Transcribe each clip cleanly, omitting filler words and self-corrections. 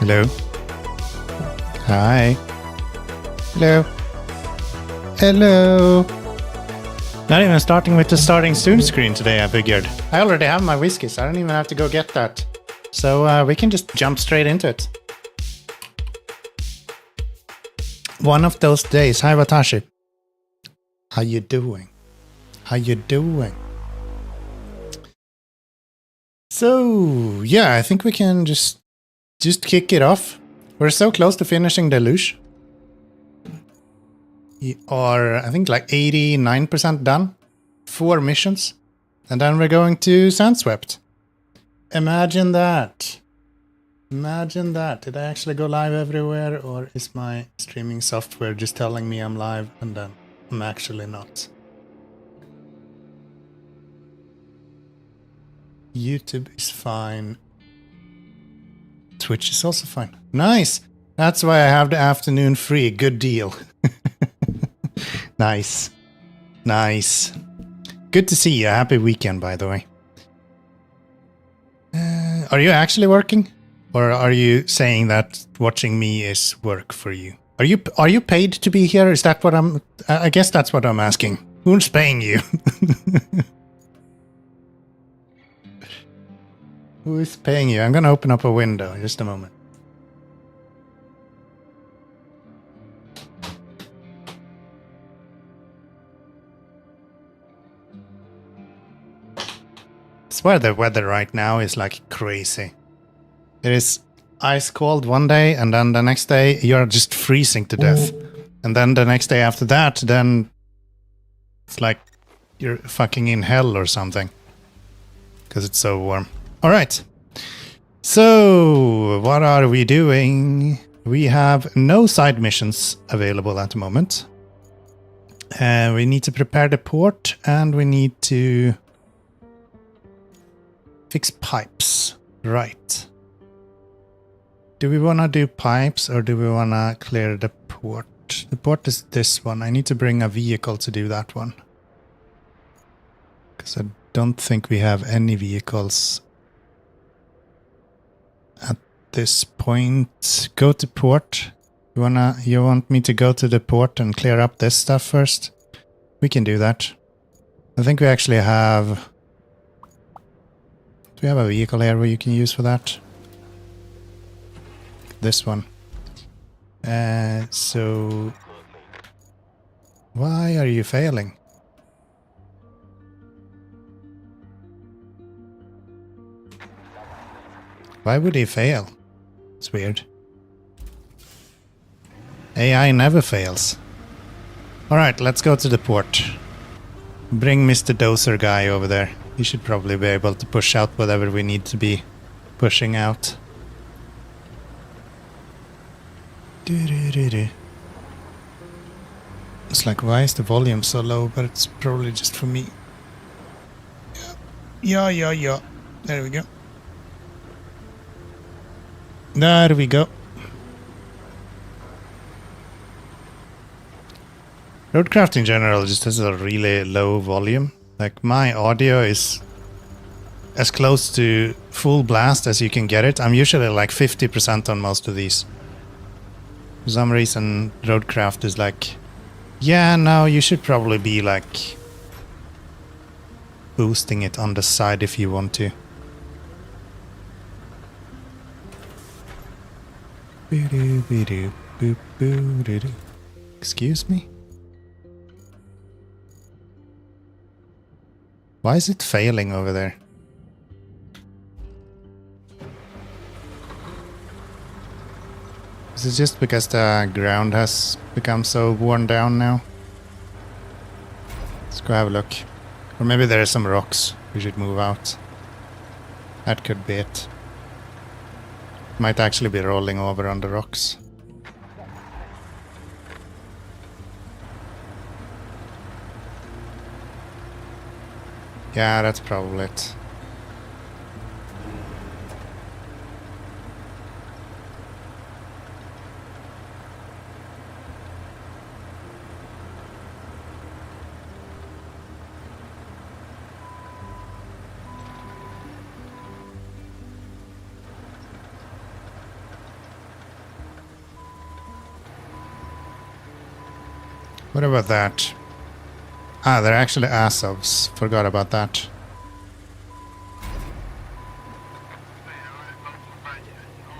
Hello. Hi. Hello. Hello. Not even starting with the starting soon screen today, I figured. I already have my whiskey, so I don't even have to go get that. So we can just jump straight into it. One of those days. Hi, Watashi. How you doing? How you doing? So, yeah, I think we can just kick it off. We're so close to finishing Deluge. We are, I think, like 89% done. 4 missions. And then we're going to Sandswept. Imagine that. Imagine that. Did I actually go live everywhere? Or is my streaming software just telling me I'm live and then I'm actually not? YouTube is fine. Twitch is also fine. Nice. That's why I have the afternoon free. Good deal. Nice. Nice. Good to see you. Happy weekend, by the way. Are you actually working? Or are you saying that watching me is work for you? Are you paid to be here? Is that what I guess that's what I'm asking. Who's paying you? Who is paying you? I'm gonna open up a window in just a moment. I swear the weather right now is like crazy. It is ice cold one day, and then the next day you're just freezing to death. And then the next day after that, then it's like you're fucking in hell or something. Because it's so warm. Alright. So, what are we doing? We have no side missions available at the moment. We need to prepare the port, and we need to fix pipes. Right. Do we want to do pipes, or do we want to clear the port? The port is this one. I need to bring a vehicle to do that one. Because I don't think we have any vehicles at this point. Go to port. You want me to go to the port and clear up this stuff first? We can do that. I think we actually have... Do we have a vehicle here where you can use for that? This one. So... Why are you failing? Why would he fail? It's weird. AI never fails. Alright, let's go to the port. Bring Mr. Dozer guy over there. He should probably be able to push out whatever we need to be pushing out. It's like, why is the volume so low? But it's probably just for me. Yeah. There we go. There we go. RoadCraft in general just has a really low volume. Like, my audio is as close to full blast as you can get it. I'm usually like 50% on most of these. For some reason, RoadCraft is like, yeah, no, you should probably be like boosting it on the side if you want to. Excuse me? Why is it failing over there? Is it just because the ground has become so worn down now? Let's go have a look. Or maybe there are some rocks we should move out. That could be it. Might actually be rolling over on the rocks. Yeah, that's probably it. What about that? Ah, they're actually Azovs. Forgot about that.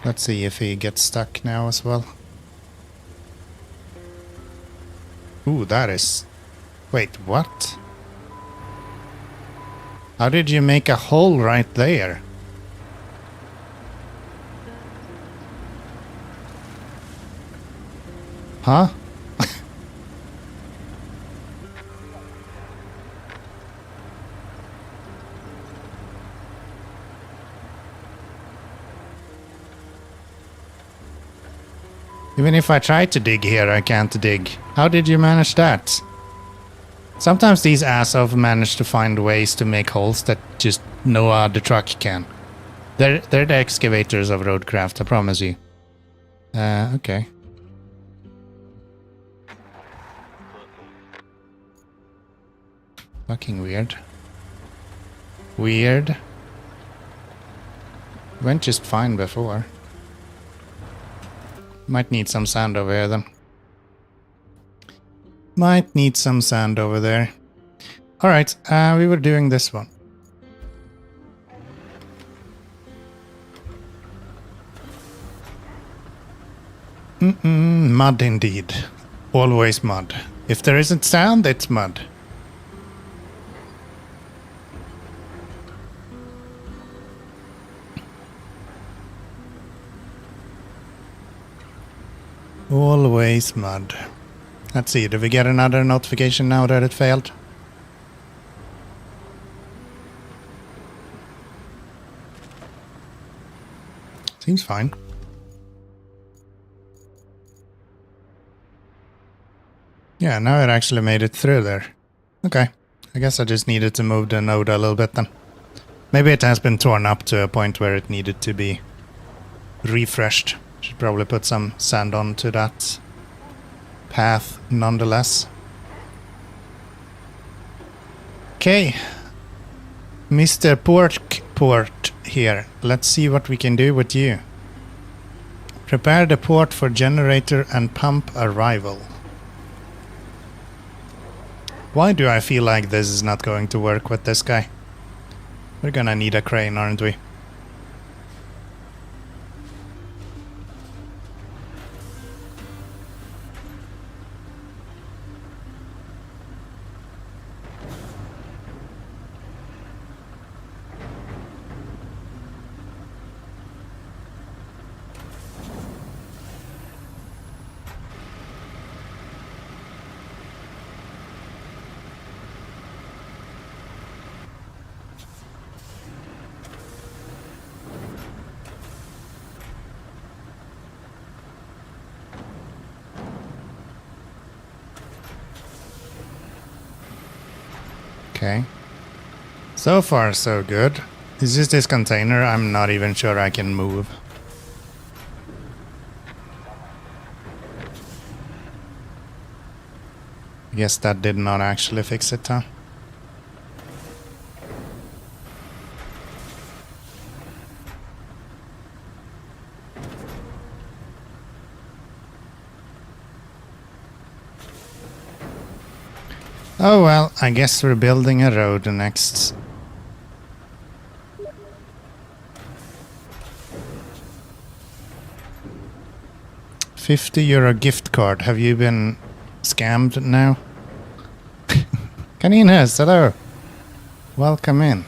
Let's see if he gets stuck now as well. Ooh, that is... Wait, what? How did you make a hole right there? Huh? Even if I try to dig here, I can't dig. How did you manage that? Sometimes these Azov manage to find ways to make holes that just no other truck can. They're the excavators of RoadCraft, I promise you. Okay. Fucking weird. Weird. Went just fine before. Might need some sand over here then. Might need some sand over there. Alright, we were doing this one. Mud indeed. Always mud. If there isn't sand, it's mud. Always mud. Let's see, did we get another notification now that it failed? Seems fine. Yeah, now it actually made it through there. Okay, I guess I just needed to move the node a little bit then. Maybe it has been torn up to a point where it needed to be refreshed. Should probably put some sand onto that path nonetheless. Okay, Mr. Port here. Let's see what we can do with you. Prepare the port for generator and pump arrival. Why do I feel like this is not going to work with this guy? We're gonna need a crane, aren't we? Okay. So far, so good. It's just this container I'm not even sure I can move. I guess that did not actually fix it, huh? Oh well, I guess we're building a road next. €50 gift card. Have you been scammed now? Caninas, hello. Welcome in.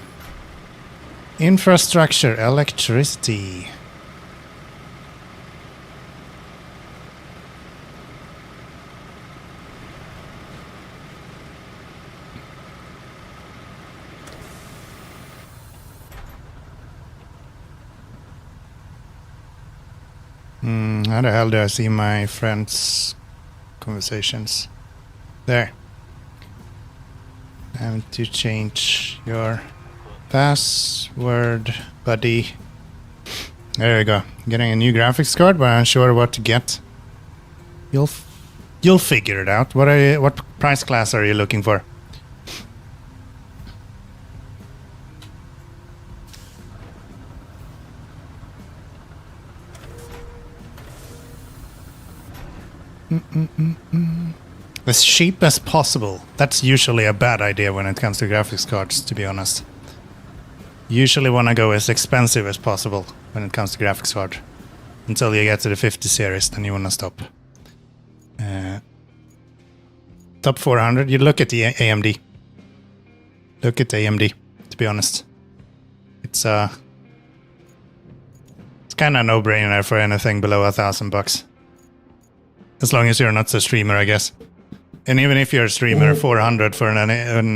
Infrastructure, electricity. How the hell do I see my friends' conversations? There. I have to change your password, buddy. There we go. Getting a new graphics card, but I'm unsure what to get. You'll figure it out. What price class are you looking for? As cheap as possible. That's usually a bad idea when it comes to graphics cards, to be honest. Usually want to go as expensive as possible when it comes to graphics card. Until you get to the 50 series, then you want to stop. Top 400, you look at the AMD. Look at AMD, to be honest. It's kind of a no-brainer for anything below $1,000. As long as you're not a streamer, I guess. And even if you're a streamer, 400 for an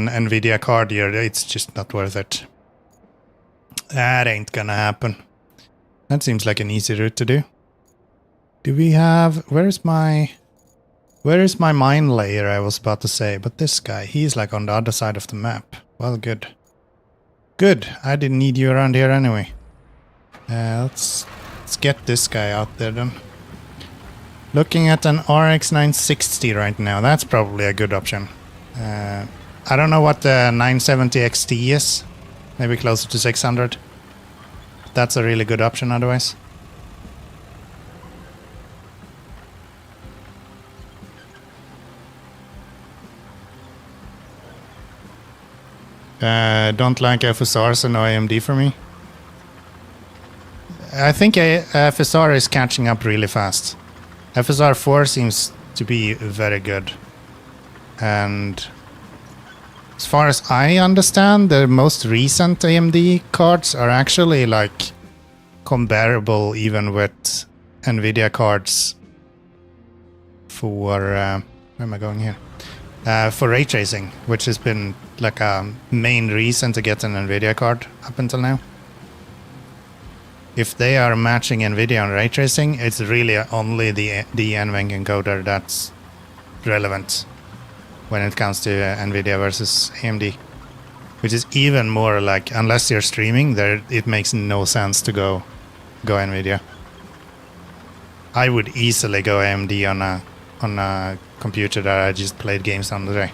NVIDIA card here, it's just not worth it. That ain't gonna happen. That seems like an easy route to do. Do we have... Where is my mine layer, I was about to say. But this guy, he's like on the other side of the map. Well, good. Good. I didn't need you around here anyway. Let's get this guy out there then. Looking at an RX 960 right now. That's probably a good option. I don't know what the 970 XT is. Maybe closer to 600. That's a really good option otherwise. Don't like FSR, so no AMD for me. I think FSR is catching up really fast. FSR 4 seems to be very good. And as far as I understand, the most recent AMD cards are actually like comparable even with NVIDIA cards for... where am I going here? For ray tracing, which has been like a main reason to get an NVIDIA card up until now. If they are matching NVIDIA on ray tracing, it's really only the NVENC encoder that's relevant when it comes to NVIDIA versus AMD. Which is even more like, unless you're streaming, it makes no sense to go NVIDIA. I would easily go AMD on a computer that I just played games on today.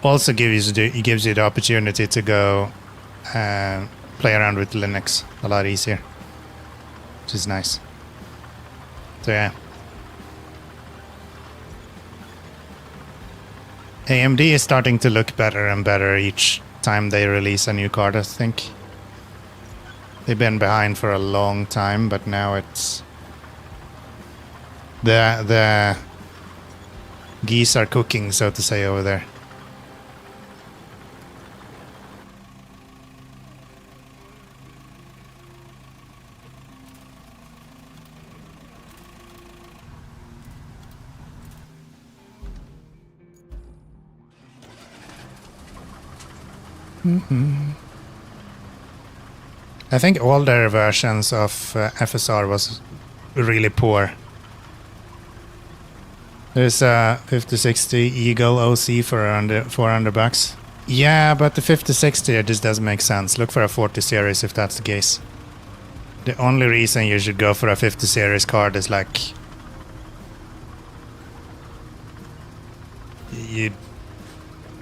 Also gives you the opportunity to go play around with Linux a lot easier, which is nice. So yeah, AMD is starting to look better and better each time they release a new card, I think. They've been behind for a long time, but now it's the geese are cooking, so to say, over there. I think older versions of FSR was really poor. There's a 5060 Eagle OC for around $400. Yeah, but the 5060 just doesn't make sense. Look for a 40 series if that's the case. The only reason you should go for a 50 series card is like you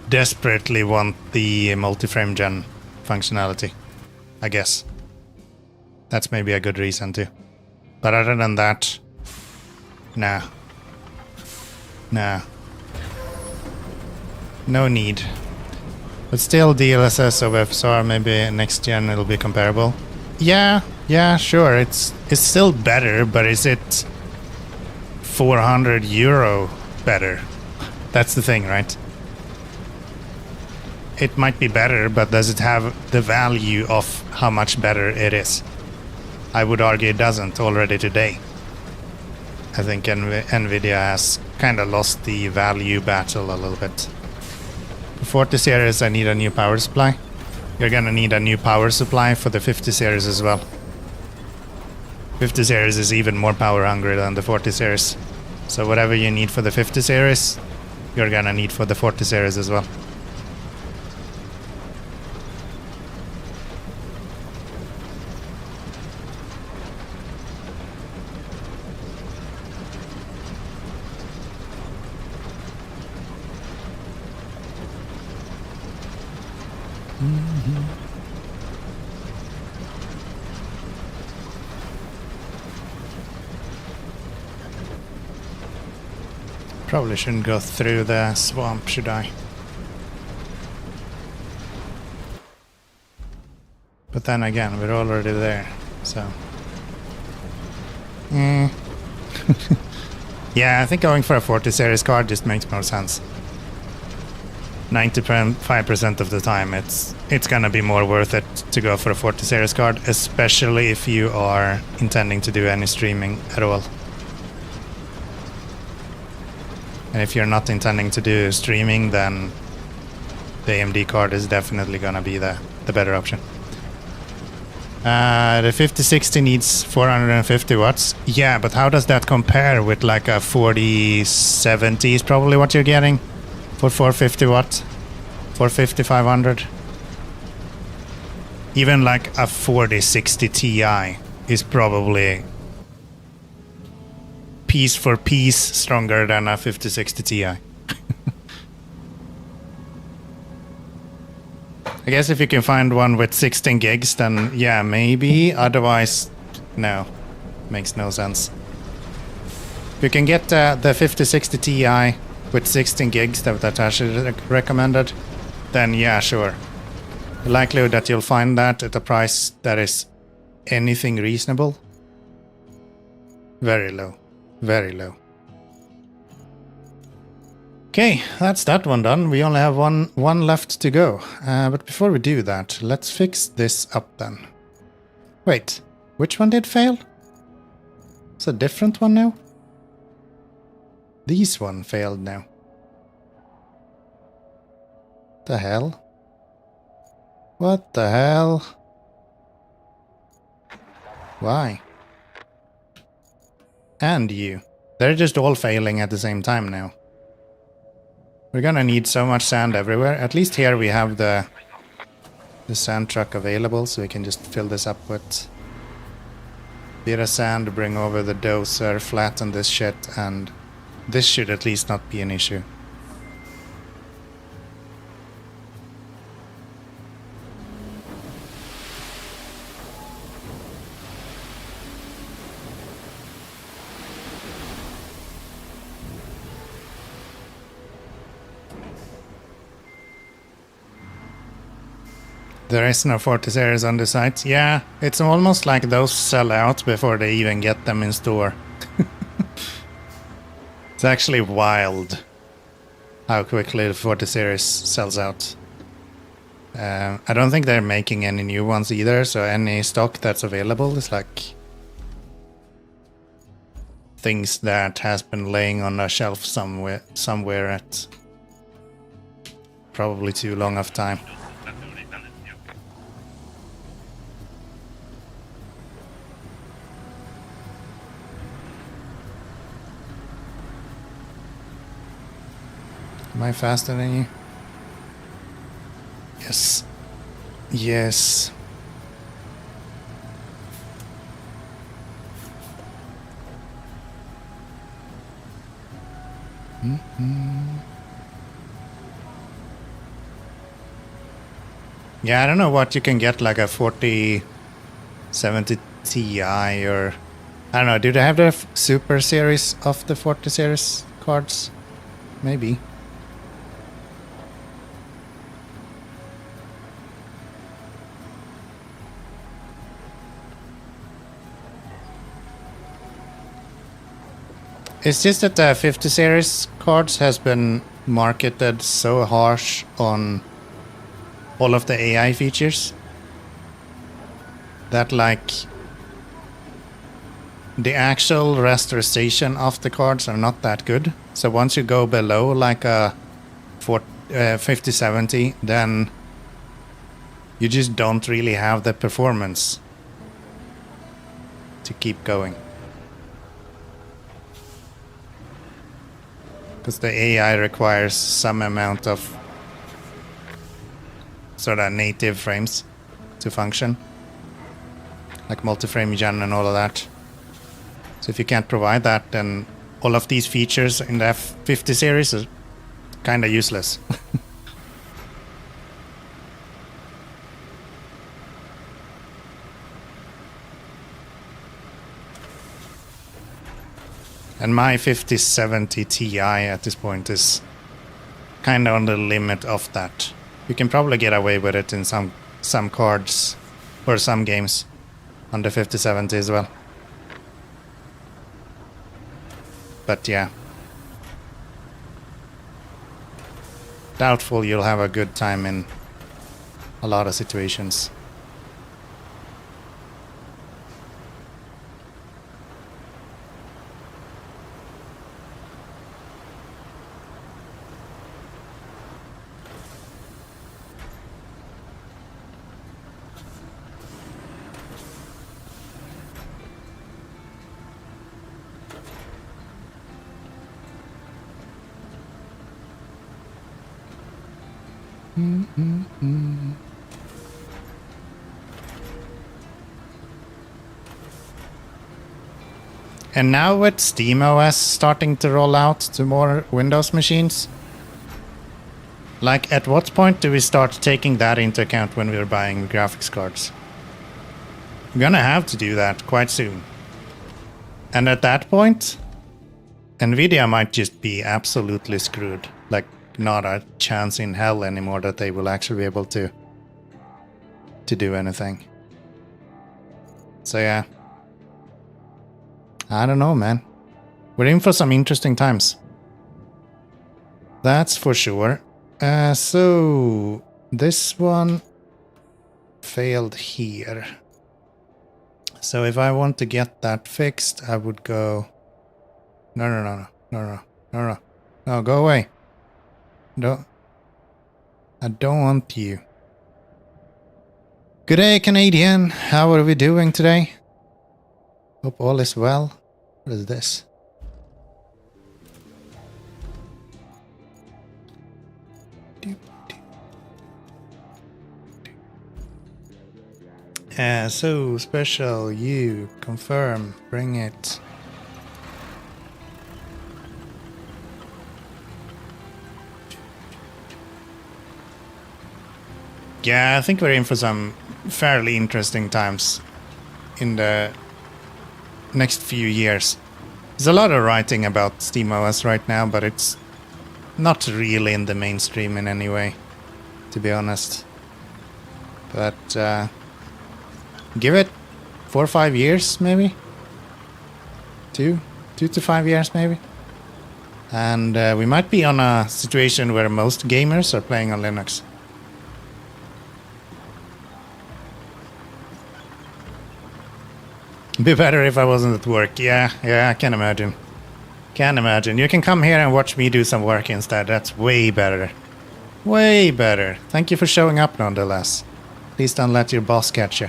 desperately want the multi-frame gen functionality, I guess. That's maybe a good reason too. But other than that, nah. No need. But still DLSS of FSR, maybe next gen it'll be comparable. Yeah, sure, it's still better, but is it €400 better? That's the thing, right? It might be better, but does it have the value of how much better it is? I would argue it doesn't already today. I think NVIDIA has kind of lost the value battle a little bit. For 40 series, I need a new power supply. You're gonna need a new power supply for the 50 series as well. 50 series is even more power hungry than the 40 series. So whatever you need for the 50 series, you're gonna need for the 40 series as well. Probably shouldn't go through the swamp, should I? But then again, we're already there, so... Yeah, I think going for a 40 series card just makes more sense. 95% of the time it's gonna be more worth it to go for a 40 series card, especially if you are intending to do any streaming at all. And if you're not intending to do streaming, then the AMD card is definitely gonna be the better option. The 5060 needs 450 watts. Yeah, but how does that compare with like a 4070 is probably what you're getting for 450 watts? 450, 500? Even like a 4060 Ti is probably piece for piece stronger than a 5060 Ti. I guess if you can find one with 16 gigs, then yeah, maybe. Otherwise, no. Makes no sense. If you can get the 5060 Ti with 16 gigs that Tashi recommended, then yeah, sure. The likelihood that you'll find that at a price that is anything reasonable, very low. Very low. Okay, that's that one done. We only have one left to go. But before we do that, let's fix this up then. Wait, which one did fail? It's a different one now? This one failed now. The hell? What the hell? Why? And you. They're just all failing at the same time now. We're gonna need so much sand everywhere. At least here we have the sand truck available, so we can just fill this up with bit of sand, bring over the dozer, flatten this shit, and this should at least not be an issue. There is no 40 series on the site. Yeah, it's almost like those sell out before they even get them in store. It's actually wild how quickly the 40 series sells out. I don't think they're making any new ones either, so any stock that's available is like things that has been laying on a shelf somewhere at probably too long of time. Am I faster than you? Yes. Yes. Yeah, I don't know what you can get, like a 4070 Ti or... I don't know, do they have the Super Series of the 40 Series cards? Maybe. It's just that the 50 series cards has been marketed so harsh on all of the AI features that like the actual rasterization of the cards are not that good. So once you go below like a 5070, then you just don't really have the performance to keep going. Because the AI requires some amount of sort of native frames to function. Like multi-frame gen and all of that. So if you can't provide that, then all of these features in the F50 series are kind of useless. And my 5070 Ti at this point is kind of on the limit of that. You can probably get away with it in some cards or some games on the 5070 as well. But yeah. Doubtful you'll have a good time in a lot of situations. And now with SteamOS starting to roll out to more Windows machines, like at what point do we start taking that into account when we're buying graphics cards? We're gonna have to do that quite soon. And at that point, Nvidia might just be absolutely screwed. Like, not a chance in hell anymore that they will actually be able to do anything. So yeah. I don't know, man. We're in for some interesting times. That's for sure. So this one failed here. So if I want to get that fixed, I would go... No, go away. I don't want you. Good day, Canadian. How are we doing today? Hope all is well. What is this? So special, you confirm, bring it. Yeah, I think we're in for some fairly interesting times in the next few years. There's a lot of writing about SteamOS right now, but it's not really in the mainstream in any way, to be honest. But give it 4 or 5 years, maybe? 2 to 5 years, maybe? And we might be on a situation where most gamers are playing on Linux. Be better if I wasn't at work. Yeah, I can imagine. Can imagine. You can come here and watch me do some work instead. That's way better. Way better. Thank you for showing up nonetheless. Please don't let your boss catch you.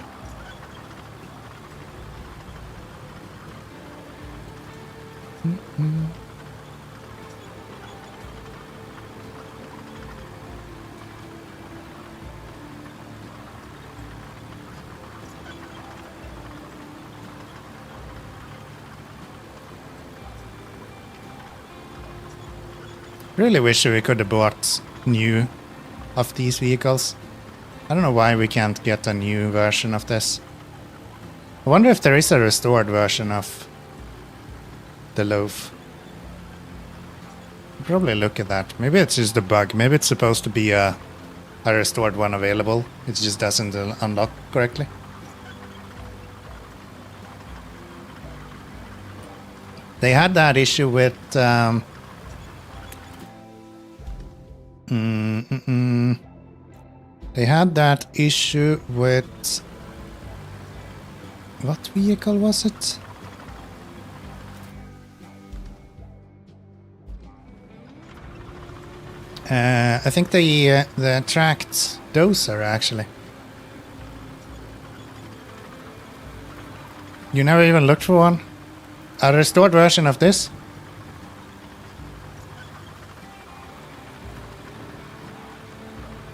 Really wish we could have bought new of these vehicles. I don't know why we can't get a new version of this. I wonder if there is a restored version of the loaf. Probably look at that. Maybe it's just a bug. Maybe it's supposed to be a restored one available. It just doesn't unlock correctly. They had that issue with... They had that issue with... What vehicle was it? I think the tracked dozer, actually. You never even looked for one? A restored version of this?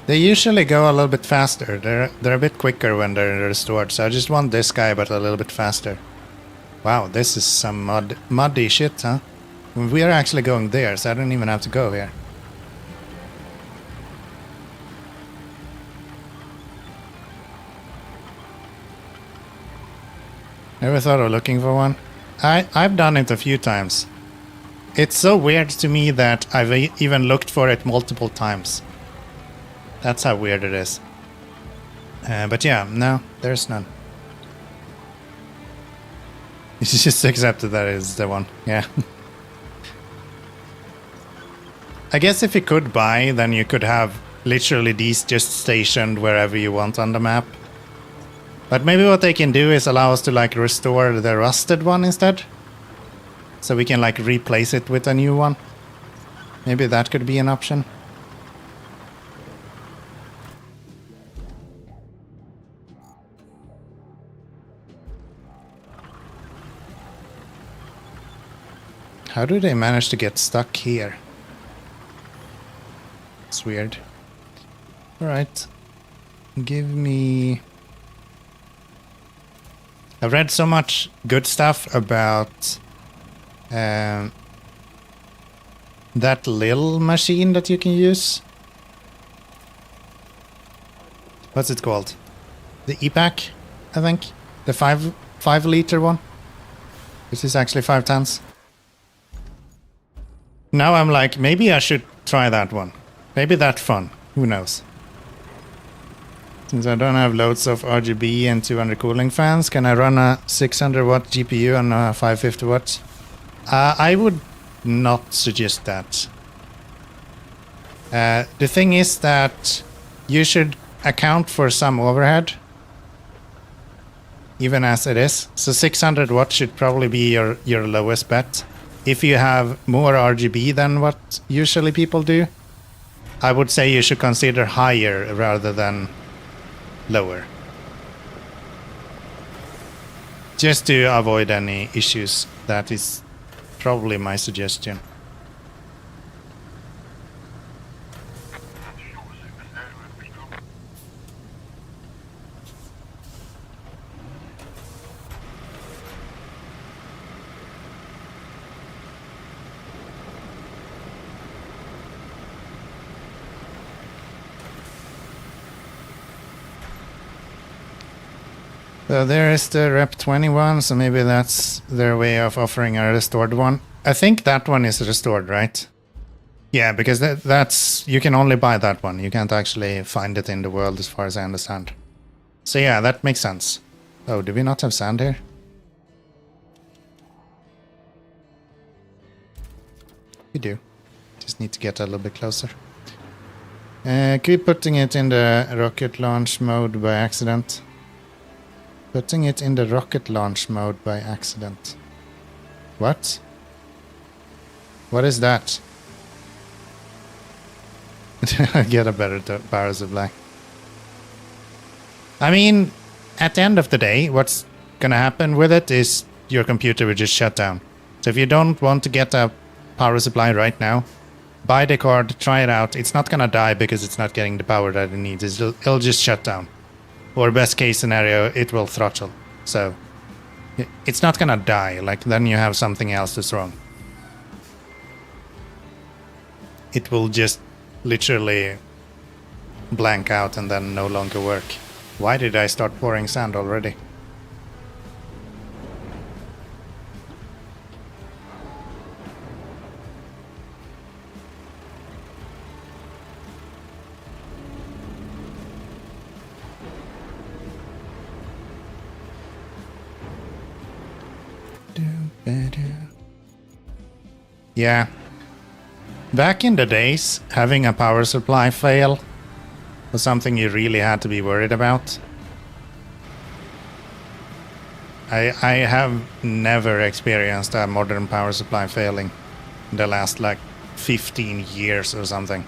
They usually go a little bit faster. They're a bit quicker when they're restored, so I just want this guy but a little bit faster. Wow, this is some muddy shit, huh? We are actually going there, so I don't even have to go here. Never thought of looking for one. I've done it a few times. It's so weird to me that I've even looked for it multiple times. That's how weird it is. But yeah, no, there's none. You just accepted that is the one, yeah. I guess if you could buy, then you could have literally these just stationed wherever you want on the map. But maybe what they can do is allow us to like restore the rusted one instead. So we can like replace it with a new one. Maybe that could be an option. How do they manage to get stuck here? It's weird. Alright. Give me... I've read so much good stuff about that little machine that you can use. What's it called? The EPAC, I think. The 5 liter one. This is actually 5 tons. Now I'm like, maybe I should try that one. Maybe that's fun. Who knows? Since I don't have loads of RGB and 200 cooling fans, can I run a 600 watt GPU on a 550 watt? I would not suggest that. The thing is that you should account for some overhead, even as it is. So 600 watts should probably be your lowest bet. If you have more RGB than what usually people do, I would say you should consider higher rather than lower. Just to avoid any issues. That is probably my suggestion. So there is the Rep 21, so maybe that's their way of offering a restored one. I think that one is restored, right? Yeah, because that's... You can only buy that one. You can't actually find it in the world as far as I understand. So yeah, that makes sense. Oh, do we not have sand here? We do. Just need to get a little bit closer. Keep putting it in the rocket launch mode by accident. Putting it in the rocket launch mode by accident. What? What is that? Get a better power supply. I mean, at the end of the day, what's gonna happen with it is your computer will just shut down. So if you don't want to get a power supply right now, buy the card, try it out. It's not gonna die because it's not getting the power that it needs. It'll just shut down. Or best case scenario, it will throttle. So it's not gonna die, like then you have something else that's wrong. It will just literally blank out and then no longer work. Why did I start pouring sand already? Yeah. Back in the days, having a power supply fail was something you really had to be worried about. I have never experienced a modern power supply failing in the last like 15 years or something.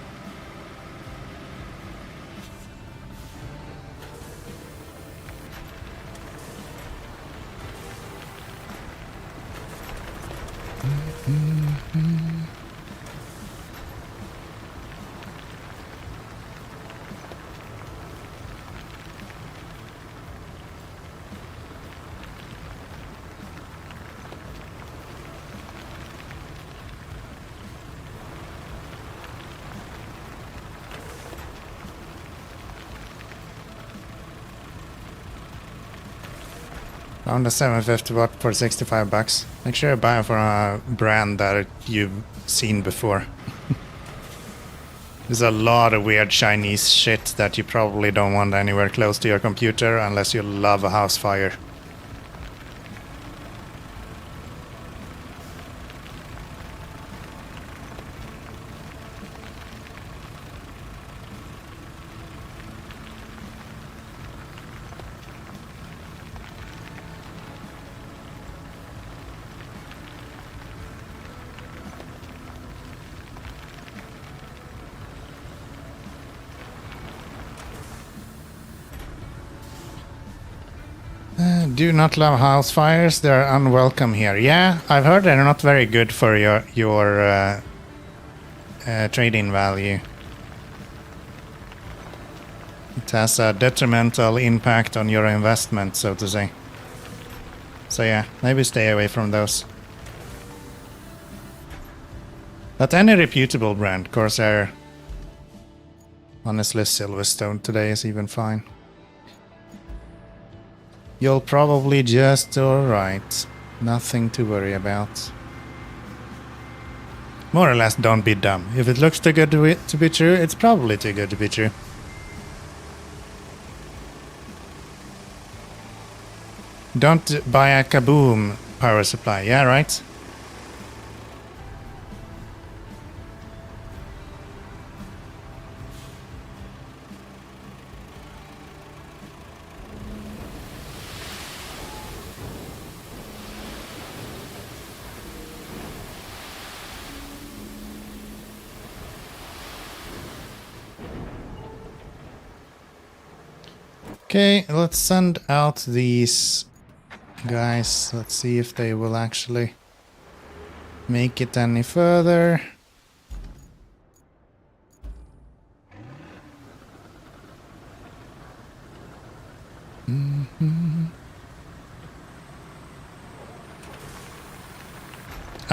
On the 750 watt for 65 bucks. Make sure you buy it from a brand that you've seen before. There's a lot of weird Chinese shit that you probably don't want anywhere close to your computer unless you love a house fire. Do not love house fires. They're unwelcome here. Yeah, I've heard they're not very good for your trading value. It has a detrimental impact on your investment, so to say. So yeah, maybe stay away from those. But any reputable brand, Corsair. Honestly, Silverstone today is even fine. You'll probably just alright. Nothing to worry about. More or less, don't be dumb. If it looks too good to be true, it's probably too good to be true. Don't buy a kaboom power supply. Yeah, right? Okay, let's send out these guys. Let's see if they will actually make it any further. I'm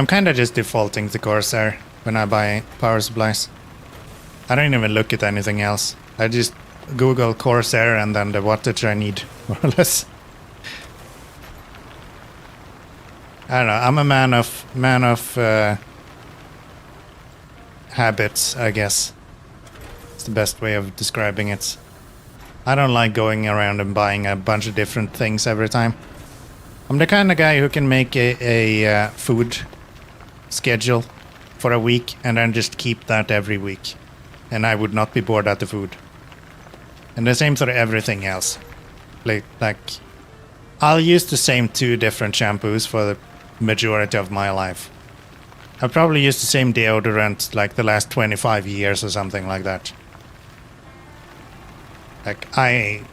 kind of just defaulting to Corsair when I buy power supplies. I don't even look at anything else. I just Google Corsair and then the wattage I need, more or less. I don't know. I'm a man of habits, I guess. It's the best way of describing it. I don't like going around and buying a bunch of different things every time. I'm the kind of guy who can make a food schedule for a week and then just keep that every week. And I would not be bored at the food. And the same for everything else. Like I'll use the same 2 different shampoos for the majority of my life. I'll probably use the same deodorant like the last 25 years or something like that. Like I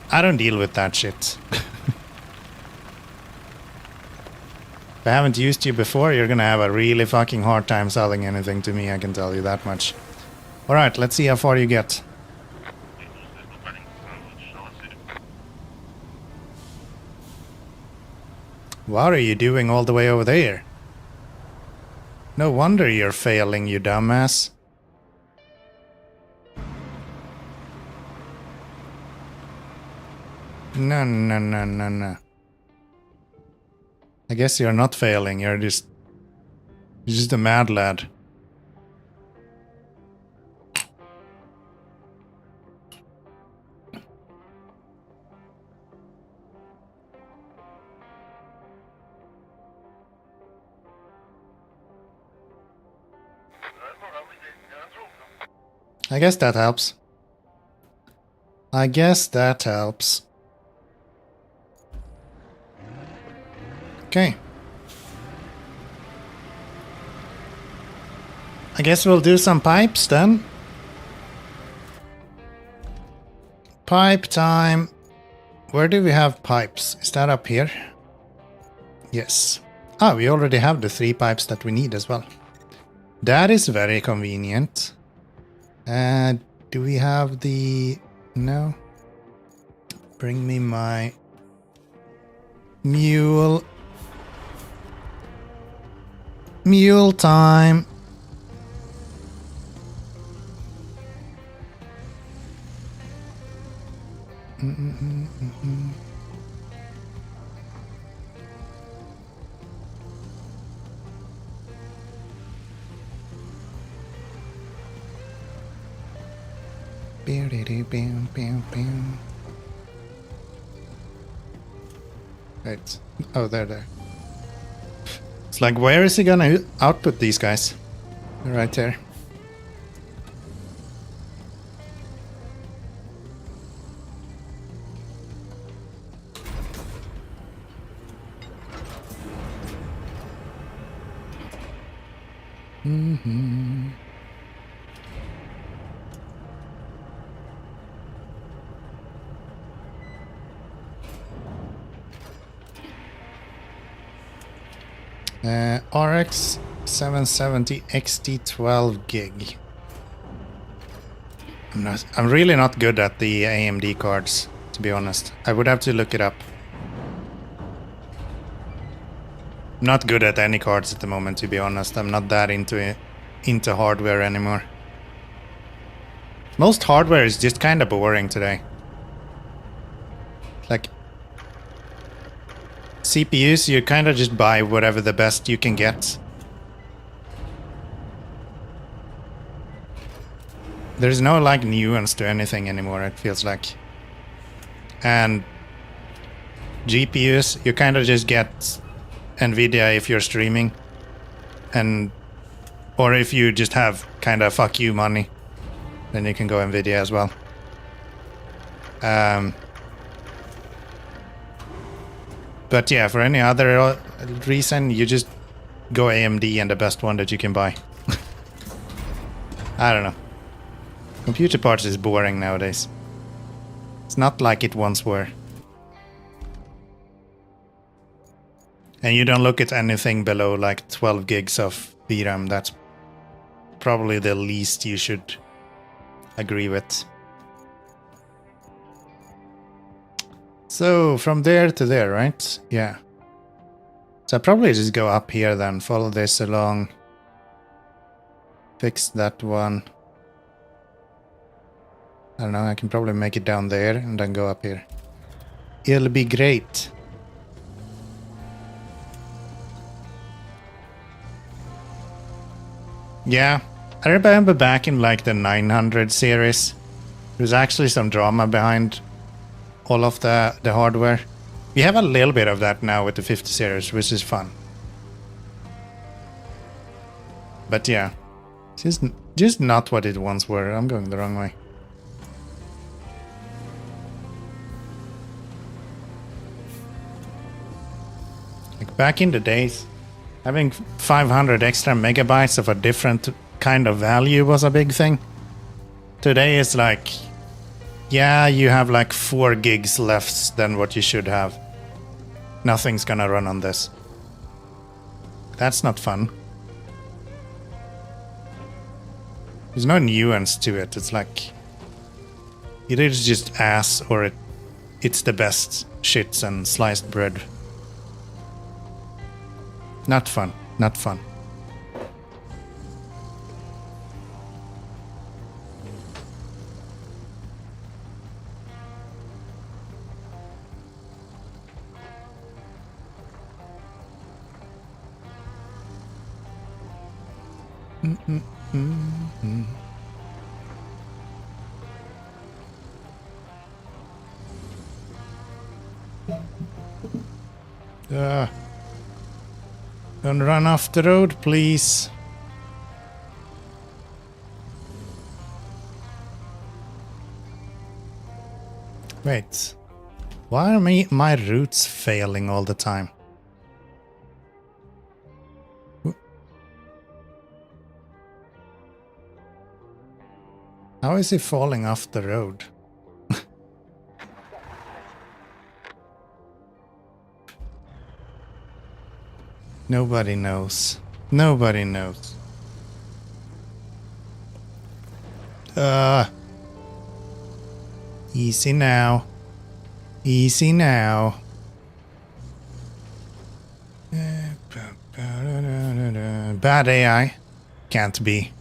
don't deal with that shit. If I haven't used you before, you're gonna have a really fucking hard time selling anything to me, I can tell you that much. Alright, let's see how far you get. What are you doing all the way over there? No wonder you're failing, you dumbass. No. I guess you're not failing, you're just a mad lad. I guess that helps. Okay. I guess we'll do some pipes then. Pipe time. Where do we have pipes? Is that up here? Yes. Ah, we already have the 3 pipes that we need as well. That is very convenient. Do we have the... No. Bring me my... Mule. Mule time. Right. Oh, there. It's like, where is he gonna output these guys? Right there. RX 770 XT 12 gig. I'm really not good at the AMD cards, to be honest. I would have to look it up. Not good at any cards at the moment, to be honest. I'm not that into hardware anymore. Most hardware is just kind of boring today. Like CPUs, you kind of just buy whatever the best you can get. There's no like nuance to anything anymore, it feels like. And GPUs, you kind of just get Nvidia if you're streaming, and or if you just have kind of fuck you money, then you can go Nvidia as well. But yeah, for any other reason, you just go AMD and the best one that you can buy. I don't know. Computer parts is boring nowadays. It's not like it once were. And you don't look at anything below like 12 gigs of VRAM. That's probably the least you should agree with. So from there to there, right? Yeah. So I probably just go up here then, follow this along. Fix that one. I don't know, I can probably make it down there and then go up here. It'll be great. Yeah, I remember back in like the 900 series, there's actually some drama behind all of the hardware. We have a little bit of that now with the 50 series, which is fun. But yeah, just not what it once were. I'm going the wrong way. Like back in the days, having 500 extra megabytes of a different kind of value was a big thing. Today it's like, yeah, you have like 4 gigs less than what you should have. Nothing's gonna run on this. That's not fun. There's no nuance to it. It's like either it's just ass or it's the best shits and sliced bread. Not fun. Not fun. Don't run off the road, please. Wait. Why are my routes failing all the time? How is he falling off the road? Nobody knows. Nobody knows. Easy now. Easy now. Bad AI. Can't be.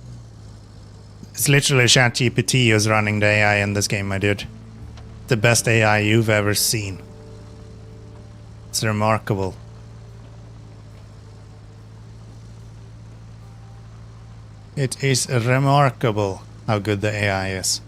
It's literally ChatGPT who's running the AI in this game, my dude. the best AI you've ever seen. It's remarkable. It is remarkable how good the AI is.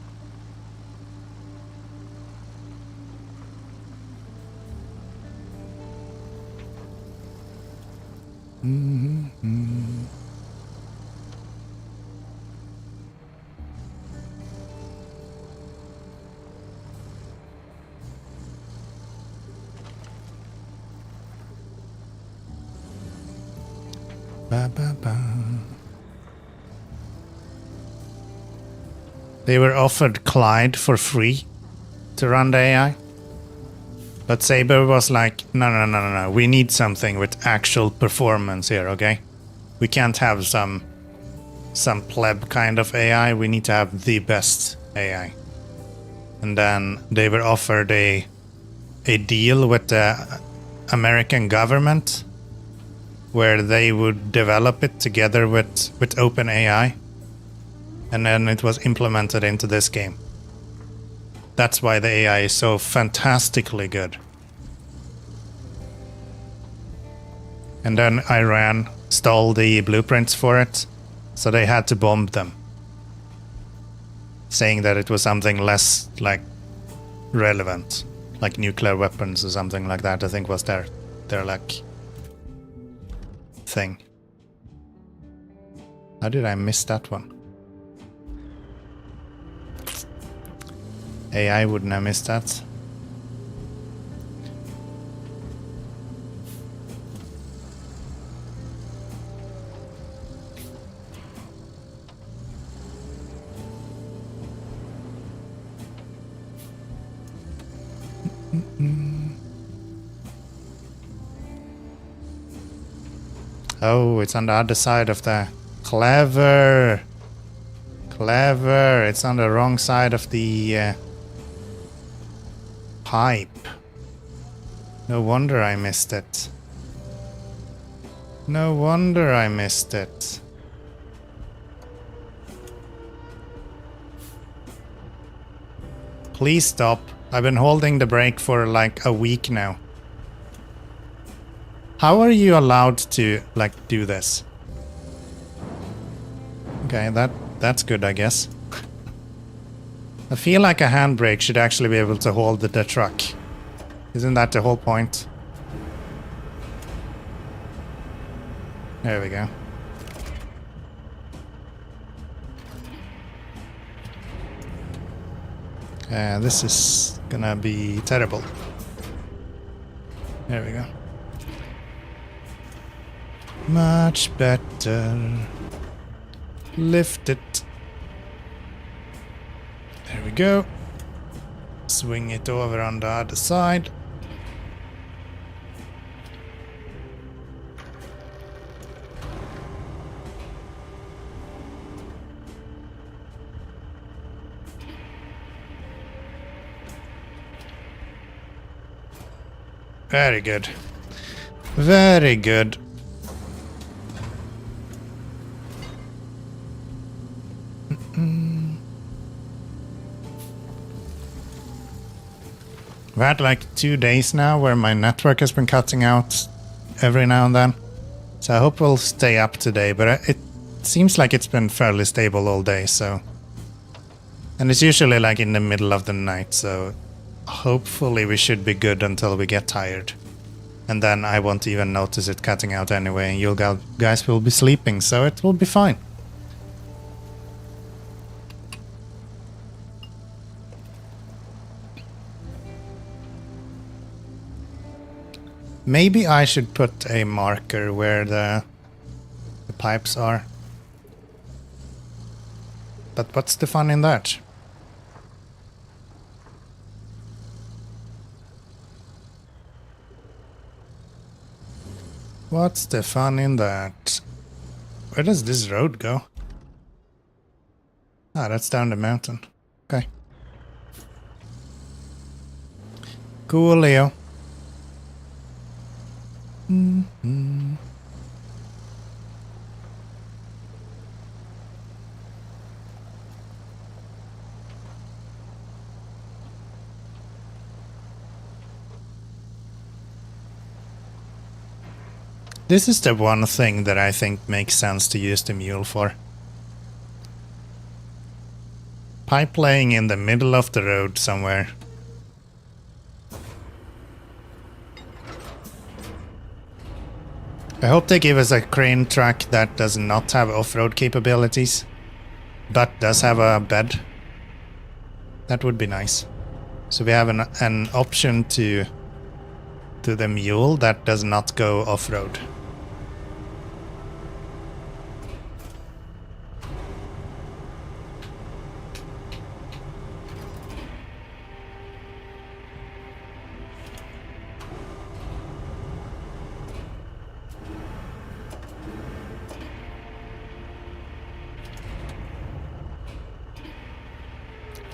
Ba, ba, ba. They were offered Clyde for free to run the AI. But Saber was like, no, we need something with actual performance here, okay? We can't have some pleb kind of AI, we need to have the best AI. And then they were offered a deal with the American government where they would develop it together with OpenAI. And then it was implemented into this game. That's why the AI is so fantastically good. And then Iran stole the blueprints for it, so they had to bomb them, saying that it was something less like relevant, like nuclear weapons or something like that. I think was their like thing. How did I miss that one? AI wouldn't have missed that. Oh, it's on the other side of the... Clever! Clever! It's on the wrong side of the pipe. No wonder I missed it. No wonder I missed it. Please stop. I've been holding the brake for like a week now. How are you allowed to, like, do this? Okay, that's good, I guess. I feel like a handbrake should actually be able to hold the truck. Isn't that the whole point? There we go. This is gonna be terrible. There we go. Much better. Lift it. There we go. Swing it over on the other side. Very good. Very good. I've had like 2 days now where my network has been cutting out every now and then. So I hope we'll stay up today, but it seems like it's been fairly stable all day, so... And it's usually like in the middle of the night, so hopefully we should be good until we get tired. And then I won't even notice it cutting out anyway, and you guys will be sleeping, so it will be fine. Maybe I should put a marker where the pipes are. But what's the fun in that? What's the fun in that? Where does this road go? Ah, that's down the mountain. Okay. Cool, Leo. Mm-hmm. This is the one thing that I think makes sense to use the mule for. Pipe laying in the middle of the road somewhere. I hope they give us a crane truck that does not have off-road capabilities, but does have a bed. That would be nice. So we have an option to the mule that does not go off-road.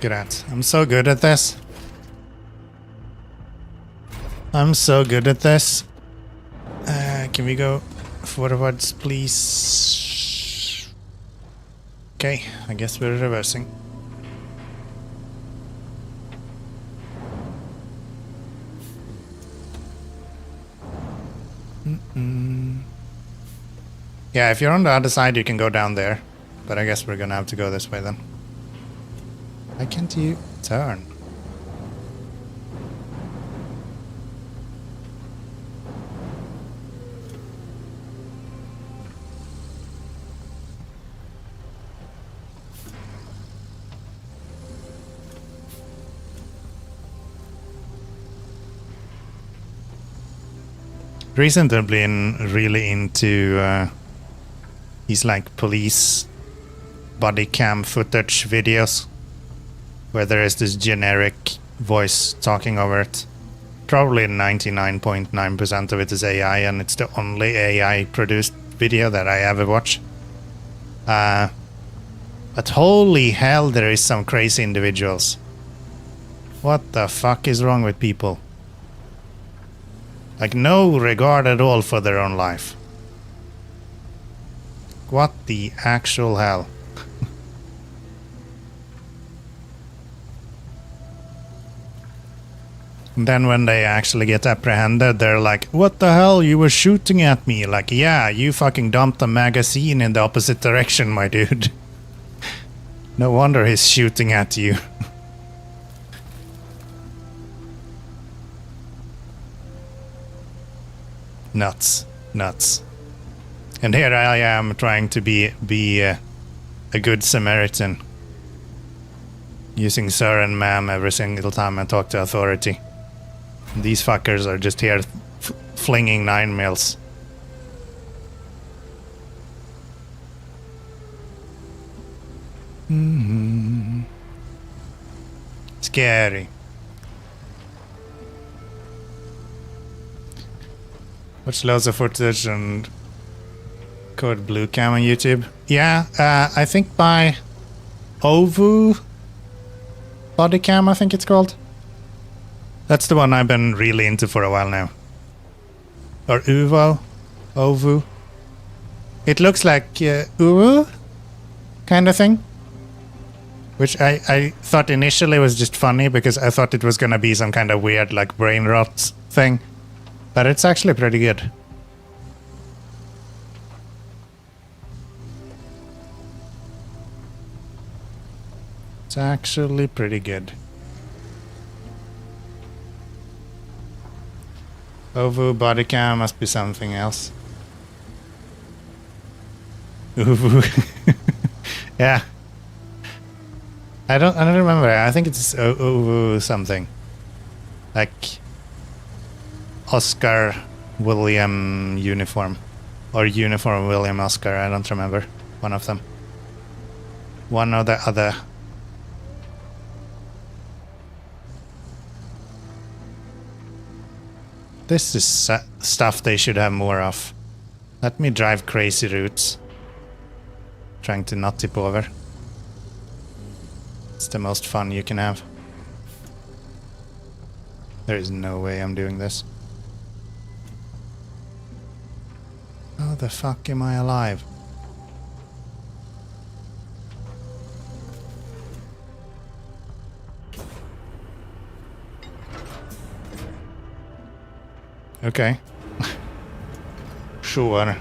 Great. I'm so good at this. I'm so good at this. Can we go forwards, please? Okay, I guess we're reversing. Yeah, if you're on the other side, you can go down there. But I guess we're gonna have to go this way then. Why can't you turn? Recently I've been really into these like police body cam footage videos where there is this generic voice talking over it. Probably 99.9% of it is AI, and it's the only AI produced video that I ever watch. But holy hell, there is some crazy individuals. What the fuck is wrong with people? Like, no regard at all for their own life. What the actual hell? And then when they actually get apprehended, they're like, what the hell, you were shooting at me? Like, yeah, you fucking dumped a magazine in the opposite direction, my dude. No wonder he's shooting at you. Nuts. Nuts. And here I am trying to be a good Samaritan. Using sir and ma'am every single time I talk to authority. These fuckers are just here flinging 9mm. Scary. Watch loads of footage and code BlueCam on YouTube. Yeah, I think by Ovu Bodycam, I think it's called. That's the one I've been really into for a while now. Or Uvo? Ovu? It looks like Uvu kind of thing. Which I thought initially was just funny because I thought it was gonna be some kind of weird like brain rot thing. But it's actually pretty good. It's actually pretty good. Ovu bodycam must be something else. Uvu. Yeah. I don't remember. I think it's Ovu something. Like Oscar William uniform. Or uniform William Oscar, I don't remember. One of them. One or the other. This is stuff they should have more of. Let me drive crazy routes. Trying to not tip over. It's the most fun you can have. There is no way I'm doing this. How the fuck am I alive? Okay. sure.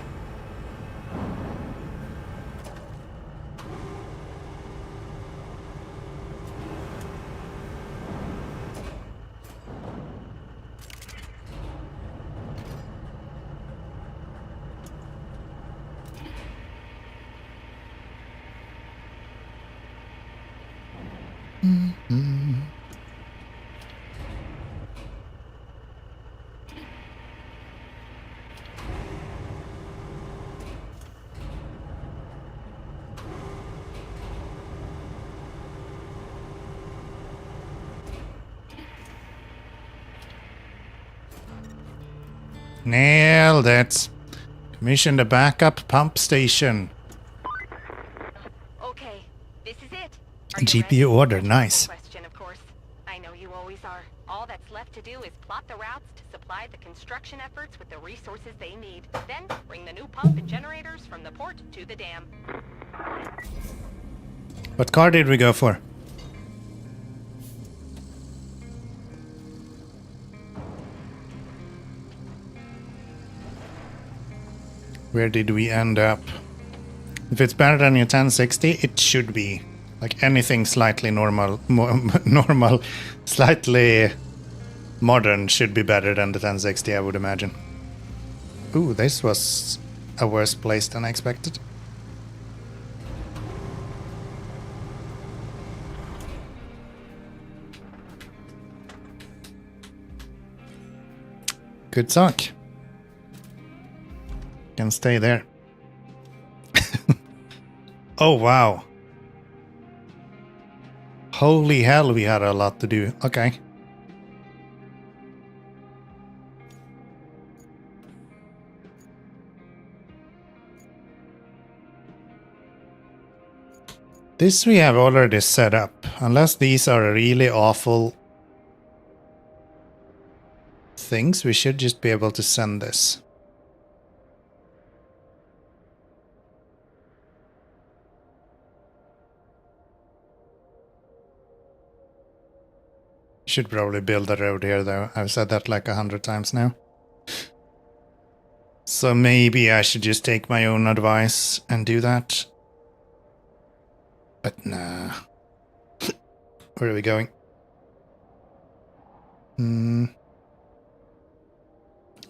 Nailed it. Commission the backup pump station. Okay, this is it. GPU order, nice. Question, of course. I know you always are. All that's left to do is plot the routes to supply the construction efforts with the resources they need. Then bring the new pump and generators from the port to the dam. What car did we go for? Where did we end up? If it's better than your 1060, it should be. Like anything slightly normal, slightly modern should be better than the 1060, I would imagine. Ooh, this was a worse place than I expected. Good talk. Can stay there. Oh, wow. Holy hell, we had a lot to do. Okay. This we have already set up. Unless these are really awful things, we should just be able to send this. Should probably build a road here though. I've said that like 100 times now. So maybe I should just take my own advice and do that. But nah. Where are we going?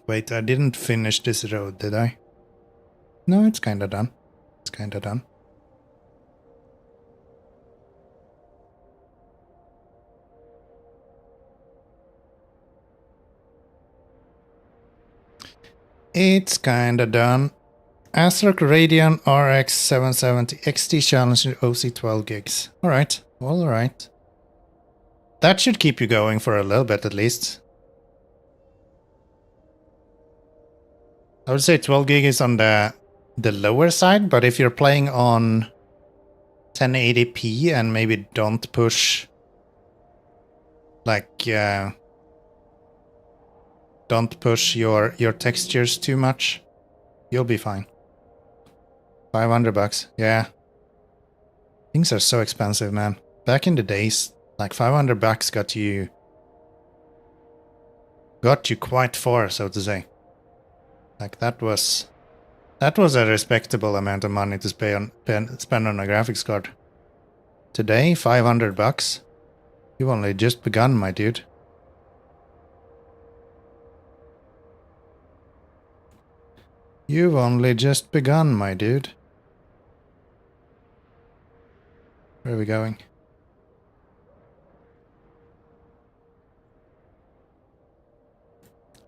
Wait, I didn't finish this road, did I? No, it's kinda done. It's kinda done. It's kinda done. ASRock Radeon RX 770 XT Challenger OC 12 gigs. Alright, alright. That should keep you going for a little bit at least. I would say 12 gig is on the lower side, but if you're playing on 1080p and maybe don't push like don't push your textures too much, you'll be fine. $500, yeah. Things are so expensive, man. Back in the days, like $500 got you quite far, so to say. Like that was a respectable amount of money to spend on a graphics card. Today, $500. You've only just begun, my dude. You've only just begun, my dude. Where are we going?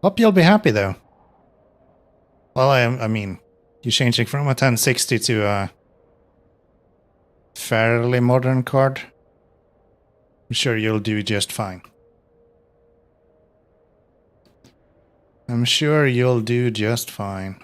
Hope you'll be happy, though. Well, I mean, you're changing from a 1060 to a fairly modern card. I'm sure you'll do just fine. I'm sure you'll do just fine.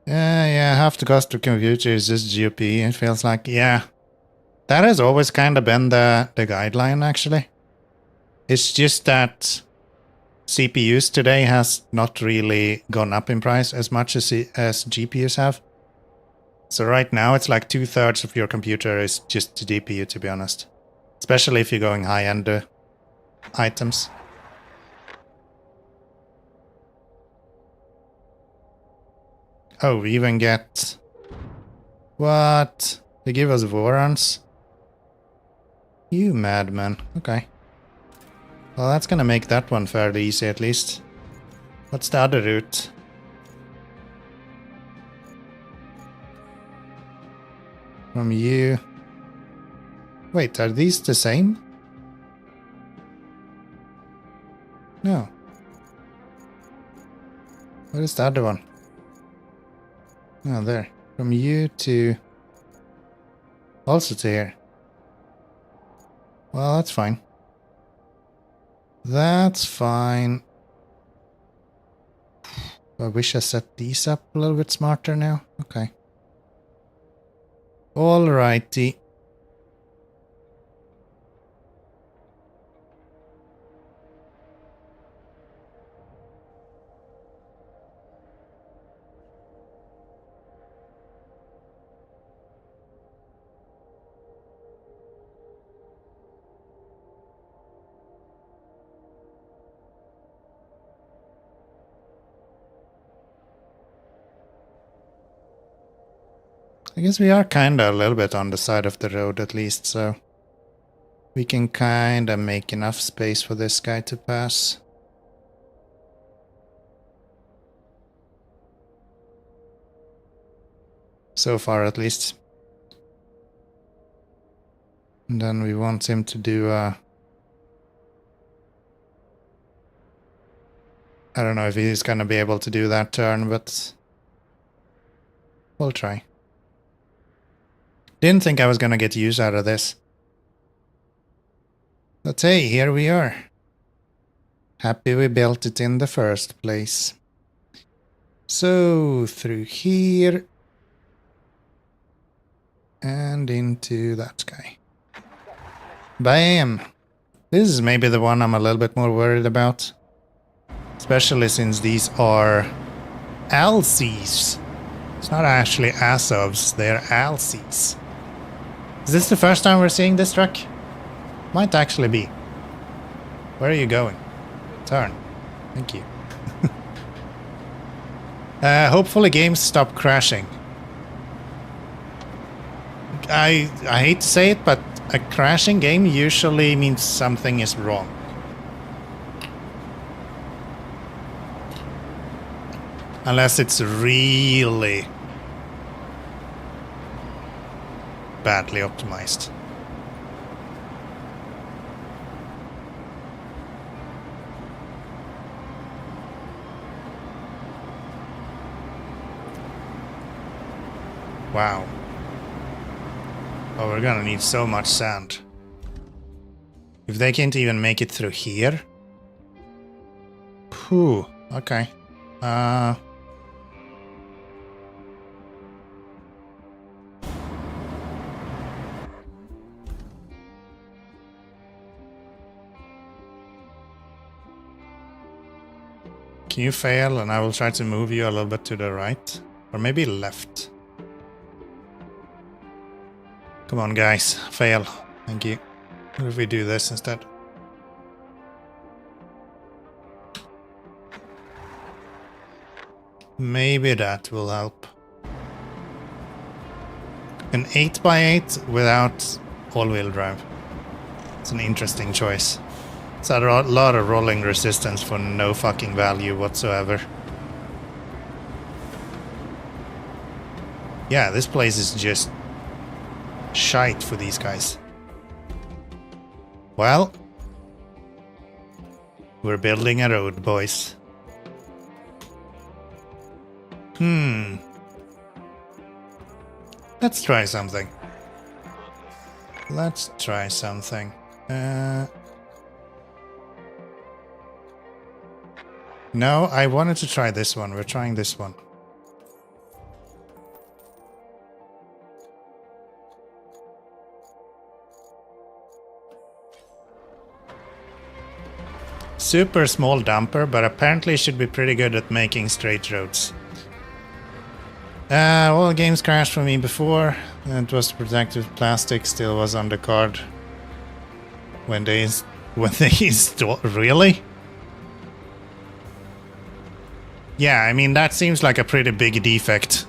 Yeah, half the cost of computer is just GPU, it feels like. Yeah. That has always kind of been the guideline, actually. It's just that CPUs today has not really gone up in price as much as GPUs have. So right now it's like 2/3 of your computer is just the GPU, to be honest. Especially if you're going high-end items. Oh, we even get... What? They give us warrants? You madman. Okay. Well, that's gonna make that one fairly easy at least. What's the other route? From you... Wait, are these the same? No. What is the other one? Oh, there. From you to... Also to here. Well, that's fine. That's fine. I wish I set these up a little bit smarter now. Okay. Alrighty. I guess we are kinda a little bit on the side of the road at least, so we can kinda make enough space for this guy to pass. So far at least. And then we want him to do I don't know if he's gonna be able to do that turn, but we'll try. Didn't think I was gonna get use out of this. But hey, here we are. Happy we built it in the first place. So, through here. And into that guy. Bam! This is maybe the one I'm a little bit more worried about. Especially since these are ALCs. It's not actually ASOVs, they're ALCs. Is this the first time we're seeing this truck? Might actually be. Where are you going? Turn. Thank you. Hopefully games stop crashing. I hate to say it, but a crashing game usually means something is wrong. Unless it's really badly optimized. Wow. Oh, we're gonna need so much sand. If they can't even make it through here. Phew. Okay. Can you fail and I will try to move you a little bit to the right? Or maybe left. Come on guys, fail. Thank you. What if we do this instead? Maybe that will help. An 8x8 without all-wheel drive. It's an interesting choice. It's a lot of rolling resistance for no fucking value whatsoever. Yeah, this place is just shite for these guys. Well, we're building a road, boys. Let's try something. Let's try something. No, I wanted to try this one. We're trying this one. Super small dumper, but apparently should be pretty good at making straight roads. Well, games crashed for me before. And it was protective plastic, still was on the card when they installed. Really? Yeah, I mean that seems like a pretty big defect.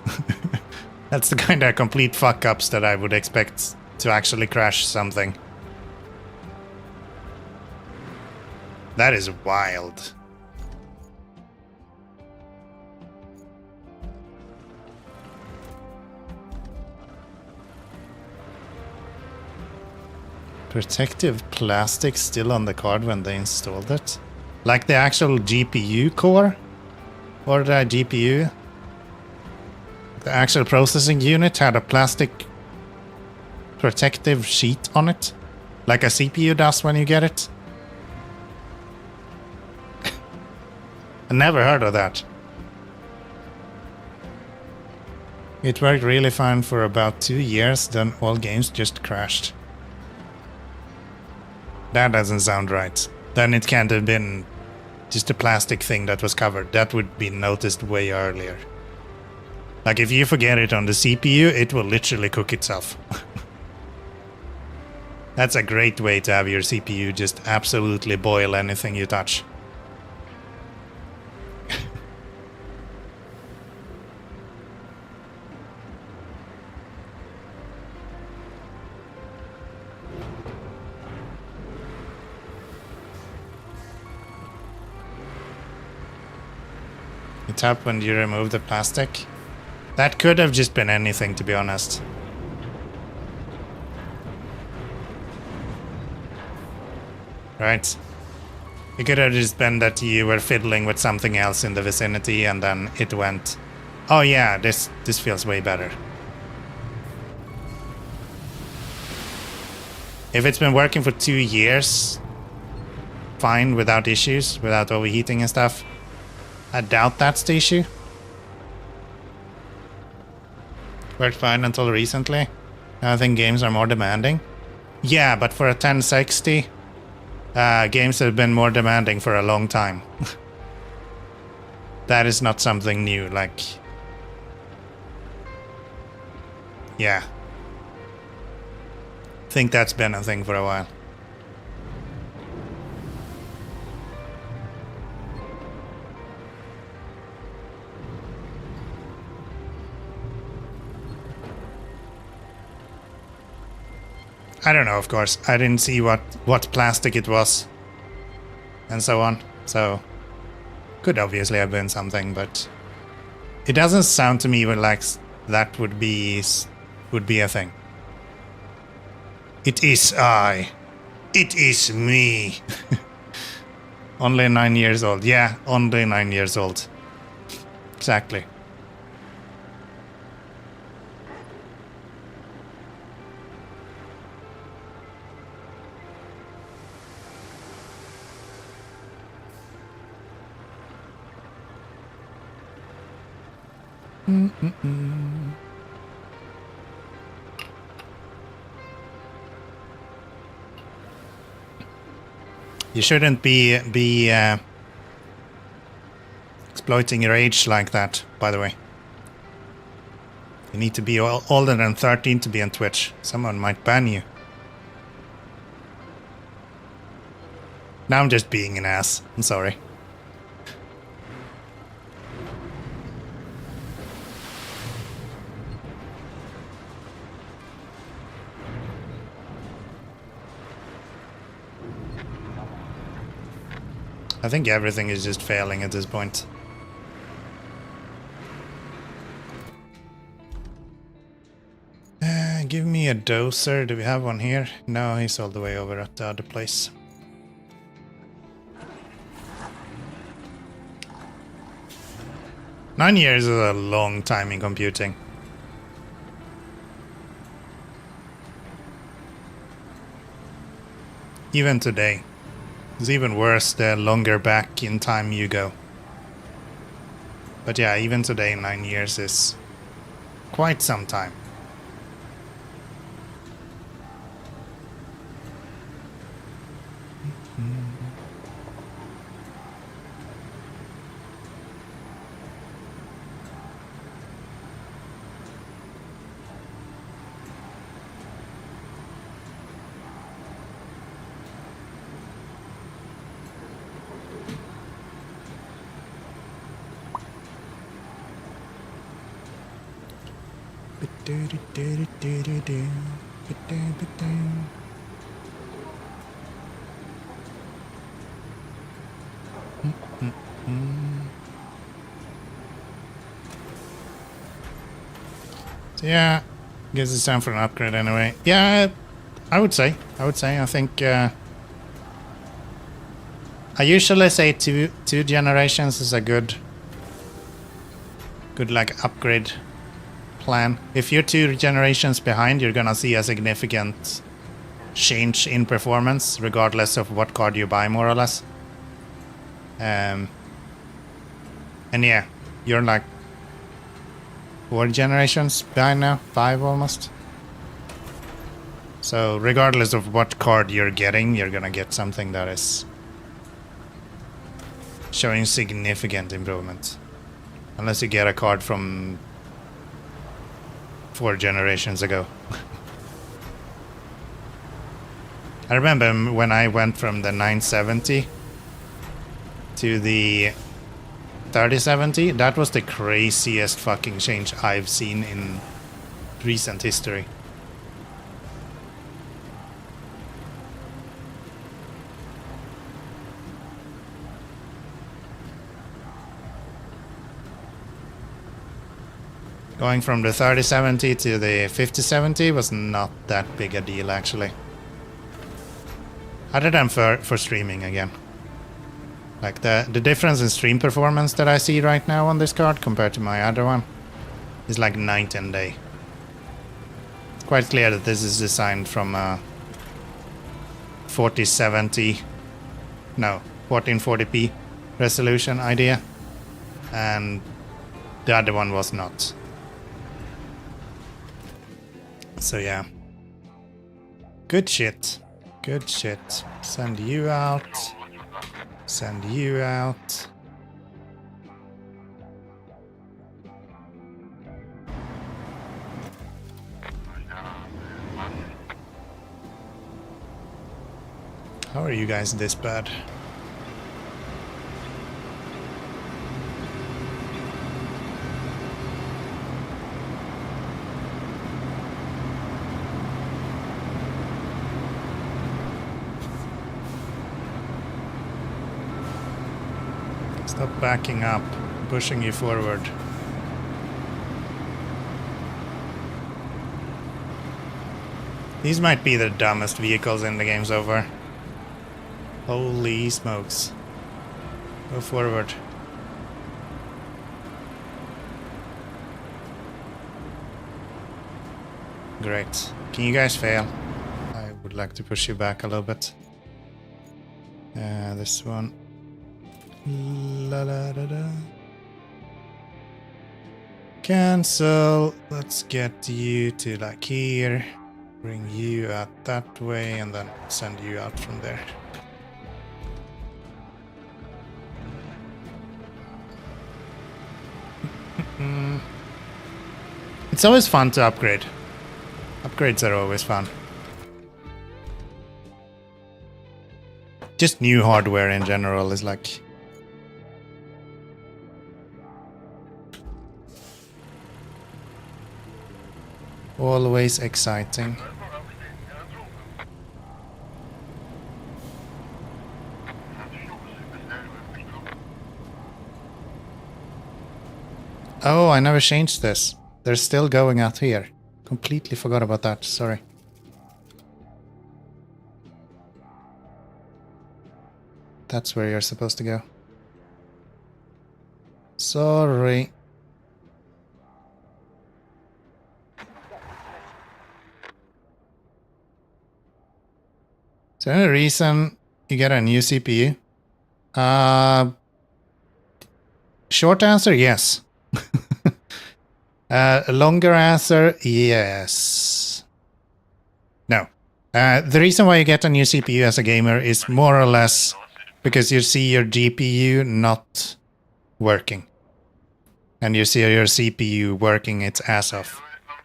That's the kind of complete fuck ups that I would expect to actually crash something. That is wild. Protective plastic still on the card when they installed it? Like the actual GPU core? Or the GPU? The actual processing unit had a plastic protective sheet on it? Like a CPU does when you get it? I never heard of that. It worked really fine for about 2 years, then all games just crashed. That doesn't sound right. Then it can't have been just a plastic thing that was covered. That would be noticed way earlier. Like if you forget it on the CPU, it will literally cook itself. That's a great way to have your CPU just absolutely boil anything you touch. It happened when you remove the plastic. That could have just been anything, to be honest. Right. It could have just been that you were fiddling with something else in the vicinity and then it went, oh yeah, this feels way better. If it's been working for 2 years, fine, without issues, without overheating and stuff, I doubt that's the issue. Worked fine until recently. I think games are more demanding. Yeah, but for a 1060, games have been more demanding for a long time. That is not something new, like... Yeah. I think that's been a thing for a while. I don't know, of course. I didn't see what plastic it was. And so on. So, could obviously have been something, but... It doesn't sound to me like that would be a thing. It is I. It is me. Only 9 years old. Yeah, only 9 years old. Exactly. You shouldn't be exploiting your age like that, by the way. You need to be older than 13 to be on Twitch. Someone might ban you. Now I'm just being an ass. I'm sorry. I think everything is just failing at this point. Give me a dozer. Do we have one here? No, he's all the way over at the other place. Nine years is a long time in computing. Even today. It's even worse the longer back in time you go. But yeah, even today 9 years is quite some time. So yeah, guess it's time for an upgrade anyway. Yeah, I would say. I think I usually say two generations is a good like upgrade plan. If you're 2 generations behind, you're gonna see a significant change in performance regardless of what card you buy, more or less. And yeah, you're like 4 generations behind now, 5 almost. So regardless of what card you're getting, you're gonna get something that is showing significant improvement. Unless you get a card from 4 generations ago. I remember when I went from the 970 to the 3070, that was the craziest fucking change I've seen in recent history. Going from the 3070 to the 5070 was not that big a deal, actually. Other than for streaming again. Like the difference in stream performance that I see right now on this card compared to my other one is like night and day. It's quite clear that this is designed from a 1440p resolution idea, and the other one was not. So yeah, good shit. Send you out. Send you out. How are you guys this bad? Stop backing up, pushing you forward. These might be the dumbest vehicles in the game so far. Holy smokes. Go forward. Great. Can you guys fail? I would like to push you back a little bit. This one. La da da da. Cancel. Let's get you to like here. Bring you out that way and then send you out from there. It's always fun to upgrade. Upgrades are always fun. Just new hardware in general is like... always exciting. Oh, I never changed this. They're still going out here. Completely forgot about that, sorry. That's where you're supposed to go. Sorry. Is there any reason you get a new CPU? Short answer, yes. Longer answer, yes. No. The reason why you get a new CPU as a gamer is more or less because you see your GPU not working. And you see your CPU working its ass off.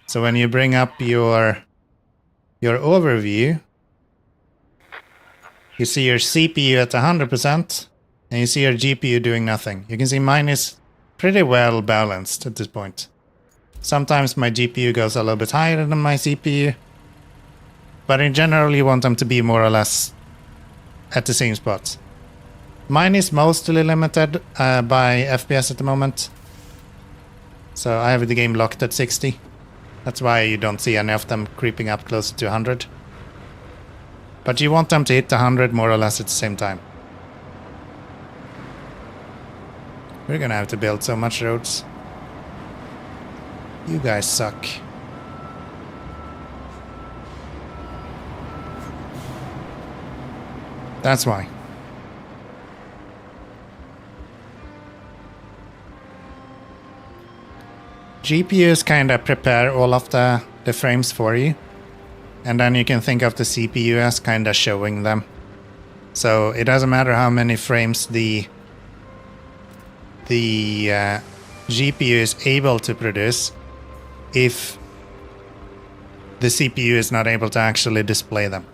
So when you bring up your overview, you see your CPU at 100%, and you see your GPU doing nothing. You can see mine is pretty well balanced at this point. Sometimes my GPU goes a little bit higher than my CPU. But in general, you want them to be more or less at the same spot. Mine is mostly limited by FPS at the moment. So I have the game locked at 60. That's why you don't see any of them creeping up closer to 100. But you want them to hit 100 more or less at the same time. We're gonna have to build so much roads. You guys suck. That's why. GPUs kinda prepare all of the frames for you. And then you can think of the CPU as kinda showing them. So it doesn't matter how many frames the GPU is able to produce if the CPU is not able to actually display them.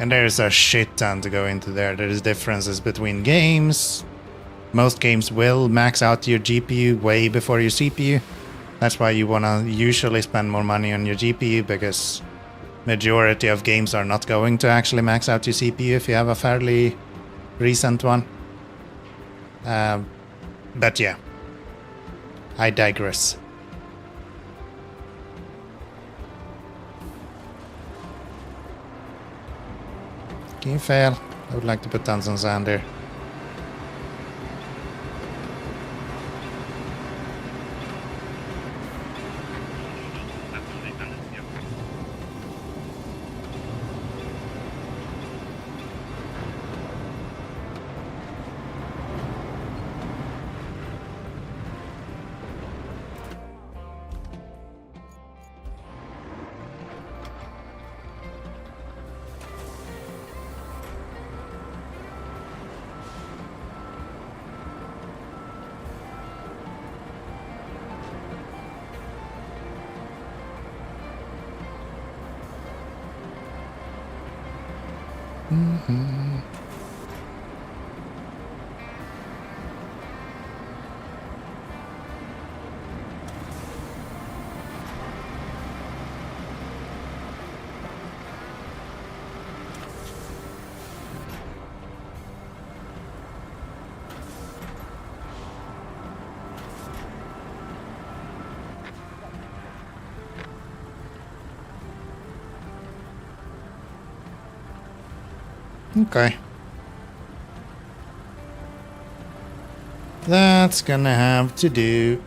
And there's a shit ton to go into there. There's differences between games. Most games will max out your GPU way before your CPU. That's why you wanna usually spend more money on your GPU, because majority of games are not going to actually max out your CPU if you have a fairly recent one. But yeah, I digress. Can you fail? I would like to put down some sand here. Okay. That's gonna have to do.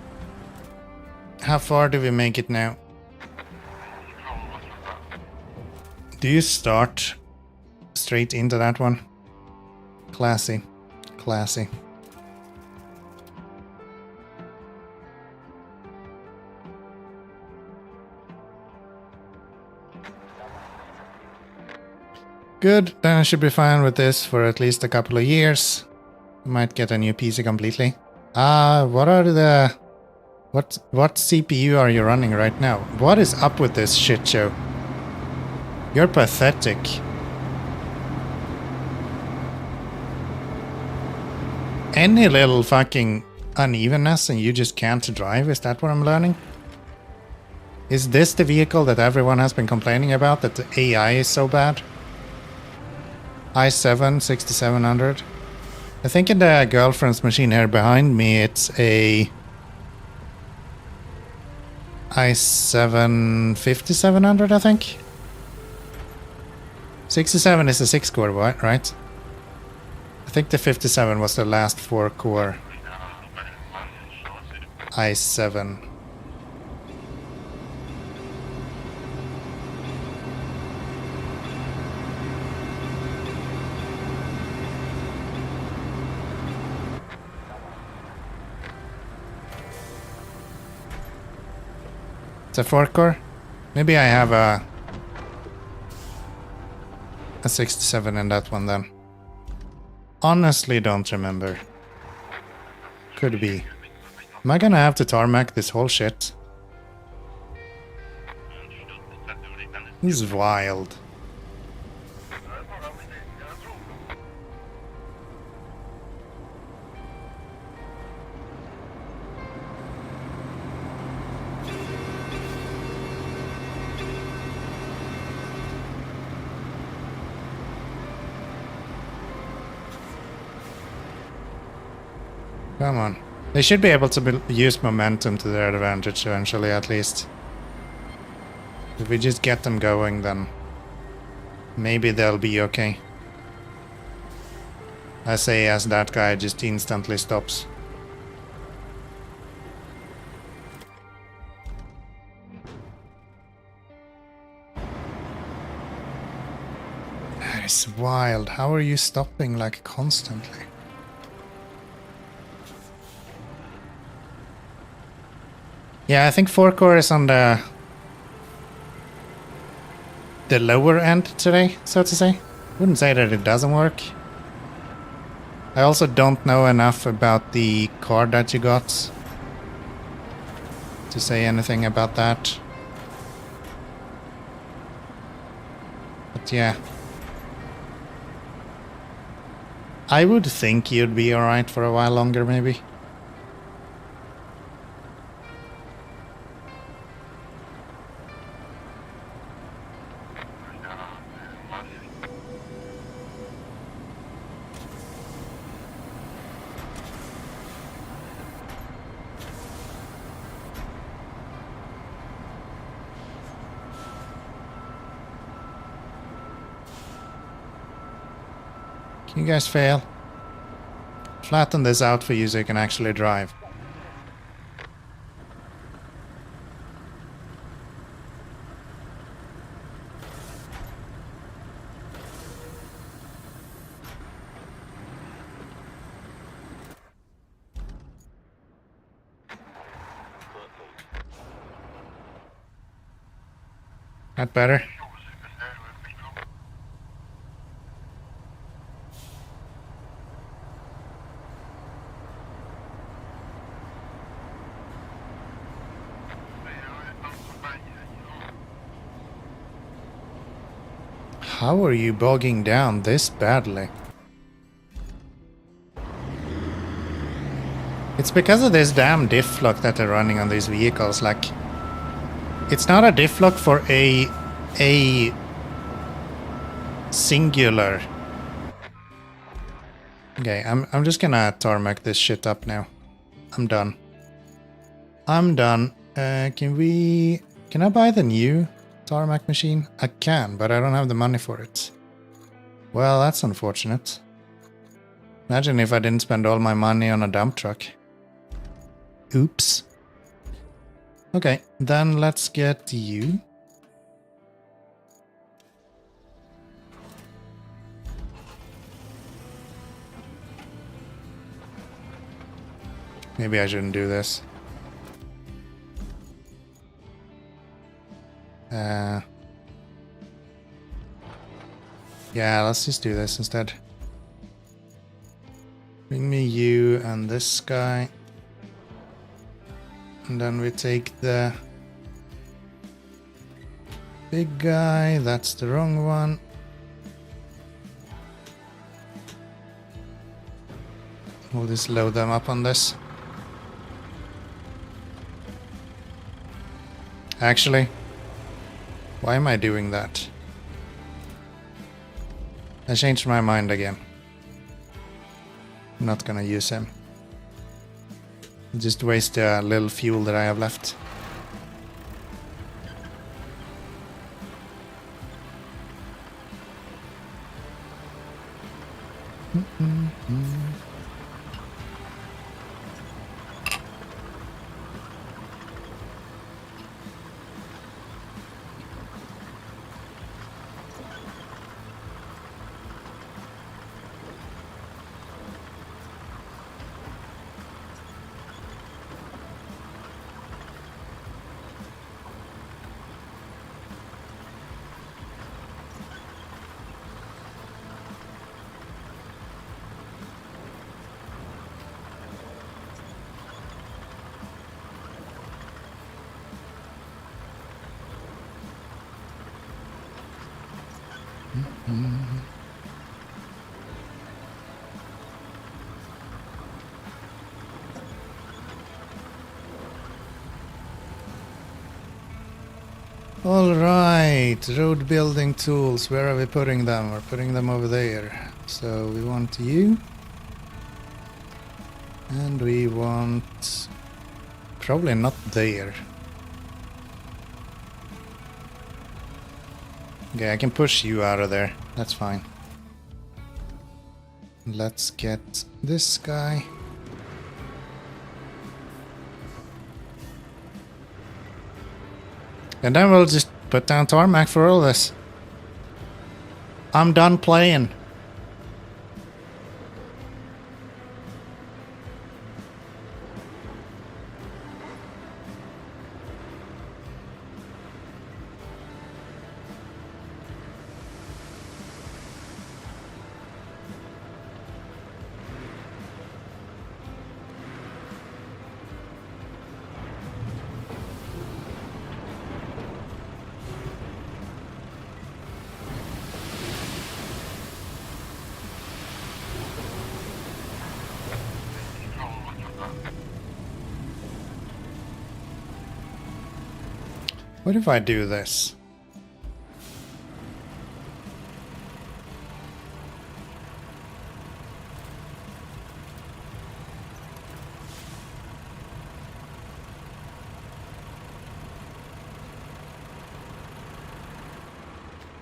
How far do we make it now? Do you start straight into that one? Classy. Classy. Good, then I should be fine with this for at least a couple of years. Might get a new PC completely. What are the... What CPU are you running right now? What is up with this shit show? You're pathetic. Any little fucking unevenness and you just can't drive? Is that what I'm learning? Is this the vehicle that everyone has been complaining about, that the AI is so bad? i7 6700. I think in the girlfriend's machine here behind me, it's a i7 5700, I think. 67 is a 6-core, right? I think the 57 was the last 4-core i7. It's a 4-core? Maybe I have a 67 in that one then. Honestly don't remember. Could be. Am I gonna have to tarmac this whole shit? This is wild. Come on. They should be able to use momentum to their advantage eventually, at least. If we just get them going, then maybe they'll be okay. I say as that guy just instantly stops. That is wild. How are you stopping like constantly? Yeah, I think 4-core is on the lower end today, so to say. Wouldn't say that it doesn't work. I also don't know enough about the card that you got to say anything about that. But yeah. I would think you'd be alright for a while longer, maybe. Can you guys fail? Flatten this out for you so you can actually drive. That better? How are you bogging down this badly? It's because of this damn diff lock that they're running on these vehicles. Like, it's not a diff lock for a singular. Okay, I'm just gonna tarmac this shit up now. I'm done. I'm done. Can I buy the new tarmac machine? I can, but I don't have the money for it. Well, that's unfortunate. Imagine if I didn't spend all my money on a dump truck. Oops. Okay, then let's get you. Maybe I shouldn't do this. Yeah, let's just do this instead. Bring me you and this guy. And then we take the big guy. That's the wrong one. We'll just load them up on this. Actually, why am I doing that? I changed my mind again. I'm not gonna use him. Just waste the little fuel that I have left. Alright, road building tools. Where are we putting them? We're putting them over there. So we want you. And we want... probably not there. Okay, I can push you out of there. That's fine. Let's get this guy. And then we'll just put down tarmac for all this. I'm done playing. What if I do this?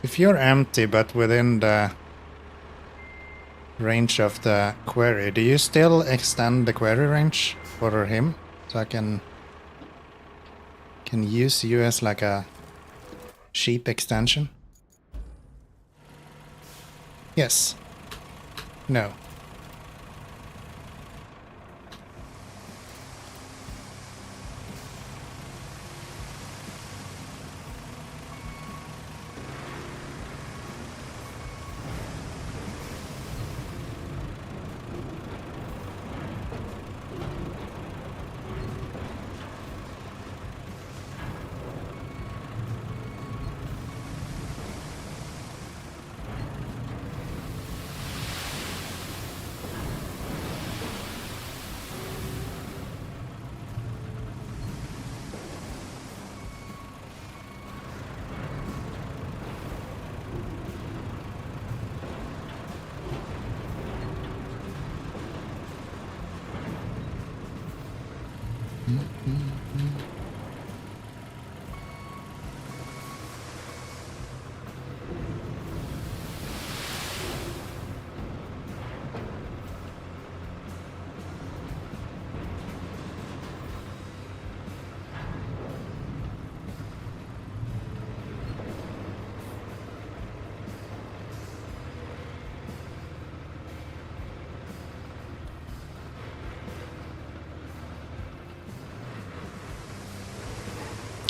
If you're empty but within the range of the query, do you still extend the query range for him? So I can use you as like a sheep extension? Yes. No.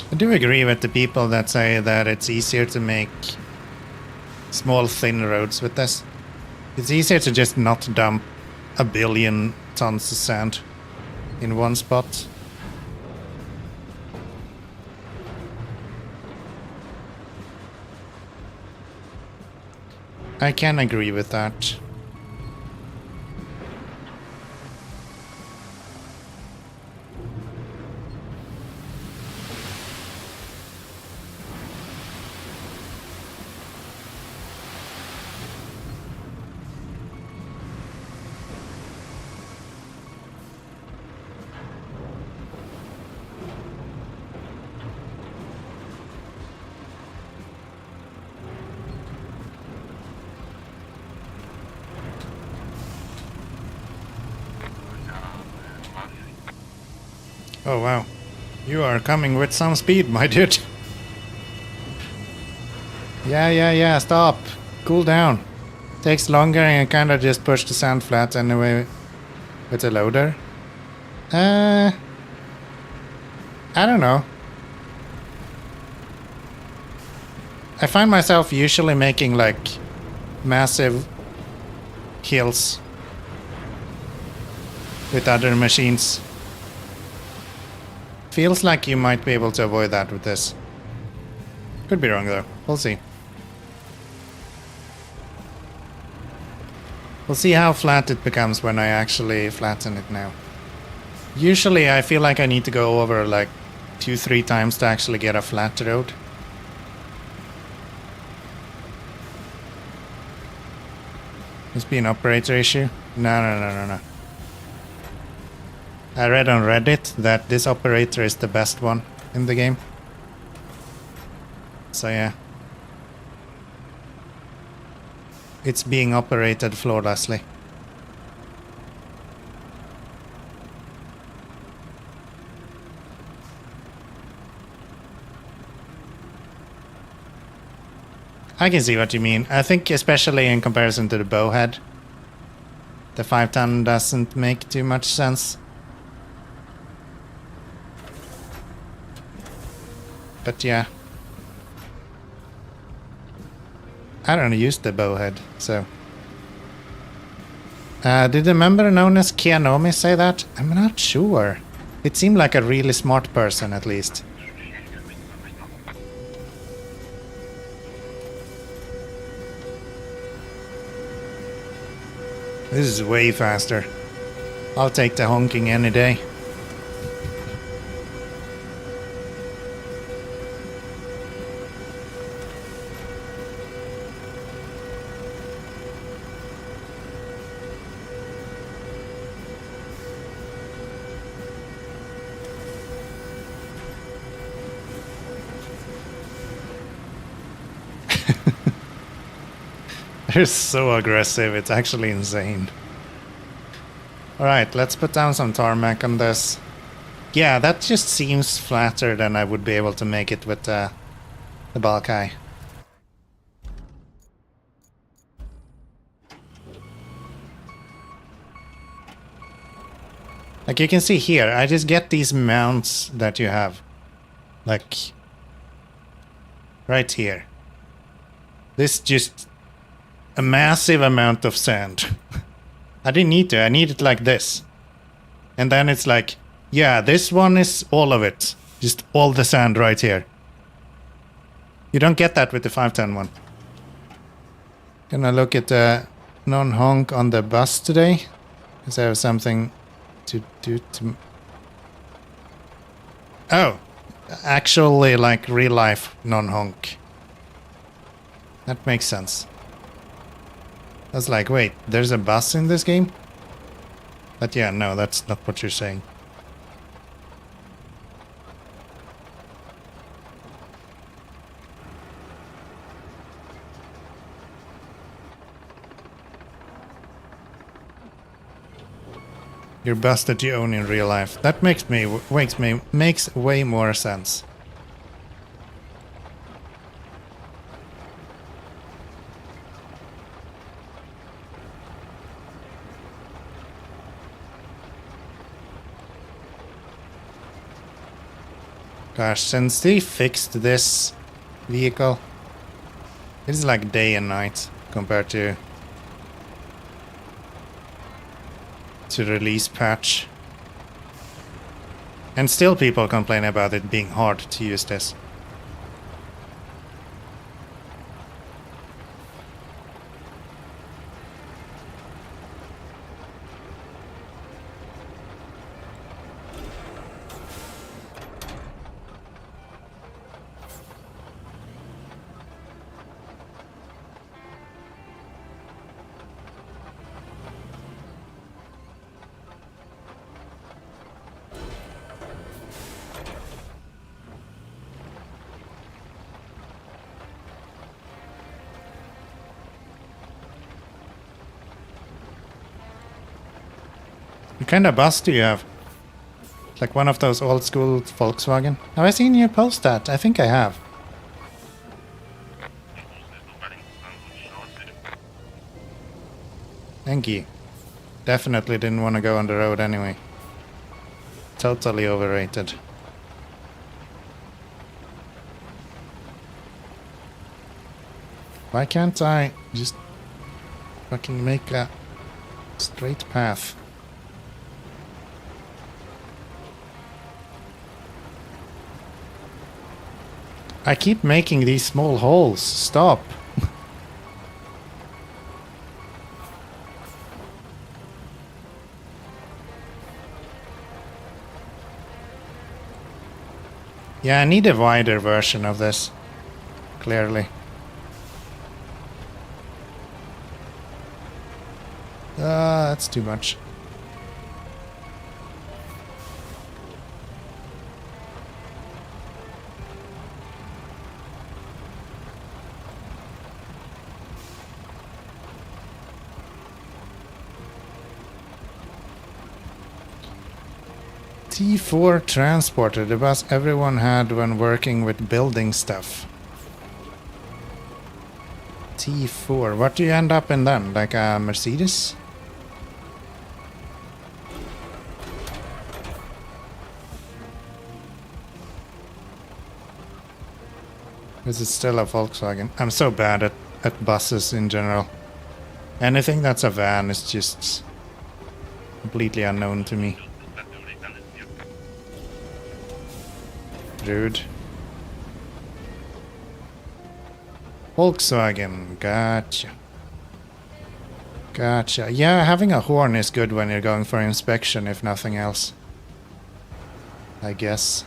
I do agree with the people that say that it's easier to make small thin roads with this. It's easier to just not dump a billion tons of sand in one spot. I can agree with that. Oh wow, you are coming with some speed, my dude. Yeah, stop. Cool down. Takes longer and kind of just push the sand flat anyway with a loader. I don't know. I find myself usually making like massive hills with other machines. Feels like you might be able to avoid that with this. Could be wrong though. We'll see. We'll see how flat it becomes when I actually flatten it now. Usually I feel like I need to go over like 2-3 times to actually get a flat road. Must be an operator issue? No. I read on Reddit that this operator is the best one in the game. So yeah. It's being operated flawlessly. I can see what you mean. I think especially in comparison to the bowhead, the 510 doesn't make too much sense. But yeah. I don't use the bowhead, so... did the member known as Keanomy say that? I'm not sure. It seemed like a really smart person, at least. This is way faster. I'll take the honking any day. They're so aggressive, it's actually insane. Alright, let's put down some tarmac on this. Yeah, that just seems flatter than I would be able to make it with the bsky. Like you can see here, I just get these mounts that you have. Like... right here. This just... a massive amount of sand. I didn't need to, I need it like this. And then it's like, yeah, this one is all of it. Just all the sand right here. You don't get that with the 510 one. Gonna look at the non-honk on the bus today. Because I have something to do to... Oh! Actually, like real life non-honk. That makes sense. I was like, wait, there's a bus in this game? But yeah, no, that's not what you're saying. Your bus that you own in real life. That makes way more sense. Gosh, since they fixed this vehicle, it's like day and night compared to release patch. And still people complain about it being hard to use this. What kind of bus do you have? Like one of those old school Volkswagen? Have I seen you post that? I think I have. Thank you. Definitely didn't want to go on the road anyway. Totally overrated. Why can't I just fucking make a straight path? I keep making these small holes. Stop. Yeah, I need a wider version of this. Clearly. That's too much. T4 transporter, the bus everyone had when working with building stuff. T4, what do you end up in then? Like a Mercedes? Is it still a Volkswagen? I'm so bad at buses in general. Anything that's a van is just completely unknown to me. Rude. Volkswagen, gotcha. Gotcha. Yeah, having a horn is good when you're going for inspection, if nothing else. I guess.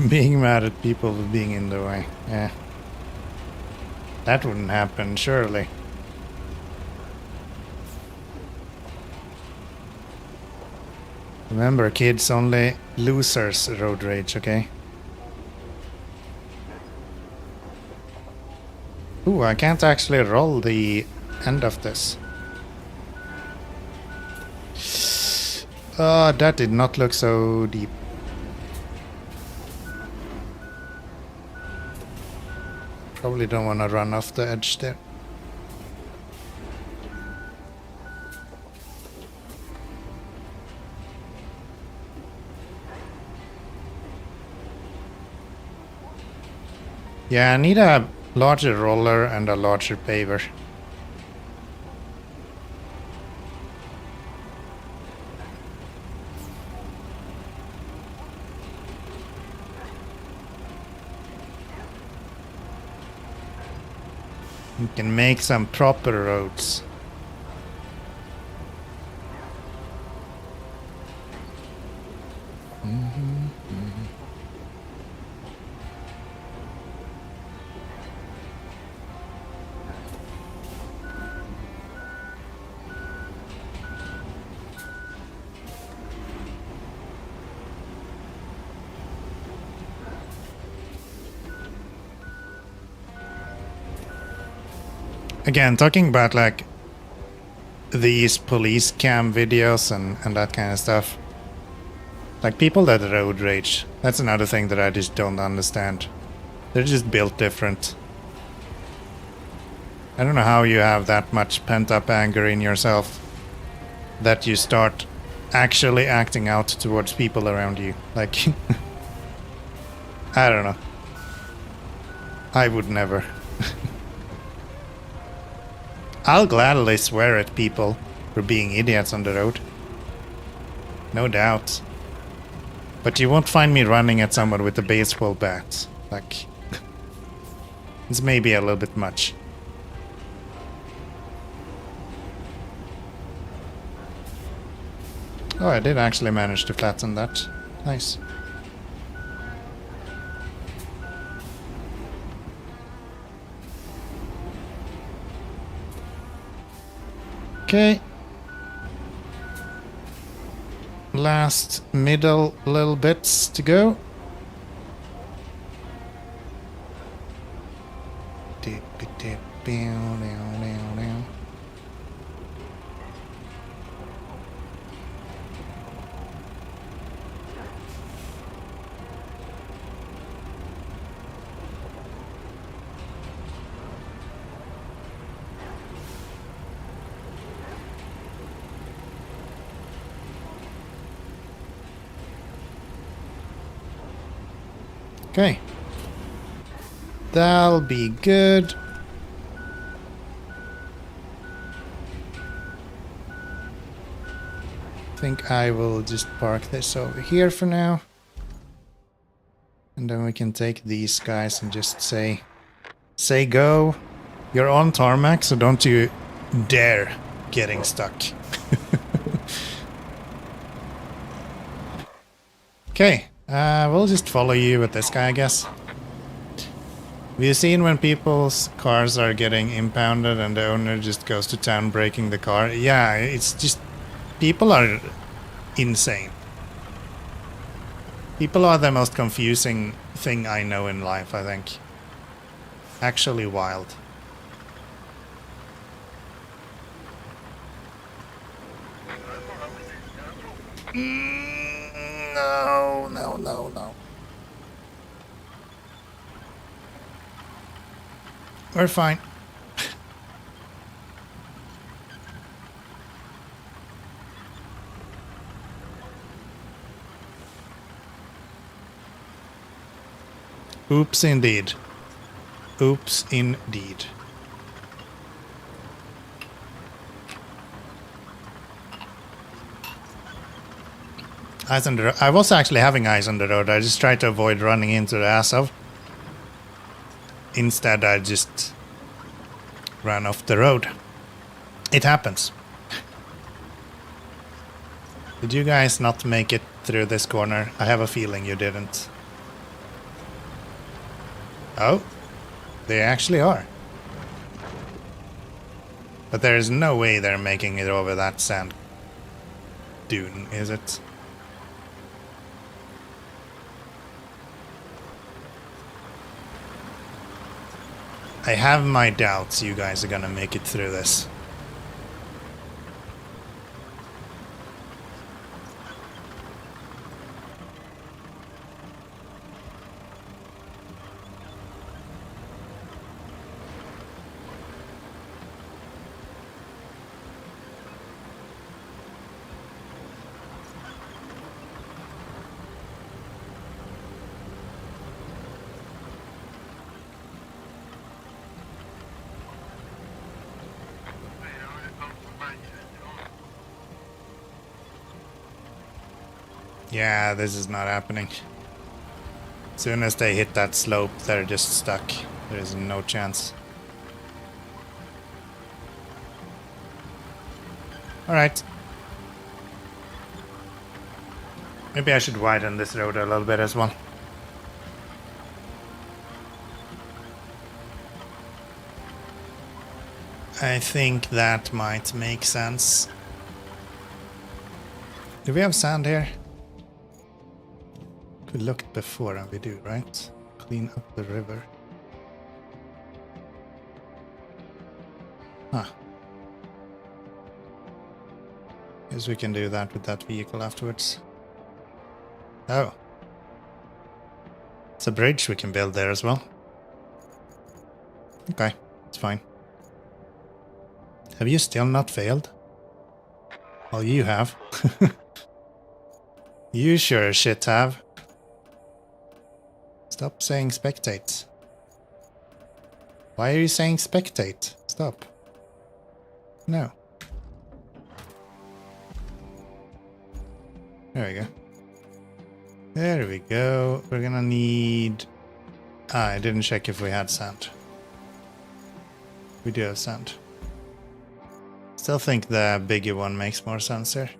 Being mad at people for being in the way. Yeah. That wouldn't happen, surely. Remember, kids, only losers road rage, okay? Ooh, I can't actually roll the end of this. Oh, that did not look so deep. Probably don't want to run off the edge there. Yeah, I need a larger roller and a larger paver. You can make some proper roads. Again, talking about like these police cam videos and that kind of stuff. Like people that road rage, that's another thing that I just don't understand. They're just built different. I don't know how you have that much pent up anger in yourself that you start actually acting out towards people around you. Like, I don't know. I would never. I'll gladly swear at people for being idiots on the road. No doubt. But you won't find me running at someone with a baseball bat. Like, it's maybe a little bit much. Oh, I did actually manage to flatten that. Nice. Okay. Last middle little bits to go. Okay. That'll be good. I think I will just park this over here for now. And then we can take these guys and just say go. You're on tarmac, so don't you dare getting stuck. Okay, we'll just follow you with this guy, I guess. Have you seen when people's cars are getting impounded and the owner just goes to town breaking the car? Yeah, it's just... people are insane. People are the most confusing thing I know in life, I think. Actually wild. No, no, no, no. We're fine. Oops, indeed. Oops, indeed. Eyes on the road. I was actually having eyes on the road. I just tried to avoid running into the asshole. Instead, I just ran off the road. It happens. Did you guys not make it through this corner? I have a feeling you didn't. Oh, they actually are. But there is no way they're making it over that sand dune, is it? I have my doubts you guys are gonna make it through this. Yeah, this is not happening. As soon as they hit that slope, they're just stuck. There is no chance. Alright. Maybe I should widen this road a little bit as well. I think that might make sense. Do we have sand here? We looked before and we do, right? Clean up the river. Huh. Guess we can do that with that vehicle afterwards. Oh. It's a bridge we can build there as well. Okay, it's fine. Have you still not failed? Well, you have. You sure as shit have. Stop saying spectate. Why are you saying spectate? Stop. No. There we go. There we go. We're gonna need... Ah, I didn't check if we had sand. We do have sand. Still think the bigger one makes more sense here.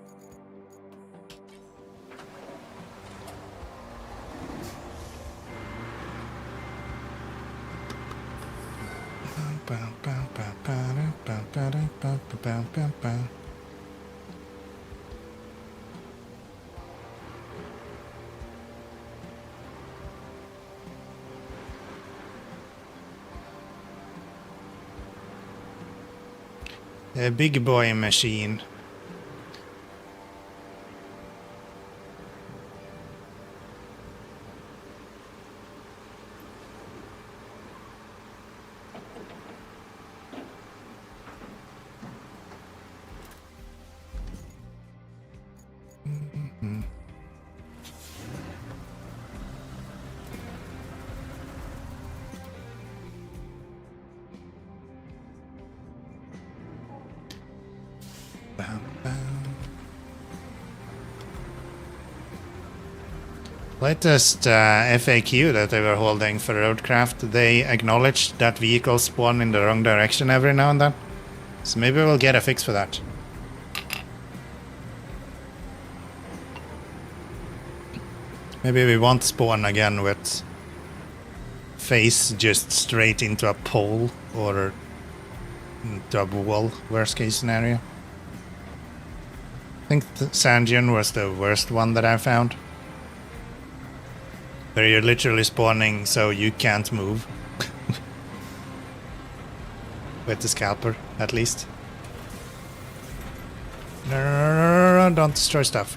A big boy machine. Latest FAQ that they were holding for RoadCraft, they acknowledged that vehicles spawn in the wrong direction every now and then. So maybe we'll get a fix for that. Maybe we won't spawn again with face just straight into a pole or into a wall, worst case scenario. I think the Sand Dune was the worst one that I found. Where you're literally spawning so you can't move. With the scalper, at least. No, don't destroy stuff.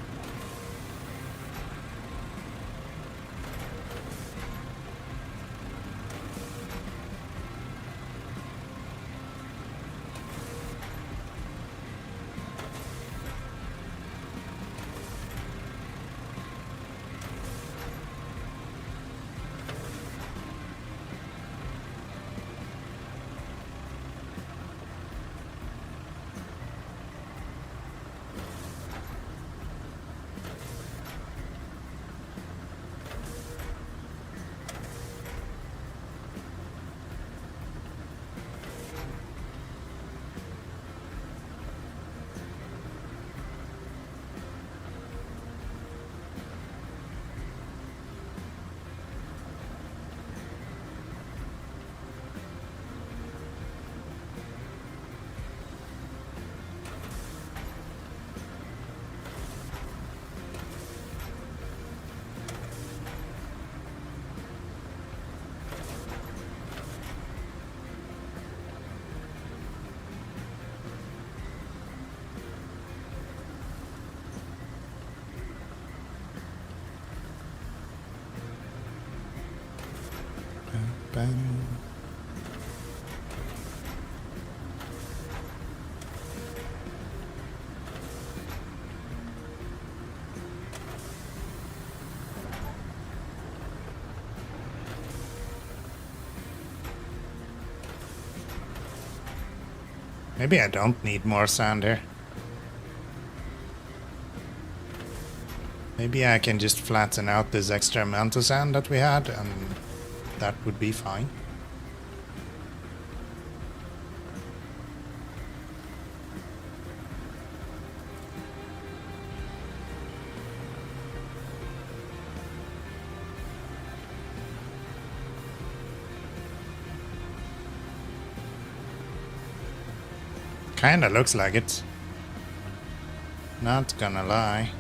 Maybe I don't need more sand here. Maybe I can just flatten out this extra amount of sand that we had and that would be fine. Kinda looks like it. Not gonna lie.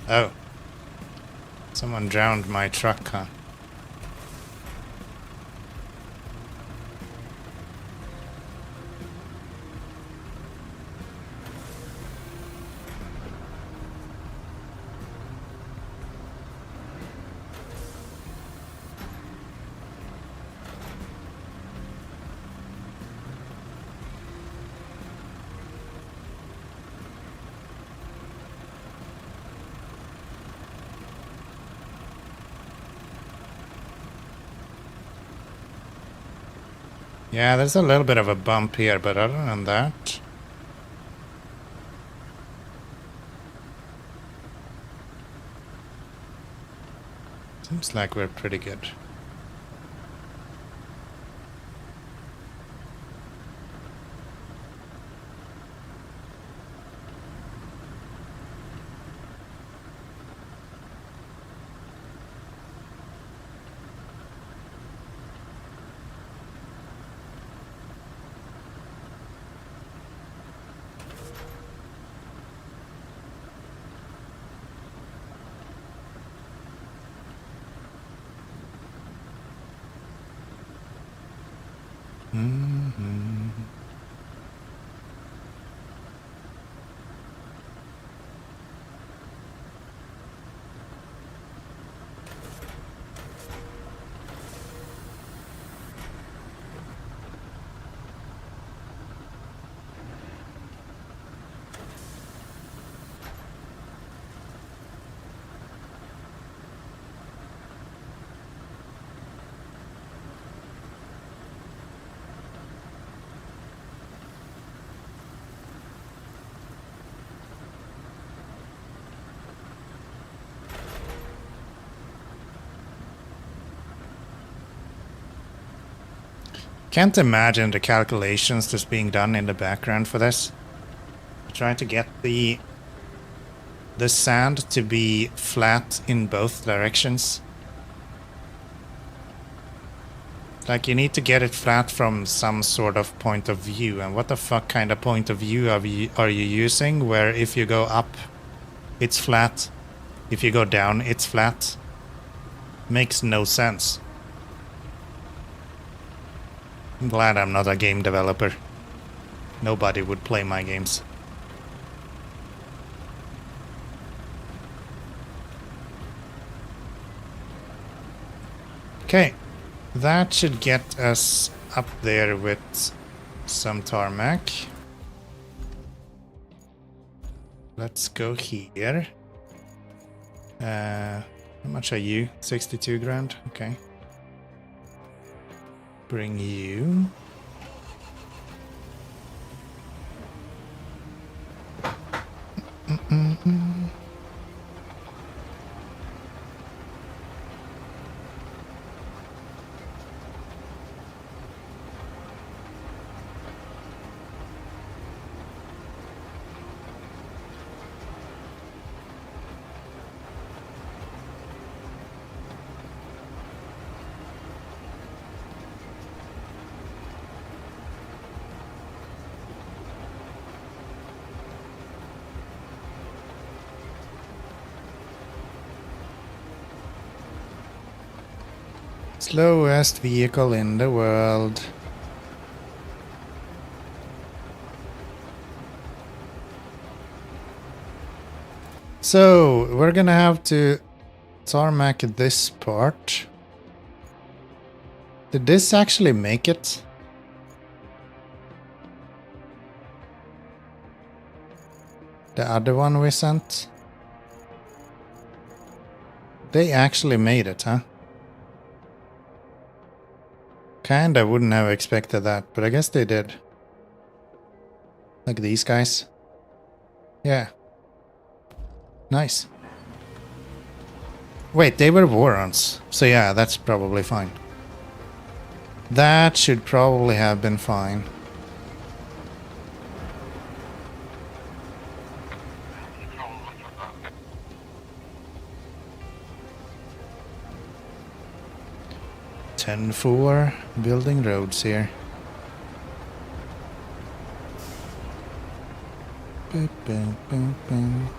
Oh. Someone drowned my truck, huh? Yeah, there's a little bit of a bump here, but other than that... seems like we're pretty good. Can't imagine the calculations that's being done in the background for this. Trying to get the sand to be flat in both directions. Like, you need to get it flat from some sort of point of view. And what the fuck kind of point of view are you using? Where if you go up, it's flat. If you go down, it's flat. Makes no sense. I'm glad I'm not a game developer. Nobody would play my games. Okay, that should get us up there with some tarmac. Let's go here. How much are you? 62 grand? Okay. Bring you. Slowest vehicle in the world. So, we're gonna have to tarmac this part. Did this actually make it? The other one we sent? They actually made it, huh? Kinda wouldn't have expected that, but I guess they did. Like these guys. Yeah. Nice. Wait, they were Warons. So yeah, that's probably fine. That should probably have been fine. (10-4) building roads here. Boom, boom, boom, boom.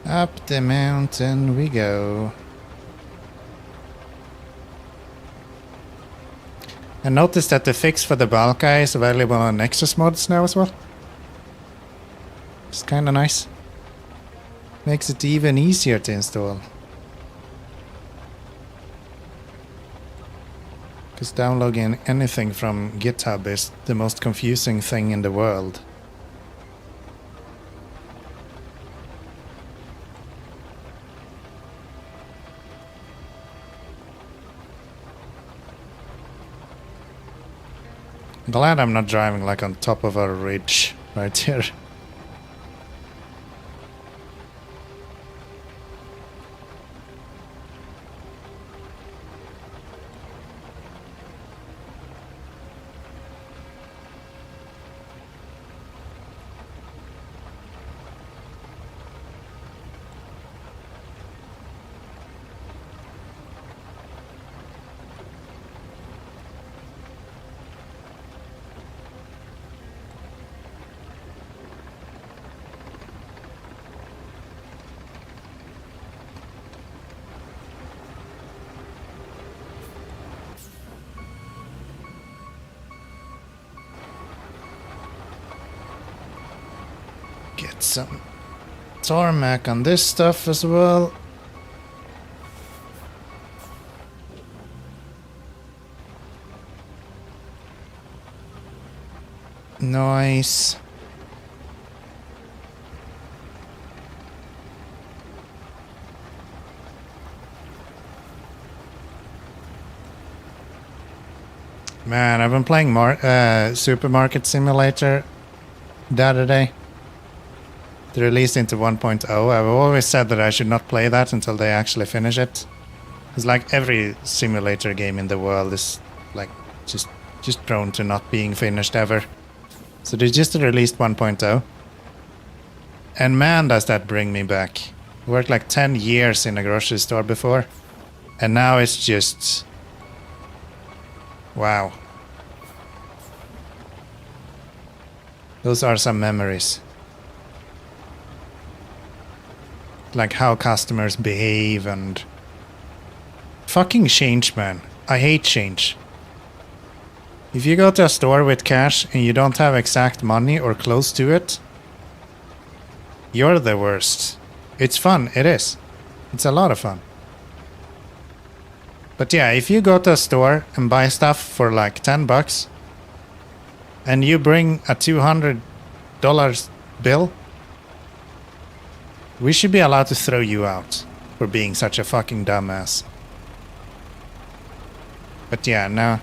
Up the mountain we go. I noticed that the fix for the bsky is available on Nexus mods now as well. It's kinda nice. Makes it even easier to install. Because downloading anything from GitHub is the most confusing thing in the world. Glad I'm not driving like on top of a ridge right here. Get some tarmac on this stuff as well. Nice. Man, I've been playing Supermarket Simulator the other day. They released into 1.0. I've always said that I should not play that until they actually finish it. It's like every simulator game in the world is like just prone to not being finished ever. So they just released 1.0. And man, does that bring me back. I worked like 10 years in a grocery store before. And now it's just... wow. Those are some memories. Like how customers behave and... fucking change, man. I hate change. If you go to a store with cash and you don't have exact money or close to it, you're the worst. It's fun, it is. It's a lot of fun. But yeah, if you go to a store and buy stuff for like $10 and you bring a $200 bill, we should be allowed to throw you out for being such a fucking dumbass. But yeah, no.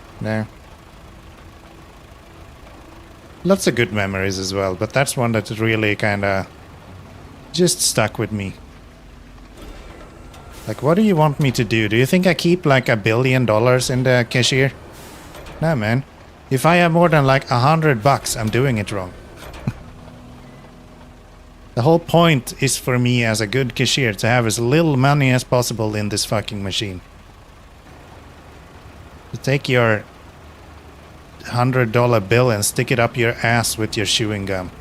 Lots of good memories as well, but that's one that really kinda just stuck with me. Like, what do you want me to do? Do you think I keep like $1 billion in the cashier? No, man. If I have more than like $100, I'm doing it wrong. The whole point is for me as a good cashier to have as little money as possible in this fucking machine. To take your $100 bill and stick it up your ass with your chewing gum.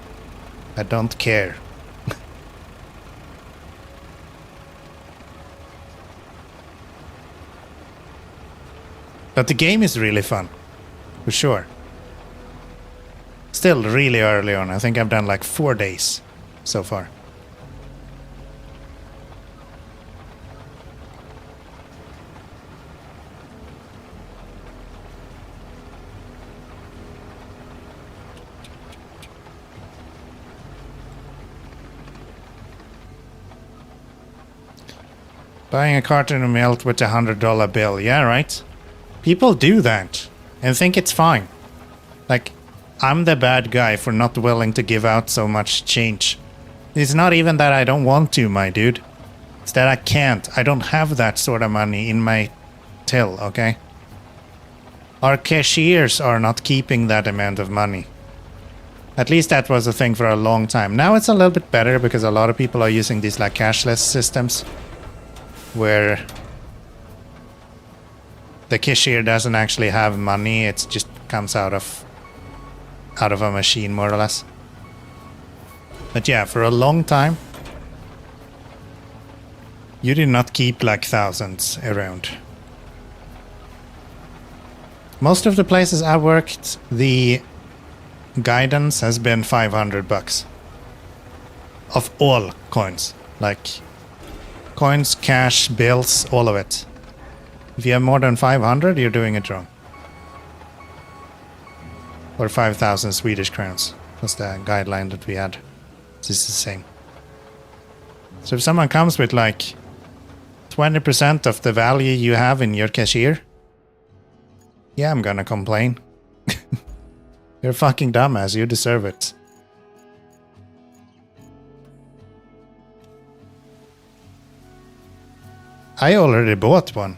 I don't care. But the game is really fun. For sure. Still really early on. I think I've done like 4 days so far. Buying a carton of milk with a $100 bill. Yeah, right? People do that and think it's fine. Like, I'm the bad guy for not willing to give out so much change. It's not even that I don't want to, my dude. It's that I can't. I don't have that sort of money in my till, okay? Our cashiers are not keeping that amount of money. At least that was a thing for a long time. Now it's a little bit better because a lot of people are using these like cashless systems where the cashier doesn't actually have money, it just comes out of a machine more or less. But yeah, for a long time you did not keep like thousands around. Most of the places I worked, the guidance has been $500 of all coins, like coins, cash, bills, all of it. If you have more than 500, you're doing it wrong. Or 5,000 Swedish crowns. That's the guideline that we had. This is the same. So if someone comes with like 20% of the value you have in your cashier, yeah, I'm gonna complain. You're a fucking dumbass, you deserve it. I already bought one.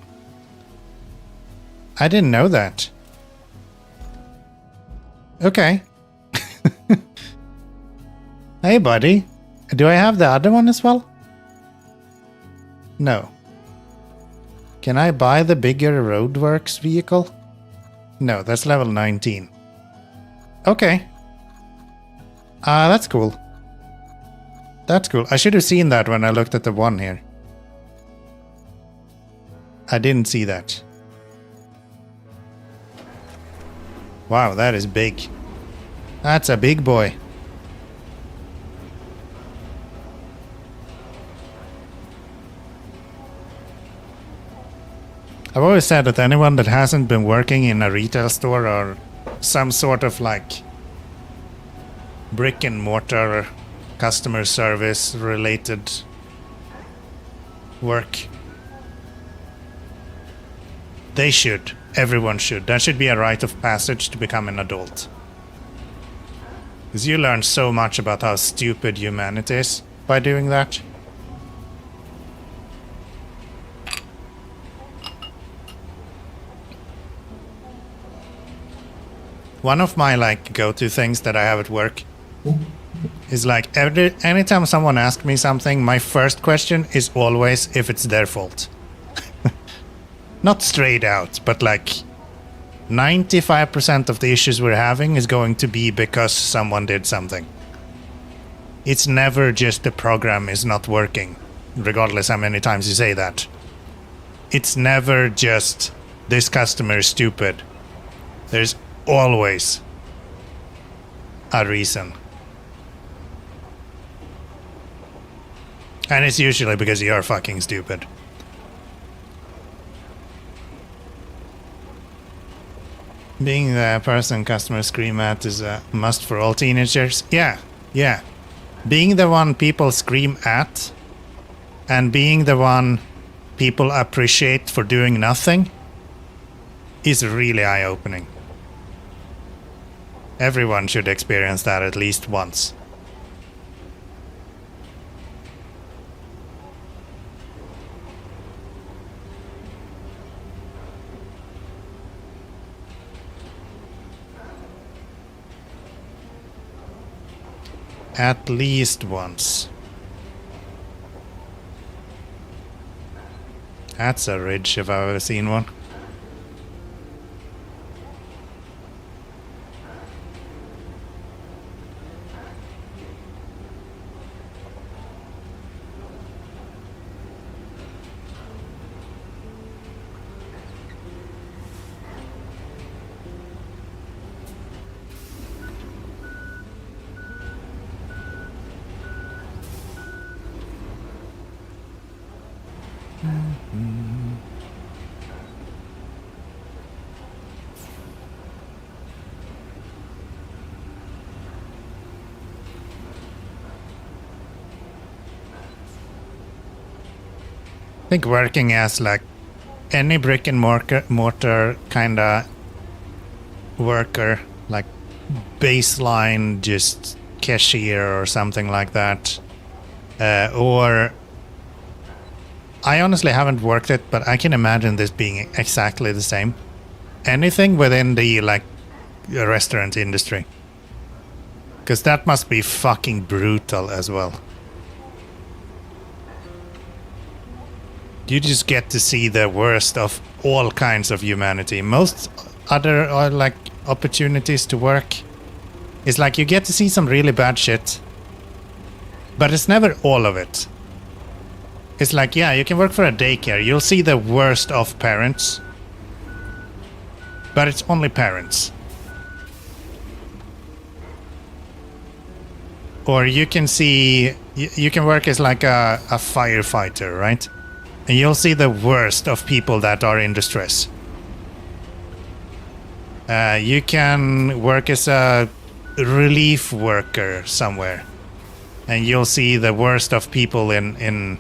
I didn't know that. Okay. Hey, buddy. Do I have the other one as well? No. Can I buy the bigger Roadworks vehicle? No, that's level 19. Okay. That's cool. That's cool. I should have seen that when I looked at the one here. I didn't see that. Wow, that is big. That's a big boy. I've always said that anyone that hasn't been working in a retail store or some sort of like brick and mortar customer service related work, they should. Everyone should. That should be a rite of passage to become an adult. Because you learn so much about how stupid humanity is by doing that. One of my like go-to things that I have at work is like anytime someone asks me something, my first question is always if it's their fault. Not straight out, but like 95% of the issues we're having is going to be because someone did something. It's never just the program is not working, regardless how many times you say that. It's never just this customer is stupid. There's always a reason. And it's usually because you're fucking stupid. Being the person customers scream at is a must for all teenagers. Yeah. Being the one people scream at and being the one people appreciate for doing nothing is really eye-opening. Everyone should experience that at least once. At least once. That's a ridge if I've ever seen one. I think working as like any brick and mortar kind of worker, like baseline just cashier or something like that, or I honestly haven't worked it, but I can imagine this being exactly the same. Anything within the like restaurant industry, because that must be fucking brutal as well. You just get to see the worst of all kinds of humanity. Most other like opportunities to work is like you get to see some really bad shit, but it's never all of it. It's like, yeah, you can work for a daycare. You'll see the worst of parents, but it's only parents. Or you can see, you can work as like a firefighter, right? And you'll see the worst of people that are in distress. You can work as a relief worker somewhere, and you'll see the worst of people in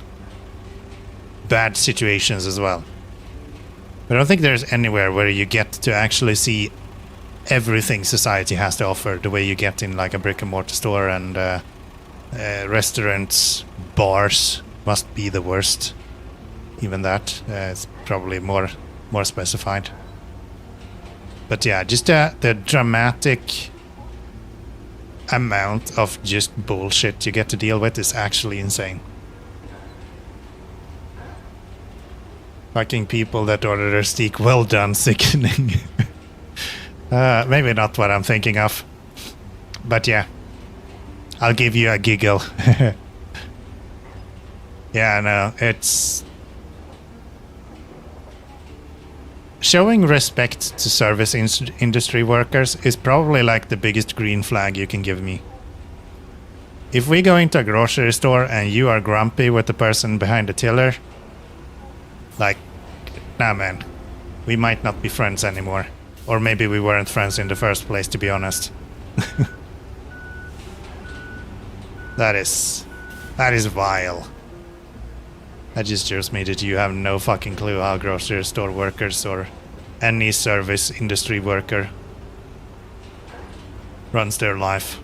bad situations as well. But I don't think there's anywhere where you get to actually see everything society has to offer the way you get in like a brick and mortar store, and restaurants, bars must be the worst. Even that is probably more specified. But yeah, just the dramatic amount of just bullshit you get to deal with is actually insane. Fucking people that order their steak well done, sickening. Maybe not what I'm thinking of. But yeah, I'll give you a giggle. Yeah, no, it's... Showing respect to service industry workers is probably like the biggest green flag you can give me. If we go into a grocery store and you are grumpy with the person behind the tiller, like, nah man, we might not be friends anymore. Or maybe we weren't friends in the first place, to be honest. That is vile. That just shows me that you have no fucking clue how grocery store workers or any service industry worker runs their life.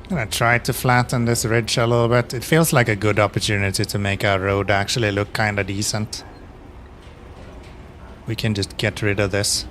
I'm gonna try to flatten this ridge a little bit. It feels like a good opportunity to make our road actually look kinda decent. We can just get rid of this.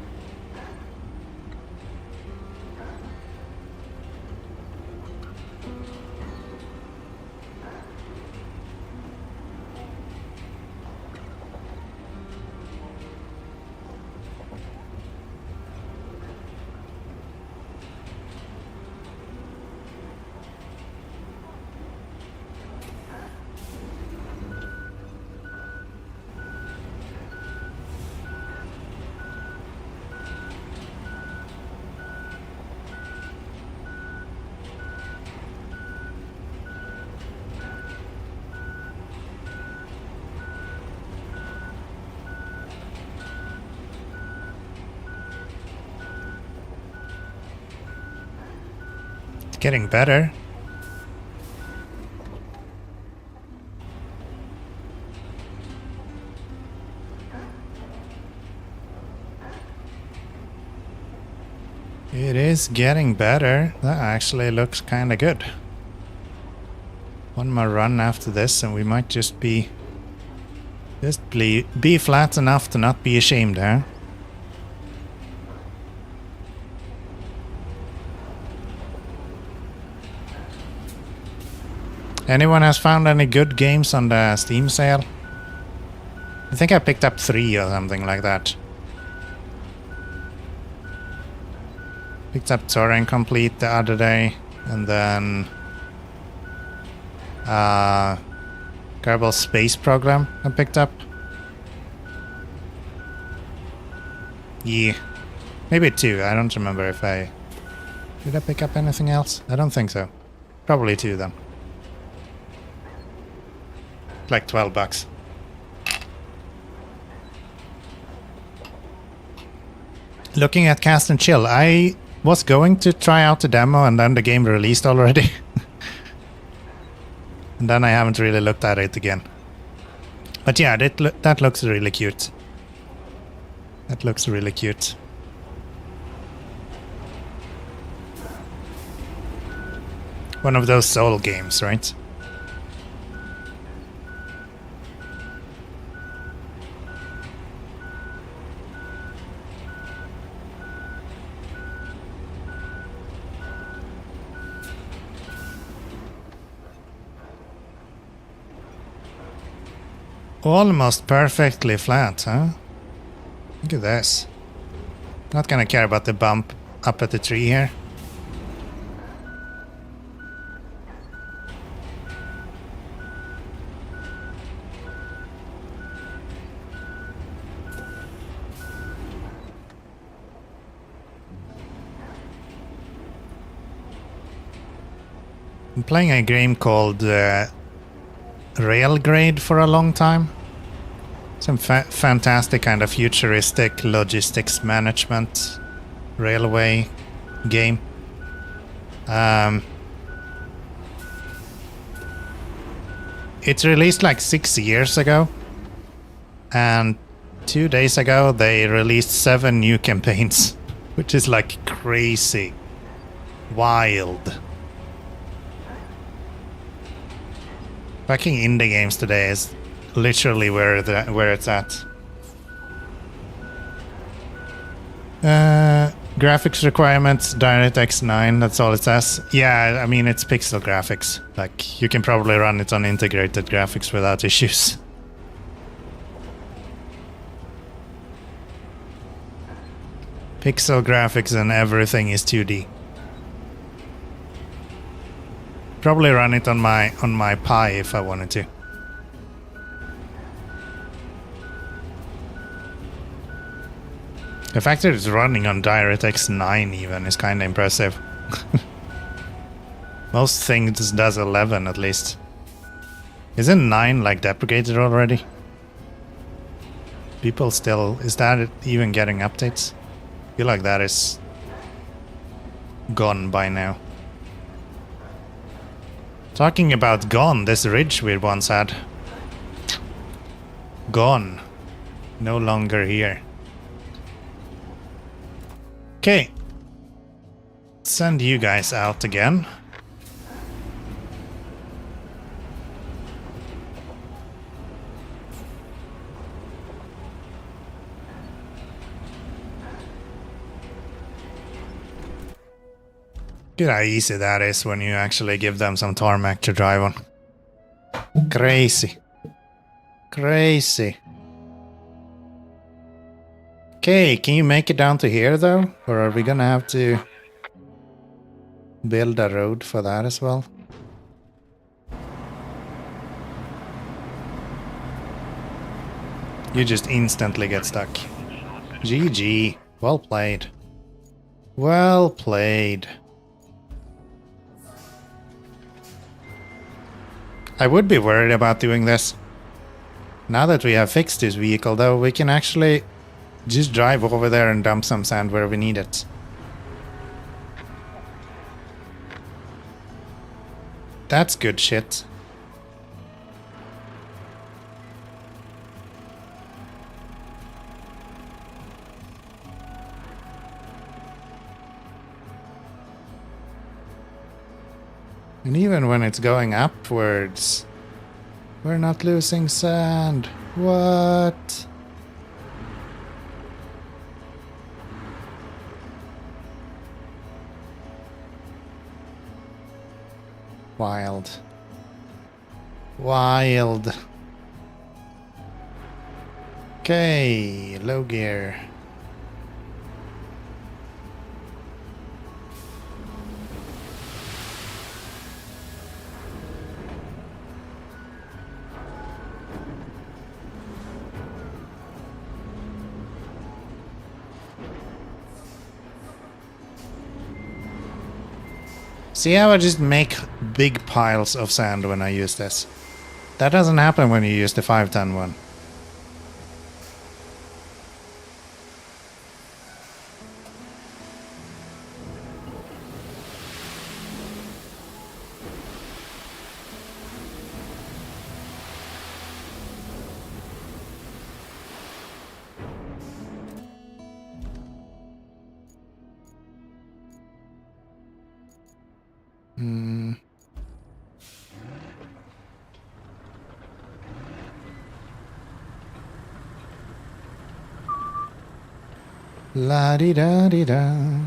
Getting better. It is getting better. That actually looks kind of good. One more run after this and we might just be flat enough to not be ashamed, huh? Anyone has found any good games on the Steam sale? I think I picked up 3 or something like that. Picked up Turing Complete the other day, and then Kerbal Space Program I picked up. Yeah, maybe 2. I don't remember if I... Did I pick up anything else? I don't think so. Probably 2 then. Like $12. Looking at Cast and Chill, I was going to try out the demo and then the game released already. And then I haven't really looked at it again. But yeah, that looks really cute. That looks really cute. One of those Soul games, right? Almost perfectly flat, huh? Look at this. Not gonna care about the bump up at the tree here. I'm playing a game called Railgrade for a long time. Some fantastic kind of futuristic logistics management railway game. It's released like 6 years ago, and 2 days ago they released 7 new campaigns, which is like crazy, wild. Backing indie games today is literally where it's at. Graphics requirements, DirectX 9, that's all it says. Yeah, I mean, it's pixel graphics. Like, you can probably run it on integrated graphics without issues. Pixel graphics and everything is 2D. Probably run it on my Pi if I wanted to. The fact that it's running on DirectX 9 even is kind of impressive. Most things does 11 at least. Isn't 9 like deprecated already? People still... Is that even getting updates? I feel like that is gone by now. Talking about gone, this ridge we once had. Gone. No longer here. Okay. Send you guys out again. Look at how easy that is when you actually give them some tarmac to drive on. Crazy. Crazy. Okay, can you make it down to here though? Or are we gonna have to build a road for that as well? You just instantly get stuck. GG. Well played. Well played. I would be worried about doing this. Now that we have fixed this vehicle though, we can actually just drive over there and dump some sand where we need it. That's good shit. And even when it's going upwards, we're not losing sand. What? Wild. Wild. Okay, low gear. See how I just make big piles of sand when I use this? That doesn't happen when you use the 5-ton one. La-di-da-di-da.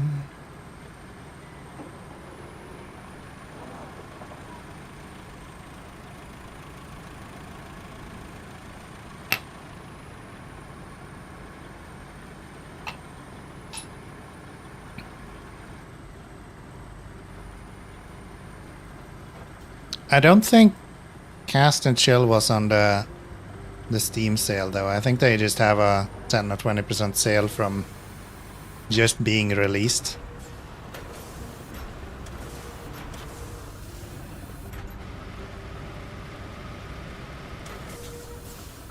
I don't think Cast and Chill was on the Steam sale though. I think they just have a 10 or 20% sale from just being released.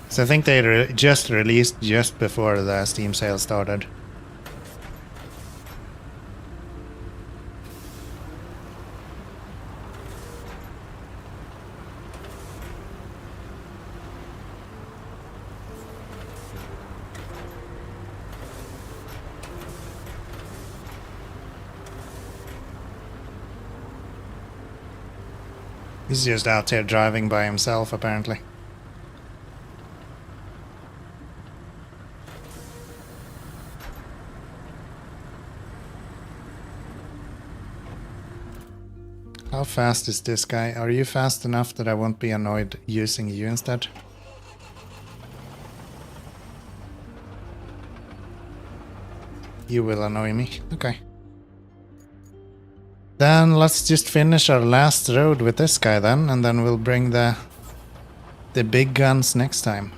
So I think they just released just before the Steam sale started. He's just out here driving by himself, apparently. How fast is this guy? Are you fast enough that I won't be annoyed using you instead? You will annoy me. Okay. Then let's just finish our last road with this guy then, and then we'll bring the big guns next time.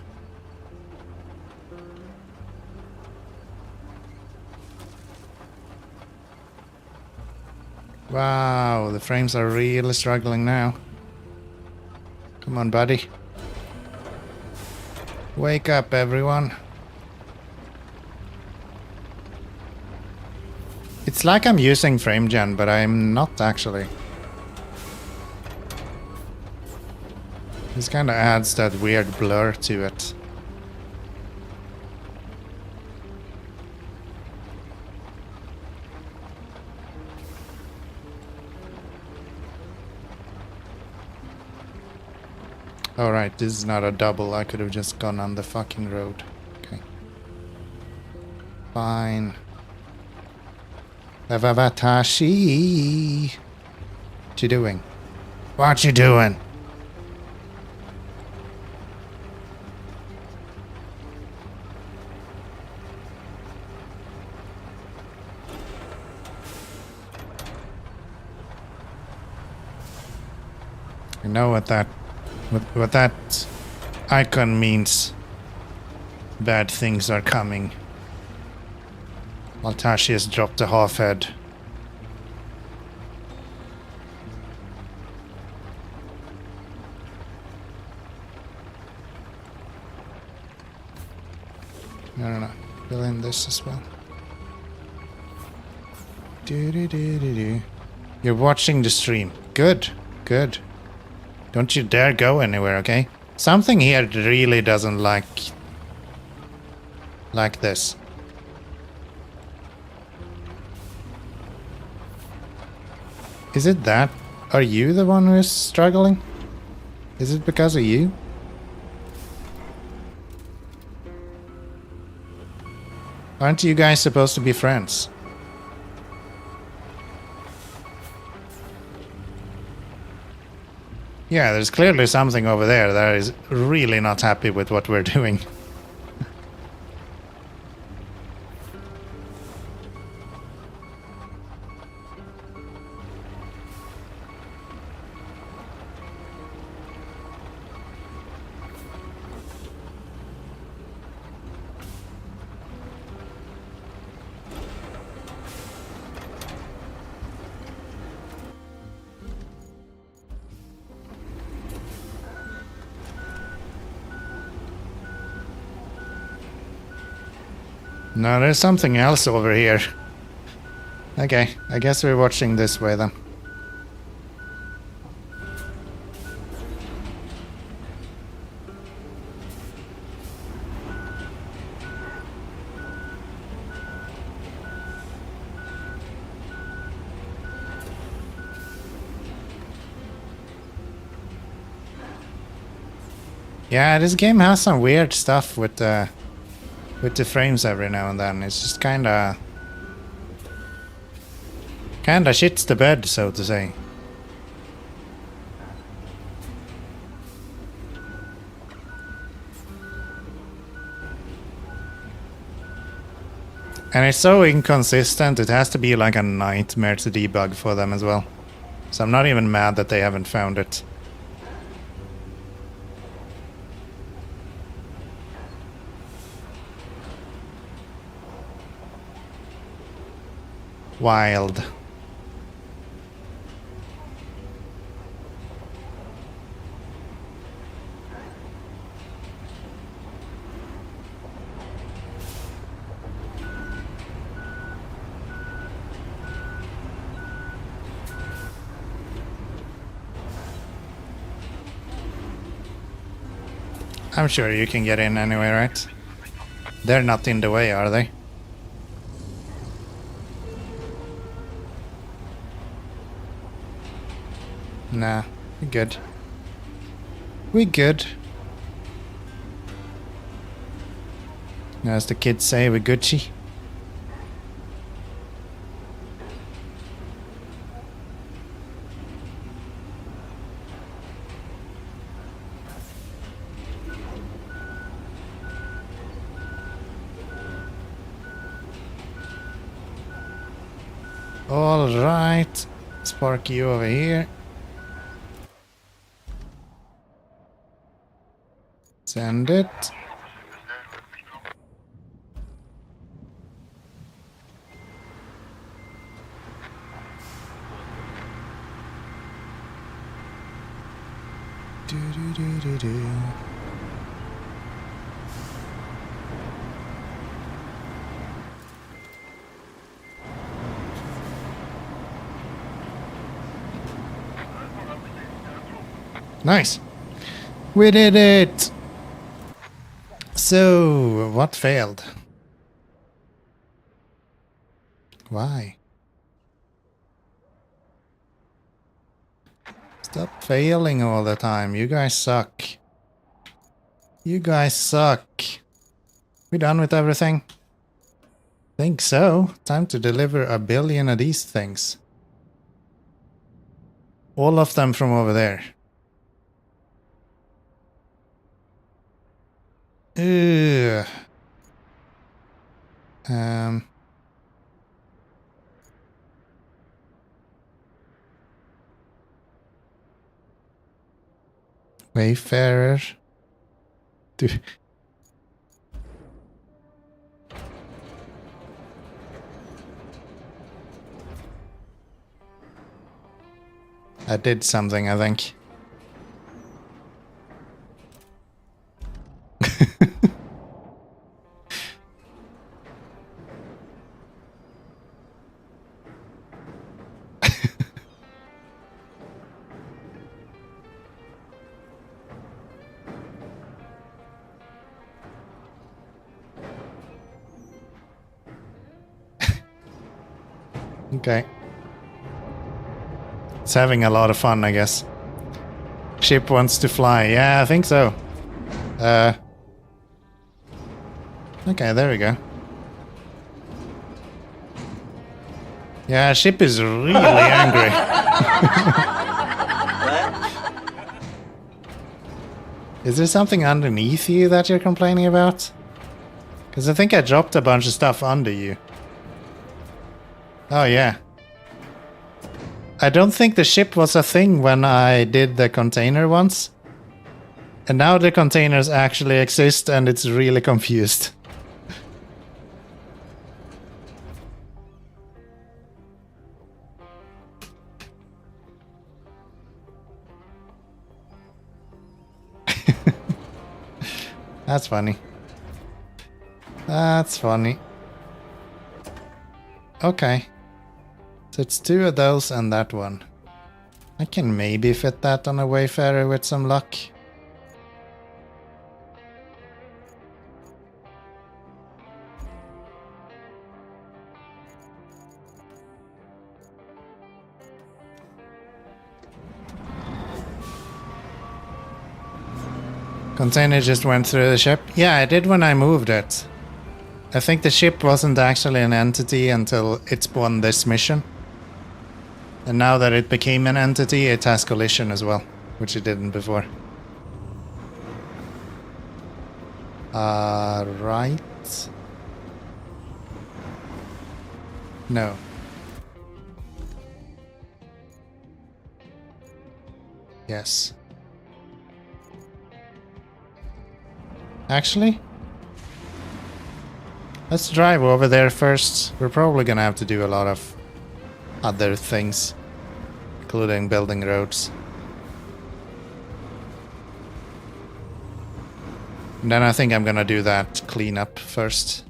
Wow, the frames are really struggling now. Come on, buddy. Wake up, everyone. It's like I'm using frame gen, but I'm not actually. This kind of adds that weird blur to it. Alright, this is not a double. I could have just gone on the fucking road. Okay. Fine. Vavatashi. What you doing? What you doing? I know what that icon means. Bad things are coming. Maltashi has dropped a half head. No. Fill in this as well. You're watching the stream. Good. Don't you dare go anywhere, okay? Something here really doesn't like this. Is it that? Are you the one who is struggling? Is it because of you? Aren't you guys supposed to be friends? Yeah, there's clearly something over there that is really not happy with what we're doing. No, there's something else over here. Okay, I guess we're watching this way then. Yeah, this game has some weird stuff with the frames every now and then. It's just kinda shits the bed, so to say. And it's so inconsistent, it has to be like a nightmare to debug for them as well. So I'm not even mad that they haven't found it. Wild. I'm sure you can get in anyway, right? They're not in the way, are they? Nah, we're good. We good. As the kids say, we're Gucci. Alright. Let's park you over here. Send it. Do, do, do, do, do. Nice. We did it. So, what failed? Why? Stop failing all the time. You guys suck. You guys suck. We done with everything? Think so. Time to deliver 1 billion of these things. All of them from over there. Ugh. Wayfarer. Dude. I did something, I think. Okay. It's having a lot of fun, I guess. Ship wants to fly. Yeah, I think so. Okay, there we go. Yeah, ship is really angry. Is there something underneath you that you're complaining about? Because I think I dropped a bunch of stuff under you. Oh, yeah. I don't think the ship was a thing when I did the container once. And now the containers actually exist and it's really confused. That's funny. That's funny. Okay. So it's 2 of those and that one. I can maybe fit that on a Wayfarer with some luck. Container just went through the ship? Yeah, I did when I moved it. I think the ship wasn't actually an entity until it spawned this mission. And now that it became an entity, it has collision as well, which it didn't before. Right. No. Yes. Actually, let's drive over there first. We're probably gonna have to do a lot of other things, including building roads. And then I think I'm gonna do that cleanup first.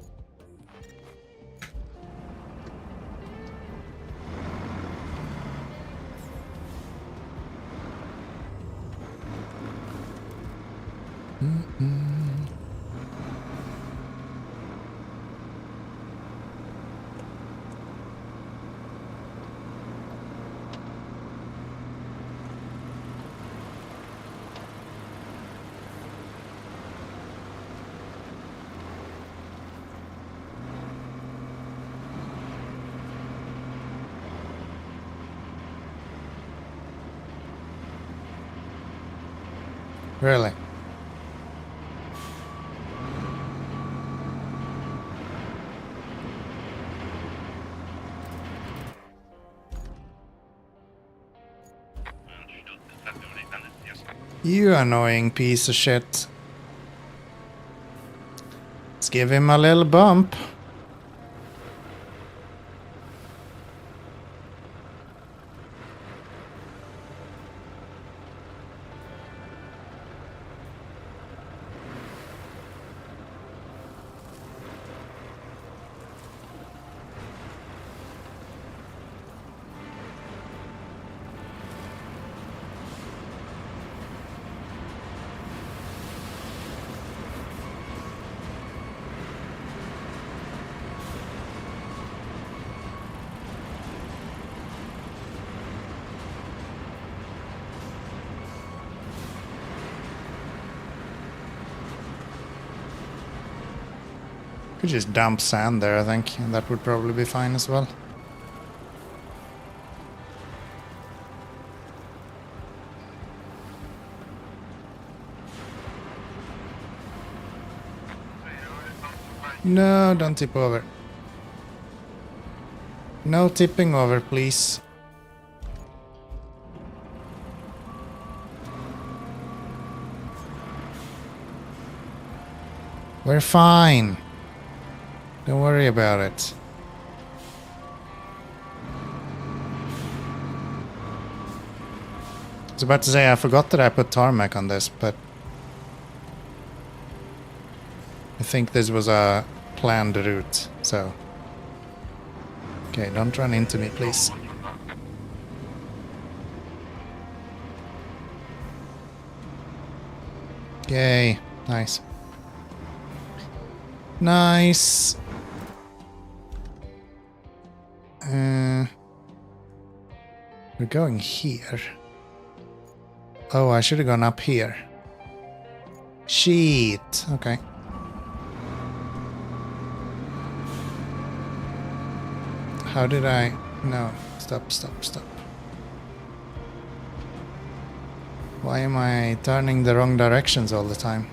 Really? You annoying piece of shit. Let's give him a little bump. Could just dump sand there, I think, and that would probably be fine as well. No, don't tip over. No tipping over, please. We're fine. Don't worry about it. I was about to say I forgot that I put tarmac on this, but I think this was a planned route, so... Okay, don't run into me, please. Yay, nice. Nice. We're going here. Oh, I should have gone up here. Shit. Okay. How did I... No. Stop, stop, stop. Why am I turning the wrong directions all the time?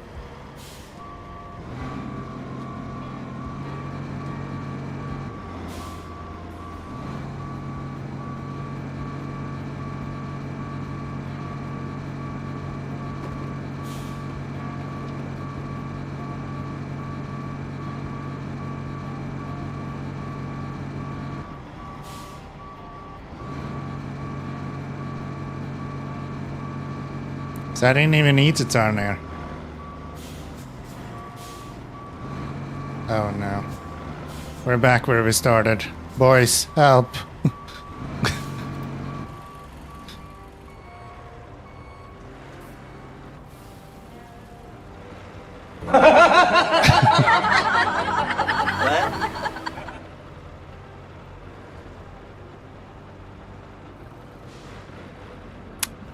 So I didn't even need to turn here. Oh no. We're back where we started. Boys, help.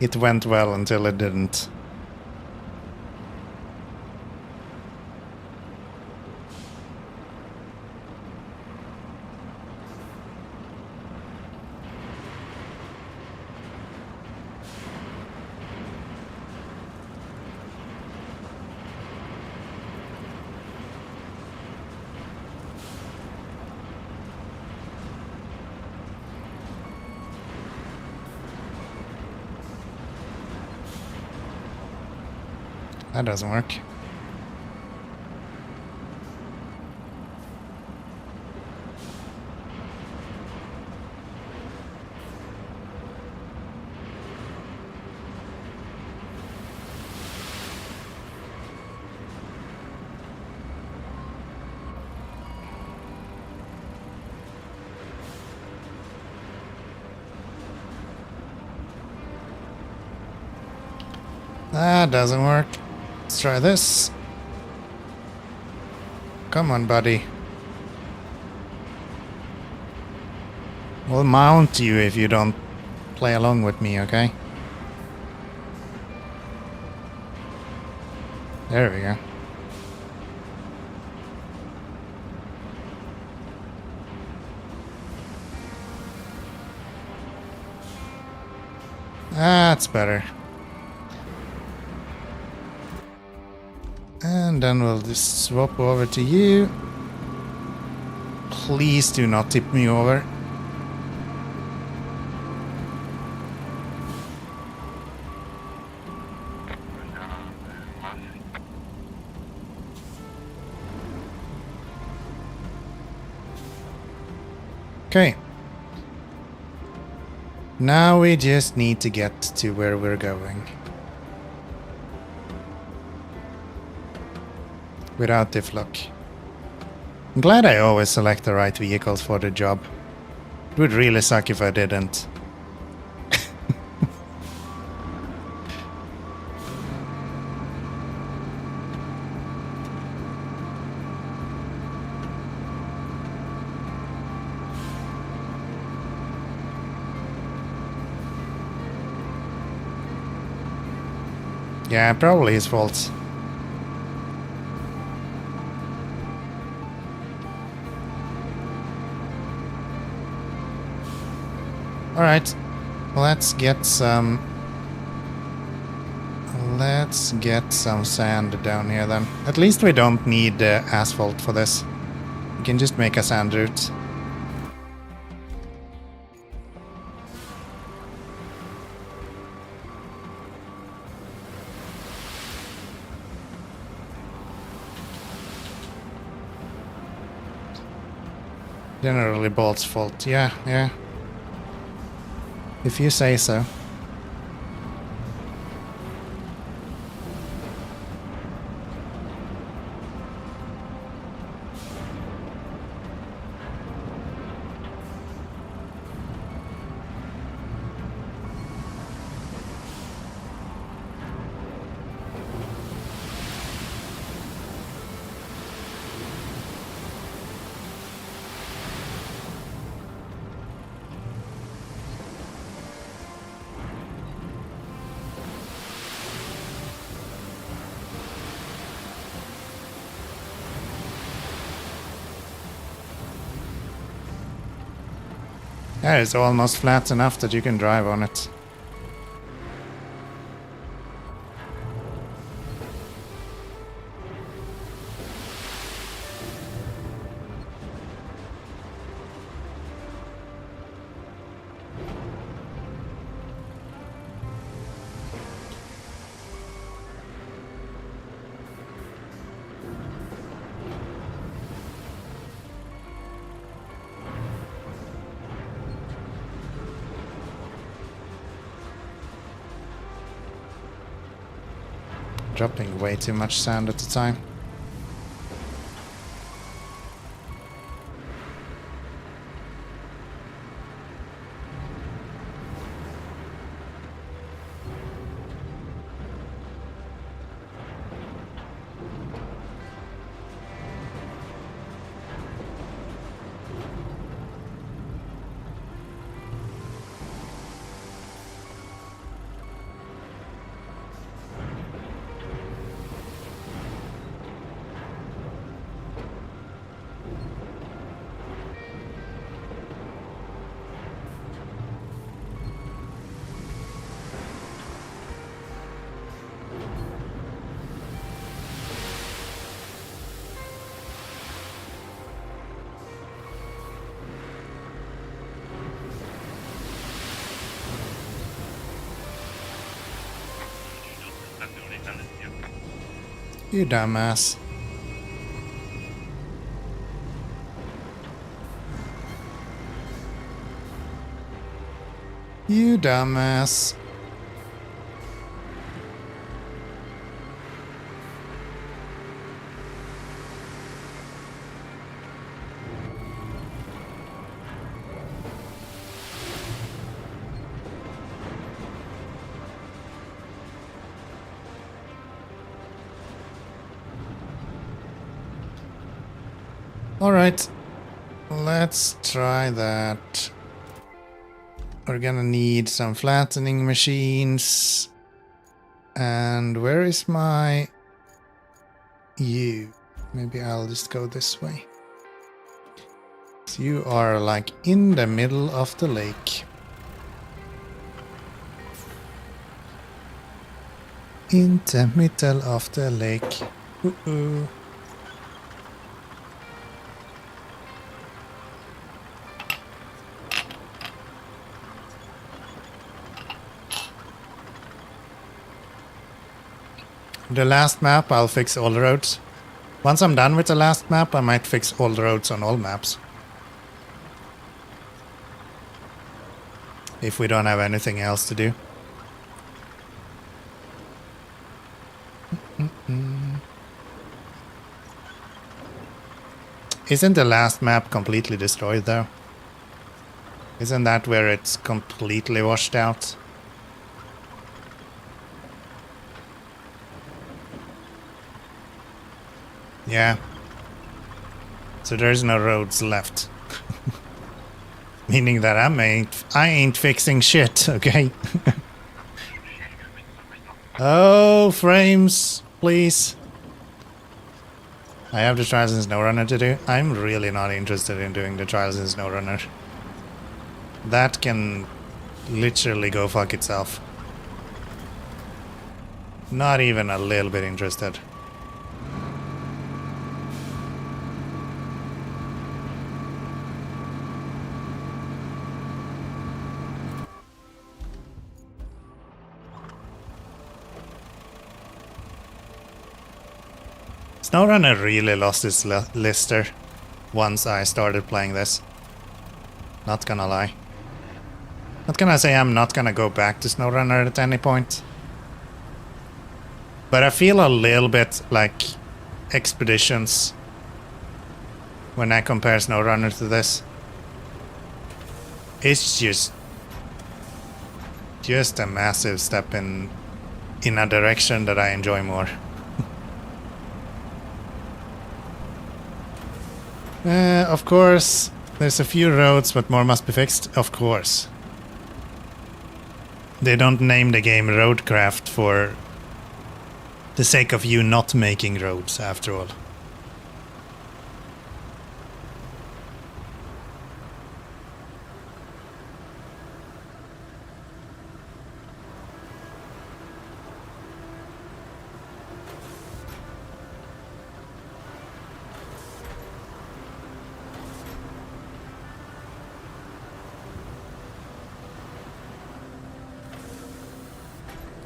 It went well until it didn't. That doesn't work. That doesn't work. Let's try this. Come on, buddy. We'll mount you if you don't play along with me, okay? There we go. That's better. And then we'll just swap over to you. Please do not tip me over. Okay. Now we just need to get to where we're going. Without diff lock. I'm glad I always select the right vehicles for the job. It would really suck if I didn't. Yeah, probably his fault. Alright, let's get some sand down here then. At least we don't need asphalt for this. We can just make a sand route. Generally Bolt's fault. Yeah. If you say so. Yeah, it's almost flat enough that you can drive on it. Dropping way too much sand at a time. You dumbass. You dumbass. Alright, let's try that. We're gonna need some flattening machines. And where is my you? Maybe I'll just go this way. So you are like in the middle of the lake. In the middle of the lake. Ooh. The last map, I'll fix all the roads. Once I'm done with the last map, I might fix all the roads on all maps. if we don't have anything else to do. Isn't the last map completely destroyed though? Isn't that where it's completely washed out? Yeah. So there's no roads left. Meaning that I ain't fixing shit, okay? Oh, frames, please. I have the Trials in SnowRunner to do. I'm really not interested in doing the Trials in SnowRunner. That can literally go fuck itself. Not even a little bit interested. SnowRunner really lost its luster once I started playing this. Not gonna lie. Not gonna say I'm not gonna go back to SnowRunner at any point. But I feel a little bit like Expeditions when I compare SnowRunner to this. It's just a massive step in a direction that I enjoy more. Of course, there's a few roads, but more must be fixed. Of course. They don't name the game RoadCraft for the sake of you not making roads, after all.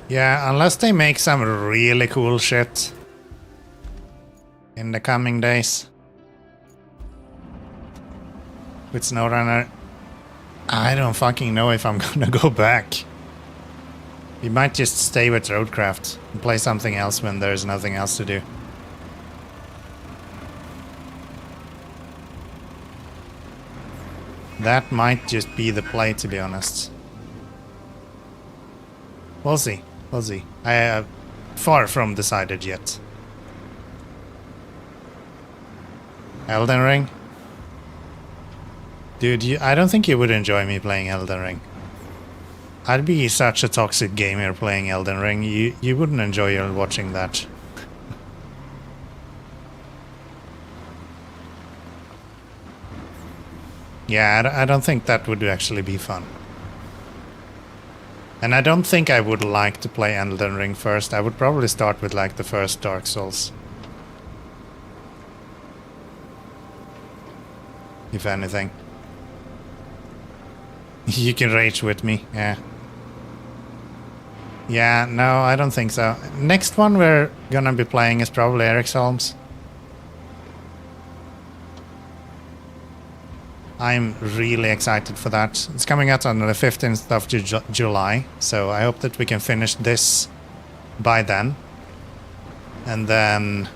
Yeah, unless they make some really cool shit in the coming days with SnowRunner, I don't fucking know if I'm gonna go back. We might just stay with RoadCraft and play something else when there's nothing else to do. That might just be the play, to be honest. We'll see. We'll see. I have far from decided yet. Elden Ring? Dude, I don't think you would enjoy me playing Elden Ring. I'd be such a toxic gamer playing Elden Ring. You wouldn't enjoy watching that. Yeah, I don't think that would actually be fun. And I don't think I would like to play Elden Ring first. I would probably start with like the first Dark Souls. If anything. You can rage with me, yeah. Yeah, no, I don't think so. Next one we're gonna be playing is probably Eric's Holmes. I'm really excited for that. It's coming out on the 15th of July, so I hope that we can finish this by then. And then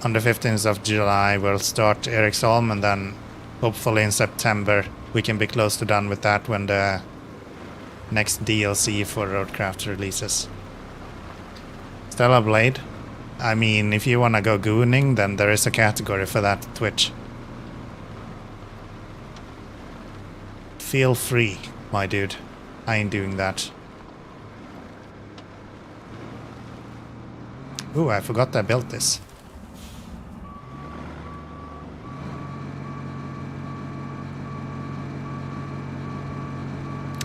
on the 15th of July we'll start Eric's Holm, and then hopefully in September we can be close to done with that when the next DLC for RoadCraft releases. Stellar Blade. I mean, if you wanna go gooning, then there is a category for that at Twitch. Feel free, my dude. I ain't doing that. Ooh, I forgot I built this.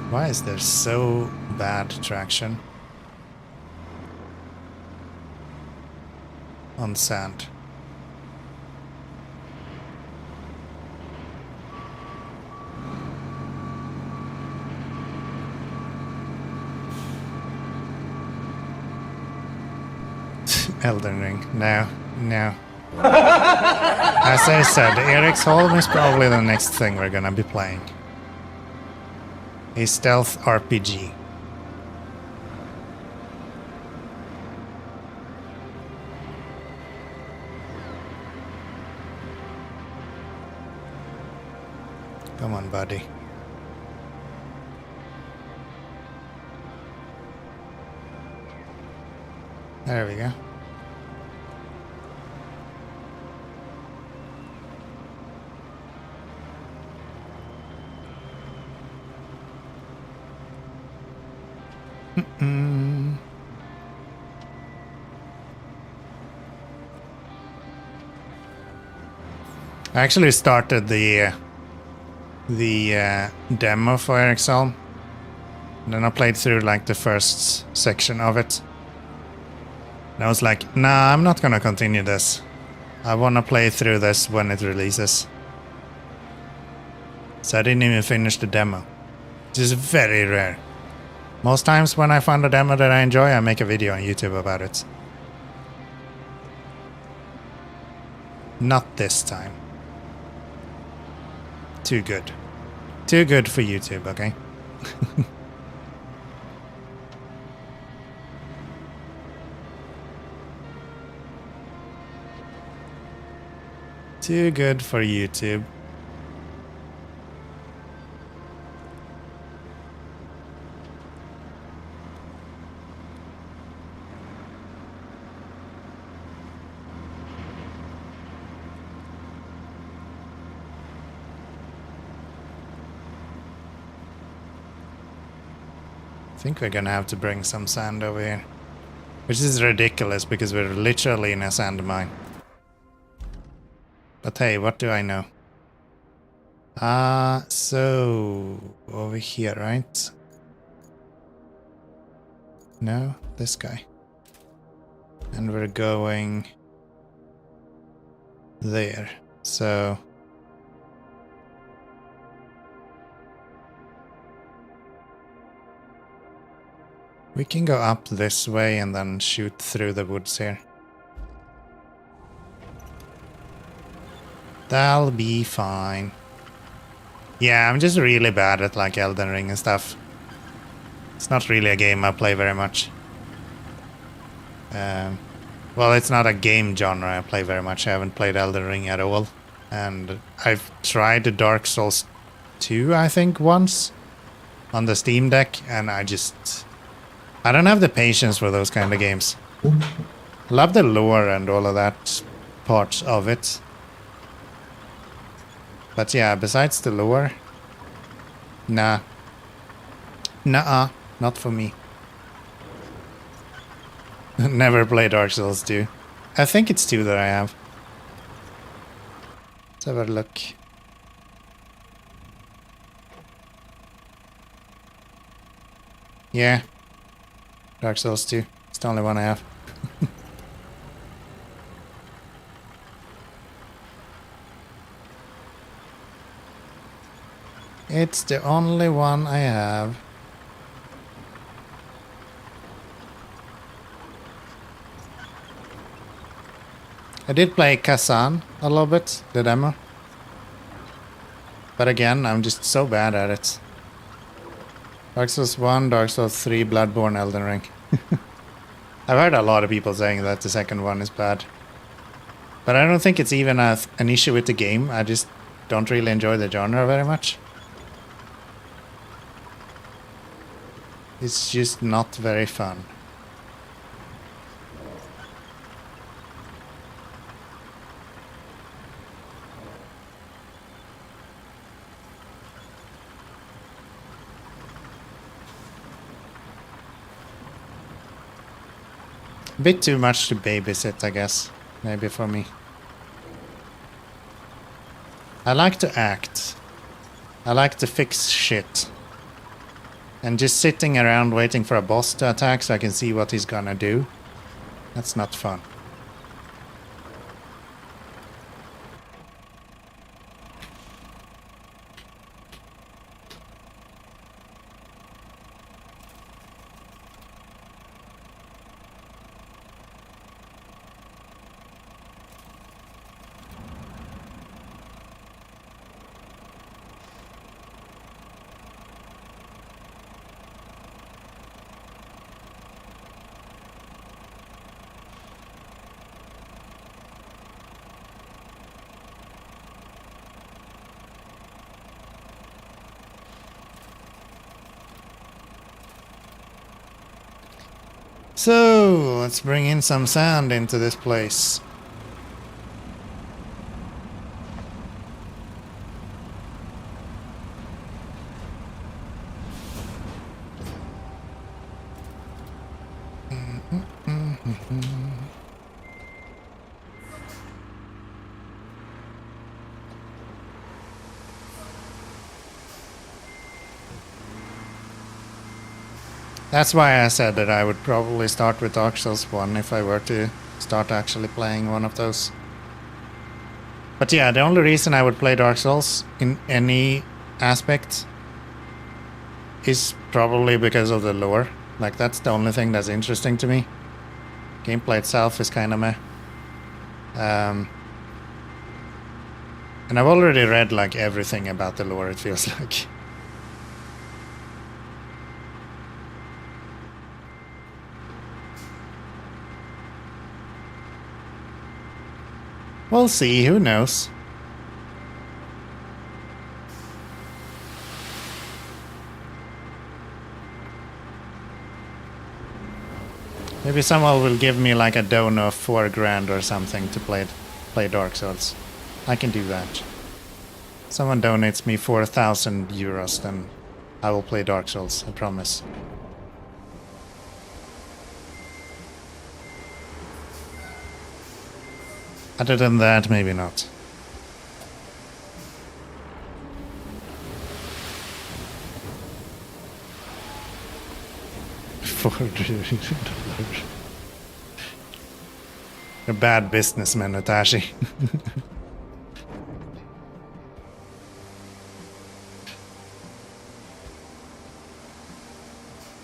Why is there so bad traction on sand? Elden Ring. No, no. As I said, Eric's Holm is probably the next thing we're gonna be playing. A stealth RPG. Come on, buddy. There we go. I actually started the demo for Eric's Holm. And then I played through like the first section of it. And I was like, nah, I'm not gonna continue this. I wanna play through this when it releases. So I didn't even finish the demo. Which is very rare. Most times when I find a demo that I enjoy, I make a video on YouTube about it. Not this time. Too good. Too good for YouTube, okay? Too good for YouTube. I think we're gonna have to bring some sand over here. Which is ridiculous because we're literally in a sand mine. But hey, what do I know? So over here, right? No, this guy. And we're going there. So we can go up this way and then shoot through the woods here. That'll be fine. Yeah, I'm just really bad at like Elden Ring and stuff. It's not really a game I play very much. Well, it's not a game genre I play very much. I haven't played Elden Ring at all. And I've tried the Dark Souls 2, I think, once. On the Steam Deck. And I don't have the patience for those kind of games. Love the lore and all of that part of it. But yeah, besides the lore, nah. Nuh-uh, not for me. Never played Dark Souls 2. I think it's 2 that I have. Let's have a look. Yeah. Dark Souls 2. It's the only one I have. It's the only one I have. I did play Kazan a little bit, the demo. But again, I'm just so bad at it. Dark Souls 1, Dark Souls 3, Bloodborne, Elden Ring. I've heard a lot of people saying that the second one is bad. But I don't think it's even an issue with the game. I just don't really enjoy the genre very much. It's just not very fun. A bit too much to babysit, I guess. Maybe for me. I like to act. I like to fix shit. And just sitting around waiting for a boss to attack so I can see what he's gonna do. That's not fun. So, let's bring in some sand into this place. That's why I said that I would probably start with Dark Souls 1 if I were to start actually playing one of those. But yeah, the only reason I would play Dark Souls in any aspect is probably because of the lore. Like, that's the only thing that's interesting to me. Gameplay itself is kind of meh. And I've already read like everything about the lore, it feels like. We'll see, who knows? Maybe someone will give me like a donor of 4 grand or something to play Dark Souls. I can do that. Someone donates me 4,000 euros, then I will play Dark Souls, I promise. Other than that, maybe not. $4. You're a bad businessman, Itachi.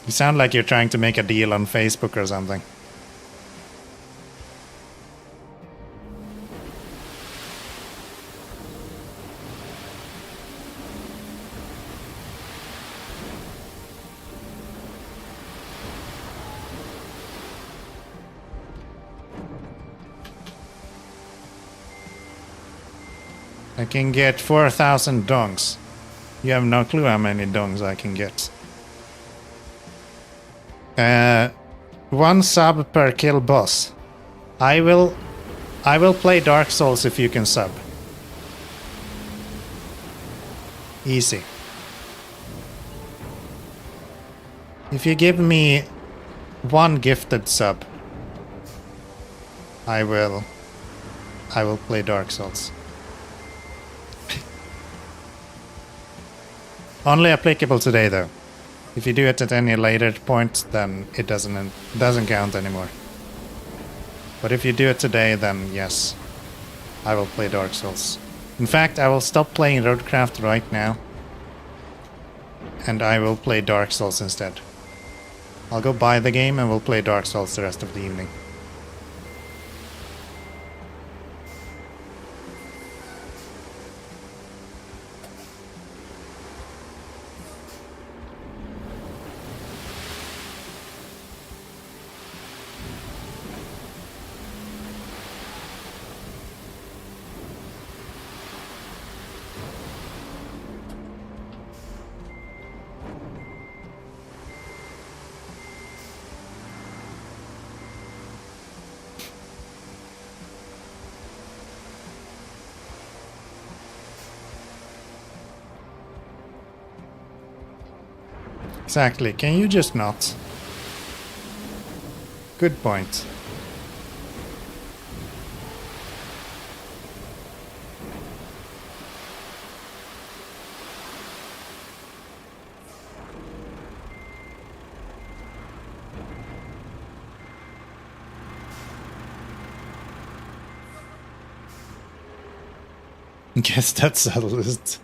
You sound like you're trying to make a deal on Facebook or something. I can get 4,000 dongs. You have no clue how many dongs I can get. 1 sub per kill boss. I will play Dark Souls if you can sub. Easy. If you give me 1 gifted sub, I will play Dark Souls. Only applicable today, though. If you do it at any later point, then it doesn't count anymore. But if you do it today, then yes, I will play Dark Souls. In fact, I will stop playing RoadCraft right now, and I will play Dark Souls instead. I'll go buy the game and we'll play Dark Souls the rest of the evening. Exactly. Can you just not? Good point. Guess that settles it.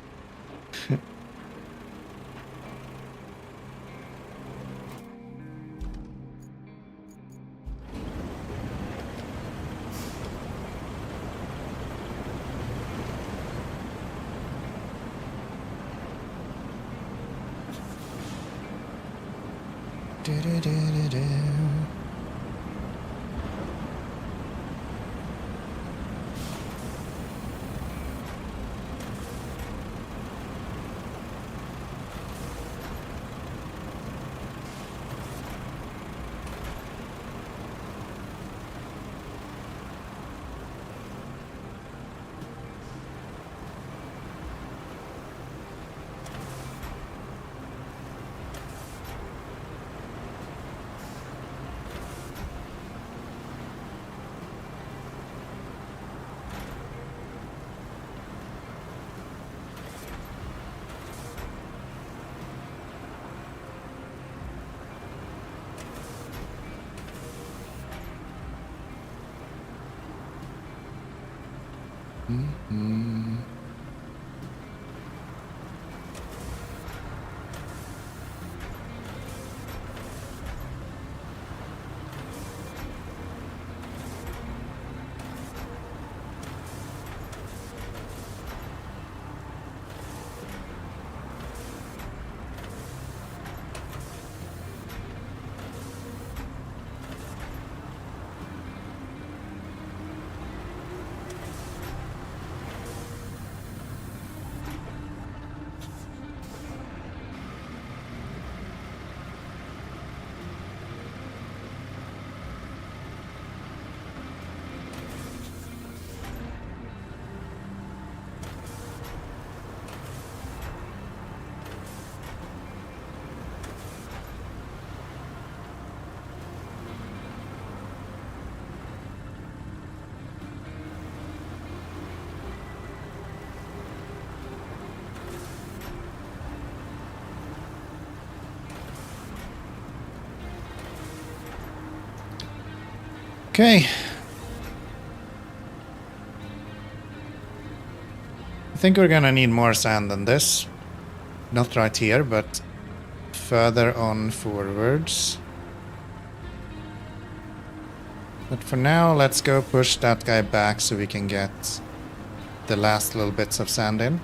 Okay. I think we're gonna need more sand than this. Not right here, but further on forwards. But for now, let's go push that guy back so we can get the last little bits of sand in.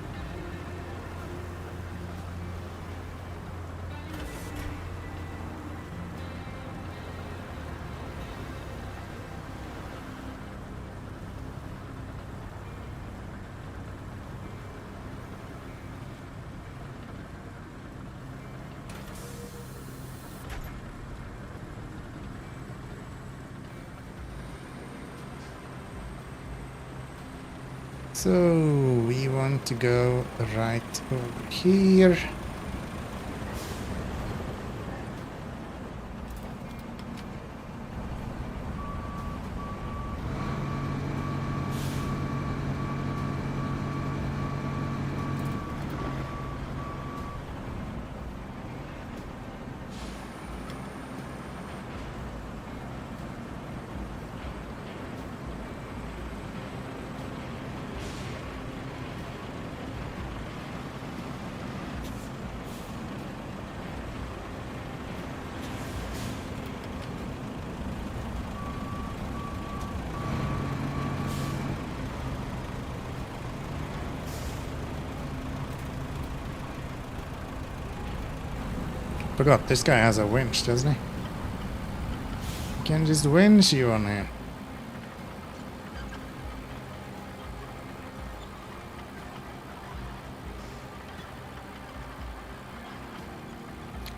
So we want to go right over here. Forgot, this guy has a winch, doesn't he? You can just winch you on here.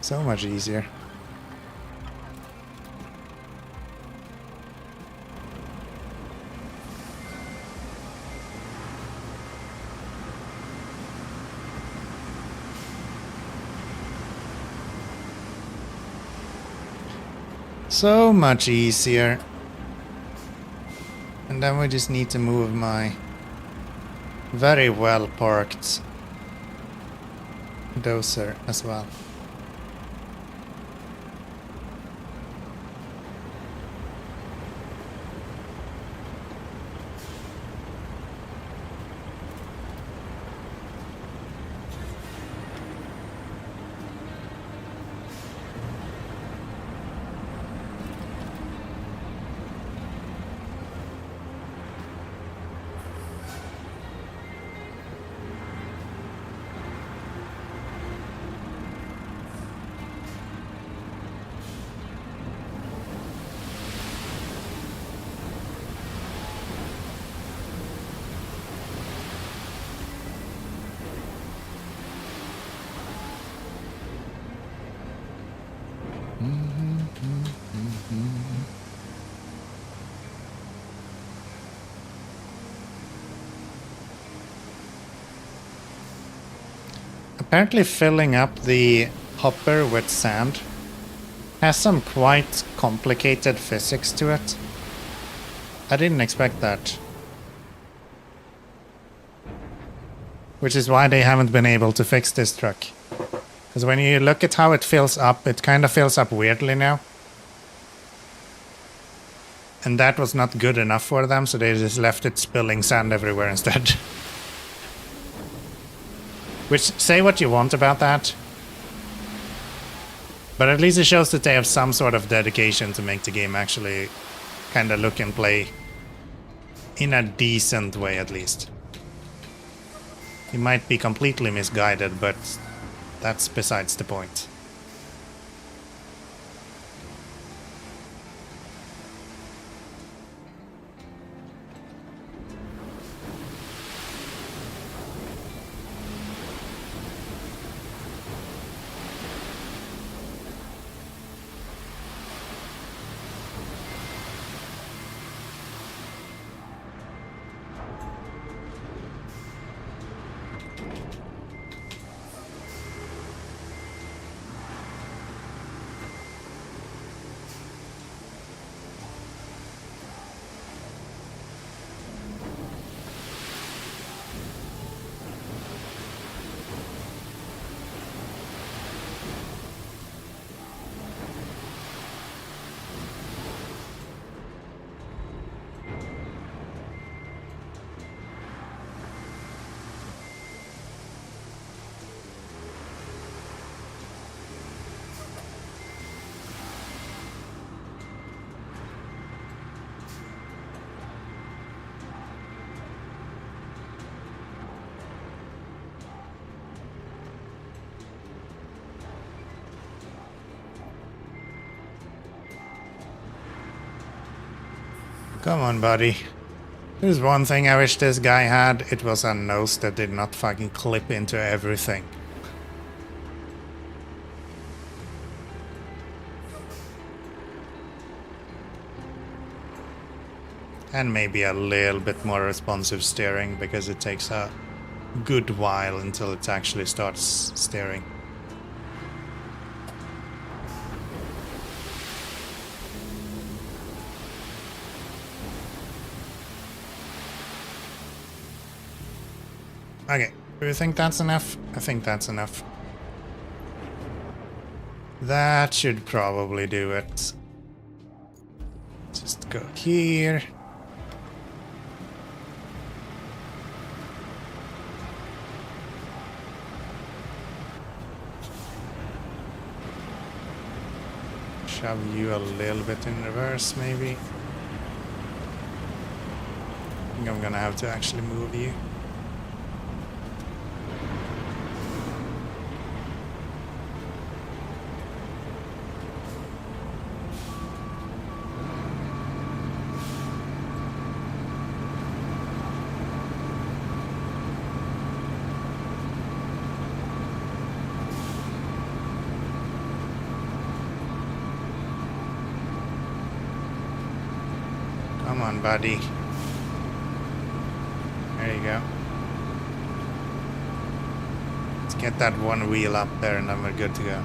So much easier. So much easier. And then we just need to move my very well parked dozer as well. Apparently filling up the hopper with sand has some quite complicated physics to it. I didn't expect that. Which is why they haven't been able to fix this truck. Because when you look at how it fills up, it kind of fills up weirdly now. And that was not good enough for them, so they just left it spilling sand everywhere instead. Which, say what you want about that, but at least it shows that they have some sort of dedication to make the game actually kind of look and play in a decent way, at least. You might be completely misguided, but that's besides the point. Come on, buddy. There's one thing I wish this guy had. It was a nose that did not fucking clip into everything. And maybe a little bit more responsive steering, because it takes a good while until it actually starts steering. Okay, do you think that's enough? I think that's enough. That should probably do it. Just go here. Shove you a little bit in reverse, maybe. I think I'm gonna have to actually move you. Come on, buddy. There you go. Let's get that one wheel up there and then we're good to go.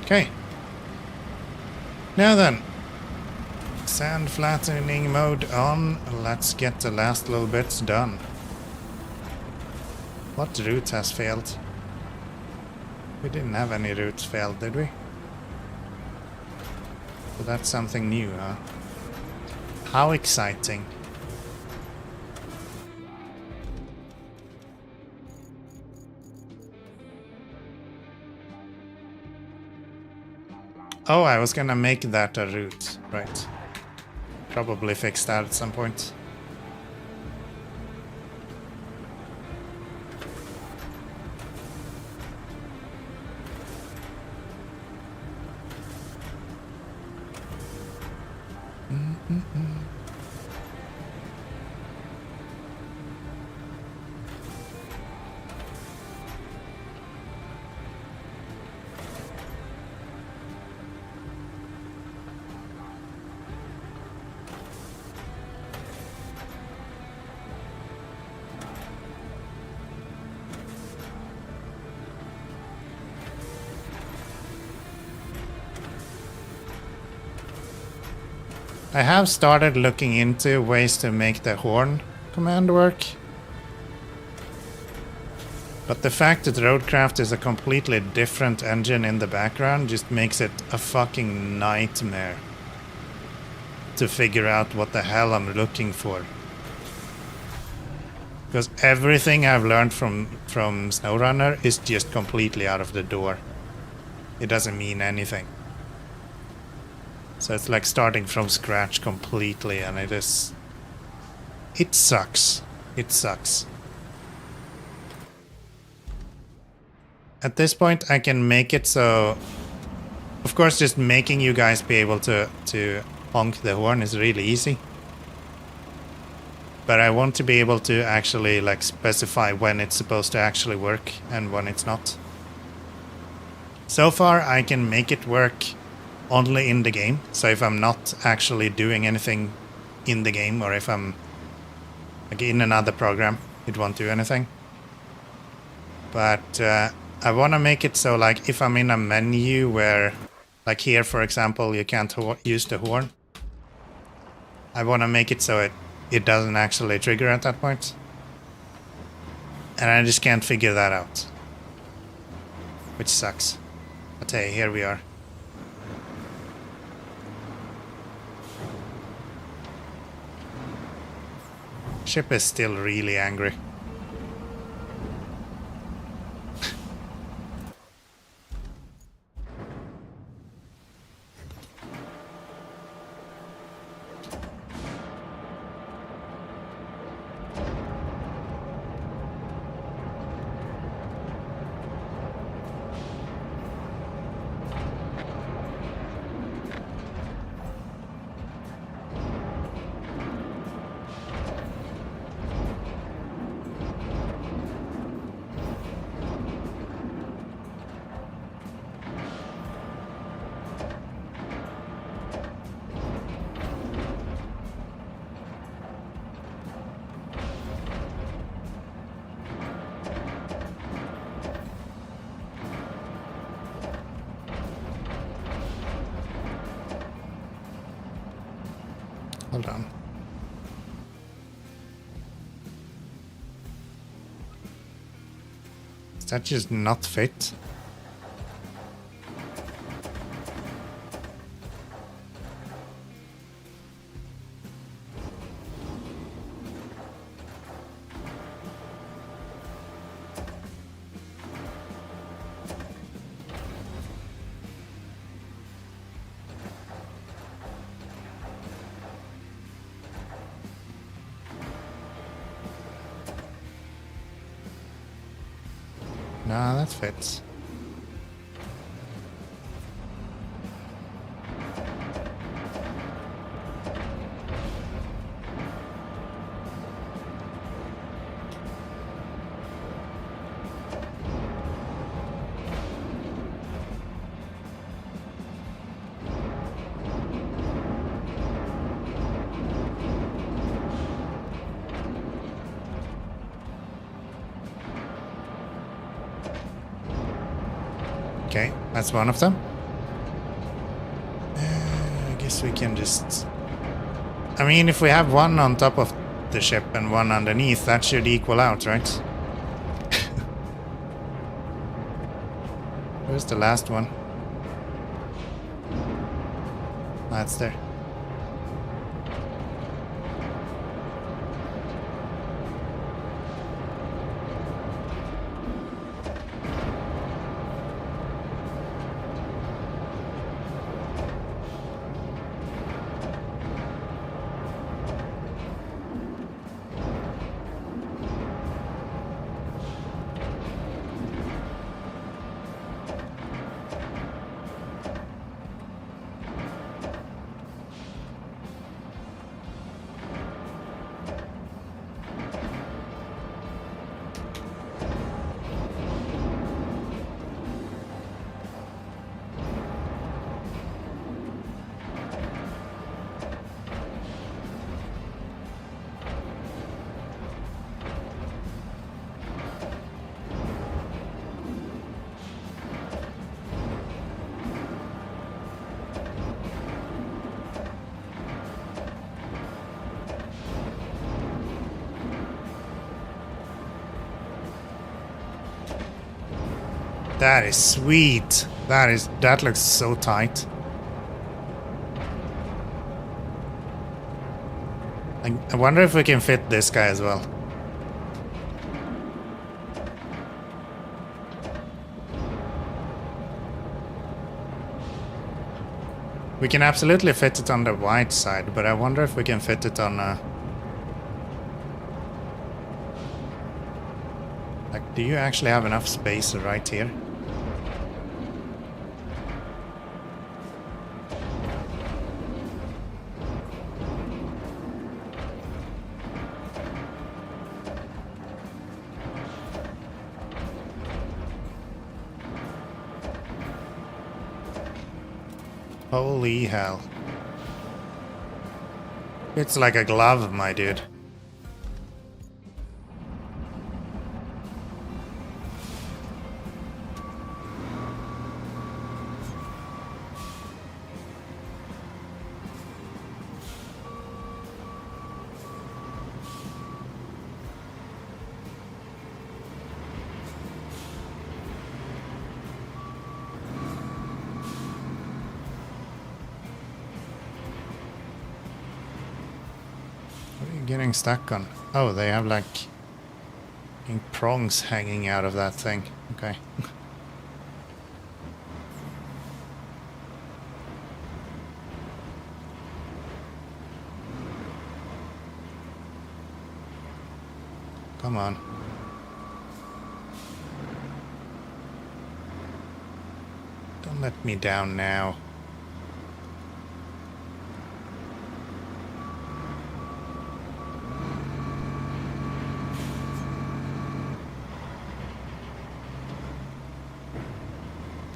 Okay. Now then. Sand flattening mode on. Let's get the last little bits done. What route has failed? We didn't have any routes failed, did we? So that's something new, huh? How exciting. Oh, I was gonna make that a route, right. Probably fix that at some point. I have started looking into ways to make the horn command work. But the fact that RoadCraft is a completely different engine in the background just makes it a fucking nightmare to figure out what the hell I'm looking for. Because everything I've learned from SnowRunner is just completely out of the door. It doesn't mean anything. So it's like starting from scratch completely, and it sucks. It sucks. At this point I can make it so, of course just making you guys be able to honk the horn is really easy. But I want to be able to actually like specify when it's supposed to actually work and when it's not. So far I can make it work only in the game. So if I'm not actually doing anything in the game, or if I'm like in another program, it won't do anything. But I want to make it so like if I'm in a menu where, like here for example, you can't use the horn, I want to make it so it doesn't actually trigger at that point. And I just can't figure that out, which sucks. But hey, here we are. Ship is still really angry. Hold on. Does that just not fit? Nah, that fits. Okay, that's one of them. I guess we can just... I mean, if we have one on top of the ship and one underneath, that should equal out, right? Where's the last one? That's there. That is sweet. That looks so tight. I wonder if we can fit this guy as well. We can absolutely fit it on the wide side, but I wonder if we can fit it on like, do you actually have enough space right here? Holy hell. It's like a glove, my dude. Getting stuck on. Oh, they have like prongs hanging out of that thing. Okay. Come on. Don't let me down now.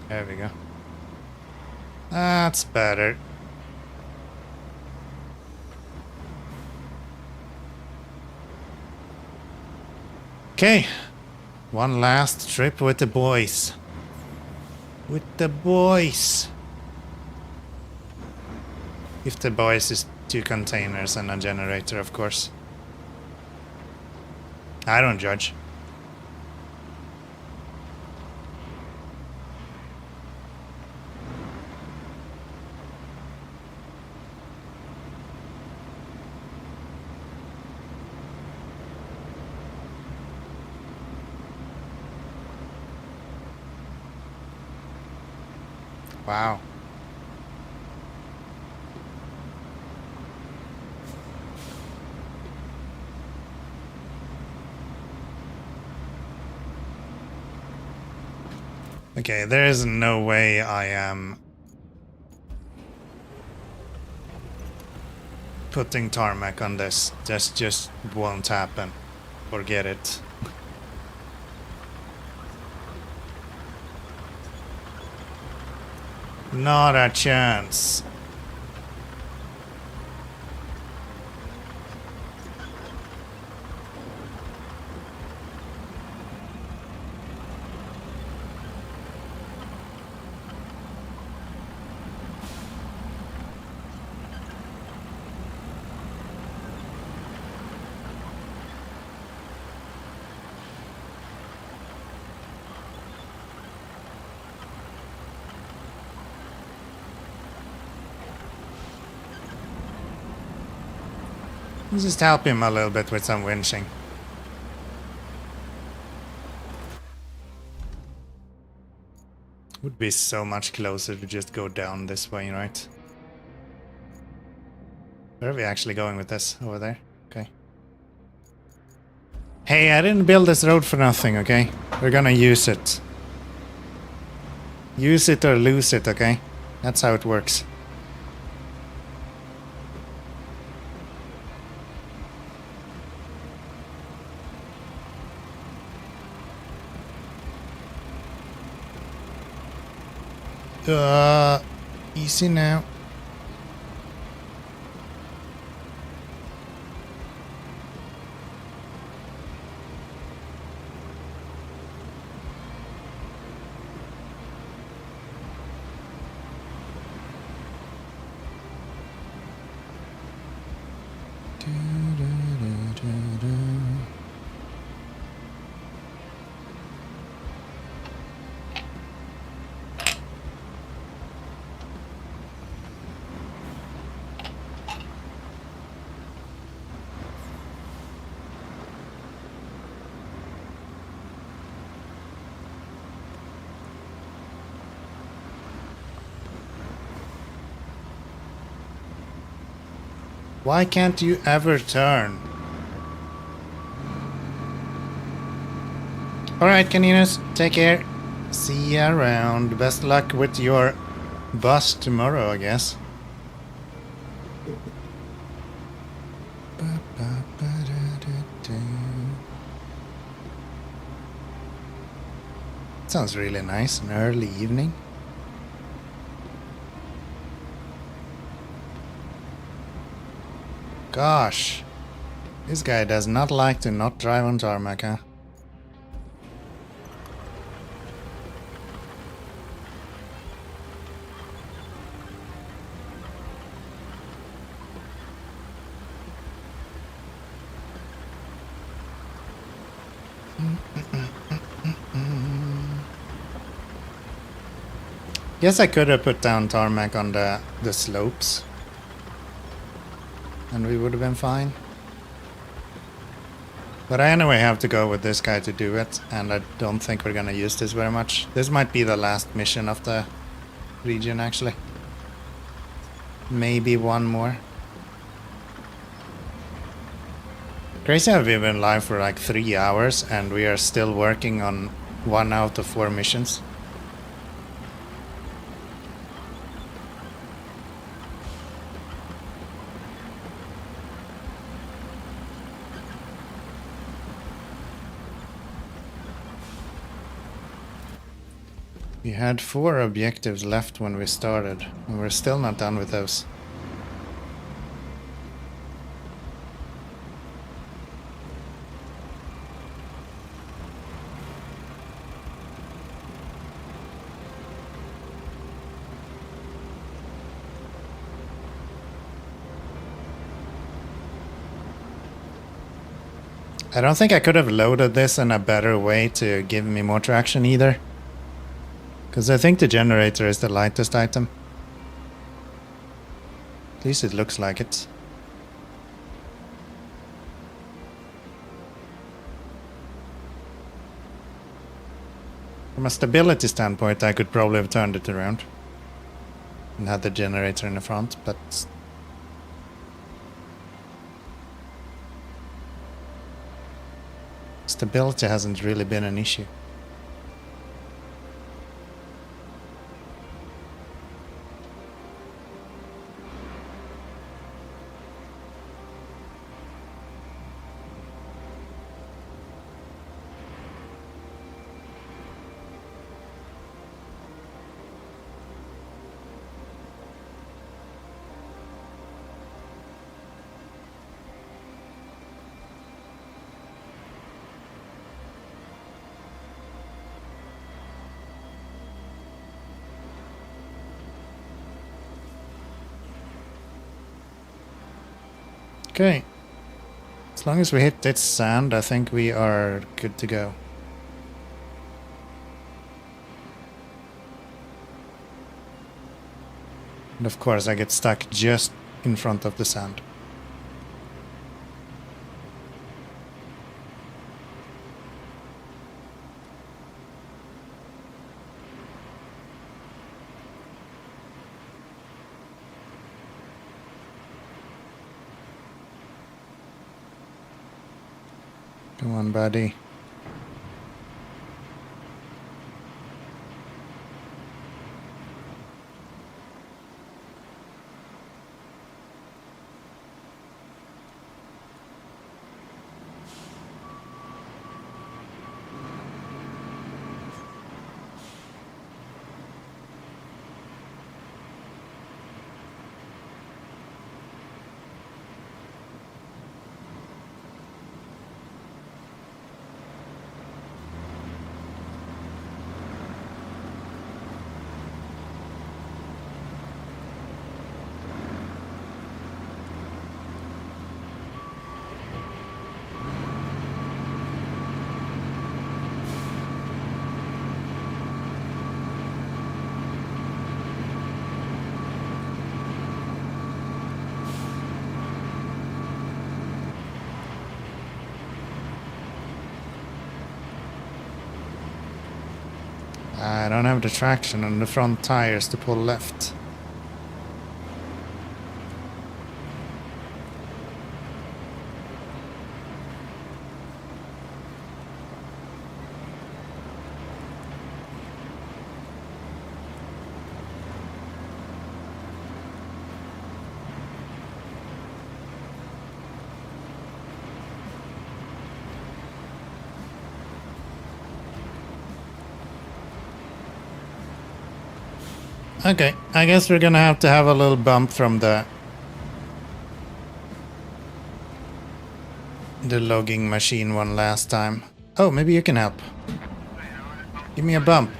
There we go. That's better. Okay. One last trip with the boys. With the boys. If the boys is 2 containers and a generator, of course. I don't judge. Wow. Okay, there is no way I am putting tarmac on this. That just won't happen. Forget it. Not a chance. Just help him a little bit with some winching. Would be so much closer to just go down this way, right? Where are we actually going with this? Over there? Okay. Hey, I didn't build this road for nothing, okay? We're gonna use it. Use it or lose it, okay? That's how it works. Easy now. Why can't you ever turn? Alright, Caninos, take care. See ya around. Best luck with your bus tomorrow, I guess. Sounds really nice, an early evening. Gosh, this guy does not like to not drive on tarmac, huh? Guess I could have put down tarmac on the slopes. And we would have been fine. But I anyway have to go with this guy to do it, and I don't think we're gonna use this very much. This might be the last mission of the region, actually. Maybe one more. Crazy how we've been live for like 3 hours, and we are still working on 1 out of 4 missions. We had 4 objectives left when we started, and we're still not done with those. I don't think I could have loaded this in a better way to give me more traction either. Because I think the generator is the lightest item. At least it looks like it. From a stability standpoint, I could probably have turned it around and had the generator in the front, but stability hasn't really been an issue. Okay. As long as we hit this sand, I think we are good to go. And of course I get stuck just in front of the sand. Come on, buddy. I don't have the traction on the front tires to pull left. Okay, I guess we're gonna have to have a little bump from the logging machine one last time. Oh, maybe you can help. Give me a bump.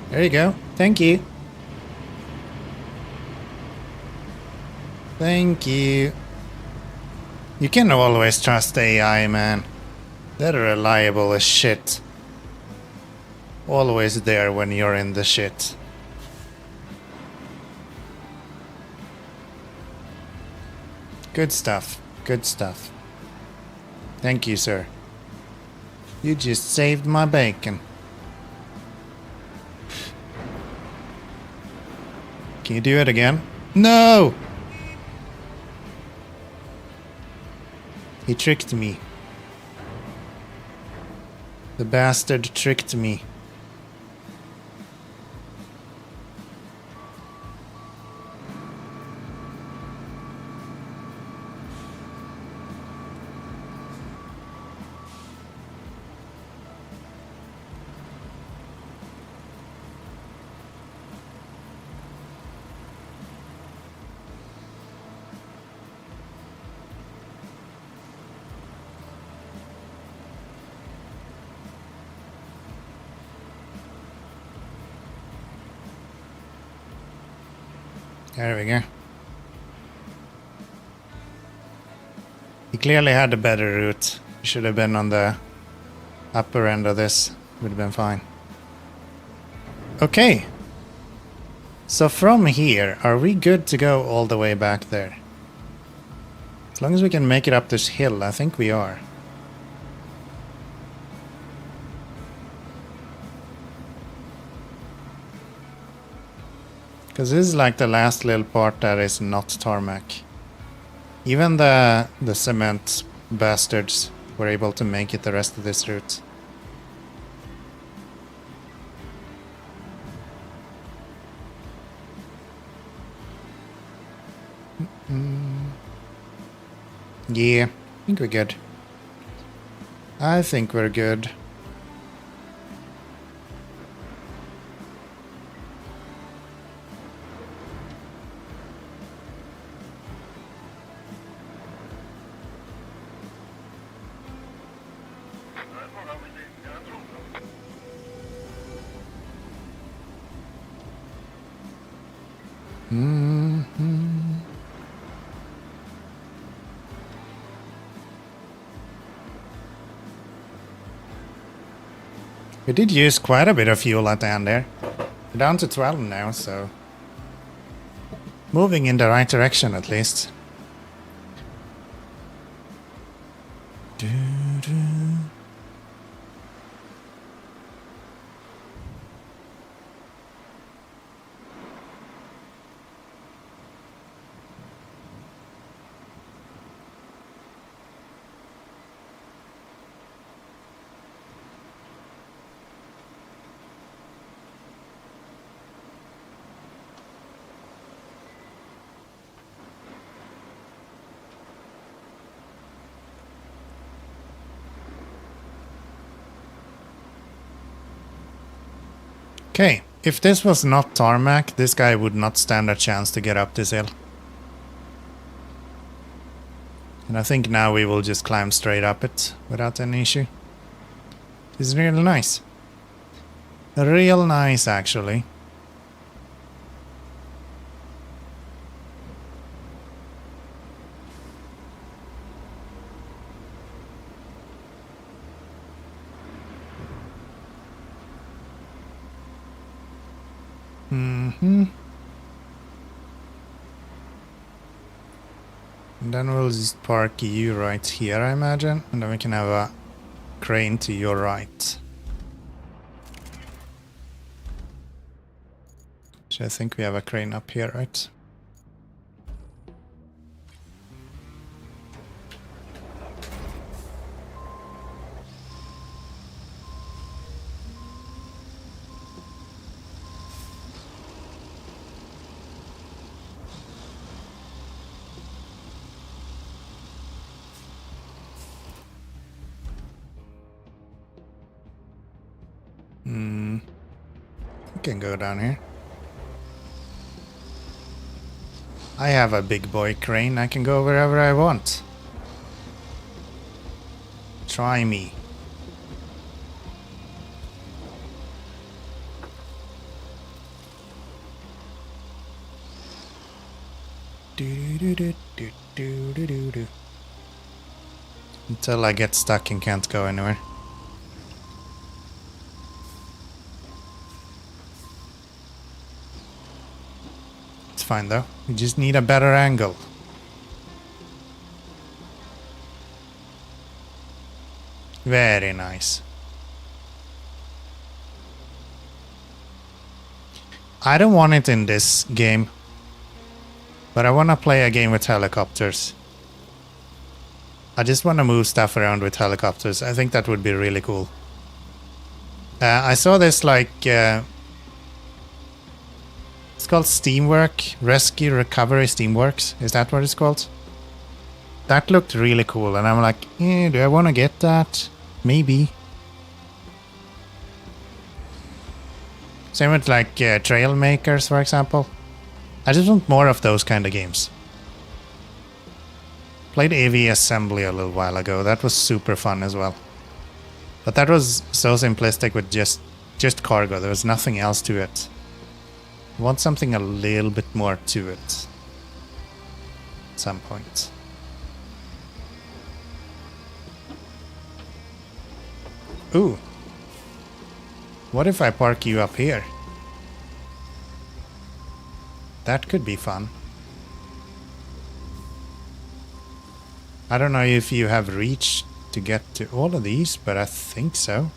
There you go. Thank you. Thank you. You can always trust AI, man. They're reliable as shit. Always there when you're in the shit. Good stuff. Good stuff. Thank you, sir. You just saved my bacon. Can you do it again? No! He tricked me. The bastard tricked me. There we go. He clearly had a better route. Should have been on the upper end of this. Would have been fine. Okay. So from here, are we good to go all the way back there? As long as we can make it up this hill, I think we are. Because this is like the last little part that is not tarmac. Even the cement bastards were able to make it the rest of this route. Yeah, I think we're good. I think we're good. We did use quite a bit of fuel at the end there. We're down to 12 now, so... moving in the right direction at least. Okay, if this was not tarmac, this guy would not stand a chance to get up this hill. And I think now we will just climb straight up it without any issue. This is really nice. Real nice, actually. And then we'll just park you right here, I imagine. And then we can have a crane to your right. So I think we have a crane up here, right? We can go down here. I have a big boy crane. I can go wherever I want. Try me. Until I get stuck and can't go anywhere. Fine though, we just need a better angle. Very nice. I don't want it in this game, but I want to play a game with helicopters. I just want to move stuff around with helicopters. I think that would be really cool. I saw this like it's called Steamwork, Rescue Recovery Steamworks. Is that what it's called? That looked really cool, and I'm like, do I want to get that? Maybe. Same with like Trail Makers, for example. I just want more of those kind of games. Played AV Assembly a little while ago. That was super fun as well. But that was so simplistic with just cargo. There was nothing else to it. I want something a little bit more to it. At some point. Ooh. What if I park you up here? That could be fun. I don't know if you have reach to get to all of these, but I think so.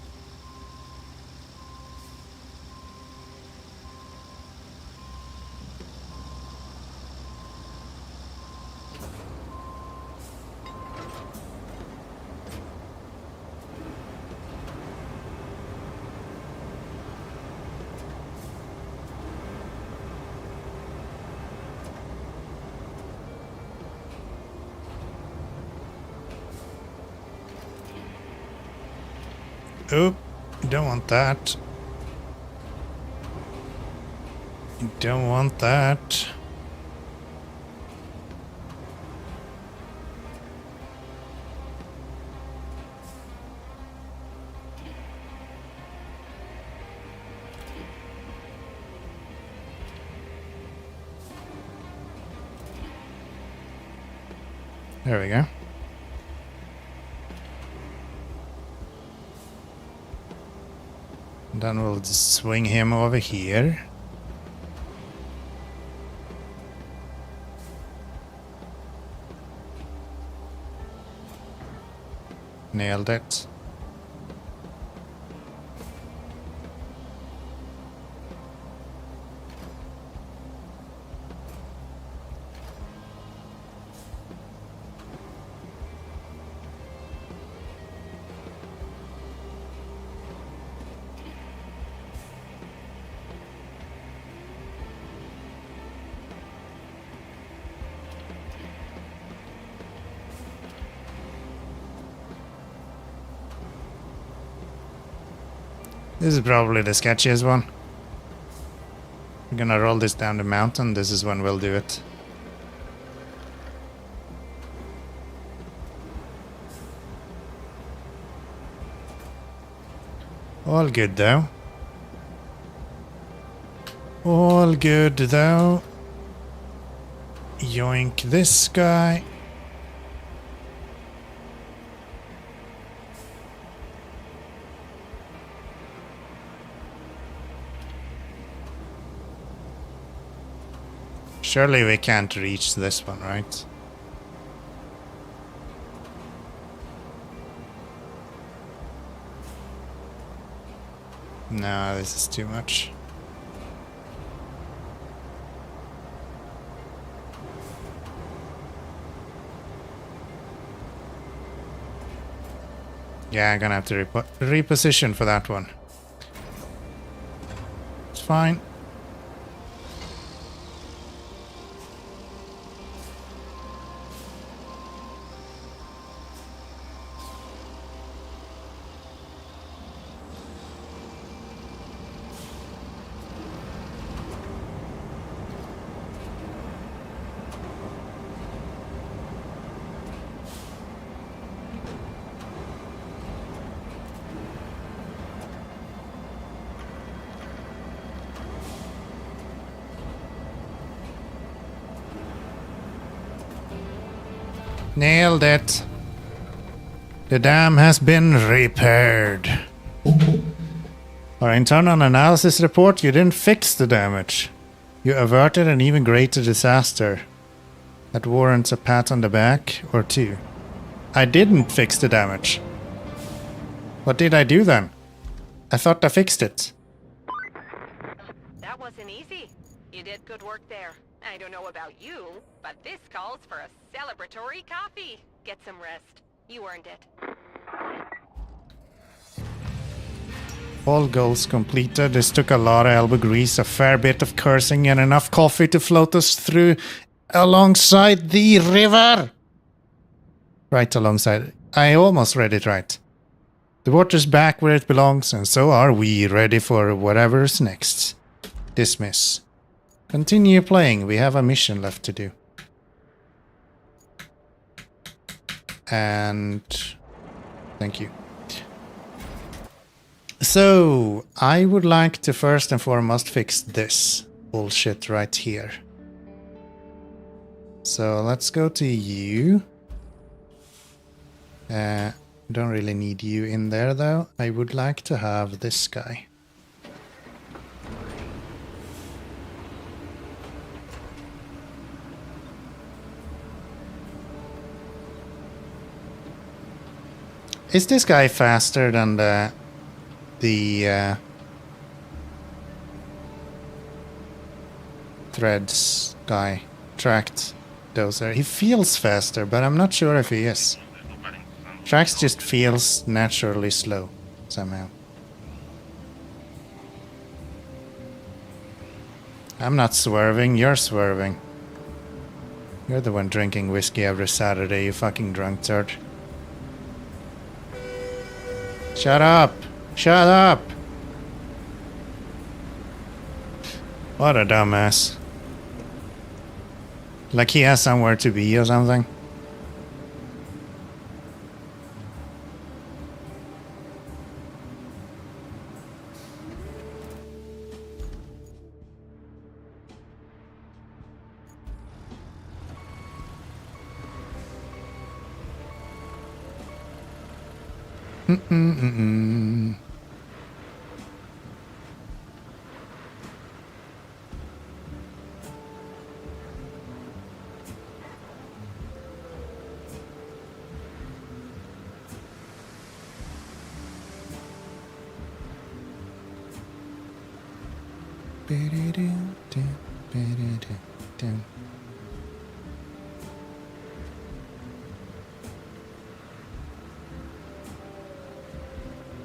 Oop, you don't want that. You don't want that. There we go. Then we'll just swing him over here. Nailed it. This is probably the sketchiest one. We're gonna roll this down the mountain. This is when we'll do it. All good though. All good though. Yoink this guy. Surely we can't reach this one, right? No, this is too much. Yeah, I'm gonna have to reposition for that one. It's fine. Nailed it. The dam has been repaired. Our internal analysis report, you didn't fix the damage. You averted an even greater disaster. That warrants a pat on the back or two. I didn't fix the damage. What did I do then? I thought I fixed it. That wasn't easy. You did good work there. I don't know about you, but this calls for a celebratory coffee. Get some rest. You earned it. All goals completed. This took a lot of elbow grease, a fair bit of cursing, and enough coffee to float us through alongside the river. Right alongside. I almost read it right. The water's back where it belongs, and so are we, ready for whatever's next. Dismiss. Continue playing. We have a mission left to do. And thank you. So, I would like to first and foremost fix this bullshit right here. So, let's go to you. Don't really need you in there though. I would like to have this guy. Is this guy faster than the threads guy? Tracked dozer. He feels faster, but I'm not sure if he is. Tracks just feels naturally slow somehow. I'm not swerving, you're swerving. You're the one drinking whiskey every Saturday, you fucking drunk turd. Shut up! Shut up! What a dumbass. Like he has somewhere to be or something.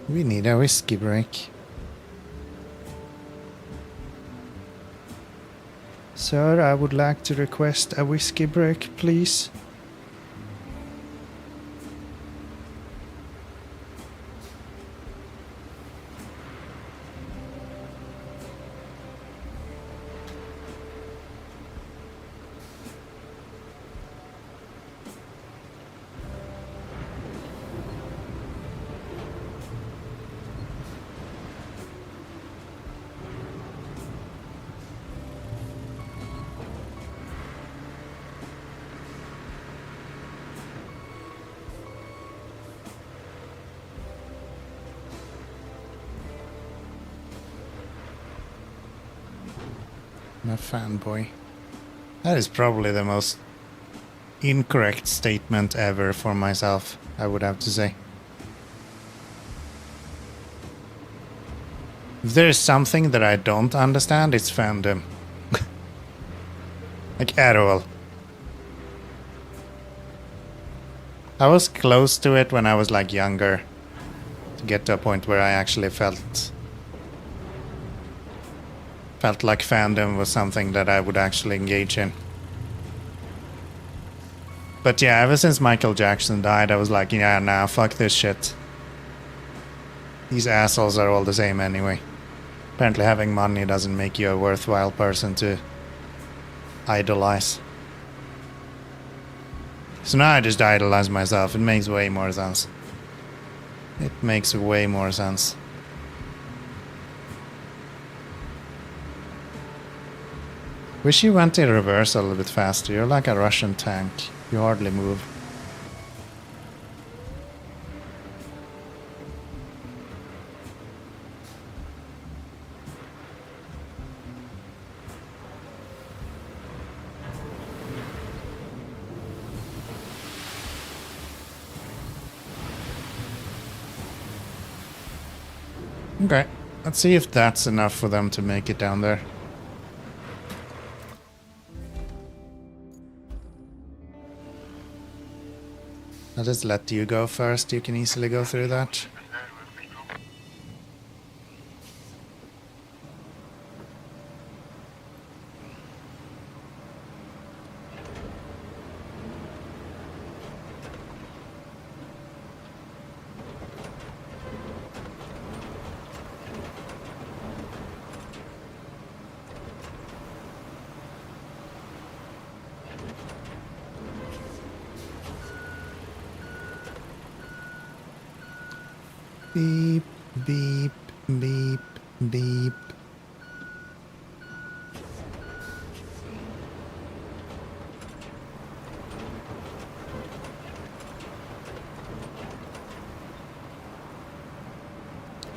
We need a whiskey break. Sir, I would like to request a whiskey break, please. I'm a fanboy. That is probably the most incorrect statement ever for myself, I would have to say. If there is something that I don't understand, it's fandom. Like, at all. I was close to it when I was like younger. To get to a point where I actually felt like fandom was something that I would actually engage in. But yeah, ever since Michael Jackson died, I was like, yeah, nah, fuck this shit. These assholes are all the same anyway. Apparently having money doesn't make you a worthwhile person to idolize. So now I just idolize myself. It makes way more sense. It makes way more sense. Wish you went in reverse a little bit faster. You're like a Russian tank. You hardly move. Okay, let's see if that's enough for them to make it down there. I'll just let you go first. You can easily go through that. Beep, beep, beep, beep.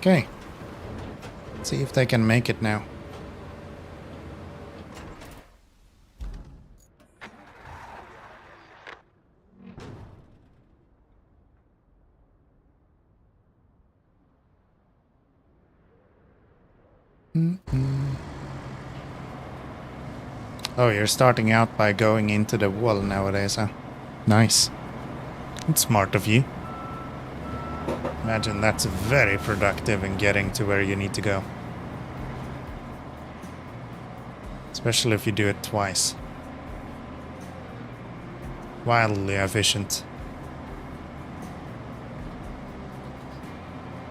Okay. Let's see if they can make it now. Oh, you're starting out by going into the wall nowadays, huh? Nice. It's smart of you. Imagine that's very productive in getting to where you need to go. Especially if you do it twice. Wildly efficient.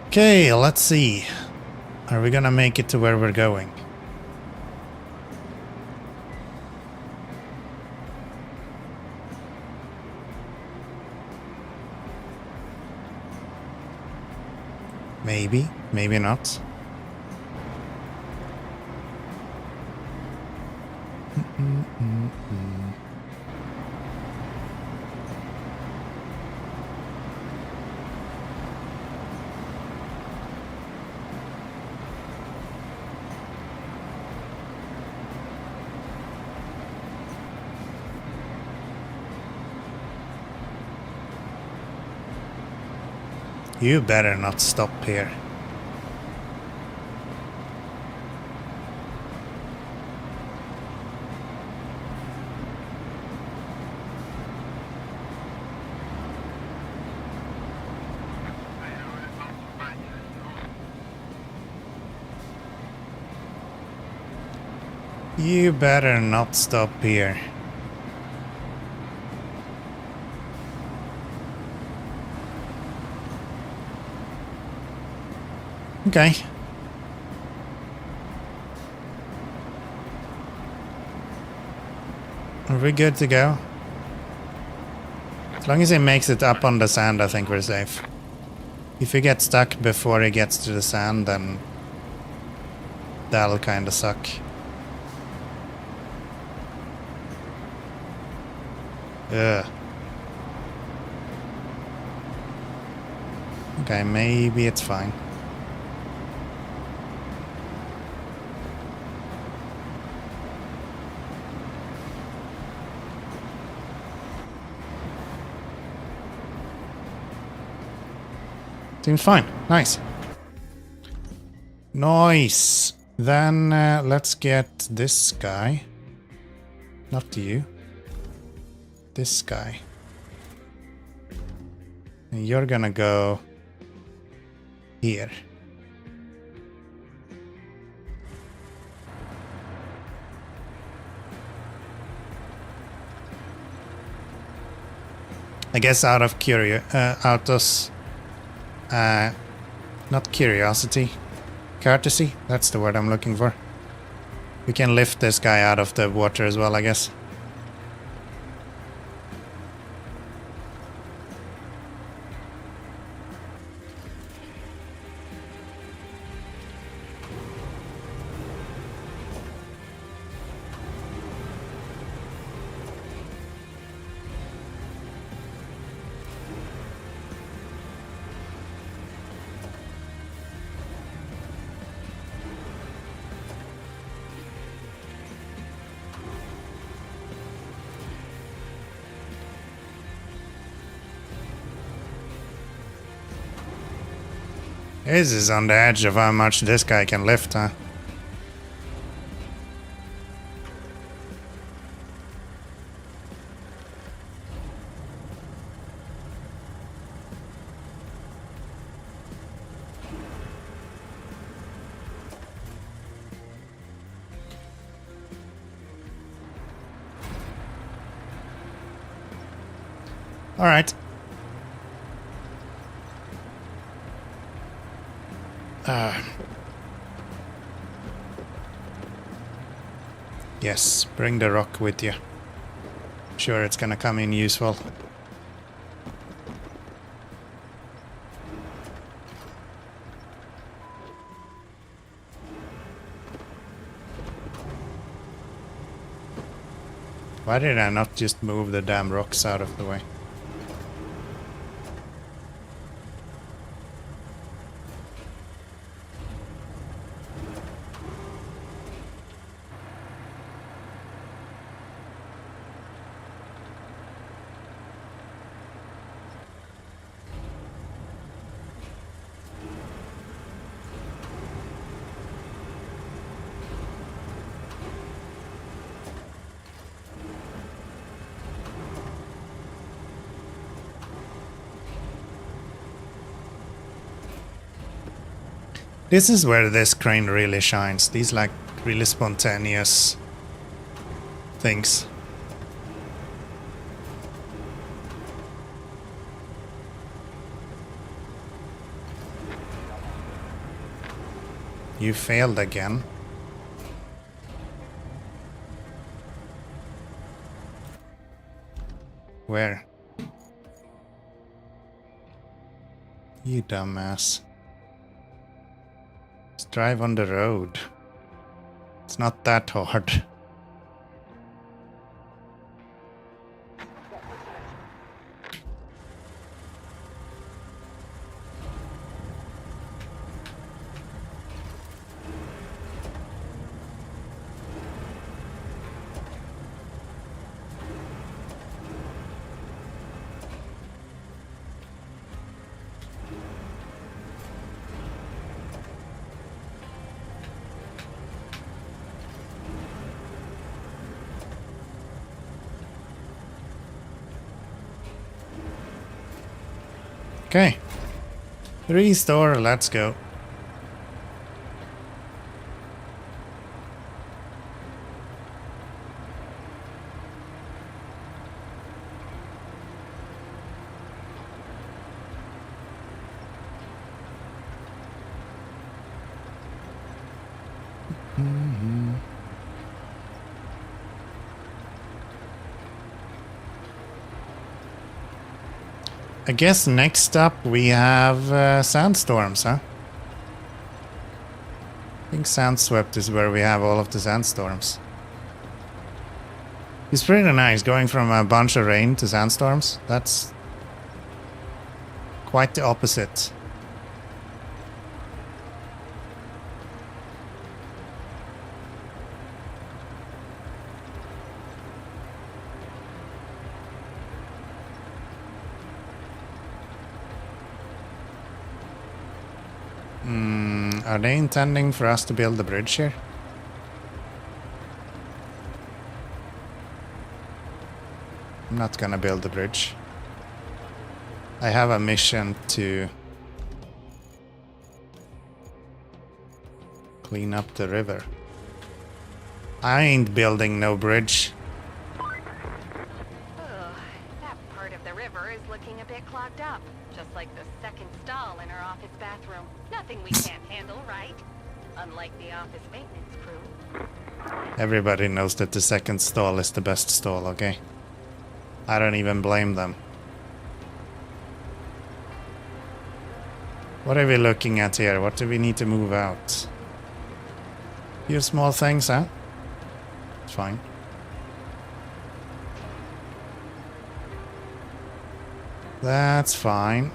Okay, let's see. Are we gonna make it to where we're going? Maybe, maybe not. You better not stop here. You better not stop here. Okay. Are we good to go? As long as he makes it up on the sand, I think we're safe. If he gets stuck before he gets to the sand, then that'll kinda suck. Ugh. Okay, maybe it's fine. Seems fine. Nice. Nice. Then let's get this guy. Not you. This guy. And you're gonna go here. I guess out of not curiosity, courtesy, that's the word I'm looking for. We can lift this guy out of the water as well, I guess. This is on the edge of how much this guy can lift, huh? All right. Yes, bring the rock with you. Sure, it's gonna come in useful. Why did I not just move the damn rocks out of the way? This is where this crane really shines. These like really spontaneous things. You failed again. Where? You dumbass. Just drive on the road. It's not that hard. Okay. Restore, let's go. I guess next up we have sandstorms, huh? I think Sandswept is where we have all of the sandstorms. It's pretty nice going from a bunch of rain to sandstorms. That's quite the opposite. Are they intending for us to build a bridge here? I'm not gonna build the bridge. I have a mission to clean up the river. I ain't building no bridge. That part of the river is looking a bit clogged up. Just like the second stall in our office bathroom. Nothing we can't handle, right? Unlike the office maintenance crew. Everybody knows that the second stall is the best stall, okay? I don't even blame them. What are we looking at here? What do we need to move out? Few small things, huh? It's fine. That's fine.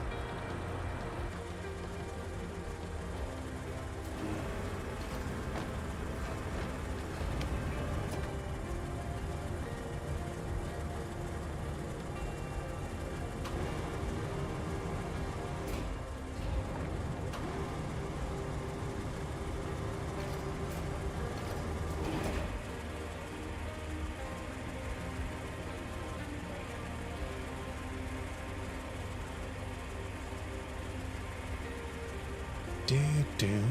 Do.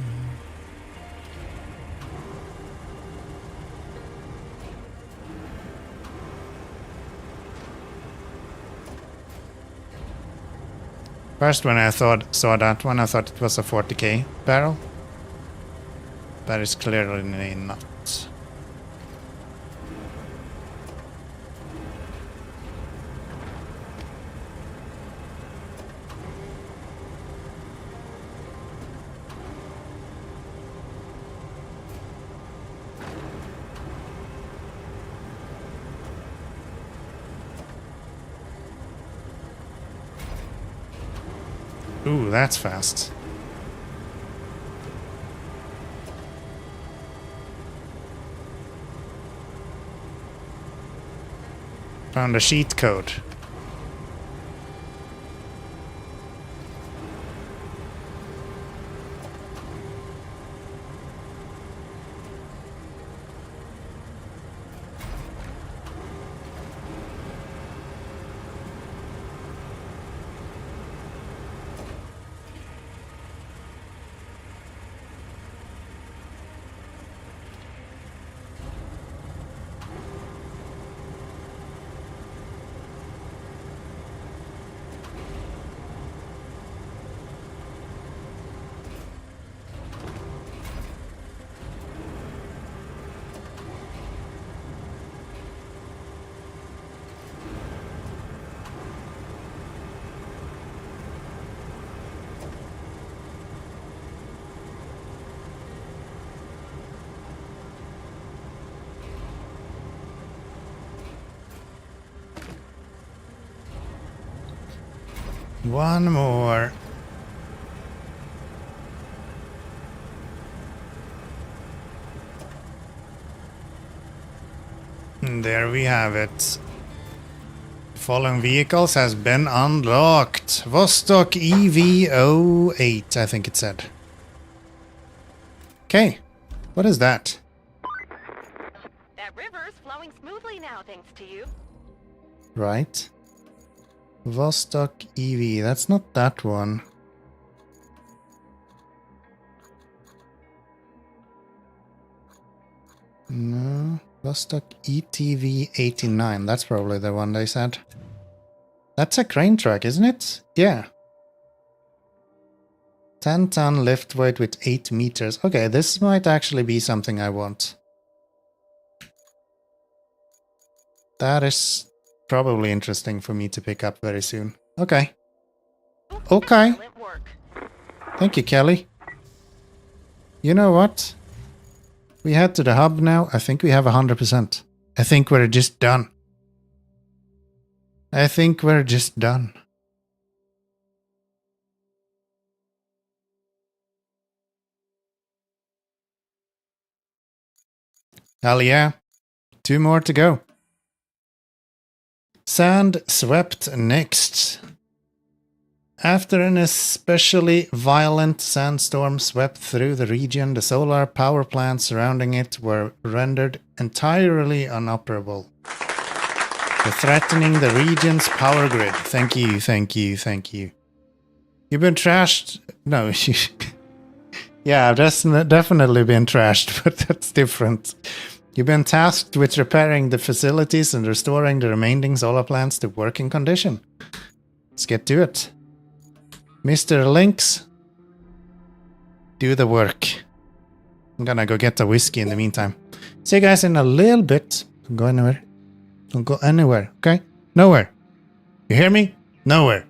First, when I saw that one, I thought it was a 40k barrel, but it's clearly not. Ooh, that's fast. Found a cheat code. One more. And there we have it. Following vehicles has been unlocked. Vostok EV08, I think it said. Okay, what is that? That river's flowing smoothly now, thanks to you. Right. Vostok EV, that's not that one. No, Vostok ETV 89, that's probably the one they said. That's a crane truck, isn't it? Yeah. 10-ton lift weight with 8 meters. Okay, this might actually be something I want. That is probably interesting for me to pick up very soon. Okay. Okay. Excellent work. Thank you, Kelly. You know what? We head to the hub now. I think we have 100%. I think we're just done. I think we're just done. Hell yeah. 2 more to go. Sandswept next. After an especially violent sandstorm swept through the region, the solar power plants surrounding it were rendered entirely inoperable, threatening the region's power grid. Thank you, thank you, thank you. You've been trashed? No, yeah, I've definitely been trashed, but that's different. You've been tasked with repairing the facilities and restoring the remaining solar plants to working condition. Let's get to it. Mr. Lynx, do the work. I'm gonna go get the whiskey in the meantime. See you guys in a little bit. Don't go anywhere. Don't go anywhere, okay? Nowhere. You hear me? Nowhere.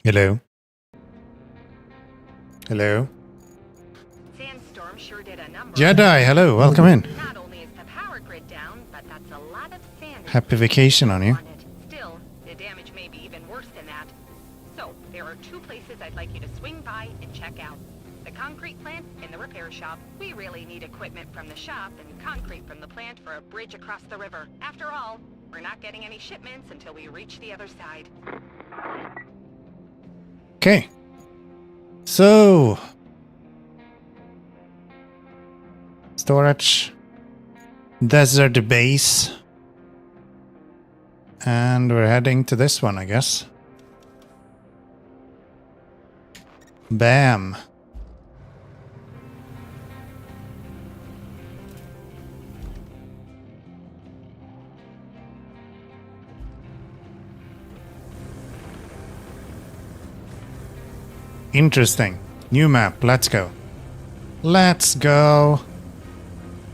Hello. Hello. Sandstorm sure did a number. Jedi, hello, welcome in. Not only is the power grid down, but that's a lot of sand. Happy vacation on you. Still, the damage may be even worse than that. So, there are two places I'd like you to swing by and check out. The concrete plant and the repair shop. We really need equipment from the shop and concrete from the plant for a bridge across the river. After all, we're not getting any shipments until we reach the other side. Okay. So, storage, desert base, and we're heading to this one, I guess. Bam. Interesting. New map. Let's go. Let's go.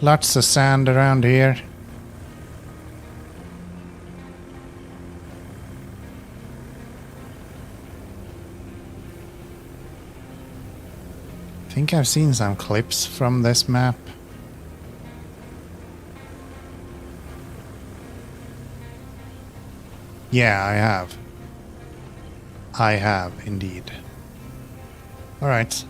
Lots of sand around here. I think I've seen some clips from this map. Yeah, I have. I have, indeed. Alright.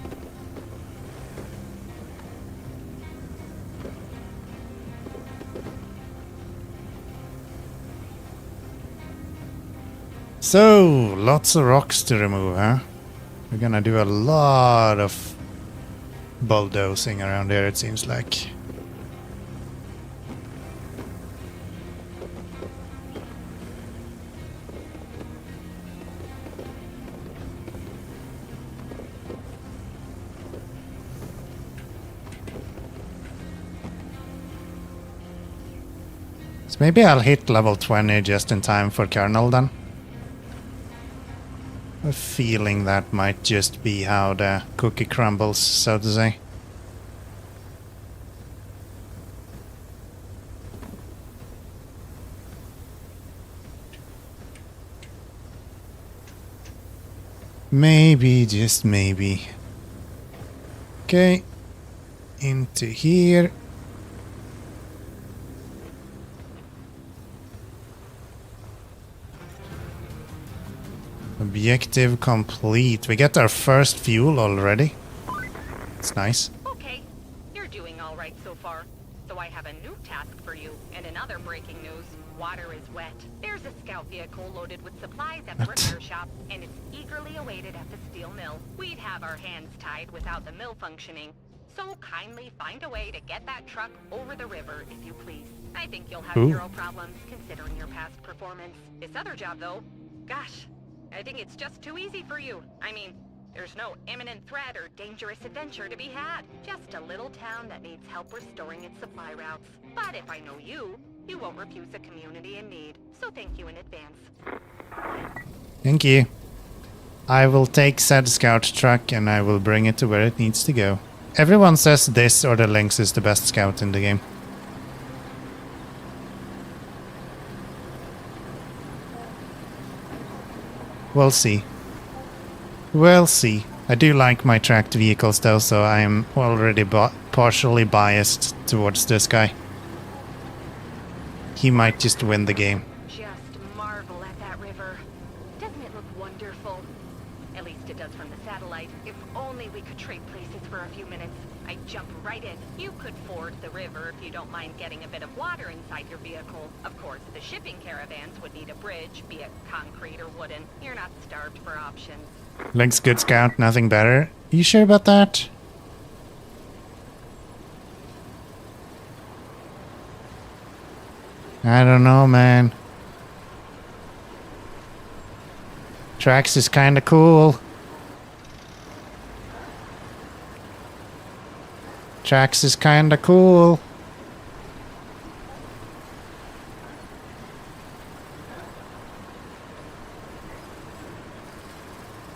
So, lots of rocks to remove, huh? We're gonna do a lot of bulldozing around here, it seems like. So maybe I'll hit level 20 just in time for kernel then. I have a feeling that might just be how the cookie crumbles, so to say. Maybe, just maybe. Okay, into here. Objective complete. We get our first fuel already. It's nice. Okay, you're doing all right so far. So I have a new task for you, and another breaking news. Water is wet. There's a scout vehicle loaded with supplies at the repair shop, and it's eagerly awaited at the steel mill. We'd have our hands tied without the mill functioning. So kindly find a way to get that truck over the river, if you please. I think you'll have zero problems, considering your past performance. This other job, though, gosh, I think it's just too easy for you. I mean, there's no imminent threat or dangerous adventure to be had. Just a little town that needs help restoring its supply routes. But if I know you, you won't refuse a community in need. So thank you in advance. Thank you. I will take said scout truck and I will bring it to where it needs to go. Everyone says this or the Lynx is the best scout in the game. We'll see. We'll see. I do like my tracked vehicles though, so I am already partially biased towards this guy. He might just win the game. Just marvel at that river. Doesn't it look wonderful? At least it does from the satellite. If only we could trade places for a few minutes. I'd jump right in. You could ford the river if you don't mind getting a bit of water inside your vehicle. Of course, the shipping caravans would need a bridge, be it concrete or wooden. You're not starved for options. Lynx good scout, nothing better. You sure about that? I don't know, man. Trax is kinda cool. Trax is kinda cool.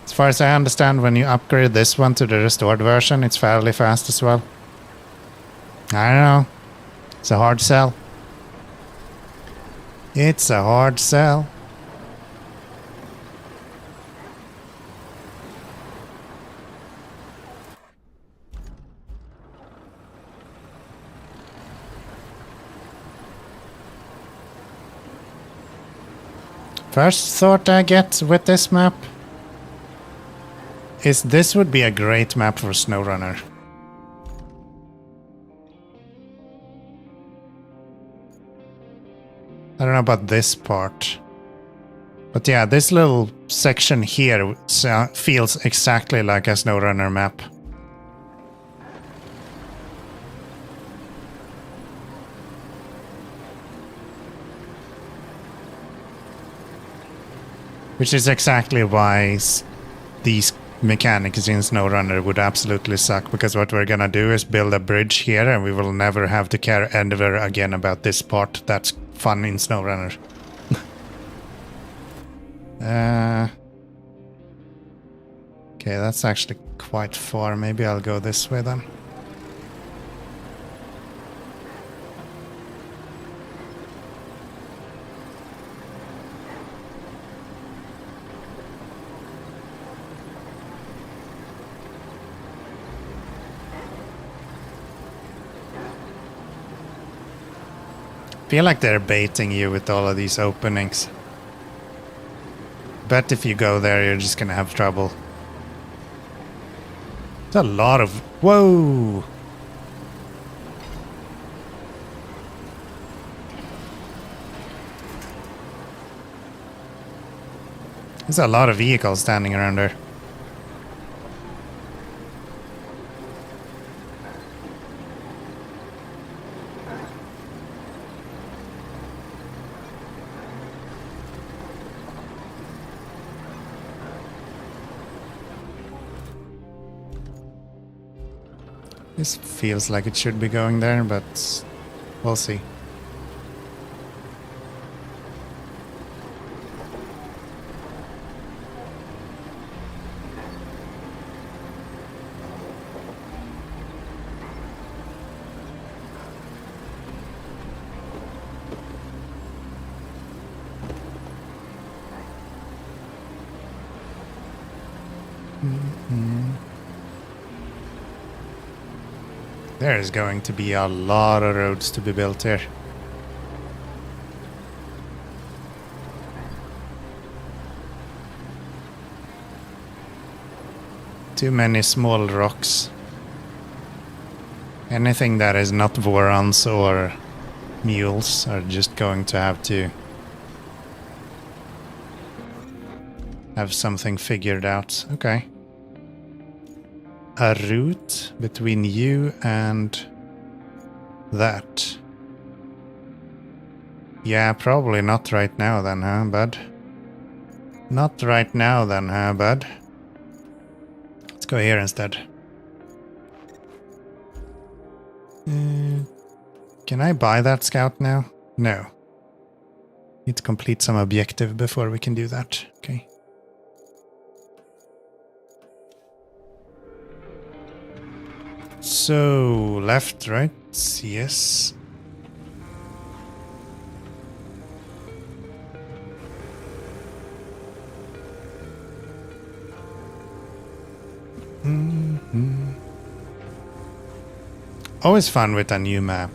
As far as I understand, when you upgrade this one to the restored version, it's fairly fast as well. I don't know. It's a hard sell. It's a hard sell. First thought I get with this map is this would be a great map for SnowRunner. I don't know about this part. But yeah, this little section here feels exactly like a SnowRunner map. Which is exactly why these mechanics in SnowRunner would absolutely suck, because what we're gonna do is build a bridge here and we will never have to care ever again about this part that's fun in SnowRunner. Okay, that's actually quite far. Maybe I'll go this way then. I feel like they're baiting you with all of these openings. Bet if you go there, you're just gonna have trouble. It's a lot of... Whoa! There's a lot of vehicles standing around there. This feels like it should be going there, but we'll see. There is going to be a lot of roads to be built here. Too many small rocks. Anything that is not Vorons or mules are just going to have something figured out. Okay. A route between you and that. Yeah, probably not right now then, huh, bud? Not right now then, huh, bud? Let's go here instead. Can I buy that scout now? No. Need to complete some objective before we can do that. Okay. So, left, right? Yes. Always fun with a new map.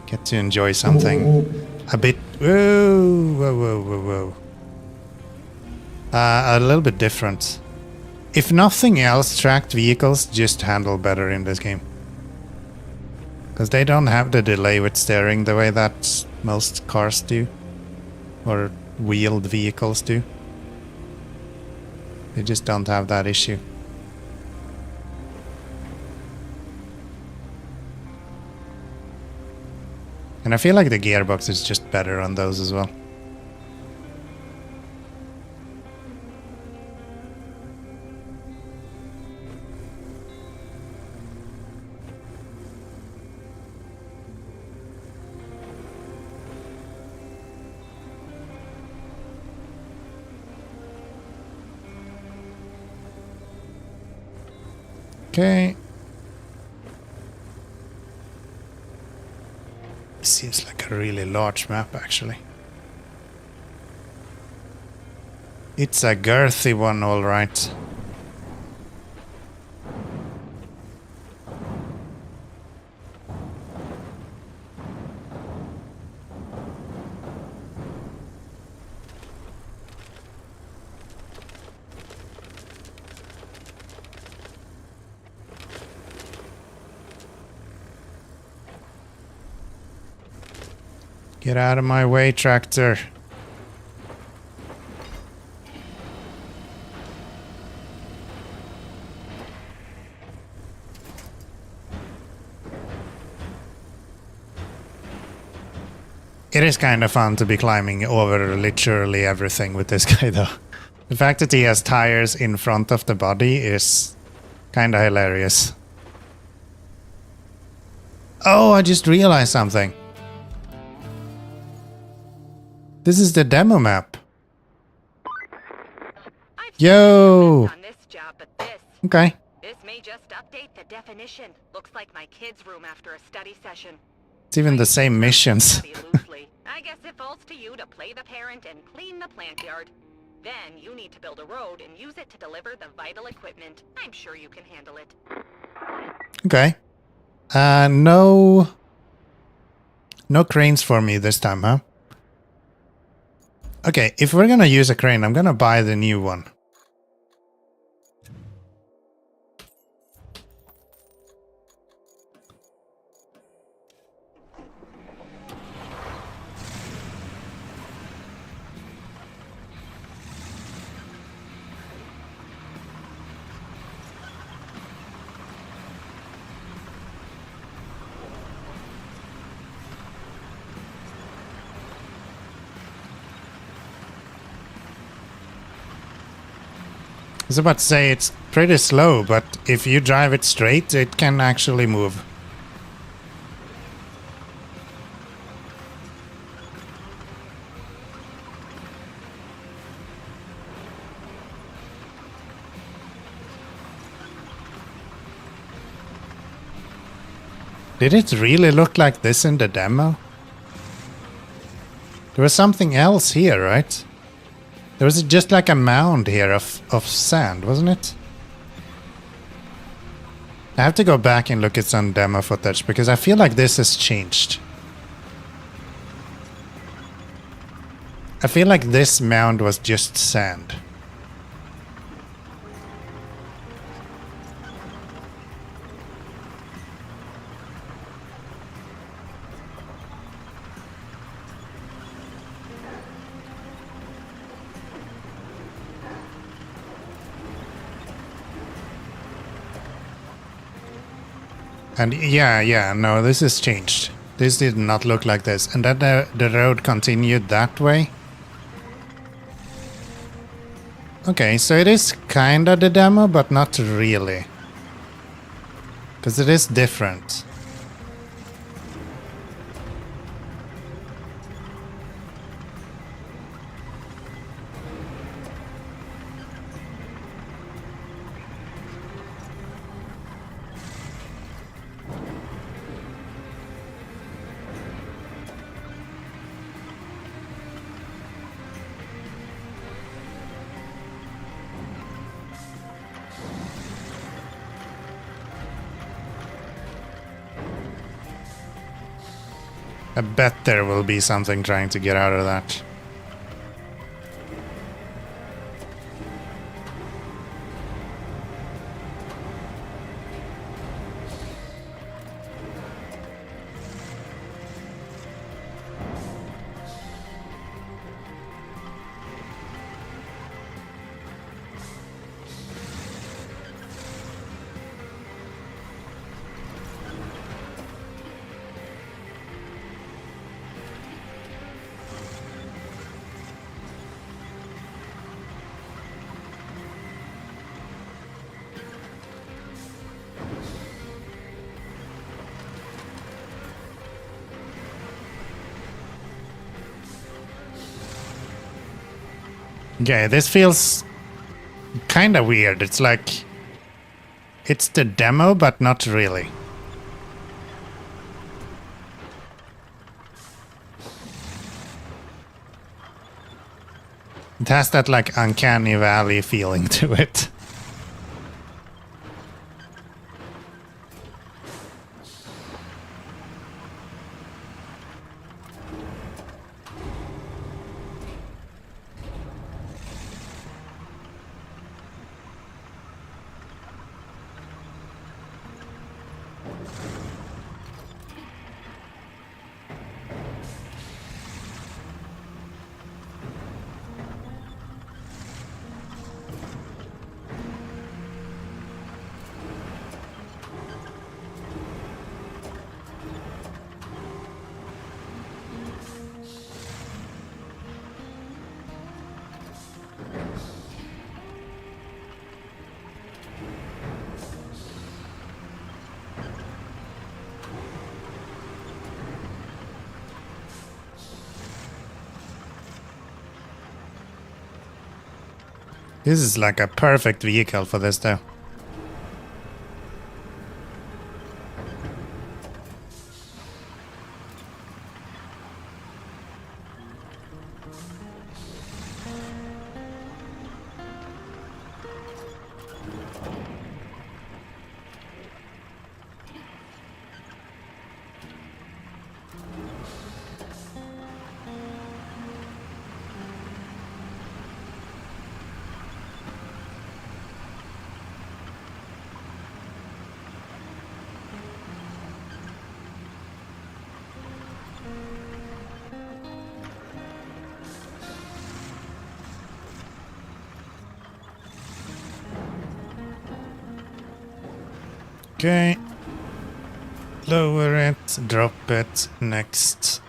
Get to enjoy something a bit... Whoa, whoa, whoa, whoa, whoa. A little bit different. If nothing else, tracked vehicles just handle better in this game. Because they don't have the delay with steering the way that most cars do. Or wheeled vehicles do. They just don't have that issue. And I feel like the gearbox is just better on those as well. Okay. Seems like a really large map, actually. It's a girthy one, all right. Get out of my way, tractor. It is kind of fun to be climbing over literally everything with this guy, though. The fact that he has tires in front of the body is kind of hilarious. Oh, I just realized something. This is the demo map. Yo! On this job, but this Okay. may just update the definition. Looks like my kids' room after a study session. It's even the same missions. I guess it falls to you to play the parent and clean the plant yard. Then you need to build a road and use it to deliver the vital equipment. I'm sure you can handle it. Okay. No cranes for me this time, huh? Okay, if we're gonna use a crane, I'm gonna buy the new one. was about to say it's pretty slow, but if you drive it straight, it can actually move. Did it really look like this in the demo? There was something else here, right? There was just like a mound here of sand, wasn't it? I have to go back and look at some demo footage because I feel like this has changed. I feel like this mound was just sand. And yeah, no, this has changed. This did not look like this. And then the road continued that way. Okay, so it is kinda the demo, but not really. Because it is different. I bet there will be something trying to get out of that. Okay, this feels kind of weird. It's like it's the demo, but not really. It has that like uncanny valley feeling to it. This is like a perfect vehicle for this though. Okay. Lower it, drop it, next.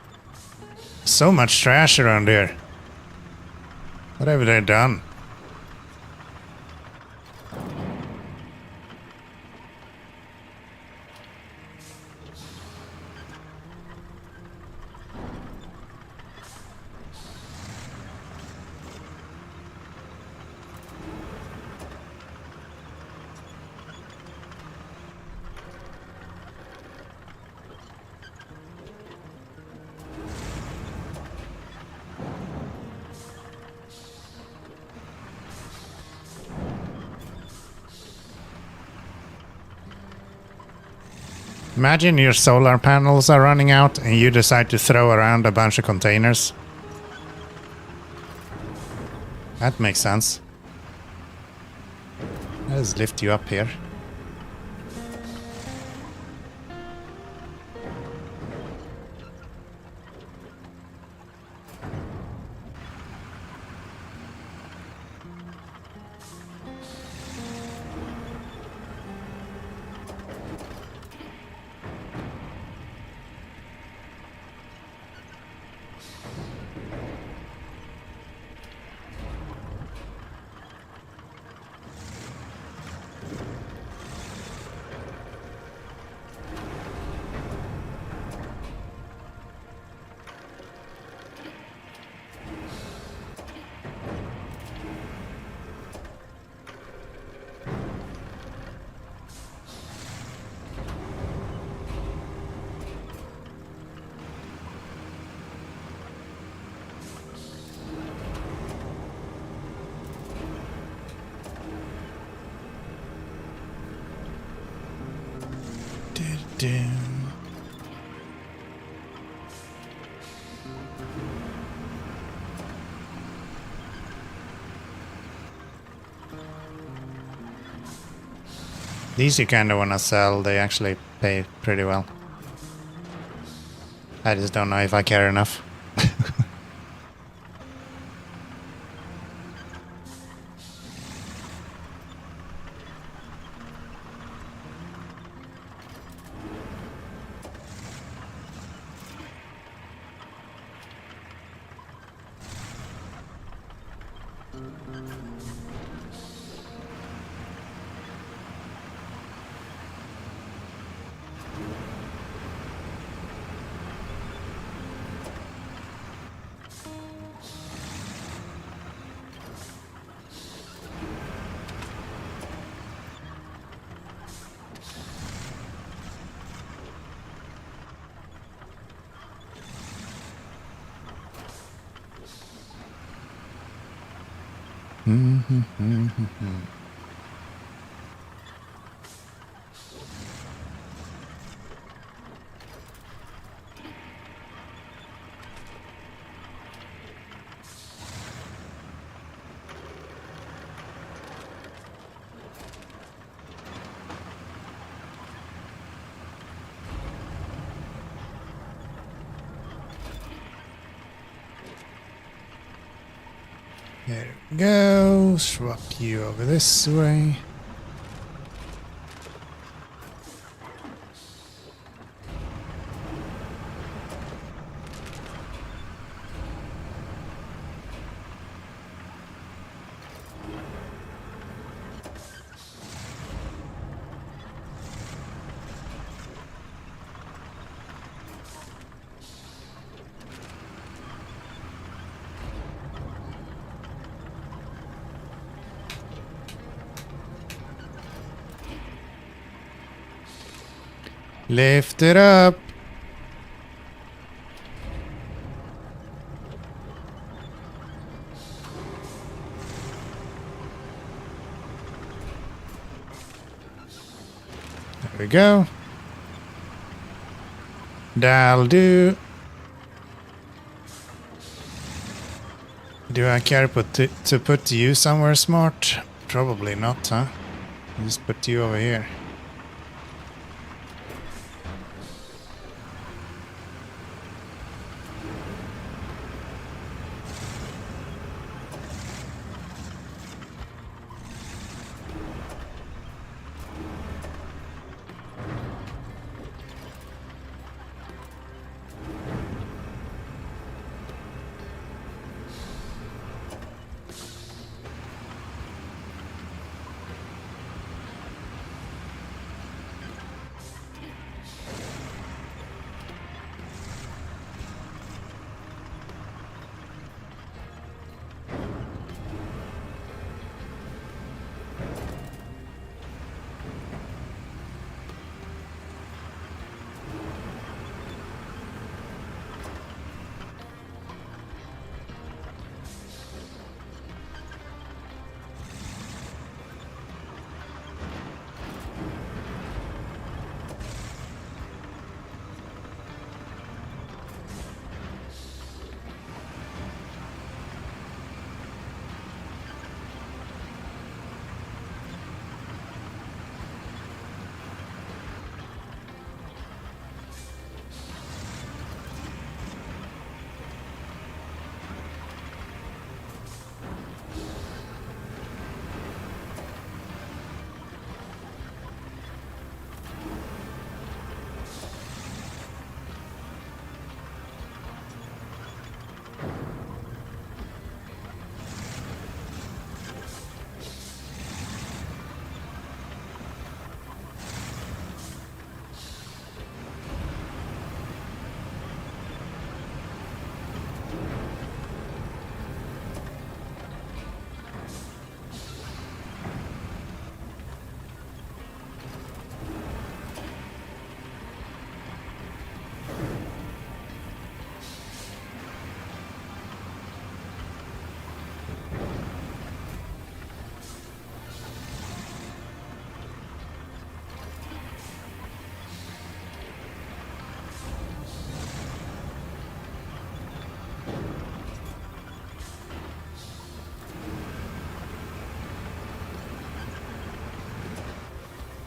So much trash around here. What have they done? Imagine your solar panels are running out and you decide to throw around a bunch of containers. That makes sense. Let's lift you up here. These you kind of want to sell. They actually pay pretty well. I just don't know if I care enough. There we go. Swap you over this way. Lift it up. There we go. That'll do. Do I care to put you somewhere smart? Probably not, huh? Just put you over here.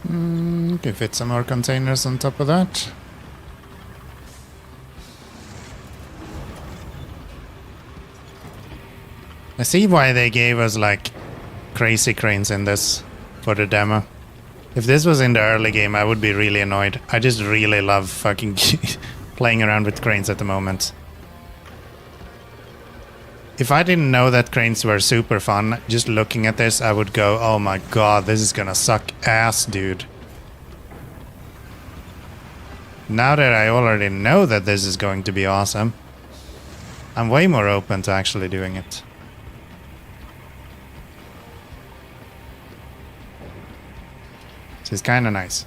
Can fit some more containers on top of that. I see why they gave us like crazy cranes in this for the demo. If this was in the early game, I would be really annoyed. I just really love fucking playing around with cranes at the moment. If I didn't know that cranes were super fun, just looking at this, I would go, oh my god, this is gonna suck ass, dude. Now that I already know that this is going to be awesome, I'm way more open to actually doing it. So it's kind of nice.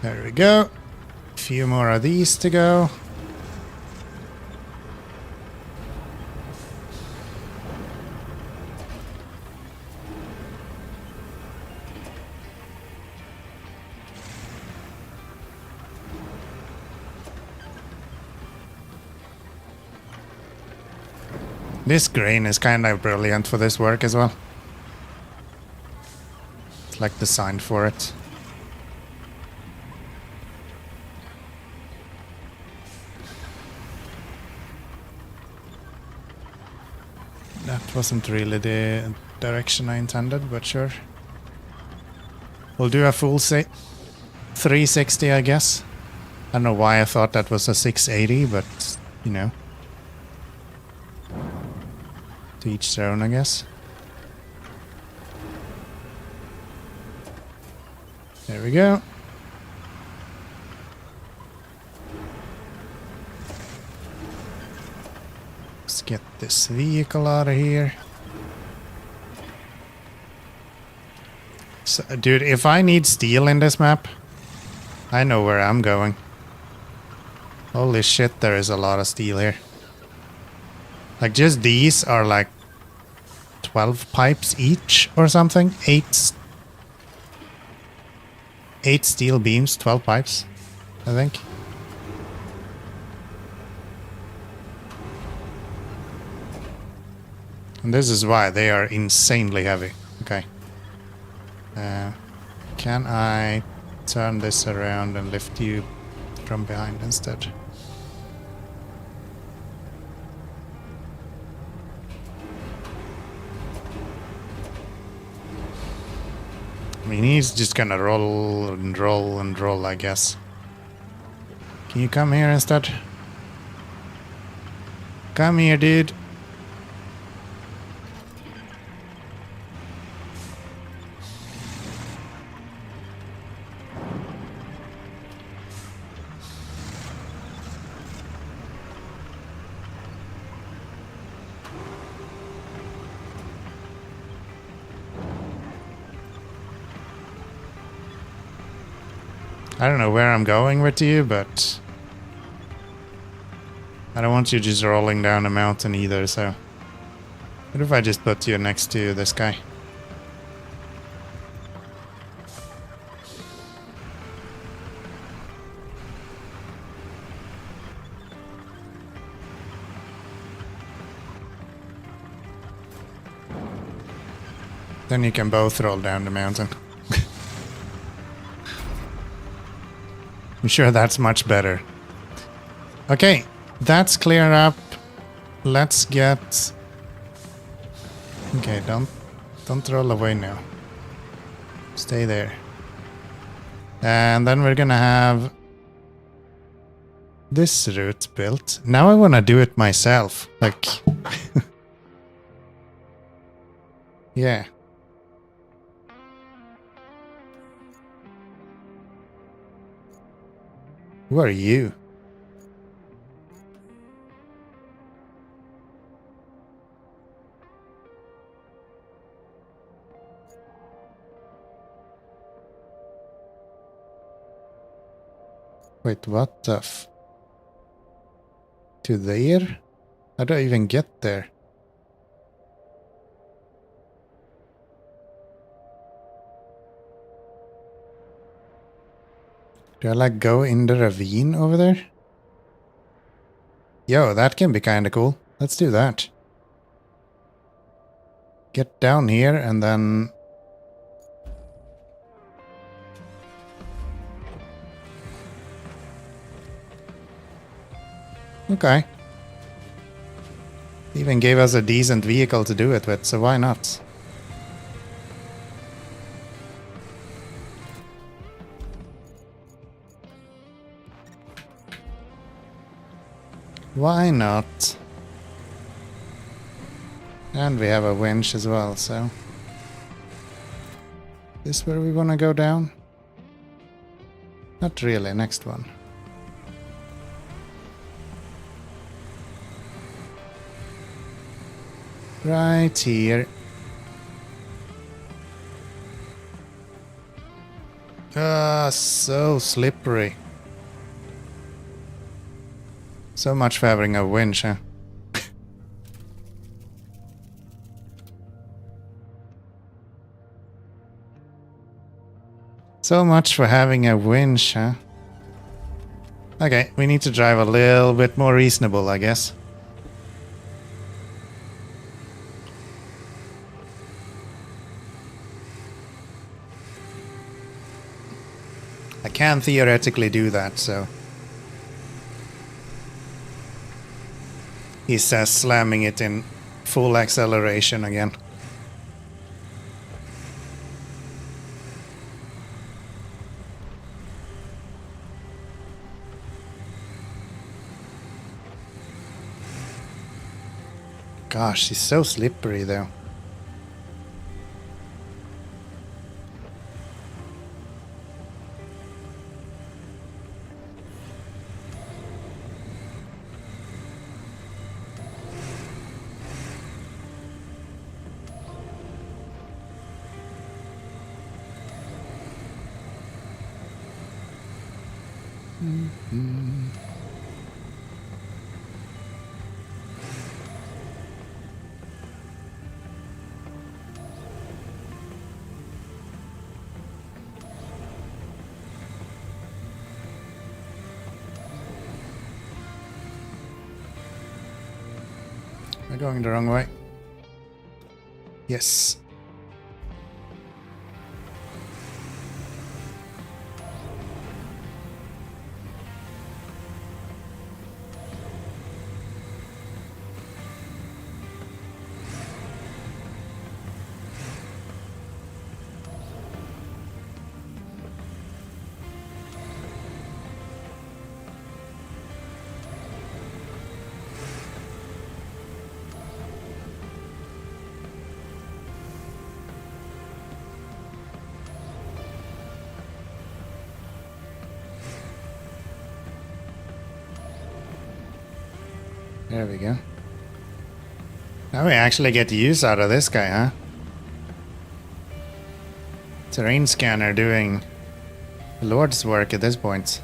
There we go. A few more of these to go. This grain is kind of brilliant for this work as well. It's like designed for it. That wasn't really the direction I intended, but sure. We'll do a full 360, I guess. I don't know why I thought that was a 680, but, you know. To each their own, I guess. There we go. Let's get this vehicle out of here. So, dude, if I need steel in this map, I know where I'm going. Holy shit, there is a lot of steel here. Like, just these are like 12 pipes each or something. 8 steel beams, 12 pipes, I think. And this is why they are insanely heavy. Okay. Can I turn this around and lift you from behind instead? I mean, he's just gonna roll and roll and roll, I guess. Can you come here instead? Come here, dude. I don't know where I'm going with you, but I don't want you just rolling down a mountain either, so what if I just put you next to this guy? Then you can both roll down the mountain. I'm sure that's much better. Okay, that's cleared up. Let's get... Okay, don't roll away now. Stay there. And then we're gonna have this route built. Now I wanna do it myself. Like... yeah. Who are you? Wait, what the f... To there? How do I even get there? Do I like go in the ravine over there? Yo, that can be kinda cool. Let's do that. Get down here and then... Okay. Even gave us a decent vehicle to do it with, so why not? Why not? And we have a winch as well, so... This where we wanna go down? Not really, next one. Right here. Ah, so slippery. So much for having a winch, huh? So much for having a winch, huh? Okay, we need to drive a little bit more reasonable, I guess. I can theoretically do that, so... He says slamming it in full acceleration again. Gosh, he's so slippery though. We're going the wrong way. Yes. There we go. Now we actually get use out of this guy, huh? Terrain scanner doing the Lord's work at this point.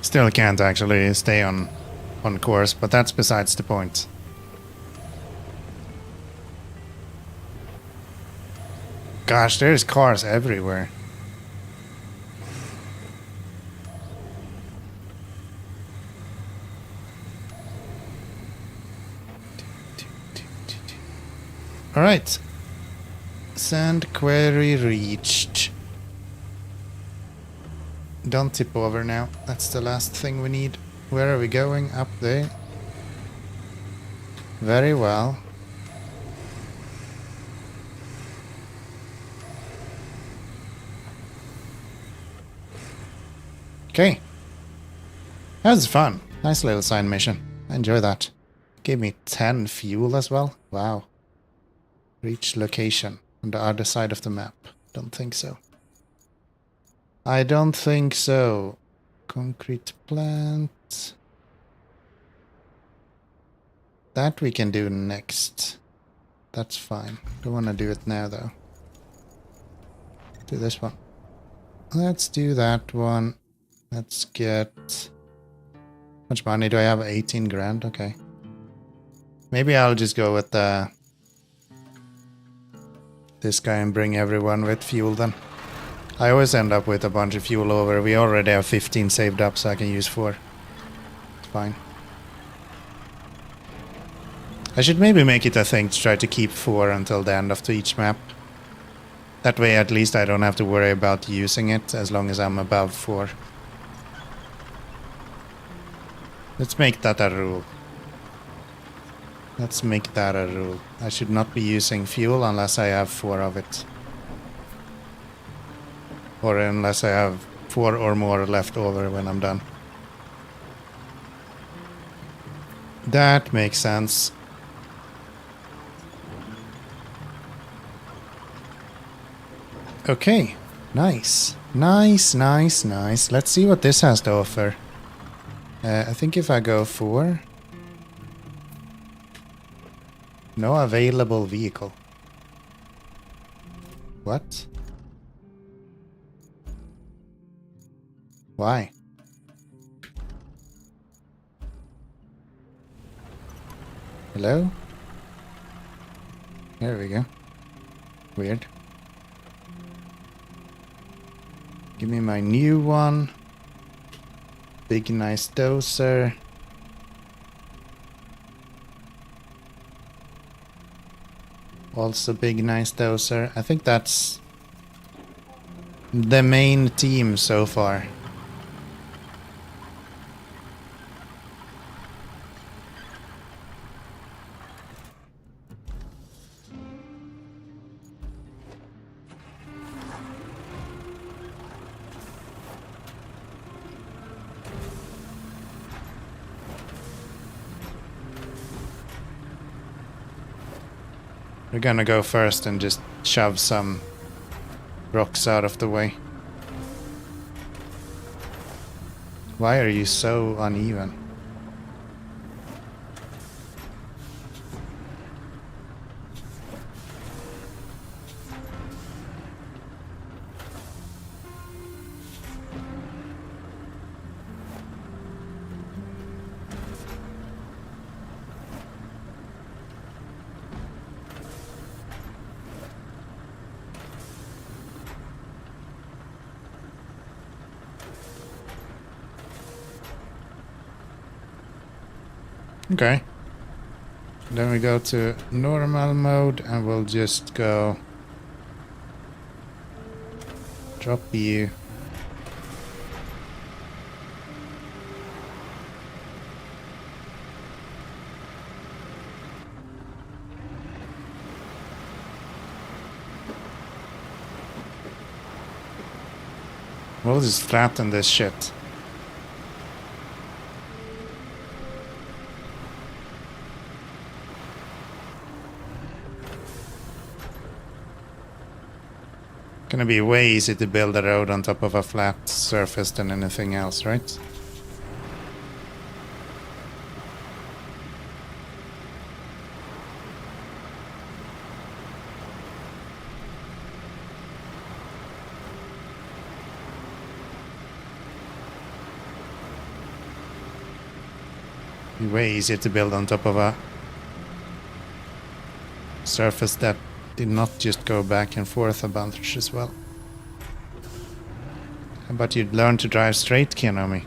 Still can't actually stay on course, but that's besides the point. Gosh, there's cars everywhere. Alright. Sand quarry reached. Don't tip over now. That's the last thing we need. Where are we going? Up there. Very well. Okay. That was fun. Nice little side mission. I enjoy that. Gave me 10 fuel as well. Wow. Reach location on the other side of the map. Don't think so. I don't think so. Concrete plant. That we can do next. That's fine. Don't want to do it now though. Do this one. Let's do that one. Let's get... How much money do I have? 18 grand? Okay. Maybe I'll just go with this guy and bring everyone with fuel then. I always end up with a bunch of fuel over. We already have 15 saved up, so I can use 4. It's fine. I should maybe make it a thing to try to keep 4 until the end of each map. That way at least I don't have to worry about using it as long as I'm above 4. Let's make that a rule. Let's make that a rule. I should not be using fuel unless I have 4 of it. Or unless I have 4 or more left over when I'm done. That makes sense. Okay, nice. Nice. Let's see what this has to offer. I think if I go 4... No available vehicle. What? Why? Hello? There we go. Weird. Give me my new one. Big nice dozer. Also big nice dozer. I think that's the main team so far. We're gonna go first and just shove some rocks out of the way. Why are you so uneven? Okay. Then we go to normal mode and we'll just go drop you. We'll just flatten this shit. Gonna be way easier to build a road on top of a flat surface than anything else, right? Be way easier to build on top of a surface that did not just go back and forth a bunch as well. How about you'd learn to drive straight, Keanomy?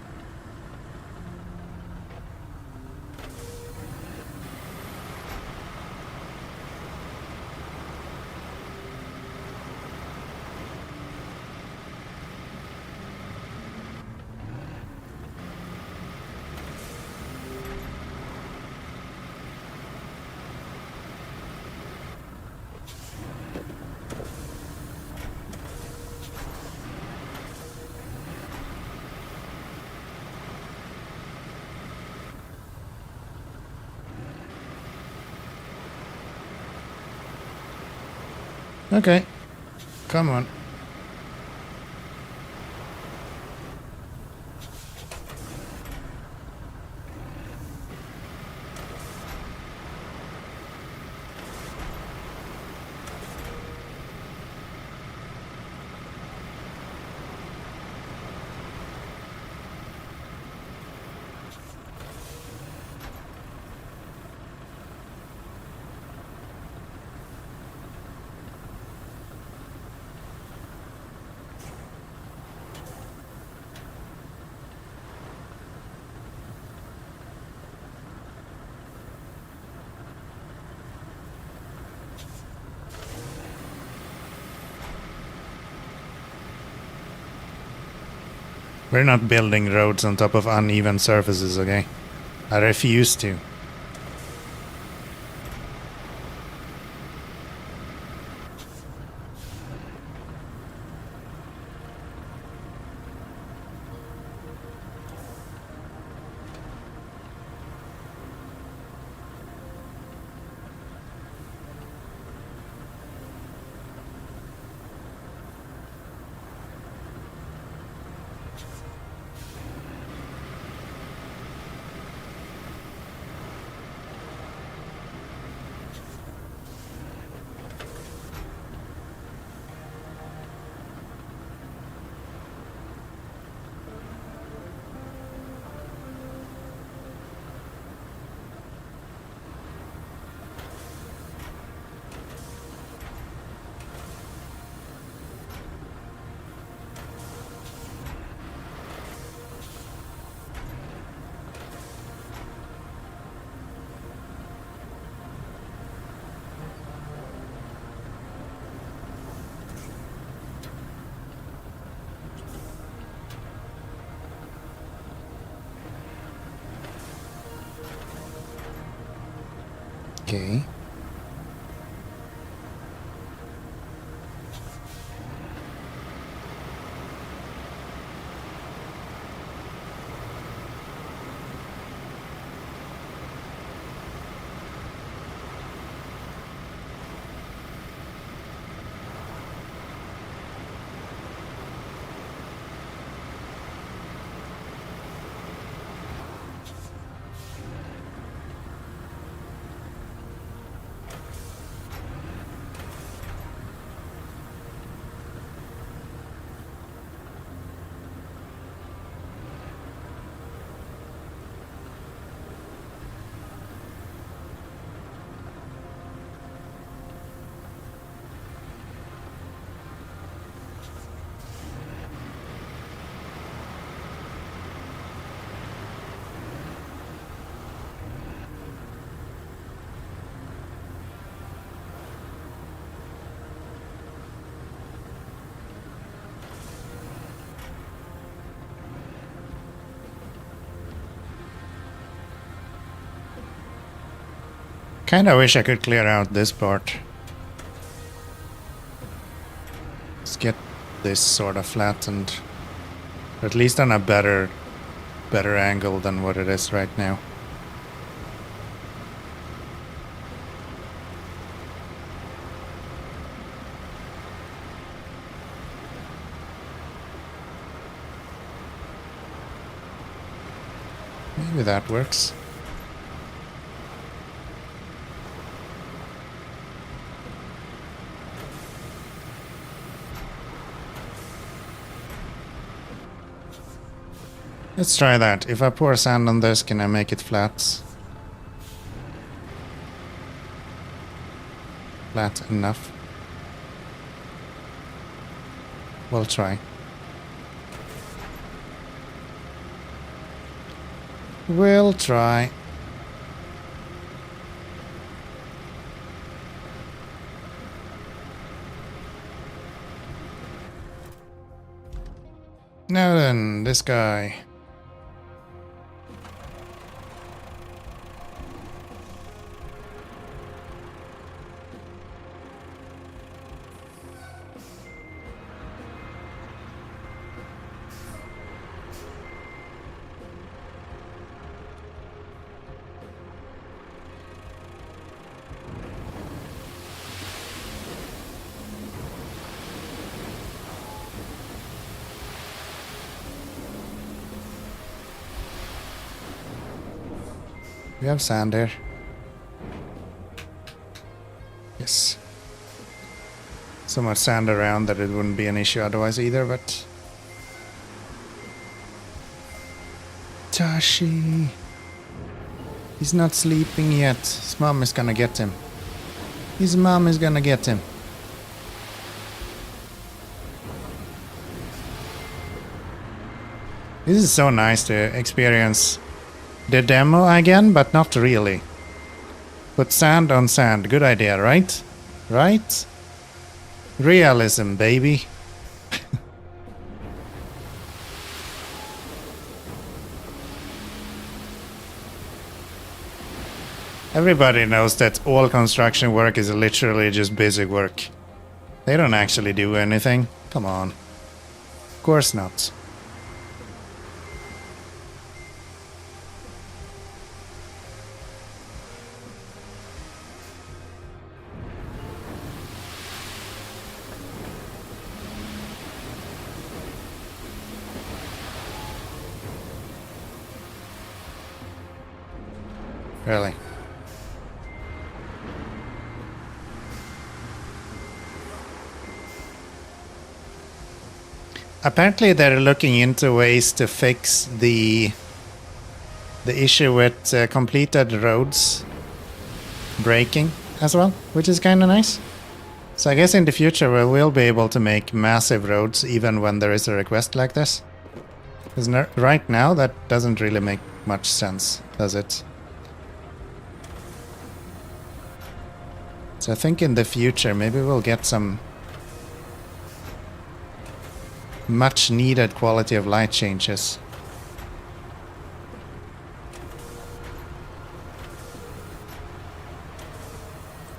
Okay. Come on. We're not building roads on top of uneven surfaces, okay? I refuse to. Okay. Kinda wish I could clear out this part. Let's get this sort of flattened. At least on a better angle than what it is right now. Maybe that works. Let's try that. If I pour sand on this, can I make it flat? Flat enough. We'll try. We'll try. Now then, this guy. We have sand here. Yes. So much sand around that it wouldn't be an issue otherwise either, but... Tashi! He's not sleeping yet. His mom is gonna get him. His mom is gonna get him. This is so nice to experience the demo again, but not really. Put sand on sand. Good idea, right? Right? Realism, baby. Everybody knows that all construction work is literally just basic work. They don't actually do anything. Come on. Of course not. Really? Apparently they're looking into ways to fix the issue with completed roads breaking as well, which is kind of nice. So I guess in the future we will be able to make massive roads even when there is a request like this. Because right now that doesn't really make much sense, does it? So I think in the future maybe we'll get some much needed quality of life changes.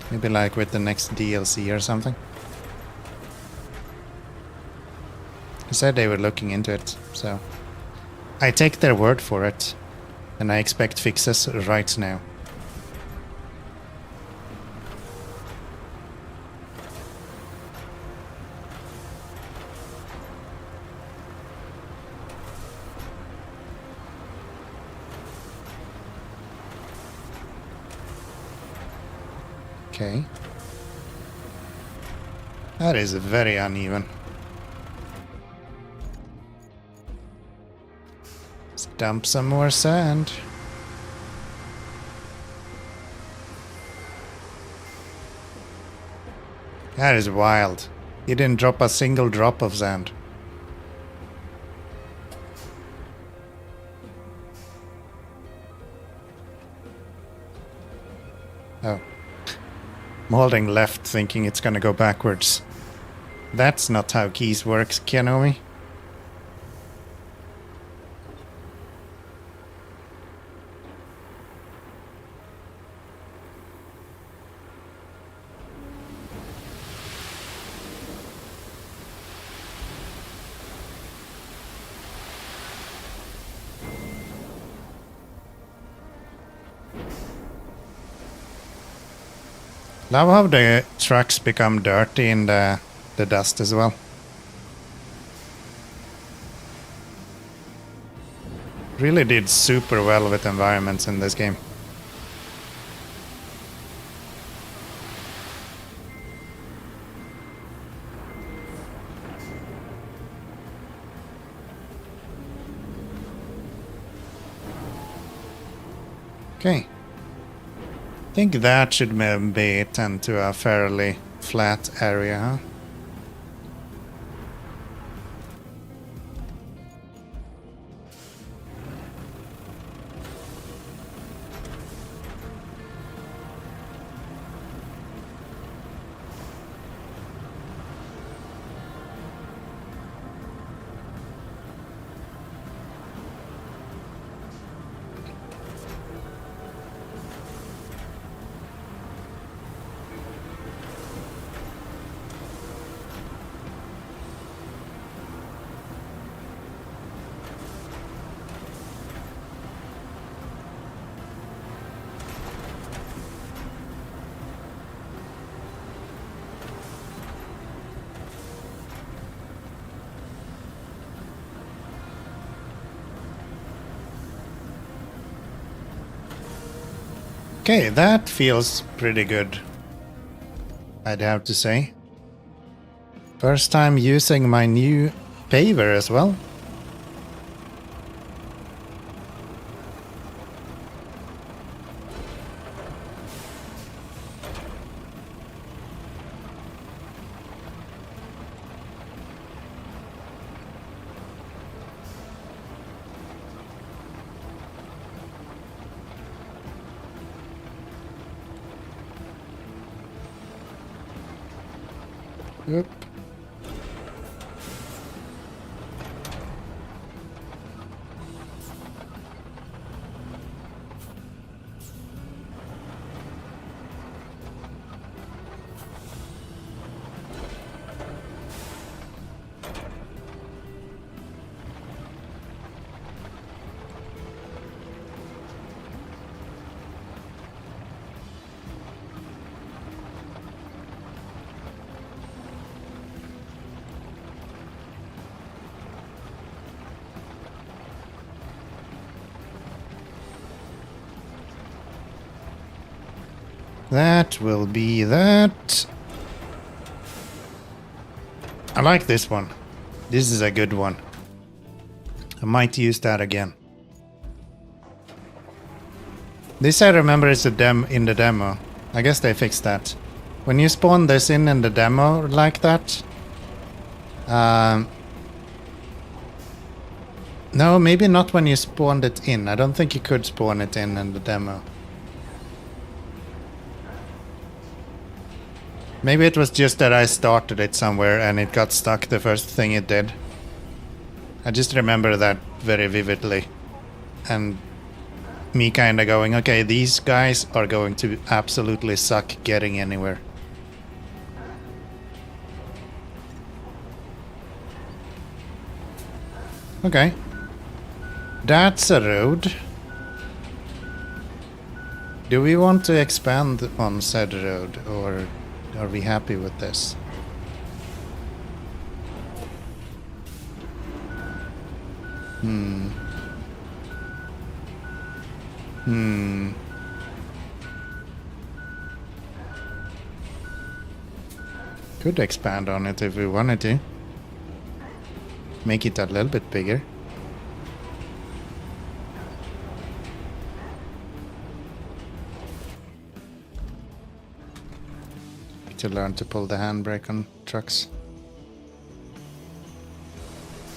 Maybe like with the next DLC or something. They said they were looking into it, so I take their word for it, and I expect fixes right now. Okay. That is very uneven. Let's dump some more sand. That is wild. He didn't drop a single drop of sand. Oh. I'm holding left thinking it's gonna go backwards. That's not how keys works, Keanomy. Love how the trucks become dirty in the dust as well. Really did super well with environments in this game. Okay. I think that should maybe tend to a fairly flat area, huh? Okay, that feels pretty good, I'd have to say. First time using my new paver as well. Yep. That will be that. I like this one. This is a good one. I might use that again. This I remember is in the demo. I guess they fixed that. When you spawn this in the demo like that. No, maybe not when you spawned it in. I don't think you could spawn it in the demo. Maybe it was just that I started it somewhere and it got stuck the first thing it did. I just remember that very vividly. And me kinda going, okay, these guys are going to absolutely suck getting anywhere. Okay. That's a road. Do we want to expand on said road, or are we happy with this? Could expand on it if we wanted to. Make it a little bit bigger. To learn to pull the handbrake on trucks.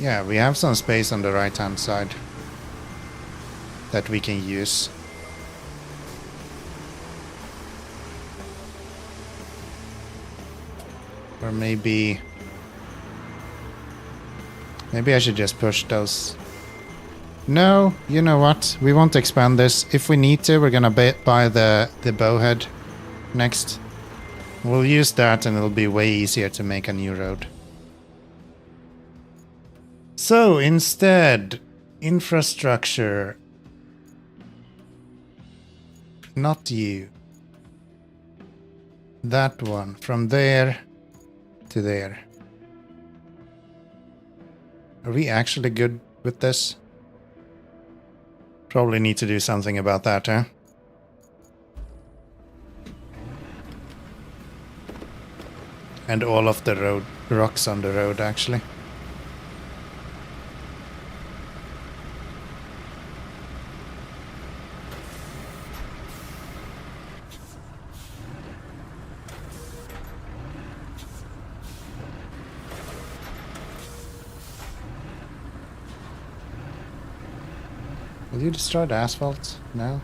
Yeah, we have some space on the right hand side that we can use. Or maybe I should just push those. No, you know what? We won't expand this. If we need to, we're gonna buy the bowhead next. We'll use that and it'll be way easier to make a new road. So instead, infrastructure. Not you. That one. From there to there. Are we actually good with this? Probably need to do something about that, huh? And all of the rocks on the road, actually. Will you destroy the asphalt now?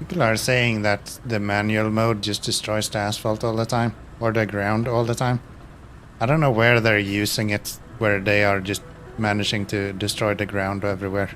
People are saying that the manual mode just destroys the asphalt all the time, or the ground all the time. I don't know where they're using it, where they are just managing to destroy the ground everywhere.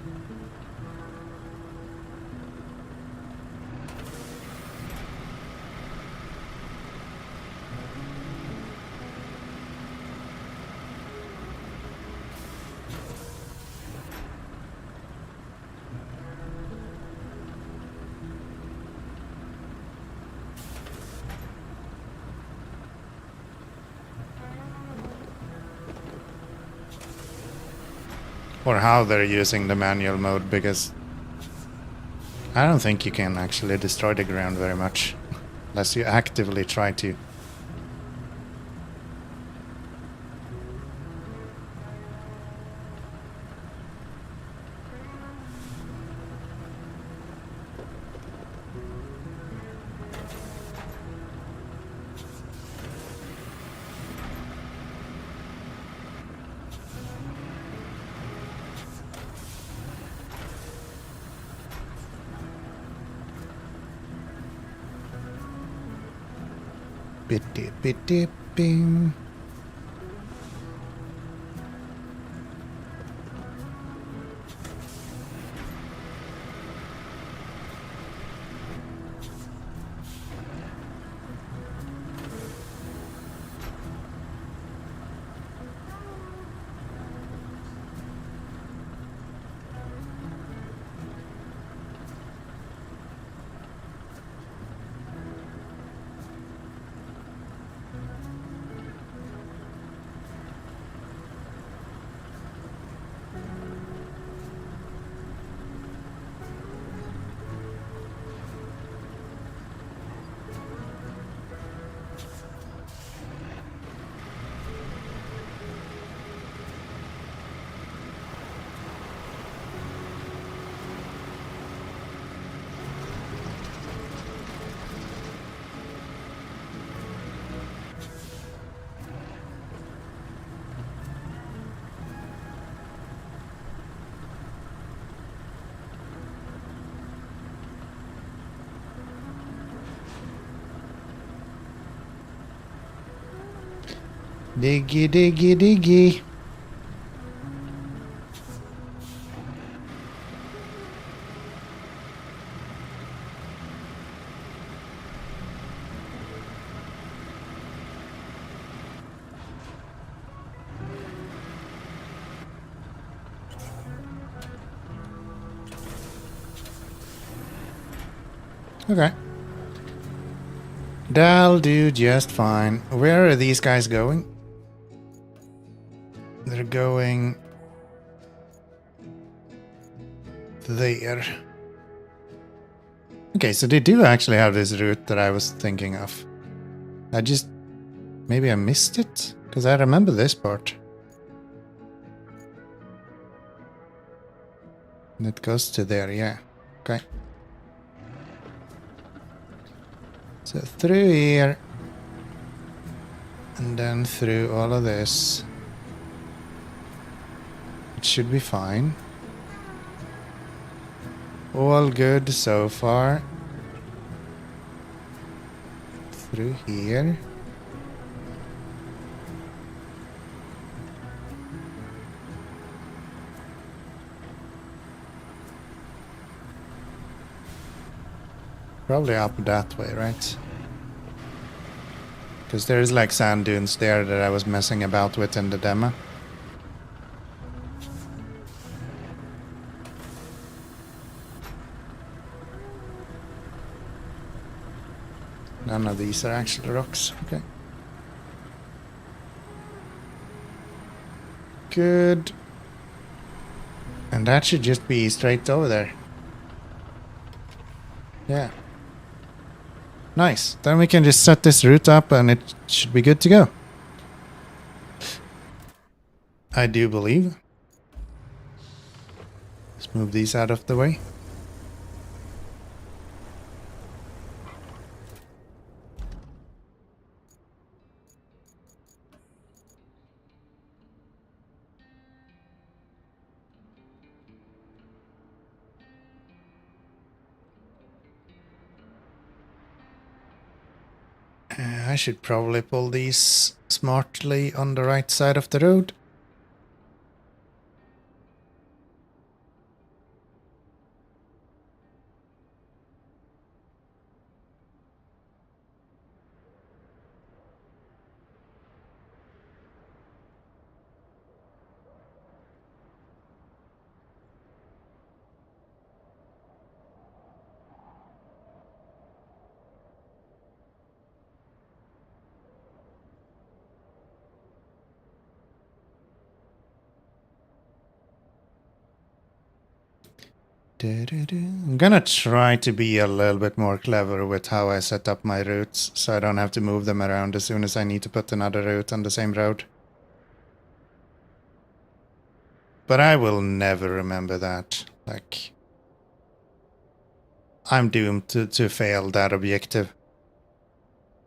or how they're using the manual mode, because I don't think you can actually destroy the ground very much unless you actively try to. Bing. Diggy, diggy, diggy. Okay. That'll do just fine. Where are these guys going? They're going there. Okay, so they do actually have this route that I was thinking of. Maybe I missed it? Because I remember this part. And it goes to there, yeah. Okay. So through here. And then through all of this. It should be fine. All good so far. Through here. Probably up that way, right? Because there's like sand dunes there that I was messing about with in the demo. None of these are actually rocks. Okay. Good. And that should just be straight over there. Yeah. Nice. Then we can just set this route up and it should be good to go. I do believe. Let's move these out of the way. I should probably pull these smartly on the right side of the road. I'm gonna try to be a little bit more clever with how I set up my routes, so I don't have to move them around as soon as I need to put another route on the same road. But I will never remember that. Like, I'm doomed to fail that objective.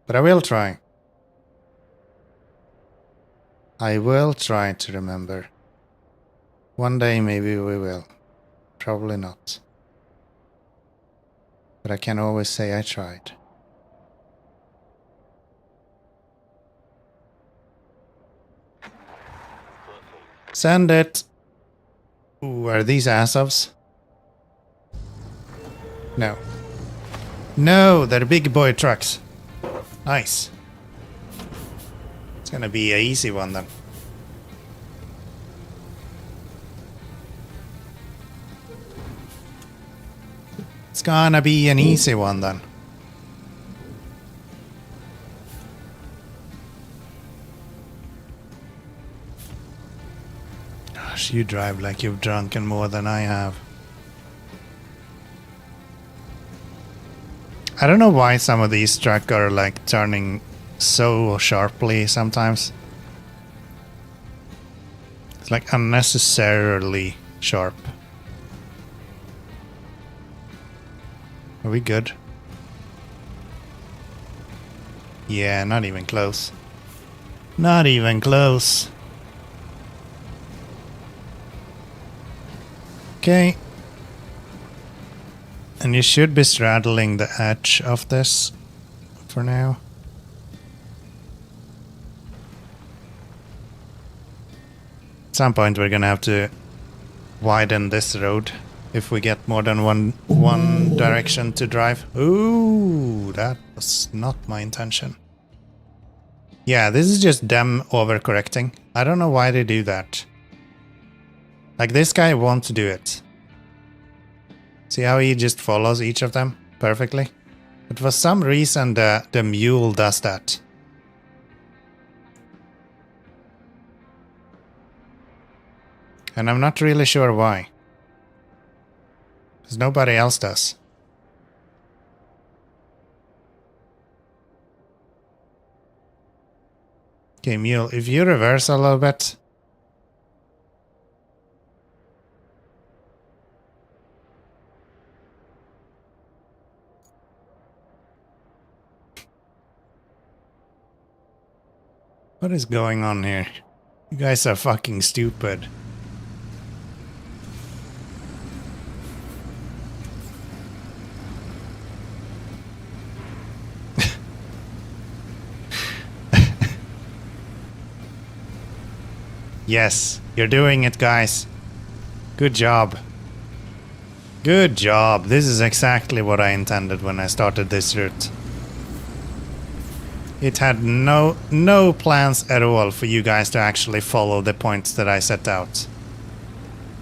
But I will try. I will try to remember. One day maybe we will. Probably not. But I can always say I tried. Send it! Ooh, are these Azovs? No. No, they're big boy trucks. Nice. It's gonna be an easy one then. It's gonna be an easy one then. Gosh, you drive like you've drunken more than I have. I don't know why some of these trucks are like turning so sharply sometimes. It's like unnecessarily sharp. Are we good? Yeah, not even close. Not even close. Okay. And you should be straddling the edge of this for now. At some point we're gonna have to widen this road if we get more than one direction to drive. Ooh, that was not my intention. Yeah, this is just them overcorrecting. I don't know why they do that. Like, this guy wants to do it. See how he just follows each of them perfectly? But for some reason the mule does that. And I'm not really sure why. Because nobody else does. Okay, mule, if you reverse a little bit. What is going on here? You guys are fucking stupid. Yes, you're doing it, guys. Good job. Good job. This is exactly what I intended when I started this route. It had no plans at all for you guys to actually follow the points that I set out.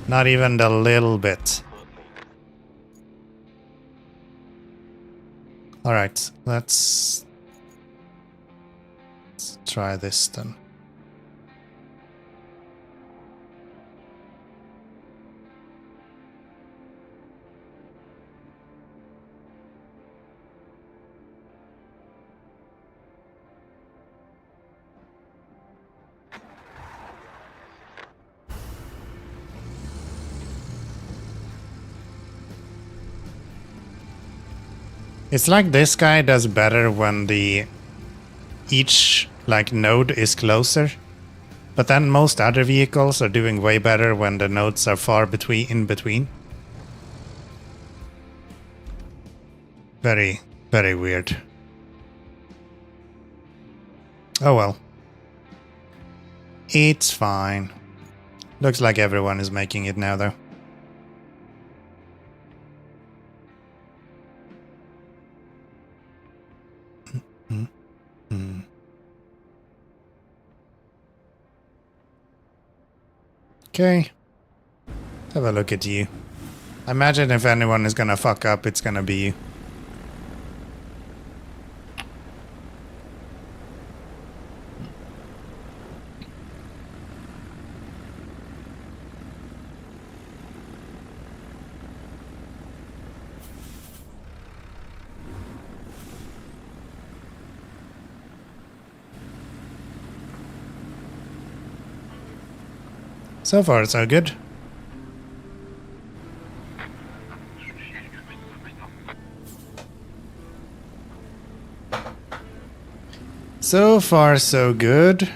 Not even the little bit. Alright, let's try this then. It's like this guy does better when each like node is closer, but then most other vehicles are doing way better when the nodes are far in between. Very, very weird. Oh well. It's fine. Looks like everyone is making it now though. Okay. Let's have a look at you. I imagine if anyone is gonna fuck up, it's gonna be you. So far, so good. So far, so good.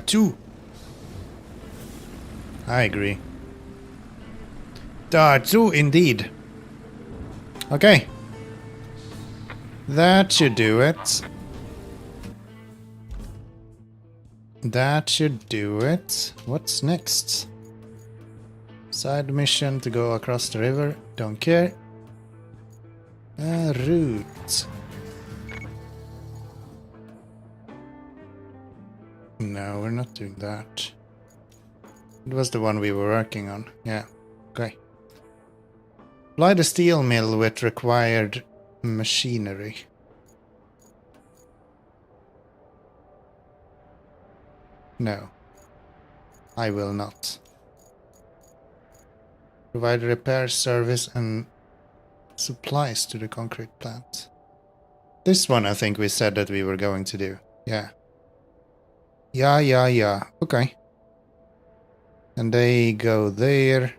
Two. I agree. Two, indeed. Okay. That should do it. That should do it. What's next? Side mission to go across the river. Don't care. Route. No, we're not doing that. It was the one we were working on. Yeah. Okay. Supply the steel mill with required machinery. No. I will not. Provide repair service and supplies to the concrete plant. This one I think we said that we were going to do. Yeah. Yeah. Okay. And they go there.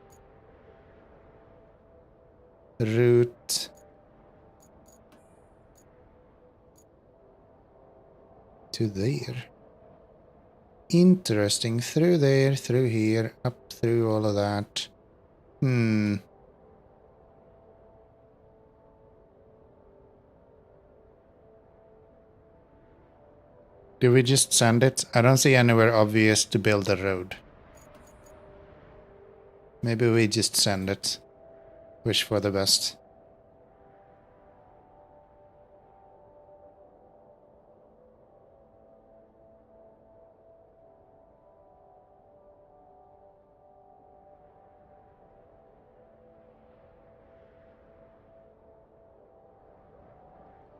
Route. To there. Interesting. Through there, through here, up through all of that. Do we just send it? I don't see anywhere obvious to build a road. Maybe we just send it. Wish for the best.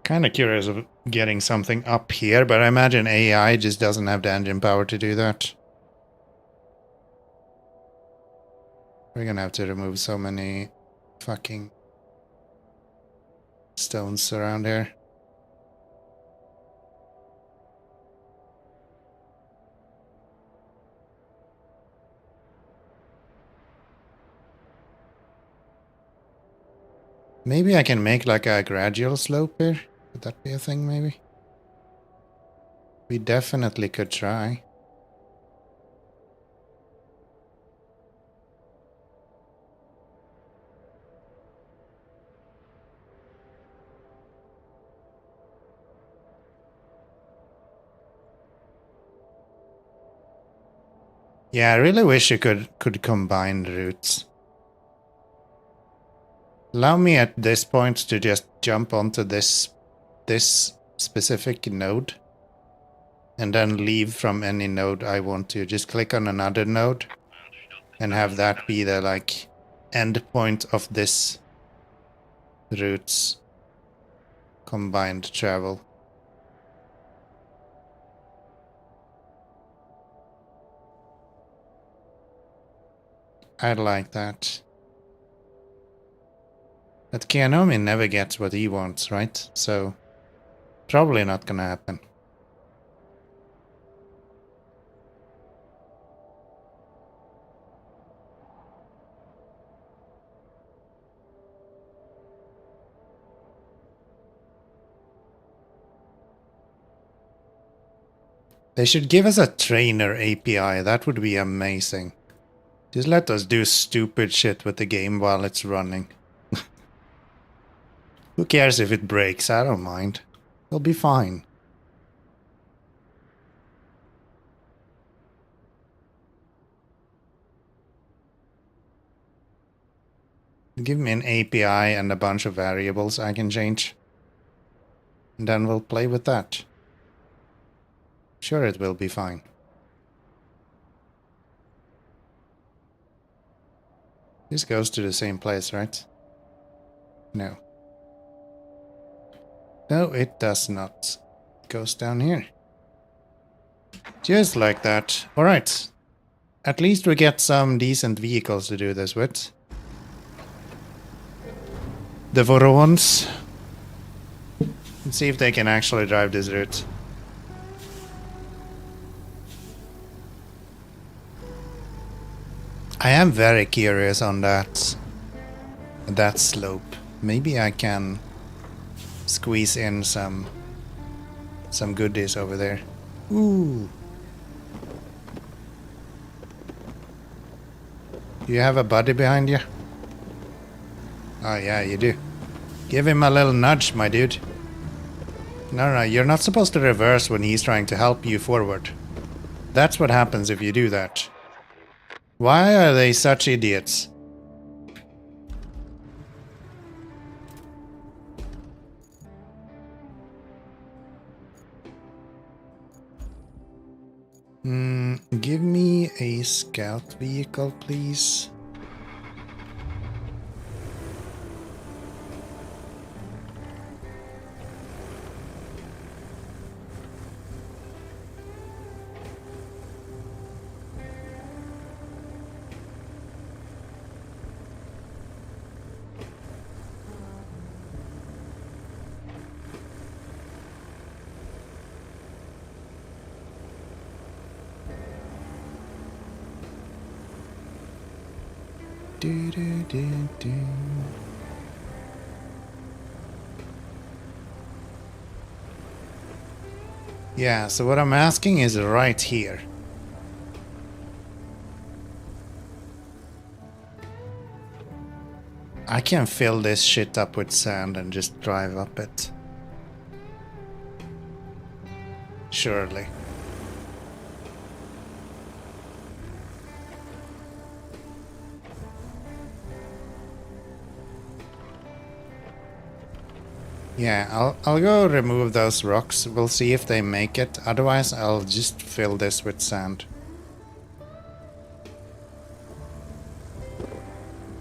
Kind of curious of getting something up here, but I imagine AI just doesn't have the engine power to do that. We're gonna have to remove so many fucking stones around here. Maybe I can make like a gradual slope here. Could that be a thing, maybe? We definitely could try. Yeah, I really wish you could combine the routes. Allow me at this point to just jump onto this specific node and then leave from any node I want to. Just click on another node and have that be the like end point of this route's combined travel. I like that. But Keanomy never gets what he wants, right? So, probably not gonna happen. They should give us a trainer API, that would be amazing. Just let us do stupid shit with the game while it's running. Who cares if it breaks? I don't mind. It'll be fine. Give me an API and a bunch of variables I can change. And then we'll play with that. Sure, it will be fine. This goes to the same place, right? No. No, it does not. It goes down here. Just like that. Alright. At least we get some decent vehicles to do this with. the Vorons and see if they can actually drive this route. I am very curious on that slope. Maybe I can squeeze in some goodies over there. Ooh. Do you have a buddy behind you? Oh yeah, you do. Give him a little nudge, my dude. No, you're not supposed to reverse when he's trying to help you forward. That's what happens if you do that. Why are they such idiots? Give me a scout vehicle, please. Yeah, so what I'm asking is right here. I can fill this shit up with sand and just drive up it. Surely. Yeah, I'll go remove those rocks. We'll see if they make it. Otherwise, I'll just fill this with sand.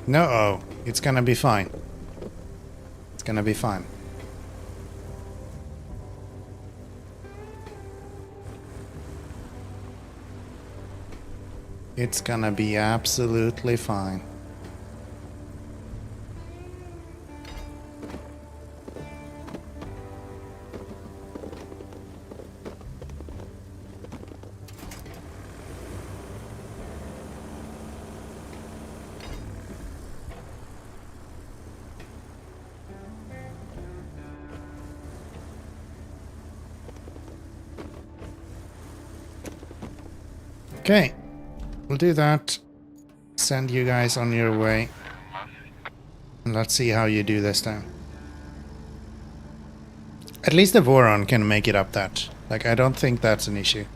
No, it's gonna be fine. It's gonna be fine. It's gonna be absolutely fine. Okay, we'll do that. Send you guys on your way. And let's see how you do this time. At least the Voron can make it up that. Like, I don't think that's an issue.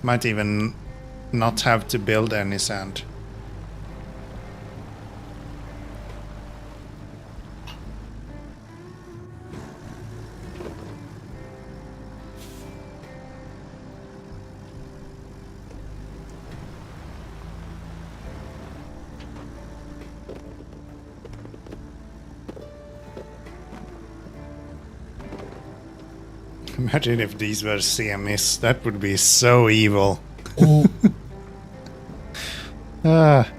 Might even not have to build any sand. Imagine if these were CMS. That would be so evil. Oh. Ah.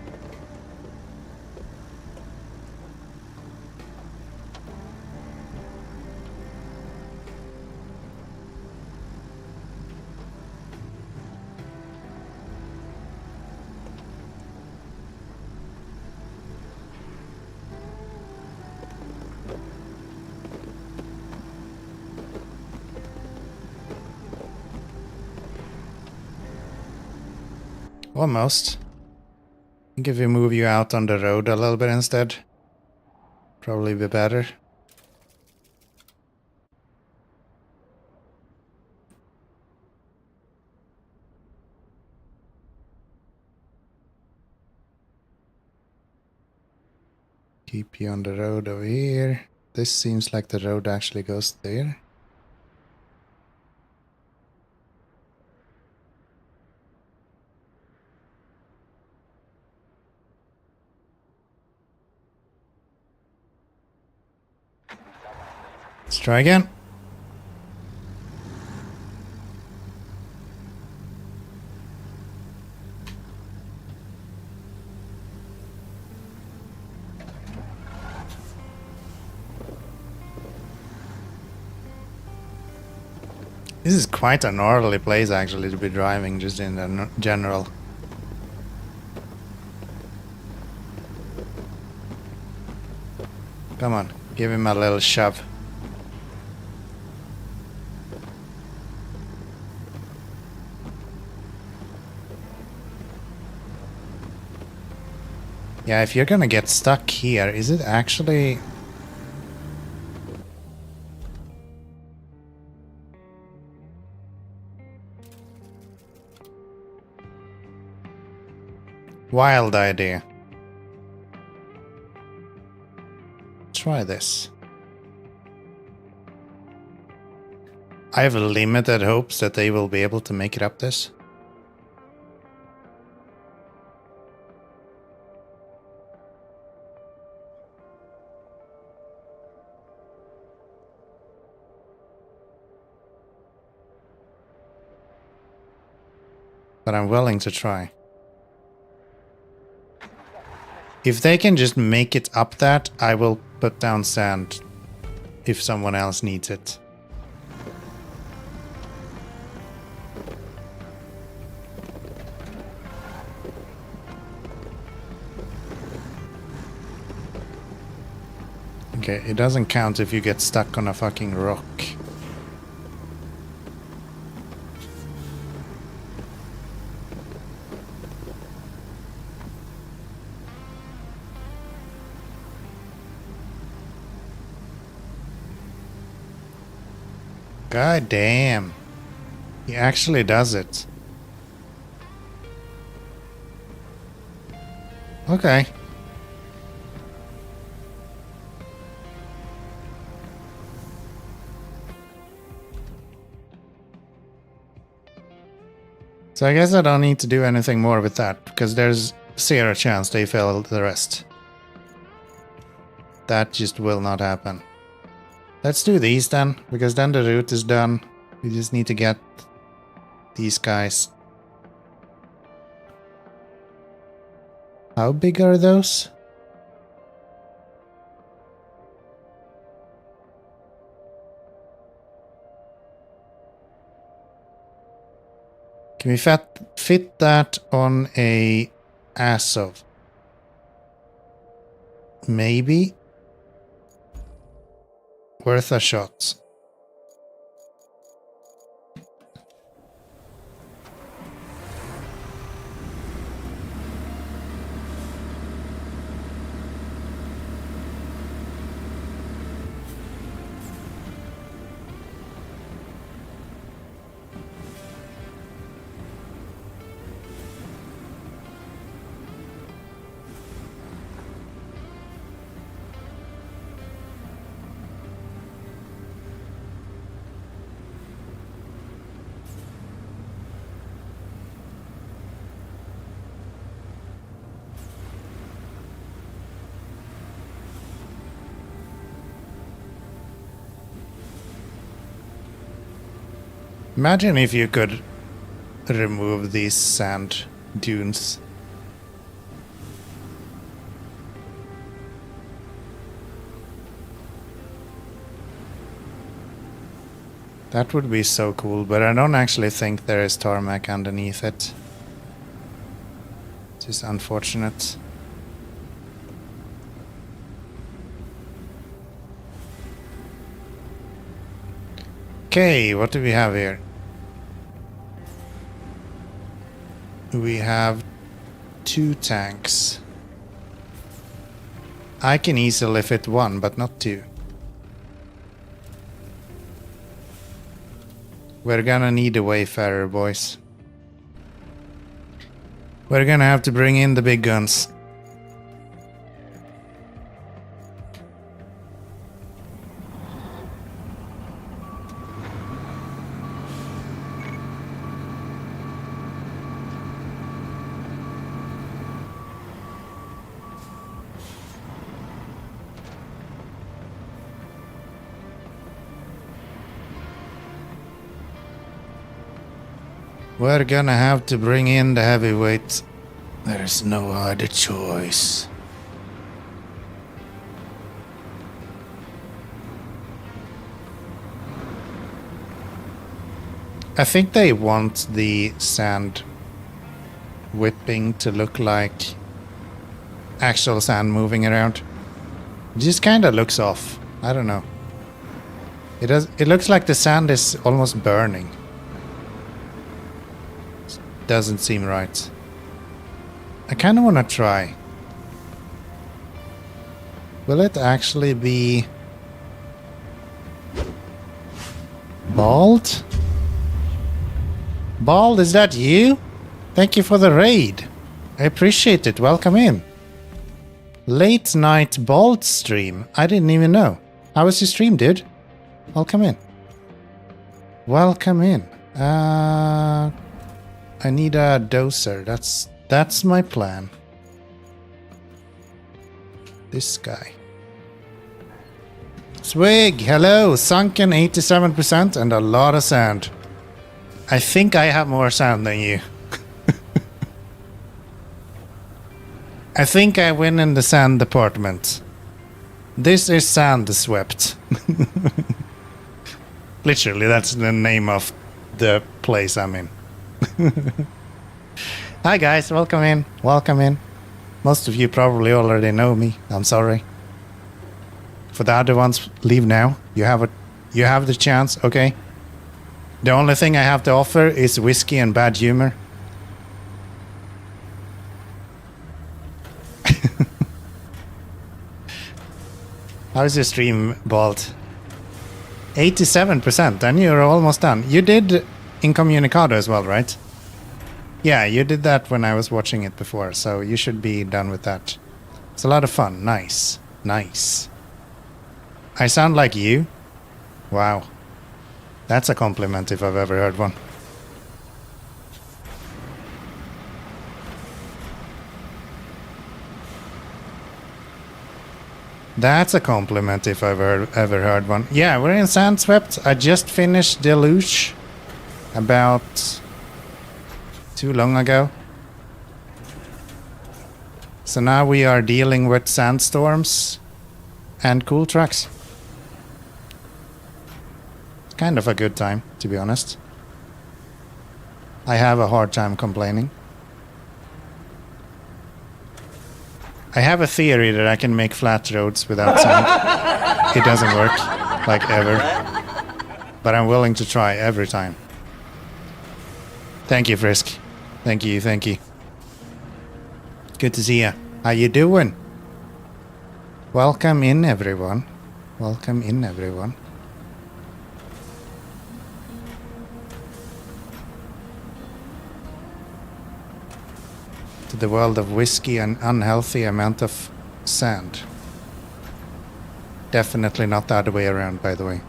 Almost. I think if we move you out on the road a little bit instead, probably be better. Keep you on the road over here. This seems like the road actually goes there. Let's try again. This is quite a gnarly place actually to be driving, just in the general. Come on, give him a little shove. Yeah, if you're gonna get stuck here, is it actually... Wild idea. Try this. I have limited hopes that they will be able to make it up this. But I'm willing to try. If they can just make it up that, I will put down sand if someone else needs it. Okay, it doesn't count if you get stuck on a fucking rock. God damn. He actually does it. Okay. So I guess I don't need to do anything more with that, because there's zero chance they fail the rest. That just will not happen. Let's do these then, because then the route is done. We just need to get these guys. How big are those? Can we fit that on a Azov? Maybe? Worth a shot. Imagine if you could remove these sand dunes. That would be so cool, but I don't actually think there is tarmac underneath it. It's just unfortunate. Okay, what do we have here? We have 2 tanks. I can easily fit 1, but not 2. We're gonna need a wayfarer, boys. We're gonna have to bring in the big guns. We're gonna have to bring in the heavyweight. There's no other choice. I think they want the sand whipping to look like actual sand moving around. It just kind of looks off. I don't know. It looks like the sand is almost burning. Doesn't seem right. I kind of want to try. Will it actually be Bald? Bald, is that you? Thank you for the raid. I appreciate it. Welcome in. Late night Bald stream. I didn't even know. How was your stream, dude? Welcome in. Welcome in. I need a doser. That's my plan. This guy. Swig, hello. Sunken 87% and a lot of sand. I think I have more sand than you. I think I win in the sand department. This is Sandswept. Literally, that's the name of the place I'm in. Hi guys, welcome in. Welcome in. Most of you probably already know me. I'm sorry. For the other ones, leave now. You have the chance, okay? The only thing I have to offer is whiskey and bad humor. How's your stream, Balt? 87%, and you're almost done. You did Incommunicado as well, right? Yeah, you did that when I was watching it before, so you should be done with that. It's a lot of fun. Nice. Nice. I sound like you? Wow. That's a compliment if I've ever heard one. That's a compliment if I've ever heard one. Yeah, we're in Sandswept. I just finished Deluge about too long ago. So now we are dealing with sandstorms and cool trucks. It's kind of a good time, to be honest. I have a hard time complaining. I have a theory that I can make flat roads without sand. It doesn't work, like ever. But I'm willing to try every time. Thank you, Frisk. Thank you, thank you. Good to see you. How you doing? Welcome in, everyone. Welcome in, everyone. To the world of whiskey and unhealthy amount of sand. Definitely not the other way around, by the way.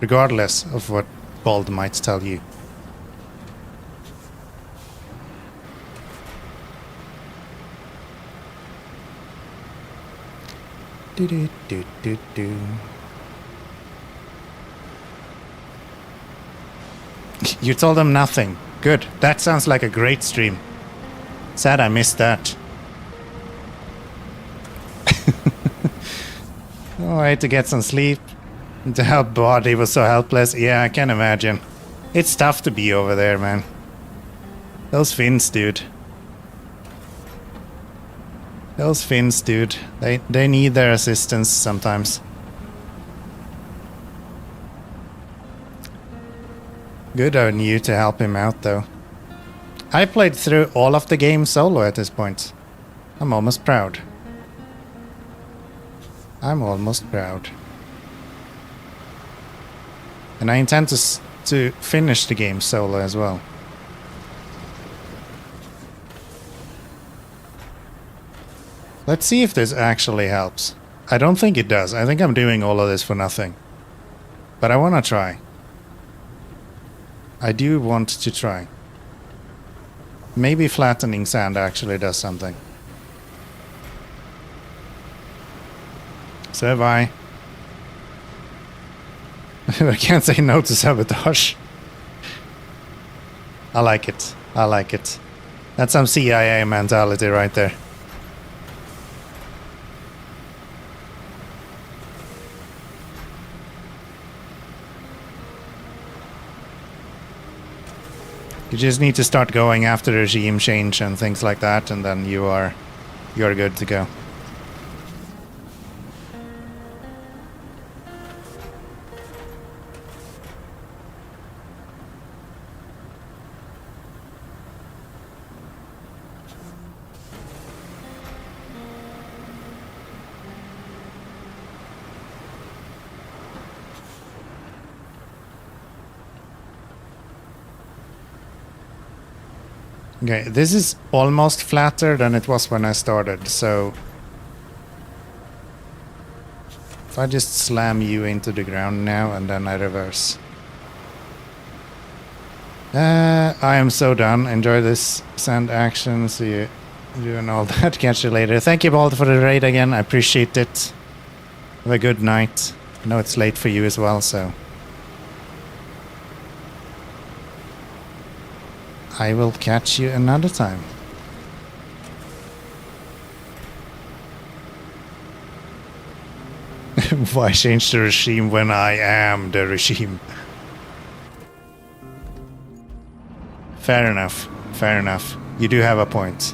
Regardless of what Bald might tell you. Do do do do do. You told them nothing. Good. That sounds like a great stream. Sad I missed that. Oh, I had to get some sleep. And to help Bod, he was so helpless. Yeah, I can imagine. It's tough to be over there, man. Those Finns, dude. Those Finns, dude. They need their assistance sometimes. Good on you to help him out, though. I played through all of the game solo at this point. I'm almost proud. I'm almost proud. And I intend to finish the game solo as well. Let's see if this actually helps. I don't think it does. I think I'm doing all of this for nothing. But I want to try. I do want to try. Maybe flattening sand actually does something. So have I. I can't say no to sabotage. I like it. I like it. That's some CIA mentality right there. You just need to start going after regime change and things like that, and then you're good to go. Okay, this is almost flatter than it was when I started, so if I just slam you into the ground now and then I reverse. I am so done. Enjoy this sand action. See you doing all that. Catch you later. Thank you all for the raid again. I appreciate it. Have a good night. I know it's late for you as well, so I will catch you another time. Why change the regime when I am the regime? Fair enough. Fair enough. You do have a point.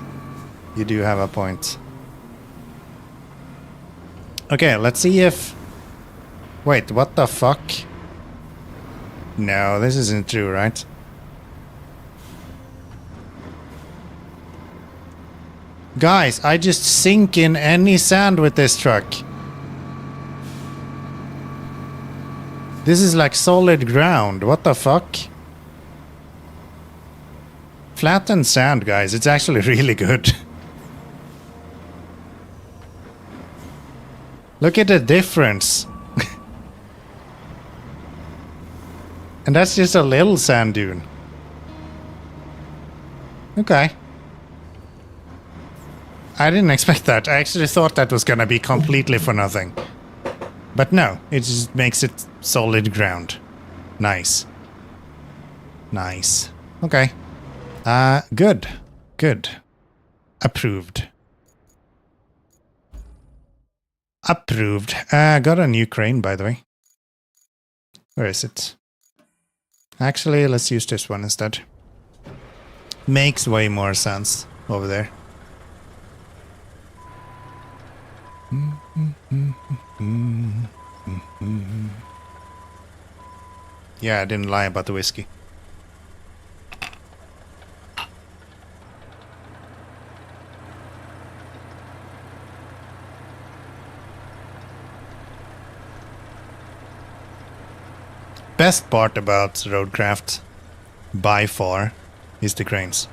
You do have a point. Okay, let's see if... Wait, what the fuck? No, this isn't true, right? Guys, I just sink in any sand with this truck. This is like solid ground. What the fuck? Flattened sand, guys. It's actually really good. Look at the difference. And that's just a little sand dune. Okay. I didn't expect that. I actually thought that was gonna be completely for nothing. But no, it just makes it solid ground. Nice. Nice. Okay. Good. Good. Approved. Approved. Got a new crane, by the way. Where is it? Actually, let's use this one instead. Makes way more sense over there. Yeah, I didn't lie about the whiskey. Best part about RoadCraft, by far, is the cranes.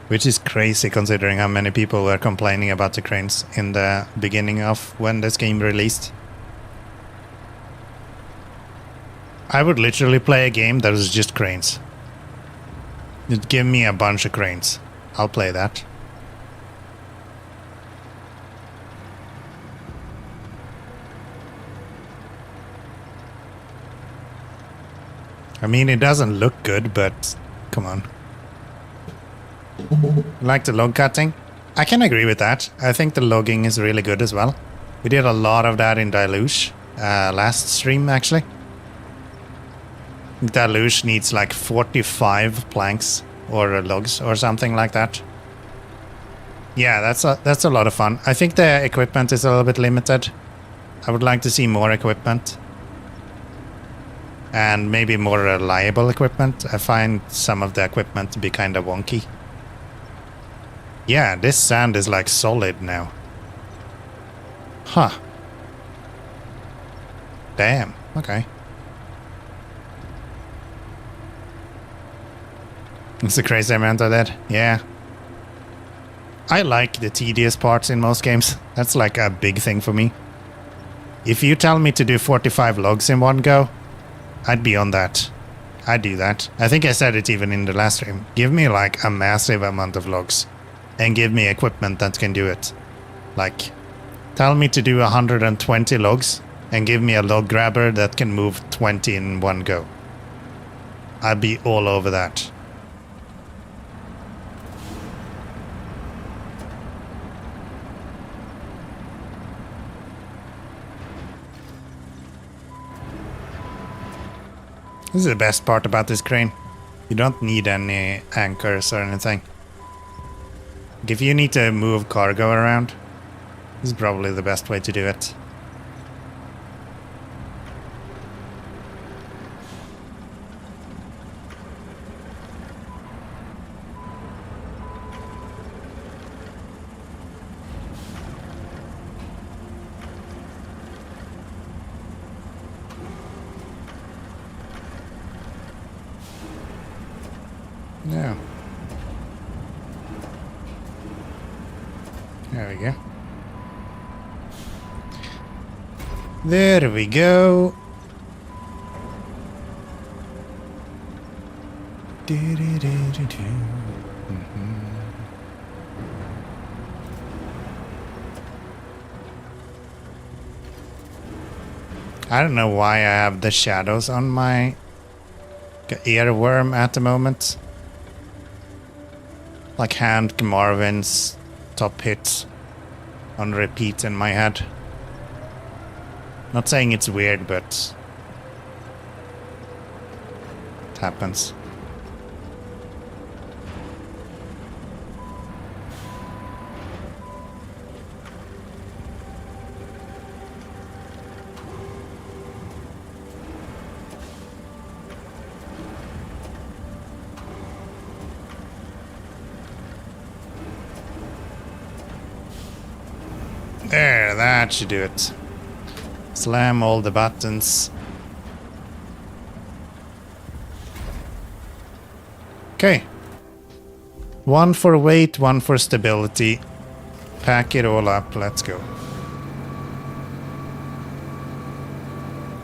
Which is crazy considering how many people were complaining about the cranes in the beginning of when this game released. I would literally play a game that was just cranes. Just give me a bunch of cranes. I'll play that. I mean, it doesn't look good, but come on. Like the log cutting? I can agree with that. I think the logging is really good as well. We did a lot of that in Deluge last stream, actually. Deluge needs like 45 planks or logs or something like that. Yeah, that's a lot of fun. I think the equipment is a little bit limited. I would like to see more equipment. And maybe more reliable equipment. I find some of the equipment to be kind of wonky. Yeah, this sand is like solid now. Huh. Damn, okay. It's a crazy amount of that, yeah. I like the tedious parts in most games. That's like a big thing for me. If you tell me to do 45 logs in one go, I'd be on that. I'd do that. I think I said it even in the last stream. Give me like a massive amount of logs. And give me equipment that can do it. Like, tell me to do 120 logs and give me a log grabber that can move 20 in one go. I'd be all over that. This is the best part about this crane. You don't need any anchors or anything. Like if you need to move cargo around, this is probably the best way to do it. Yeah. There we go. There we go. I don't know why I have the shadows on my earworm at the moment. Like Hank Marvin's top hits on repeat in my head. Not saying it's weird, but it happens. There, that should do it. Slam all the buttons. Okay. One for weight, one for stability. Pack it all up, let's go.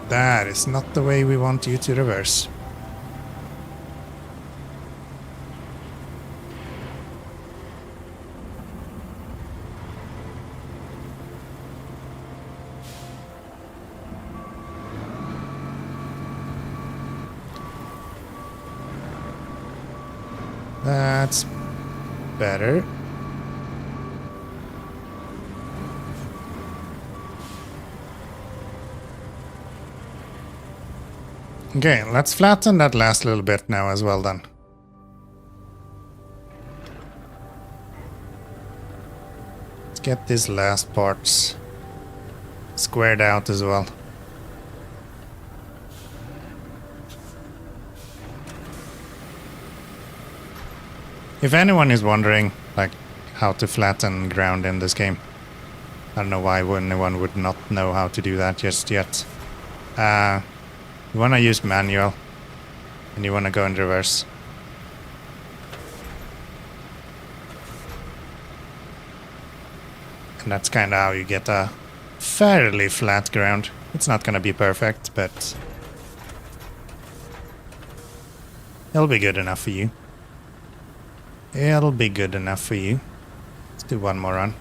That is not the way we want you to reverse. That's better. Okay, let's flatten that last little bit now as well then. Let's get these last parts squared out as well. If anyone is wondering, like, how to flatten ground in this game, I don't know why anyone would not know how to do that just yet. You want to use manual, and you want to go in reverse. And that's kind of how you get a fairly flat ground. It's not going to be perfect, but it'll be good enough for you. It'll be good enough for you. Let's do one more run.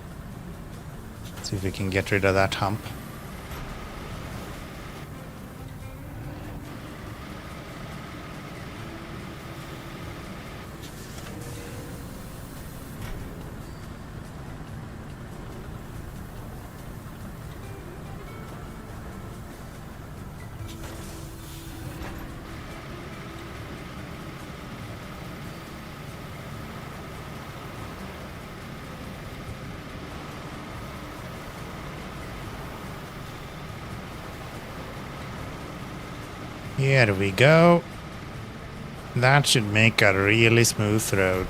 See if we can get rid of that hump. Here we go. That should make a really smooth road.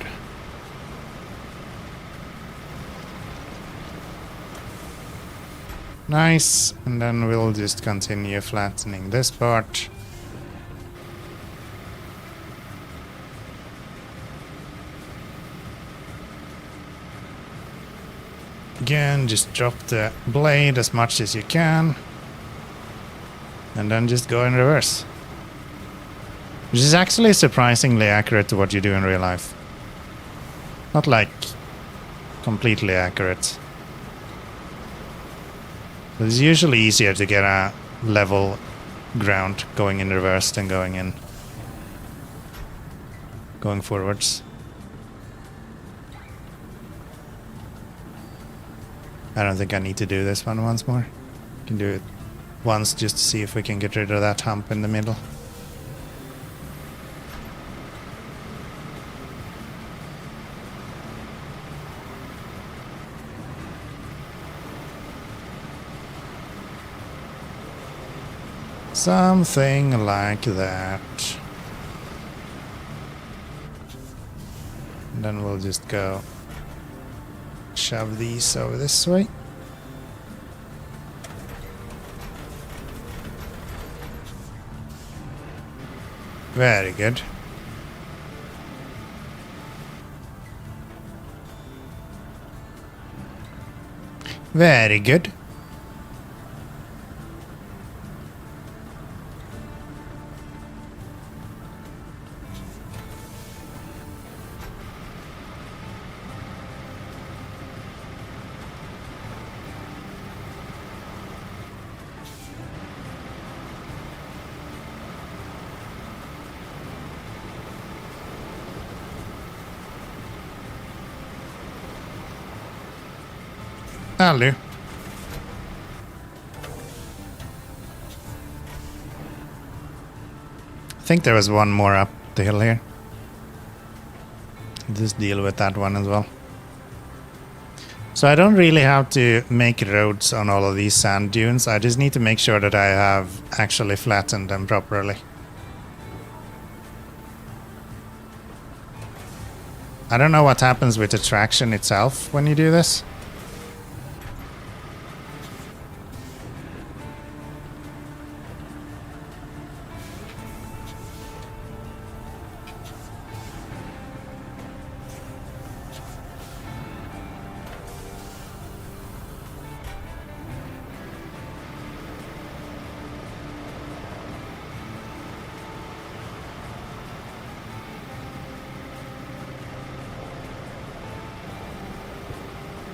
Nice, and then we'll just continue flattening this part. Again, just drop the blade as much as you can. And then just go in reverse. Which is actually surprisingly accurate to what you do in real life. Not like completely accurate. But it's usually easier to get a level ground going in reverse than going forwards. I don't think I need to do this one once more. I can do it once just to see if we can get rid of that hump in the middle. Something like that. And then we'll just go shove these over this way. Very good. Very good. That'll do. I think there was one more up the hill here. Just deal with that one as well. So I don't really have to make roads on all of these sand dunes. I just need to make sure that I have actually flattened them properly. I don't know what happens with the traction itself when you do this.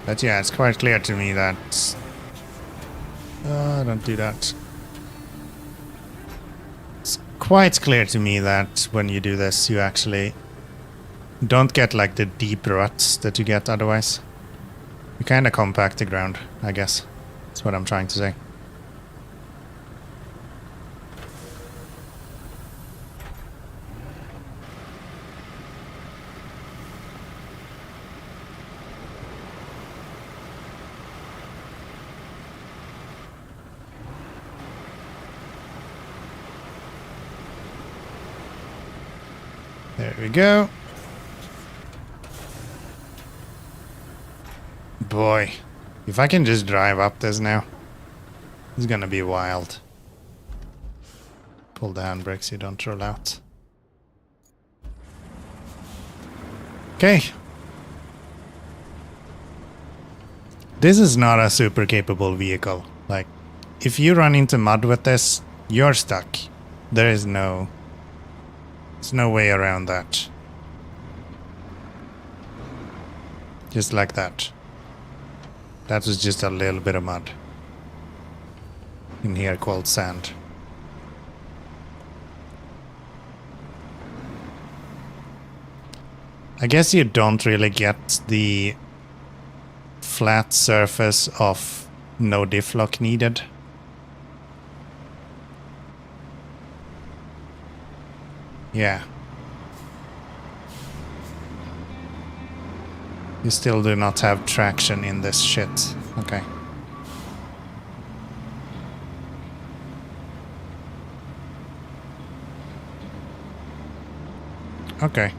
But yeah, it's quite clear to me that... don't do that. It's quite clear to me that when you do this, you actually don't get like the deep ruts that you get otherwise. You kind of compact the ground, I guess. That's what I'm trying to say. There we go. Boy, if I can just drive up this now, it's gonna be wild. Pull the handbrakes, you don't roll out. Okay. This is not a super capable vehicle. Like, if you run into mud with this, you're stuck. There's no way around that. Just like that. That was just a little bit of mud in here called sand. I guess you don't really get the flat surface of no diff lock needed. Yeah. You still do not have traction in this shit. Okay. Okay.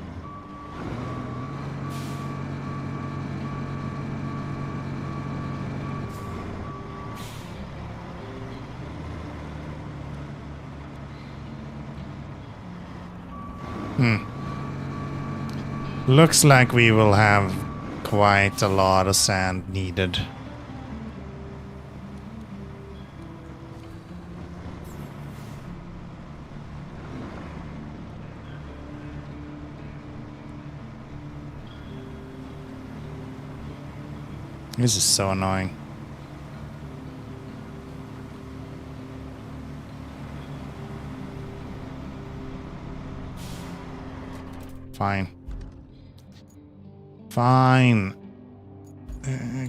Looks like we will have quite a lot of sand needed. This is so annoying. Fine. Fine.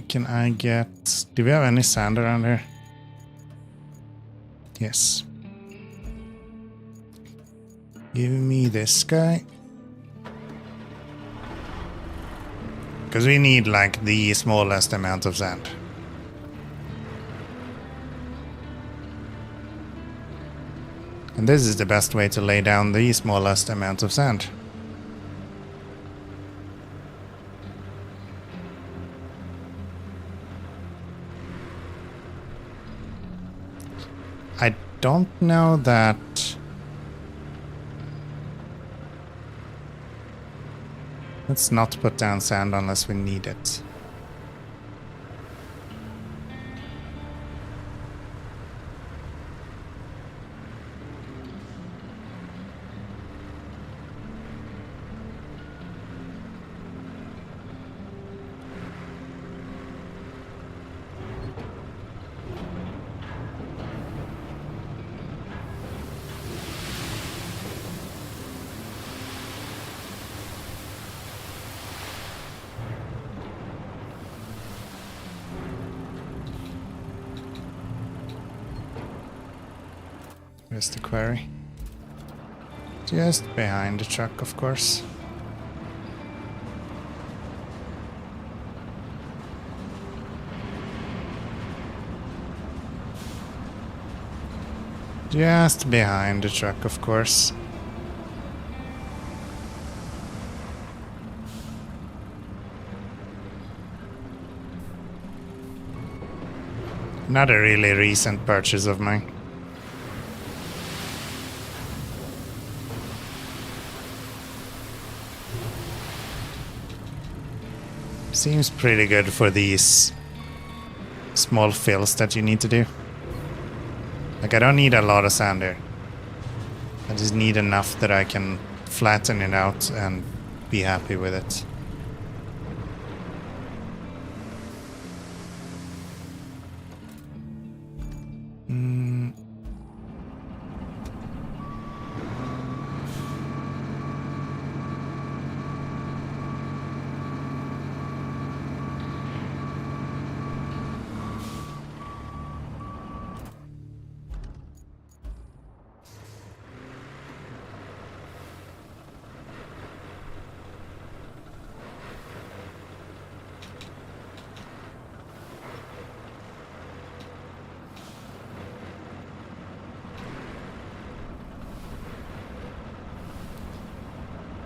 Can I get... Do we have any sand around here? Yes. Give me this guy. Because we need like the smallest amount of sand. And this is the best way to lay down the smallest amount of sand. I don't know that... Let's not put down sand unless we need it. Where's the quarry? Just behind the truck, of course. Just behind the truck, of course. Another really recent purchase of mine. Seems pretty good for these small fills that you need to do. Like, I don't need a lot of sand here. I just need enough that I can flatten it out and be happy with it.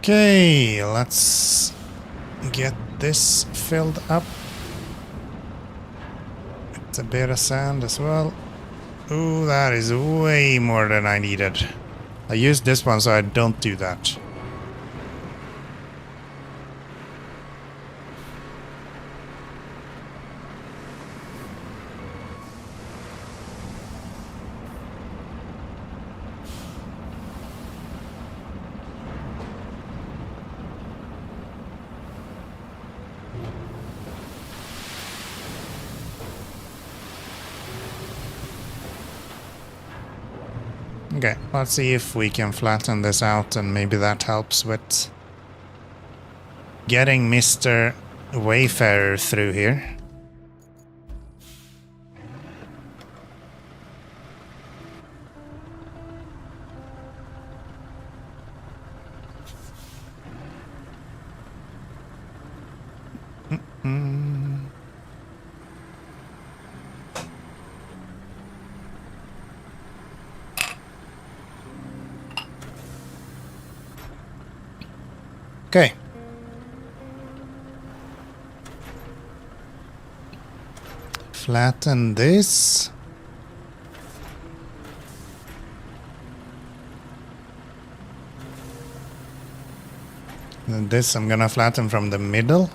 Okay, let's get this filled up. It's a bit of sand as well. Ooh, that is way more than I needed. I used this one so I don't do that. Okay, let's see if we can flatten this out and maybe that helps with getting Mr. Wayfarer through here. Okay. Flatten this. And this I'm gonna flatten from the middle.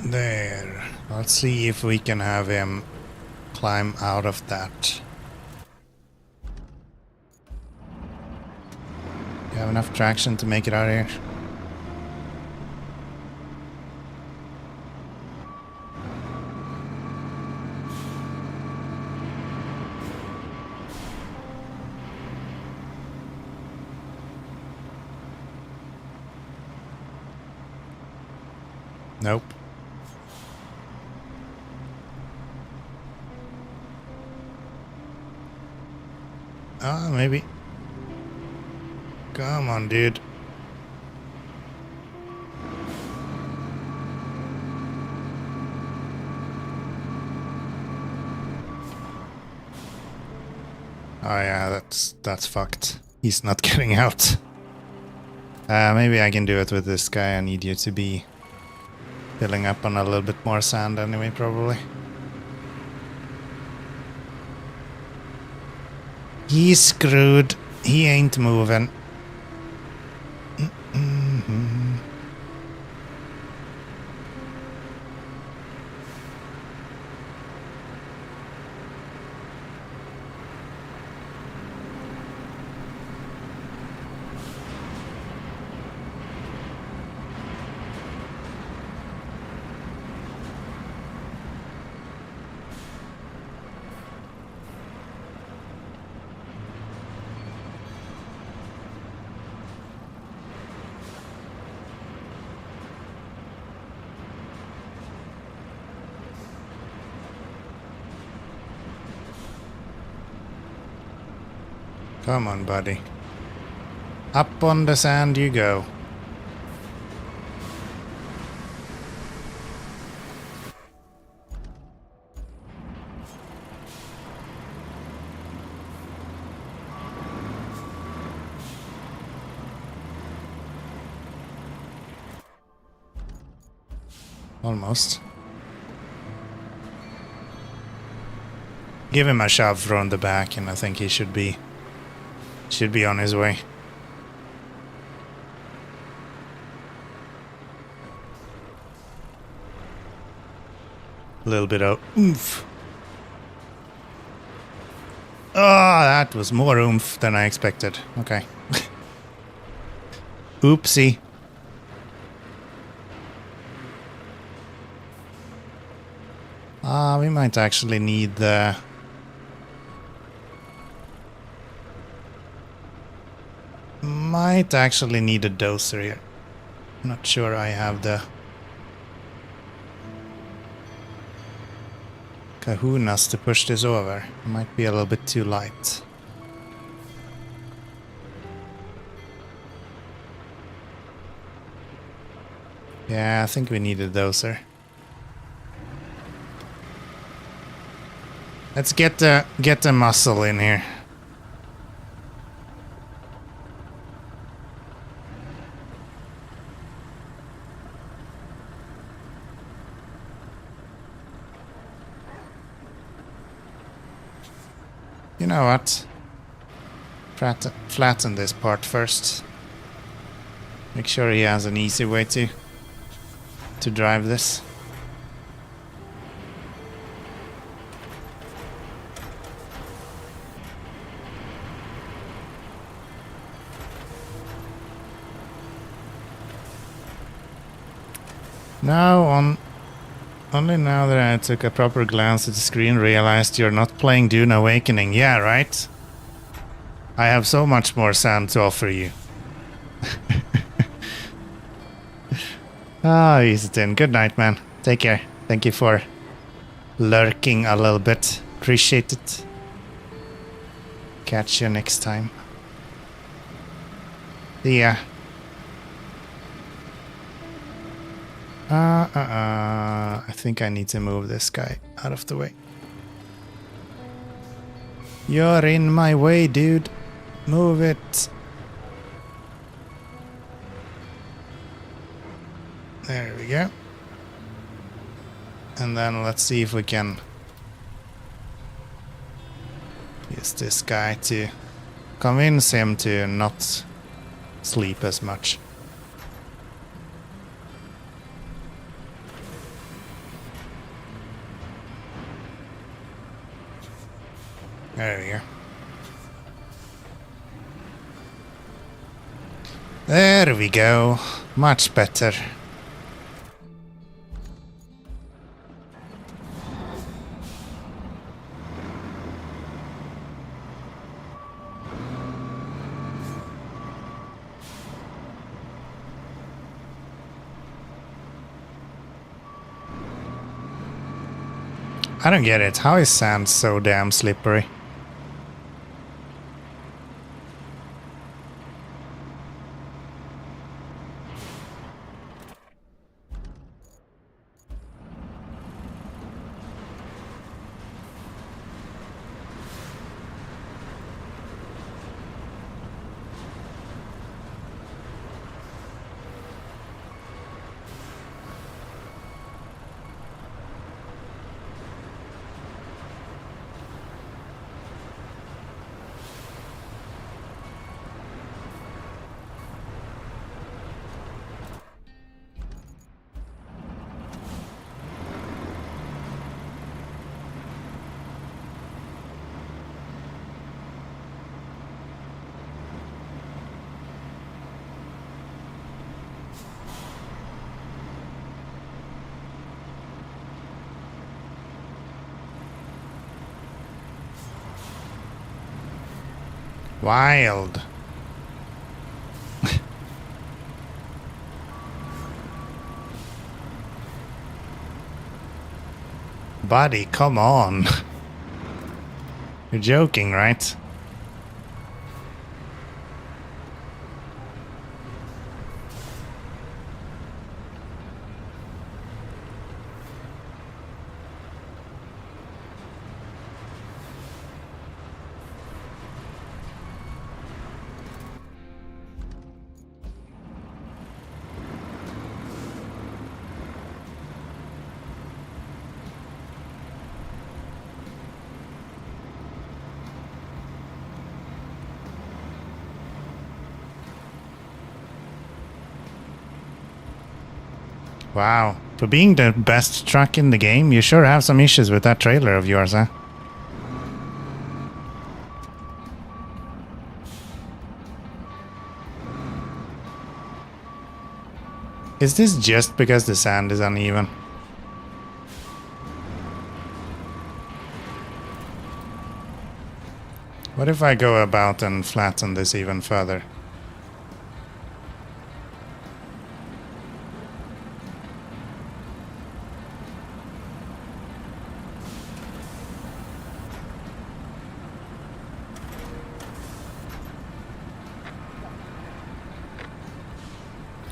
There. Let's see if we can have him climb out of that. You have enough traction to make it out of here? Nope. Ah, maybe. Come on, dude. Oh yeah, that's fucked. He's not getting out. Maybe I can do it with this guy. I need you to be filling up on a little bit more sand anyway, probably. He's screwed. He ain't moving. Come on, buddy. Up on the sand you go. Almost. Give him a shove from the back and I think he should be on his way. A little bit of oomph. Oh, that was more oomph than I expected. Okay. Oopsie. We might actually need the... Might actually need a dozer here. Not sure I have the kahunas to push this over. Might be a little bit too light. Yeah, I think we need a dozer. Let's get the muscle in here. You know what? Flatten this part first. Make sure he has an easy way to drive this. Now only now that I took a proper glance at the screen, realized you're not playing Dune Awakening. Yeah, right? I have so much more sand to offer you. Ah, easy then. Good night, man. Take care. Thank you for lurking a little bit. Appreciate it. Catch you next time. See ya. I think I need to move this guy out of the way. You're in my way, dude. Move it. There we go. And then let's see if we can use this guy to convince him to not sleep as much. There we go. There we go. Much better. I don't get it. How is sand so damn slippery? Wild. Buddy, come on. You're joking, right? Wow. For being the best truck in the game, you sure have some issues with that trailer of yours, huh? Is this just because the sand is uneven? What if I go about and flatten this even further?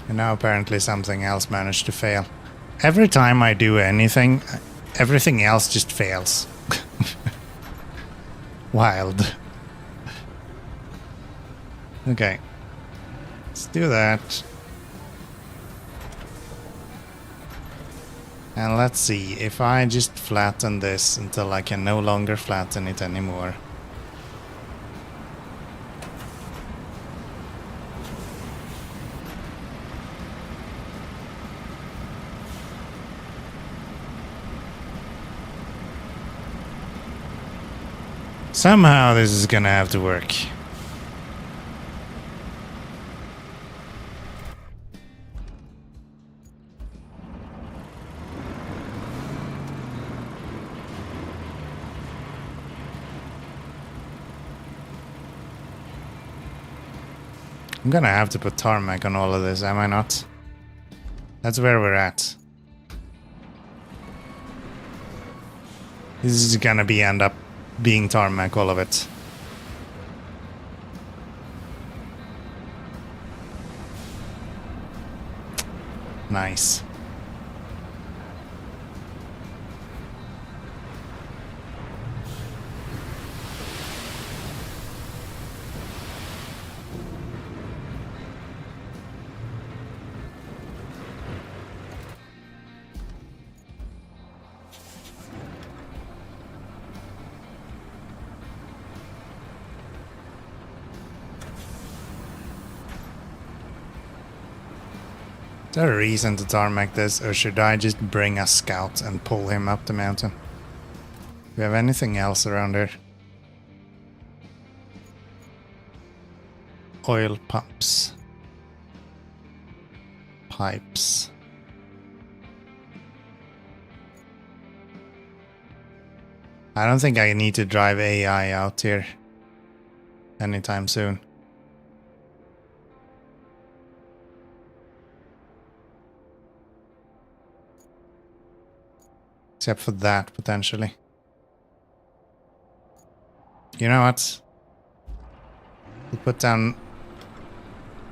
And now apparently something else managed to fail. Every time I do anything, everything else just fails. Wild. Okay. Let's do that. And let's see, if I just flatten this until I can no longer flatten it anymore. Somehow this is gonna have to work. I'm gonna have to put tarmac on all of this, am I not? That's where we're at. This is gonna end up being tarmac, all of it. Nice. Is there a reason to tarmac this, or should I just bring a scout and pull him up the mountain? Do we have anything else around here? Oil pumps. Pipes. I don't think I need to drive AI out here anytime soon. Except for that, potentially. You know what?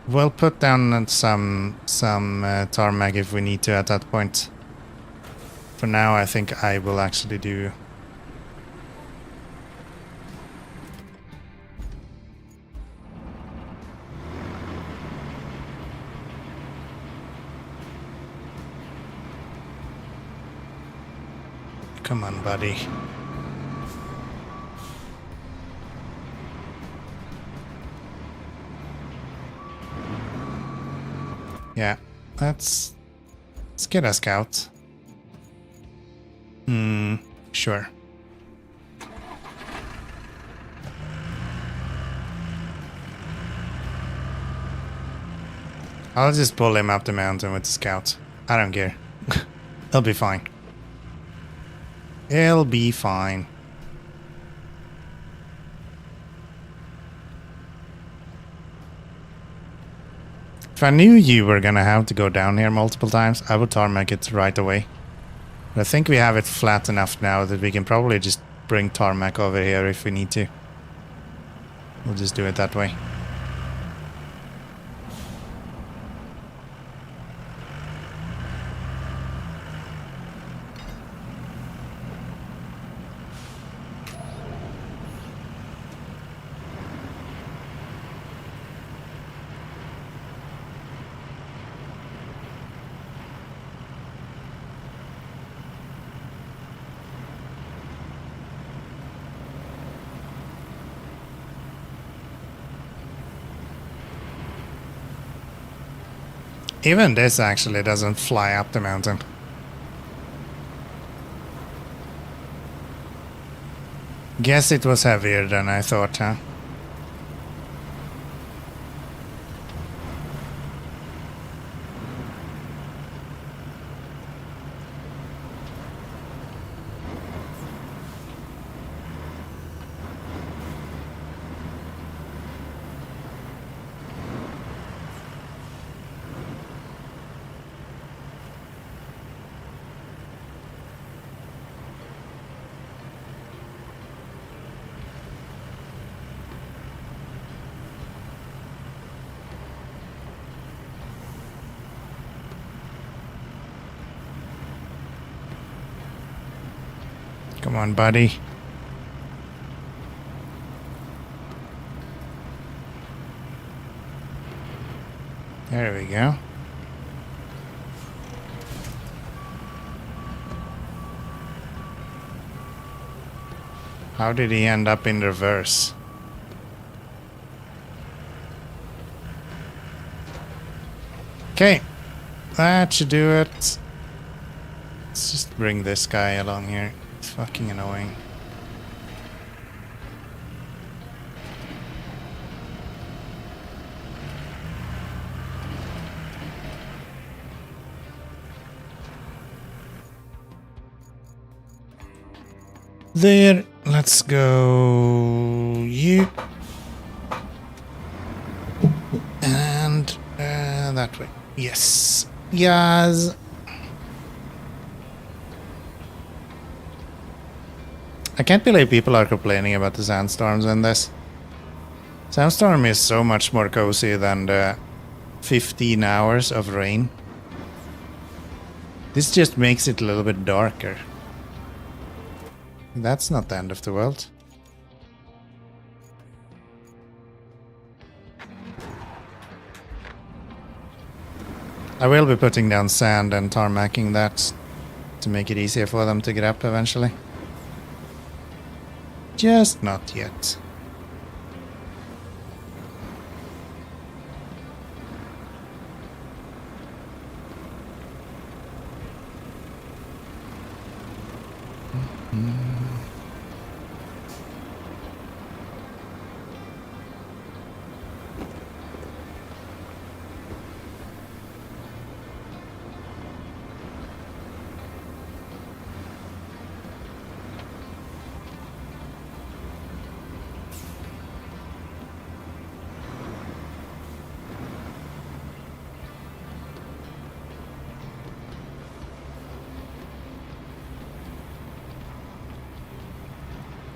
We'll put down some tarmac if we need to at that point. For now, I think I will actually do... Come on, buddy. Yeah, let's get a scout. Sure. I'll just pull him up the mountain with the scout. I don't care. He'll be fine. He'll be fine. If I knew you were gonna have to go down here multiple times, I would tarmac it right away. But I think we have it flat enough now that we can probably just bring tarmac over here if we need to. We'll just do it that way. Even this actually doesn't fly up the mountain. Guess it was heavier than I thought, huh? Come on, buddy. There we go. How did he end up in reverse? Okay, that should do it. Let's just bring this guy along here. It's fucking annoying. There, let's go you. And that way. Yes. Yes. I can't believe people are complaining about the sandstorms in this. Sandstorm is so much more cozy than the 15 hours of rain. This just makes it a little bit darker. That's not the end of the world. I will be putting down sand and tarmacking that to make it easier for them to get up eventually. Just not yet.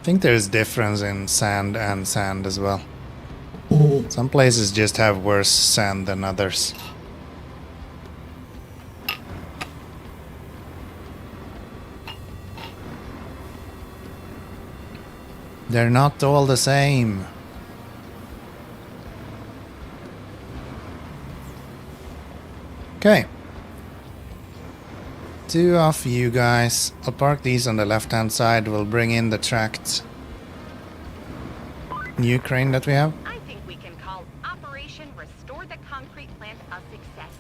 think there's difference in sand and sand as well. Some places just have worse sand than others. They're not all the same. Okay. 2 of you guys. I'll park these on the left-hand side. We'll bring in the tracked new crane that we have. I think we can call Operation Restore the Concrete Plant a success.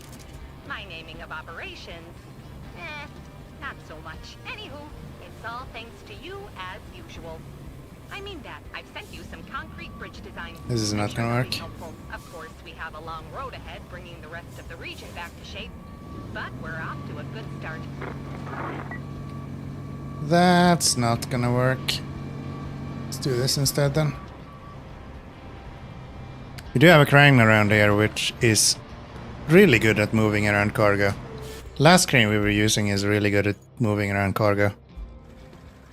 My naming of operations, not so much. Anywho, it's all thanks to you as usual. I mean that. I've sent you some concrete bridge designs. This is not gonna work. Of course, we have a long road ahead bringing the rest of the region back to shape. But we're off to a good start. That's not gonna work. Let's do this instead then. We do have a crane around here which is really good at moving around cargo. Last crane we were using is really good at moving around cargo.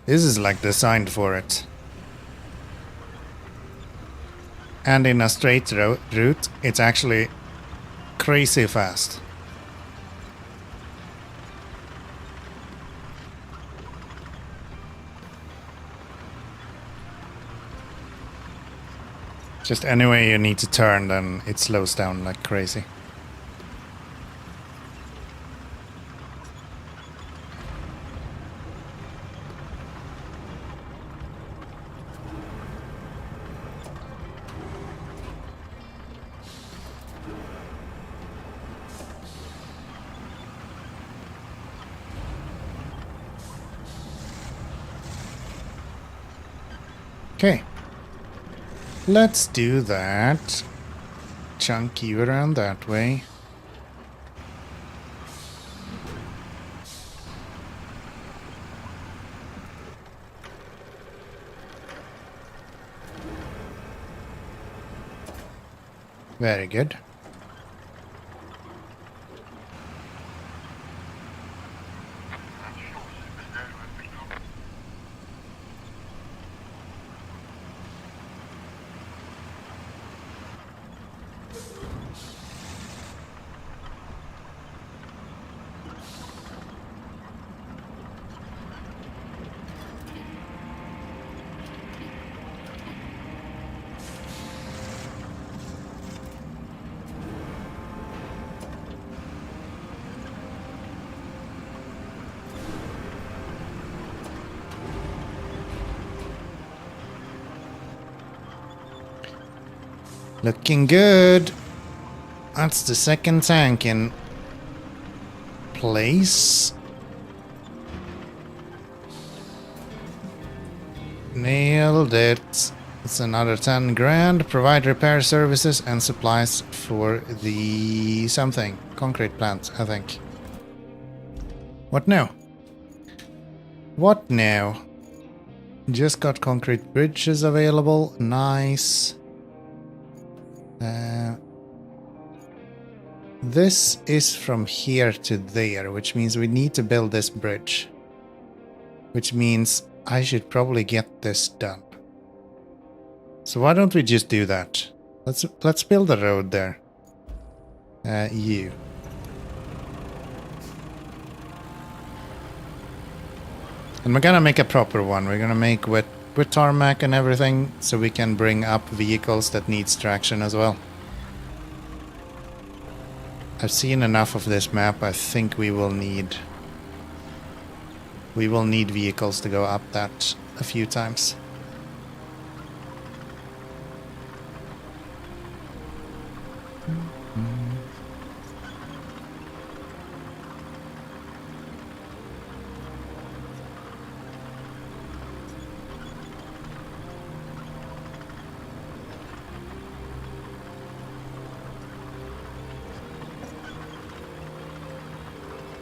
This is like designed for it. And in a straight route, it's actually crazy fast. Just any way you need to turn, then it slows down like crazy. Okay. Let's do that. Chunk you around that way. Very good. Looking good. That's the second tank in place. Nailed it. It's another 10 grand. Provide repair services and supplies for the something. Concrete plant, I think. What now? What now? Just got concrete bridges available. Nice. This is from here to there, which means we need to build this bridge. Which means I should probably get this done. So why don't we just do that? Let's build a road there. You. And we're gonna make a proper one. We're gonna make with tarmac and everything, so we can bring up vehicles that needs traction as well. I've seen enough of this map. I think we will need vehicles to go up that a few times.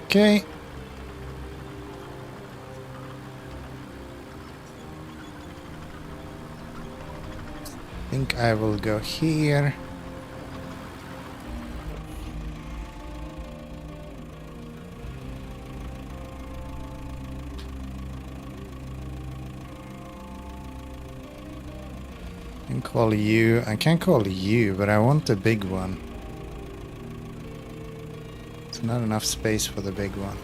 Okay. I think I will go here. can call you. I can't call you, but I want the big one. There's not enough space for the big one.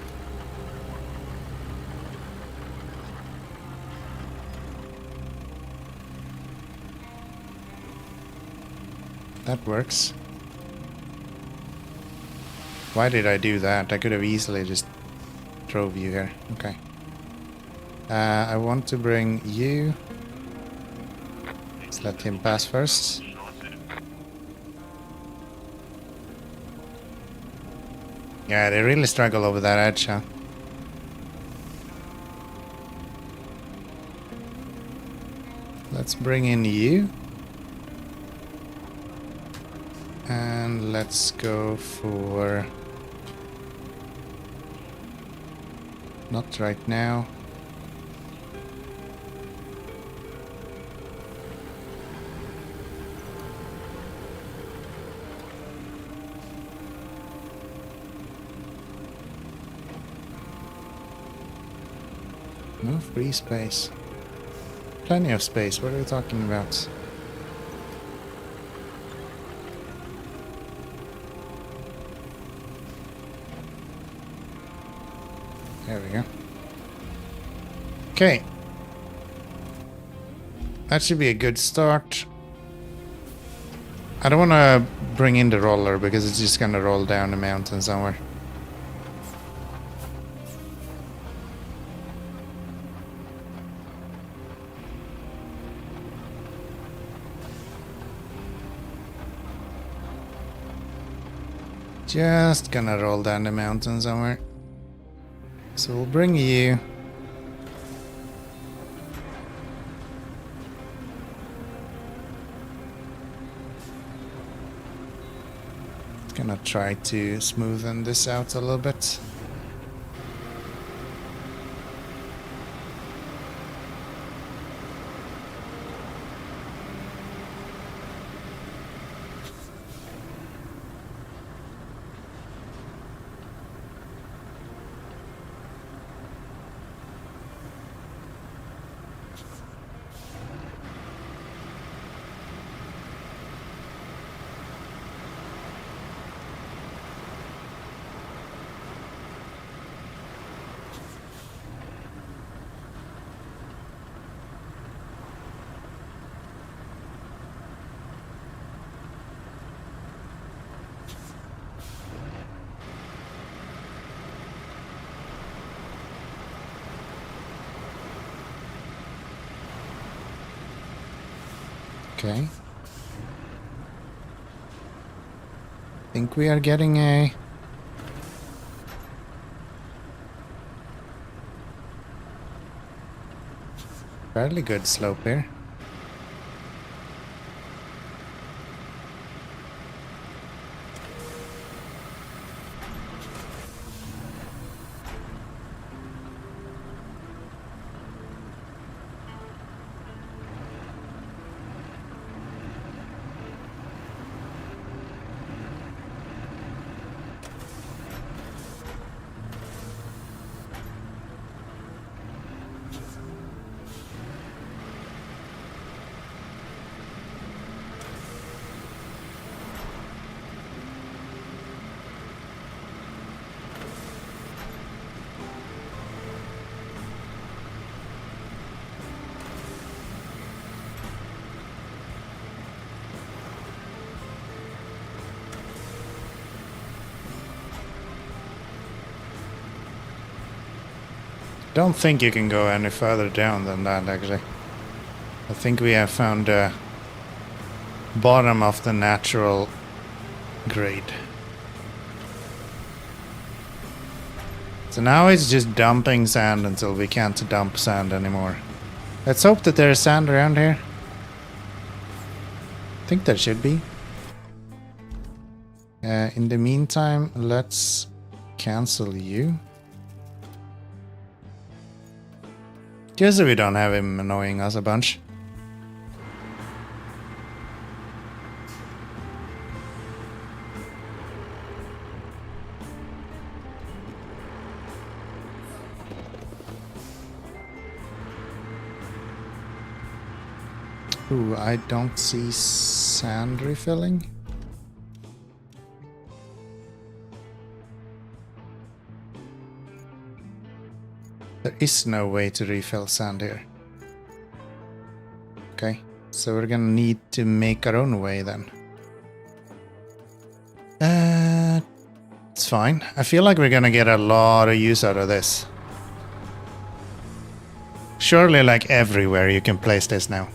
That works. Why did I do that? I could have easily just drove you here. Okay. I want to bring you. Let's let him pass first. Yeah, they really struggle over that edge, huh? Let's bring in you. And let's go for... Not right now. No free space. Plenty of space. What are we talking about? There we go. Okay. That should be a good start. I don't want to bring in the roller because it's just going to roll down the mountain somewhere. Just gonna roll down the mountain somewhere. So we'll bring you. Gonna try to smoothen this out a little bit. Okay. Think we are getting a fairly good slope here. Don't think you can go any further down than that, actually. I think we have found the bottom of the natural grade. So now it's just dumping sand until we can't dump sand anymore. Let's hope that there is sand around here. I think there should be. In the meantime, let's cancel you. Just so we don't have him annoying us a bunch. Ooh, I don't see sand refilling. There is no way to refill sand here. Okay, so we're gonna need to make our own way then. It's fine. I feel like we're gonna get a lot of use out of this. Surely, like everywhere, you can place this now.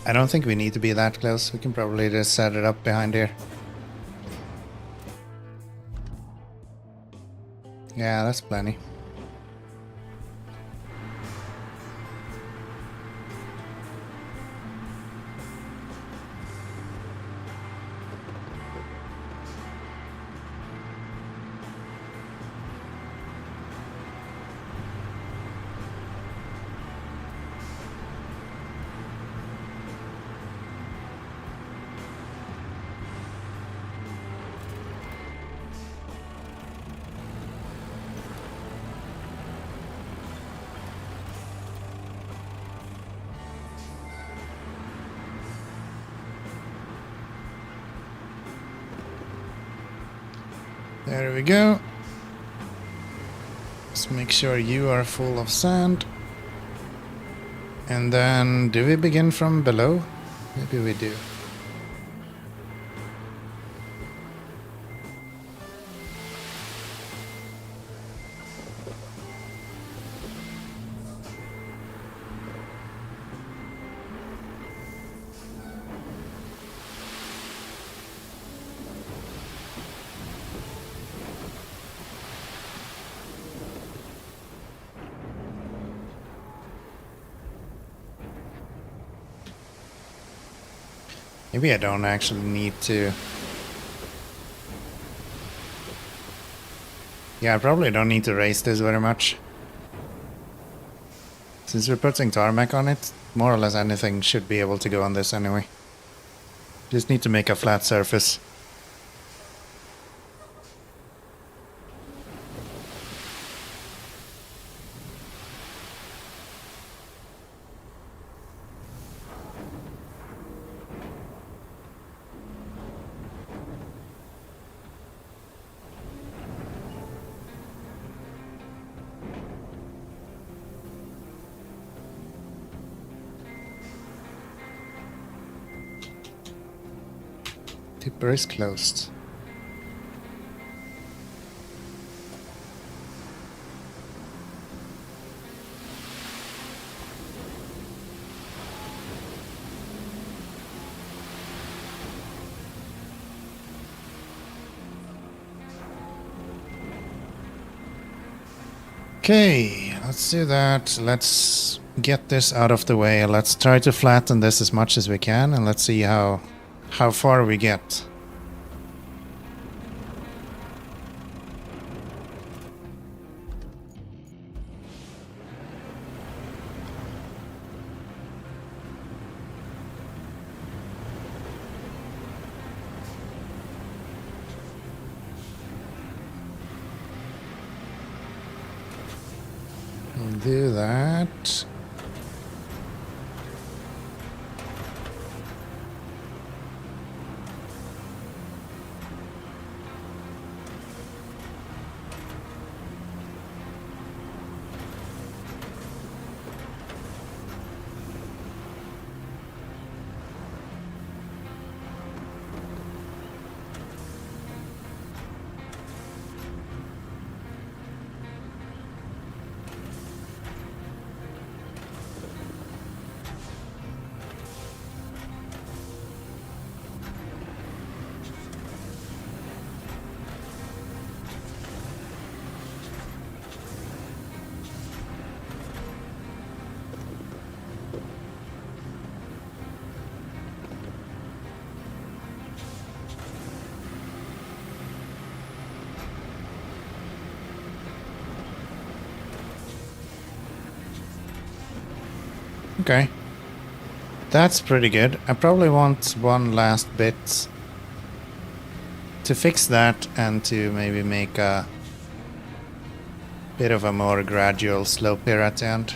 I don't think we need to be that close. We can probably just set it up behind here. Yeah, that's plenty. There we go. Let's make sure you are full of sand. And then, do we begin from below? Maybe we do. Maybe I don't actually need to. Yeah, I probably don't need to raise this very much. Since we're putting tarmac on it, more or less anything should be able to go on this anyway. Just need to make a flat surface. Tipper is closed. Okay, let's do that. Let's get this out of the way. Let's try to flatten this as much as we can, and let's see how far we get. We'll do that. Okay. That's pretty good. I probably want one last bit to fix that and to maybe make a bit of a more gradual slope here at the end.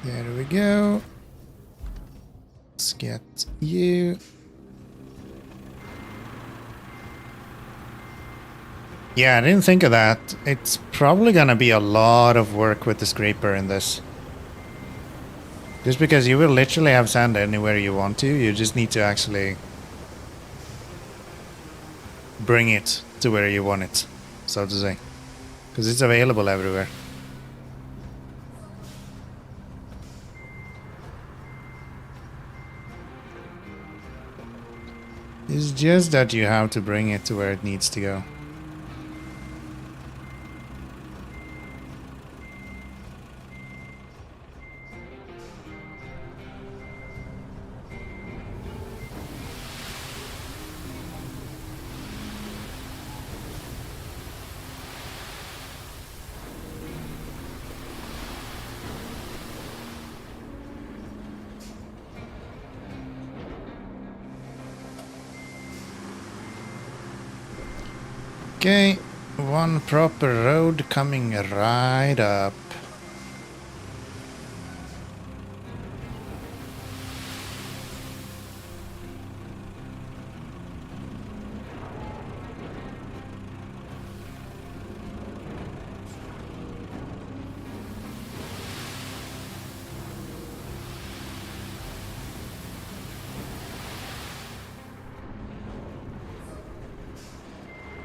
There we go. Let's get you. Yeah, I didn't think of that. It's probably gonna be a lot of work with the scraper in this. Just because you will literally have sand anywhere you want to, you just need to actually bring it to where you want it, so to say. Because it's available everywhere. It's just that you have to bring it to where it needs to go. Okay, one proper road coming right up.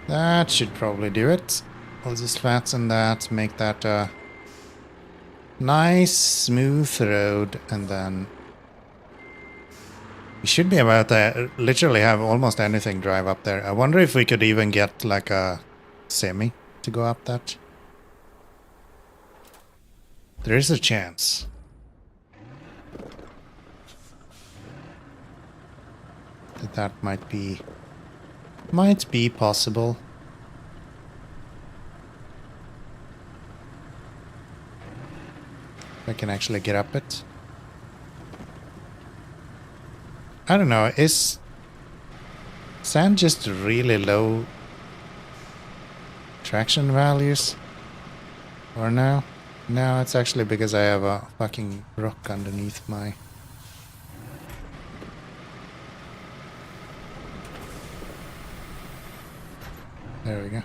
That should probably do it. I'll just flatten that, make that a nice smooth road, and then we should be about to literally have almost anything drive up there. I wonder if we could even get like a semi to go up that. There is a chance. That might be possible. If I can actually get up it. I don't know, is sand just really low traction values? Or no? No, it's actually because I have a fucking rock underneath my... There we go.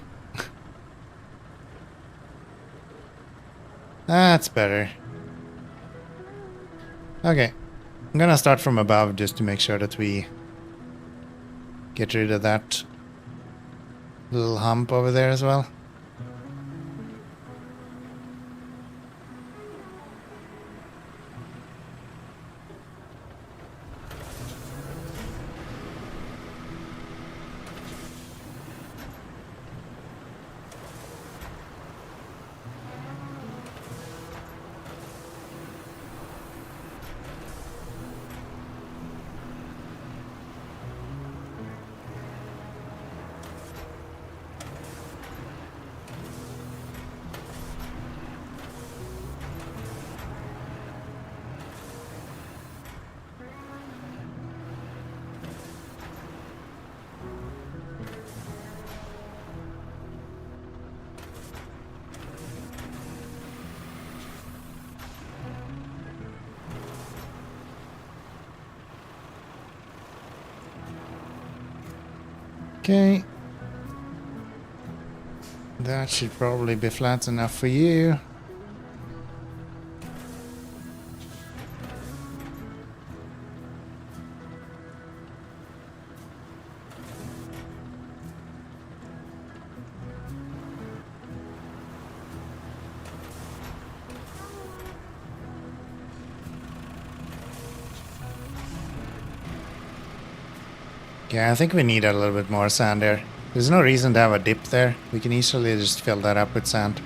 That's better. Okay. I'm gonna start from above just to make sure that we get rid of that little hump over there as well. Okay. That should probably be flat enough for you. Yeah, I think we need a little bit more sand there. There's no reason to have a dip there. We can easily just fill that up with sand.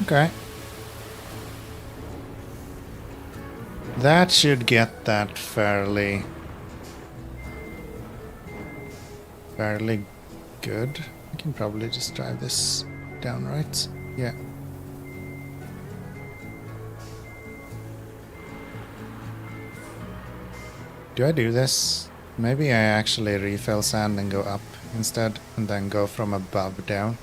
Okay. That should get that fairly good. I can probably just drive this down, right? Yeah. Do I do this? Maybe I actually refill sand and go up instead, and then go from above down.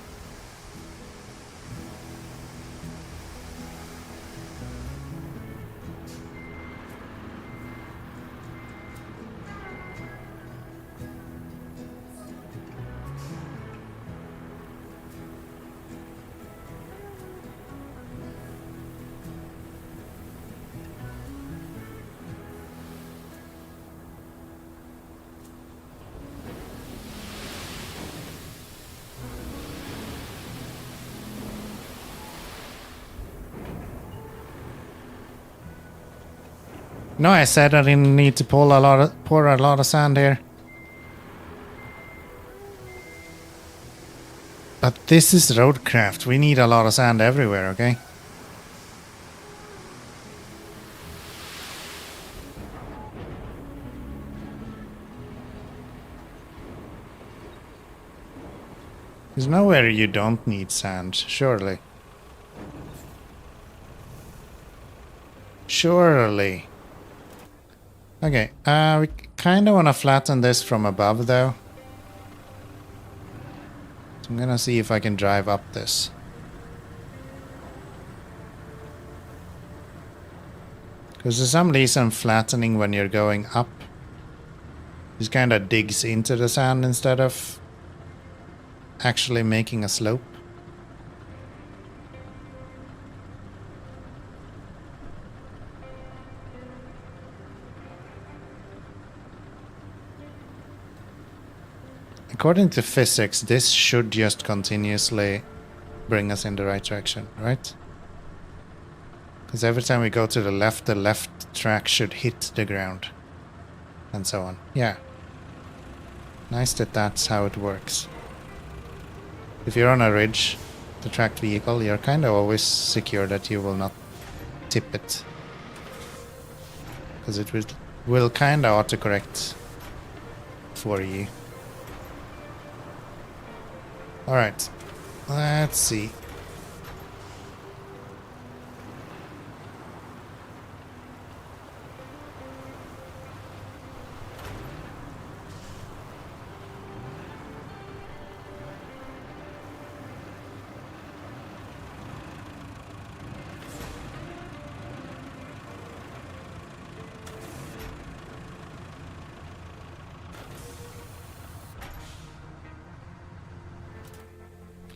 No, I said I didn't need to pour a lot of sand here. But this is RoadCraft. We need a lot of sand everywhere, okay? There's nowhere you don't need sand, surely. Surely. Okay, we kind of want to flatten this from above, though. So I'm gonna see if I can drive up this. Because for some reason, flattening when you're going up just kind of digs into the sand instead of actually making a slope. According to physics, this should just continuously bring us in the right direction, right? Because every time we go to the left track should hit the ground. And so on. Yeah. Nice that that's how it works. If you're on a ridge, the tracked vehicle, you're kind of always secure that you will not tip it. Because it will kind of autocorrect for you. Alright, let's see.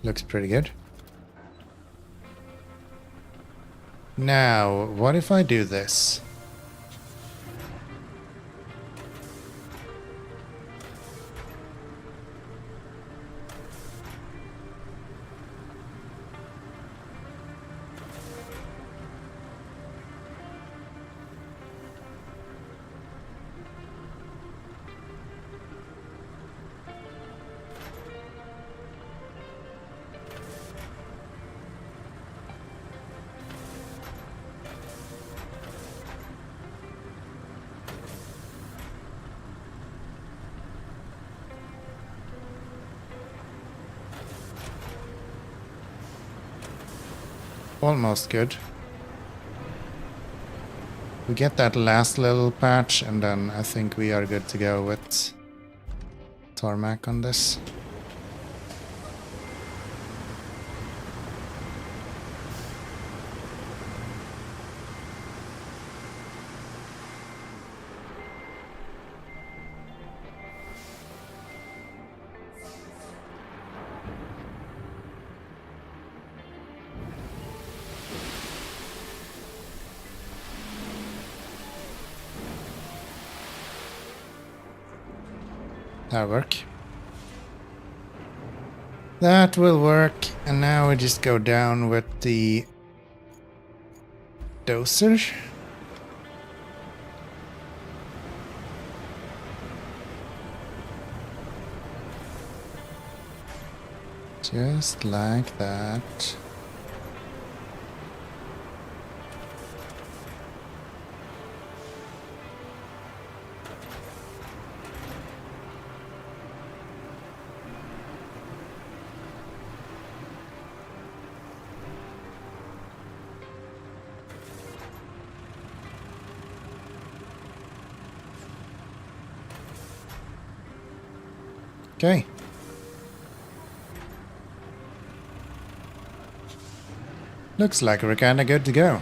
Looks pretty good. Now, what if I do this? Almost good. We get that last little patch and then I think we are good to go with tarmac on this. That'll work. That will work. And now we just go down with the dozer. Just like that. Okay. Looks like we're kinda good to go.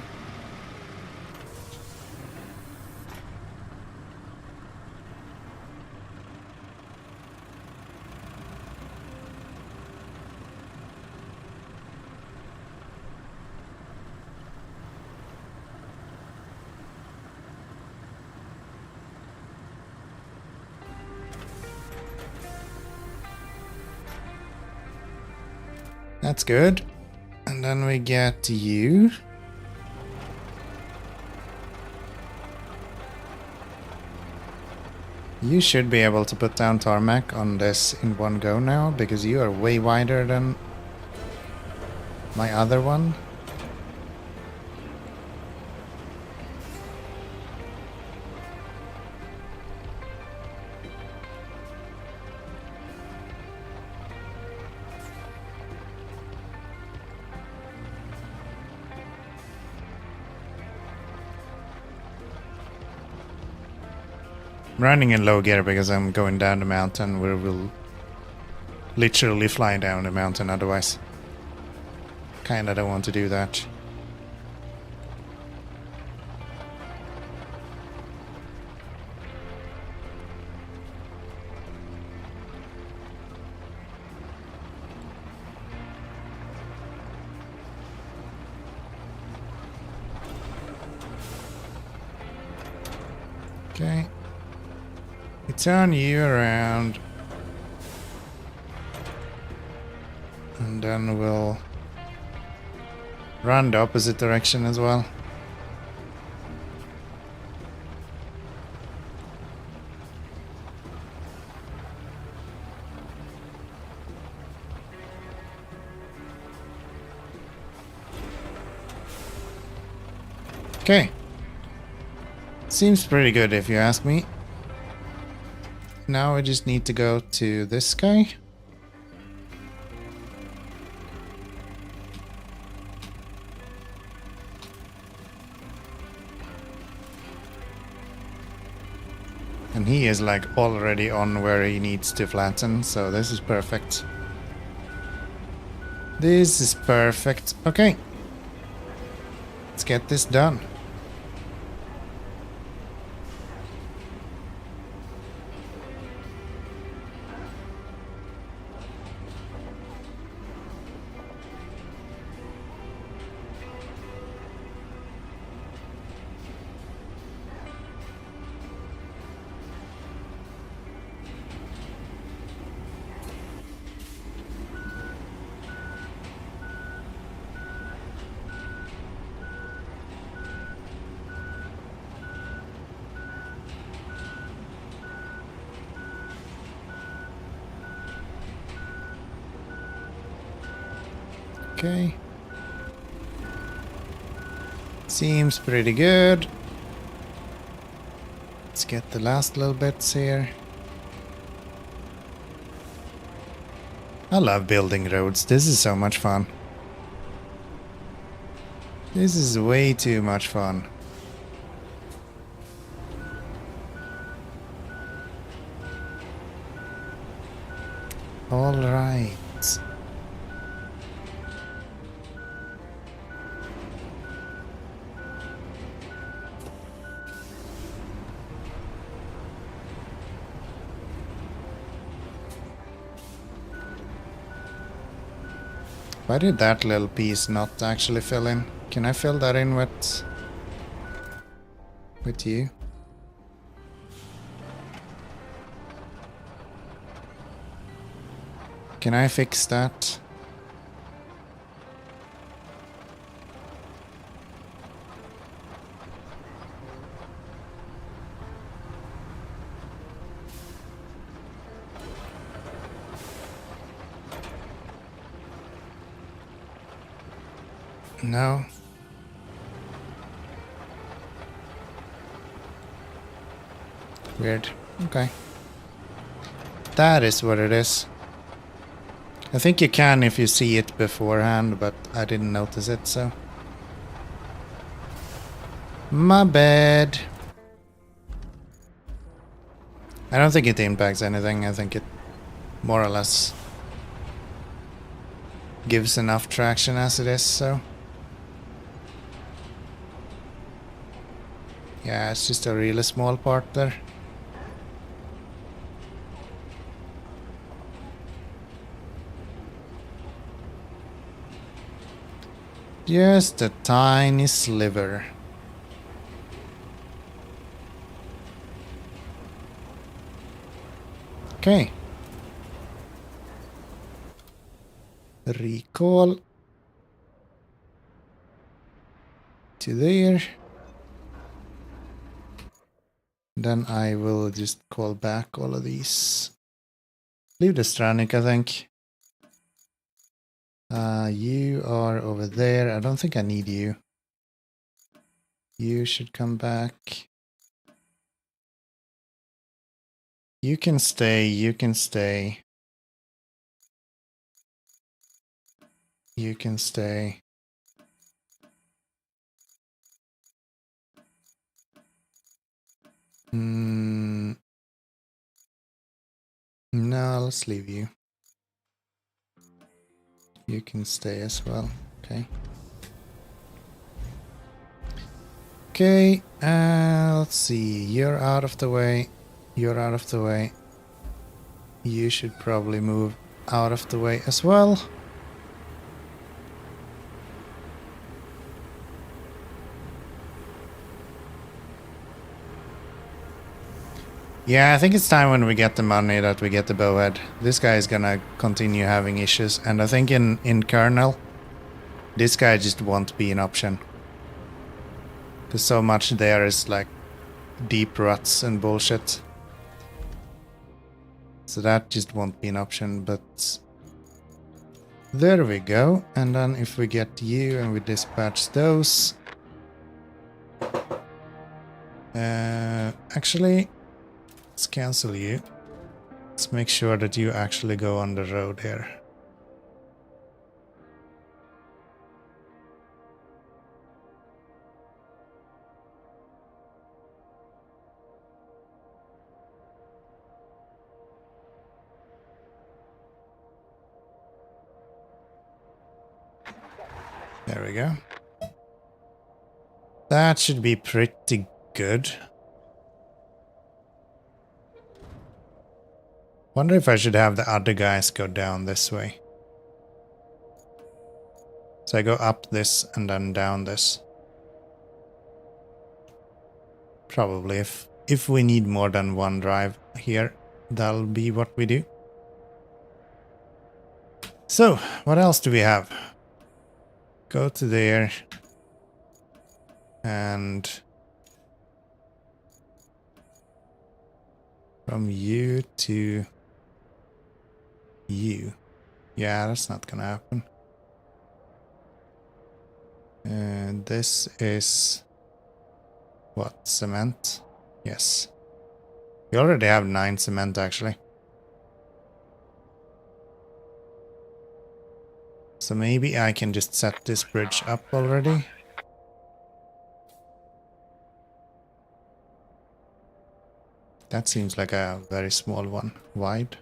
That's good. And then we get you. You should be able to put down tarmac on this in one go now, because you are way wider than my other one. Running in low gear because I'm going down the mountain where we'll literally fly down the mountain otherwise. Kinda don't want to do that. Okay. We turn you around. And then we'll run the opposite direction as well. Okay. Seems pretty good if you ask me. Now I just need to go to this guy. And he is like already on where he needs to flatten, so this is perfect. This is perfect. Okay. Let's get this done. Okay. Seems pretty good. Let's get the last little bits here. I love building roads. This is so much fun. This is way too much fun. All right. Why did that little piece not actually fill in? Can I fill that in with you? Can I fix that? No. Weird. Okay. That is what it is. I think you can if you see it beforehand, but I didn't notice it, so. My bad. I don't think it impacts anything. I think it more or less gives enough traction as it is, so. Yeah, it's just a really small part there. Just a tiny sliver. Okay. Recall to there. Then I will just call back all of these. Leave the Stranic, I think. You are over there. I don't think I need you. You should come back. You can stay, you can stay. You can stay. No, let's leave you. You can stay as well. Okay. Okay, let's see. You're out of the way. You're out of the way. You should probably move out of the way as well. Yeah, I think it's time when we get the money that we get the bowhead. This guy is gonna continue having issues, and I think in kernel, this guy just won't be an option. Because so much there is like deep ruts and bullshit. So that just won't be an option, but there we go. And then if we get you and we dispatch those. Actually, let's cancel you. Let's make sure that you actually go on the road here. There we go. That should be pretty good. Wonder if I should have the other guys go down this way. So I go up this and then down this. Probably if we need more than one drive here, that'll be what we do. So, what else do we have? Go to there. And from you to you. Yeah, that's not gonna happen. And this is what? Cement? Yes. We already have 9 cement actually. So maybe I can just set this bridge up already. That seems like a very small one. Wide.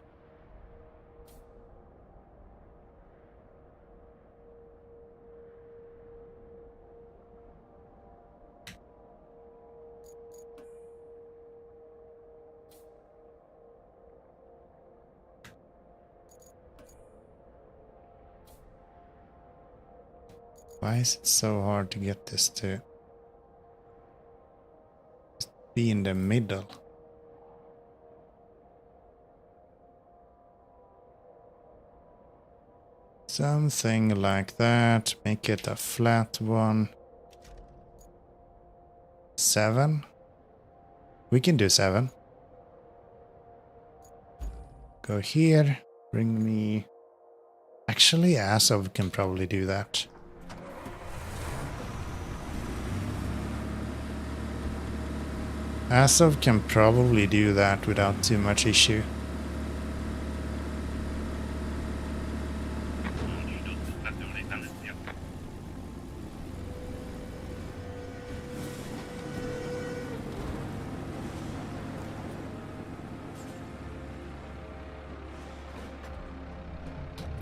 Why is it so hard to get this to be in the middle? Something like that. Make it a flat one. 7? We can do 7. Go here. Bring me... Actually, Asov can probably do that. Asov can probably do that without too much issue.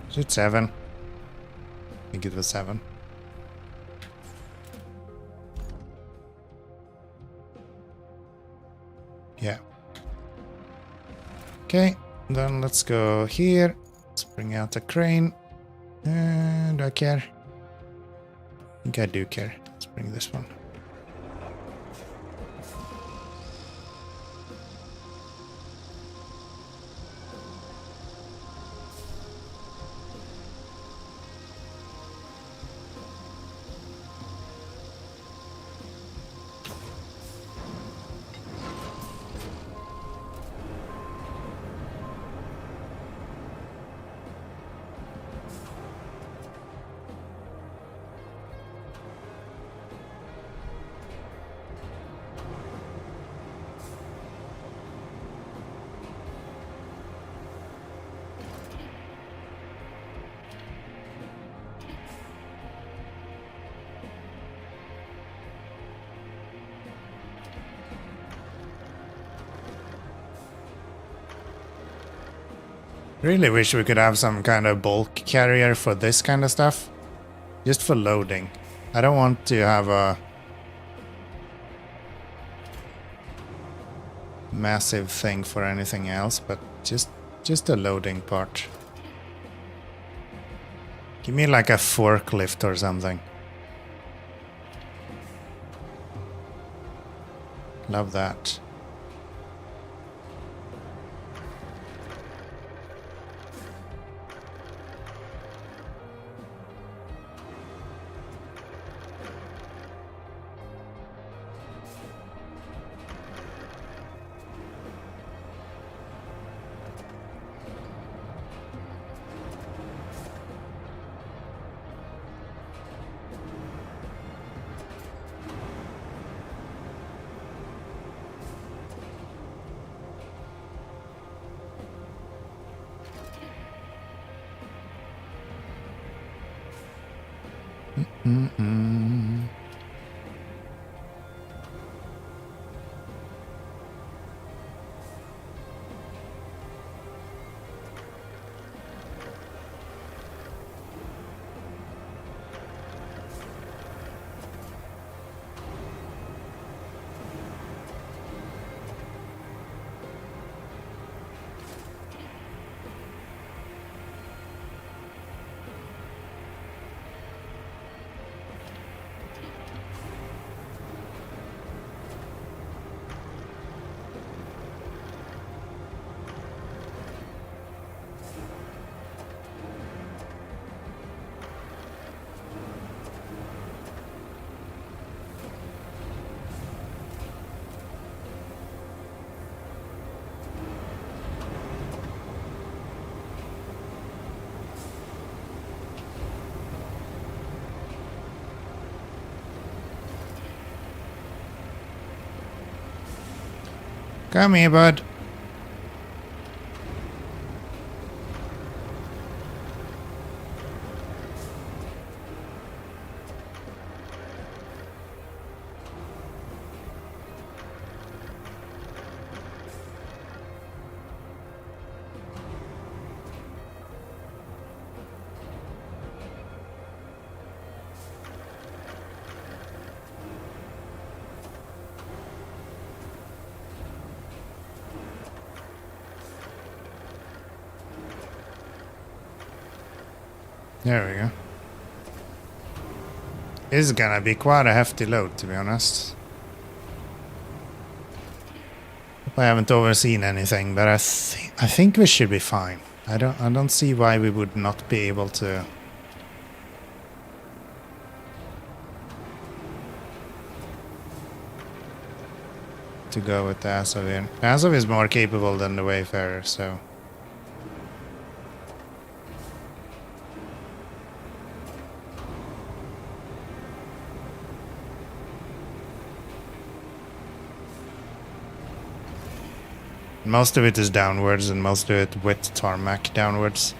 Is it 7? I think it was 7. Yeah. Okay, then let's go here. Let's bring out the crane. Do I care? I think I do care. Let's bring this one. Really wish we could have some kind of bulk carrier for this kind of stuff. Just for loading. I don't want to have a massive thing for anything else, but just a loading part. Give me like a forklift or something. Love that. Come here, bud. There we go. This is gonna be quite a hefty load, to be honest. Hope I haven't overseen anything, but I think we should be fine. I don't see why we would not be able to go with the Azov here. The Azov is more capable than the Wayfarer, so. Most of it is downwards and most of it with tarmac downwards.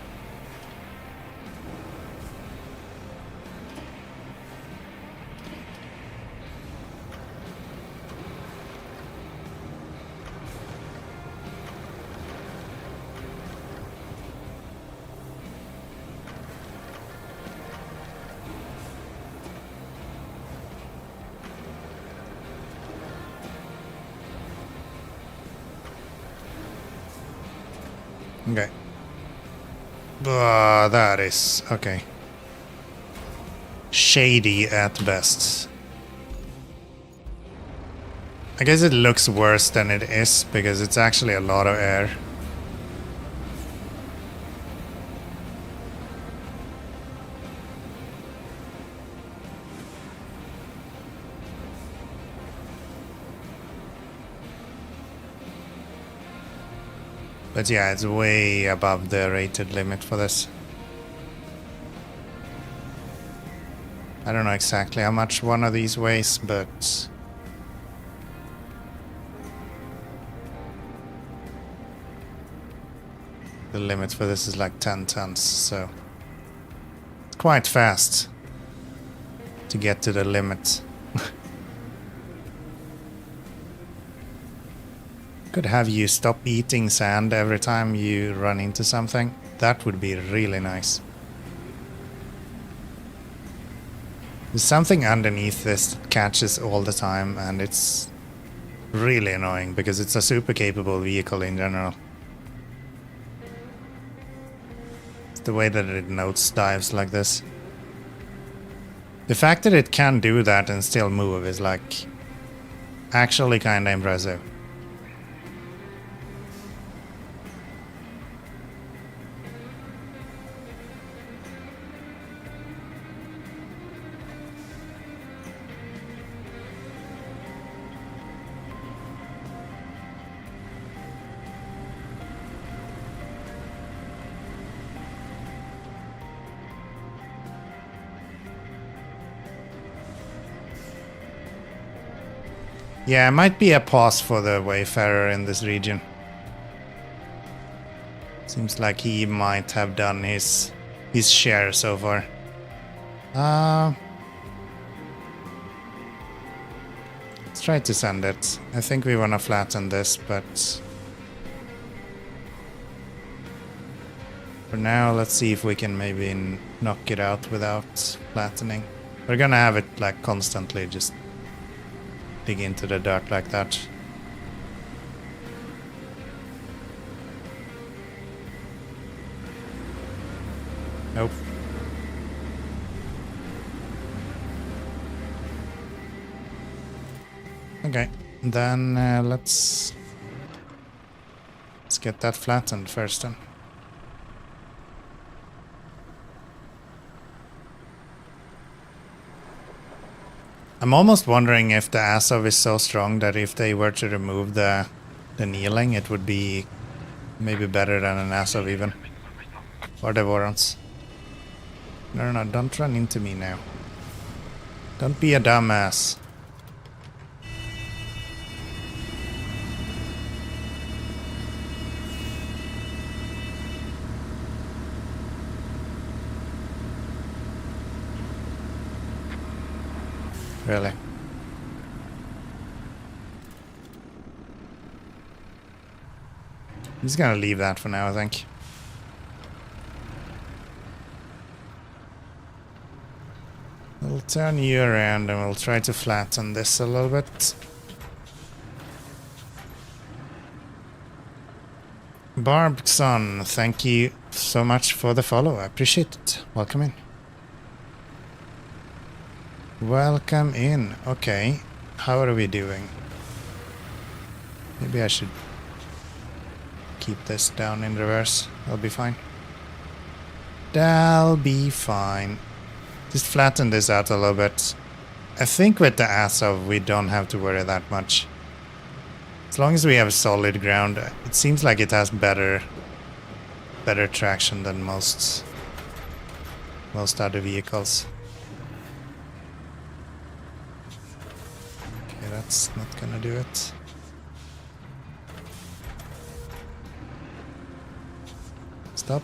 Okay. That is... okay. Shady at best. I guess it looks worse than it is, because it's actually a lot of air. But yeah, it's way above the rated limit for this. I don't know exactly how much one of these weighs, but... the limit for this is like 10 tons, so... it's quite fast to get to the limit. Could have you stop eating sand every time you run into something. That would be really nice. There's something underneath this that catches all the time, and it's really annoying because it's a super capable vehicle in general. It's the way that it nose dives like this. The fact that it can do that and still move is like actually kinda impressive. Yeah, it might be a pause for the Wayfarer in this region. Seems like he might have done his share so far. Let's try to send it. I think we want to flatten this, but... for now, let's see if we can maybe knock it out without flattening. We're gonna have it like constantly just dig into the dirt like that. Nope. Okay, then let's get that flattened first then. I'm almost wondering if the Azov is so strong that if they were to remove the kneeling, it would be maybe better than an Azov even. Or the Vorons. No, don't run into me now. Don't be a dumbass. Really? I'm just gonna leave that for now, I think. We'll turn you around and we'll try to flatten this a little bit. Barbson, thank you so much for the follow. I appreciate it. Welcome in. Welcome in. Okay. How are we doing? Maybe I should keep this down in reverse. That'll be fine. That'll be fine. Just flatten this out a little bit. I think with the Azov we don't have to worry that much. As long as we have solid ground, it seems like it has better traction than most other vehicles. Okay, that's not gonna do it. Stop.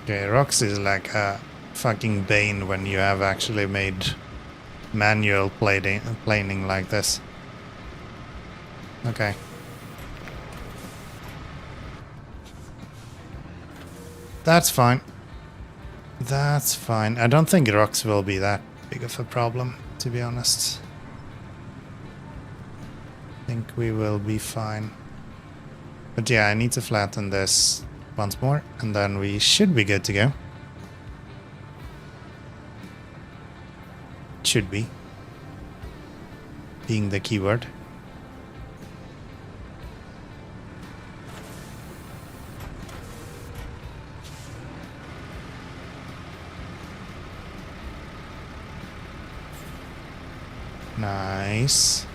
Okay, rocks is like a fucking bane when you have actually made manual planing like this. Okay. That's fine. That's fine. I don't think rocks will be that big of a problem, to be honest. I think we will be fine. But yeah, I need to flatten this once more, and then we should be good to go. Should be. Being the keyword. Nice.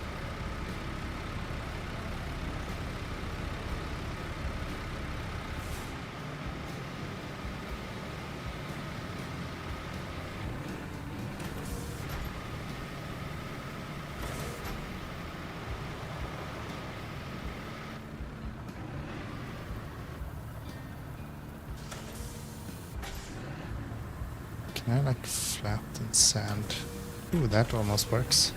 Can I like flatten sand? Ooh, that almost works.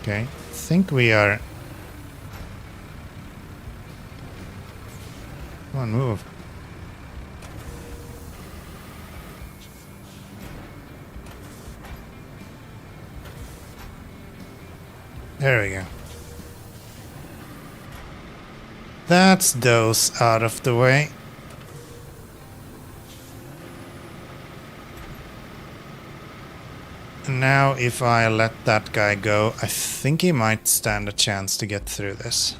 Okay, I think we are... Come on, move. There we go. That's those out of the way. Now, if I let that guy go, I think he might stand a chance to get through this.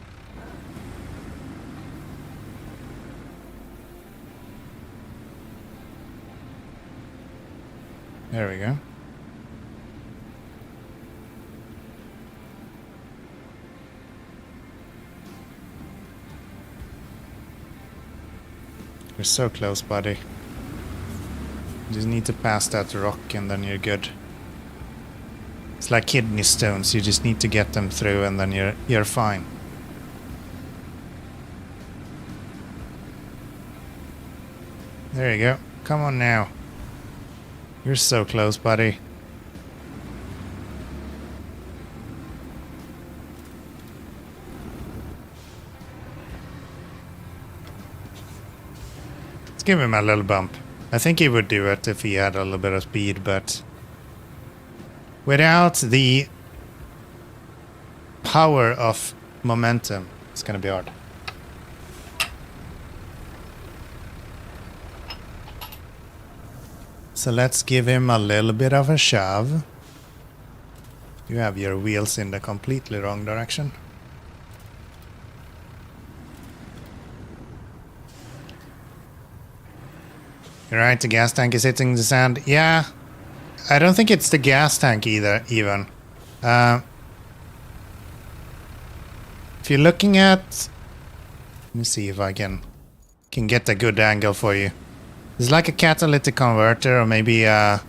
There we go. You're so close, buddy. You just need to pass that rock and then you're good. It's like kidney stones, you just need to get them through and then you're fine. There you go. Come on now. You're so close, buddy. Let's give him a little bump. I think he would do it if he had a little bit of speed, but without the power of momentum, it's gonna be hard. So let's give him a little bit of a shove. You have your wheels in the completely wrong direction. You're right, the gas tank is hitting the sand. Yeah, I don't think it's the gas tank either, even. If you're looking at... Let me see if I can get a good angle for you. It's like a catalytic converter or maybe a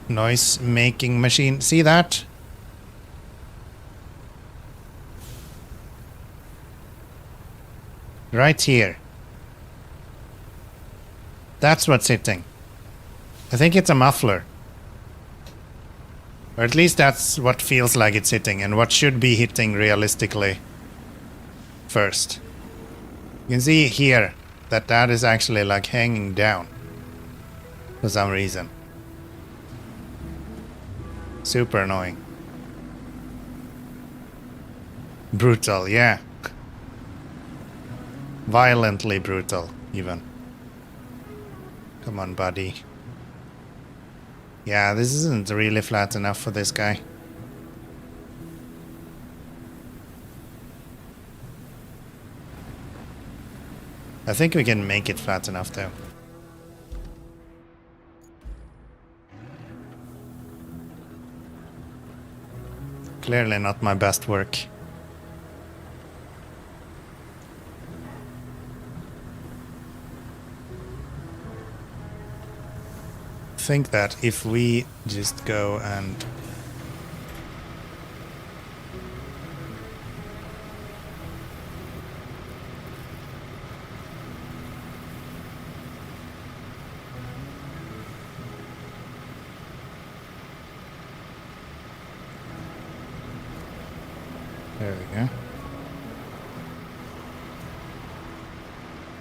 noise making machine. See that? Right here. That's what's hitting. I think it's a muffler. Or at least that's what feels like it's hitting and what should be hitting realistically first. You can see here that that is actually like hanging down for some reason. Super annoying. Brutal, yeah. Violently brutal, even. Come on, buddy. Yeah, this isn't really flat enough for this guy. I think we can make it flat enough though. Clearly not my best work. I think that if we just go and there we go.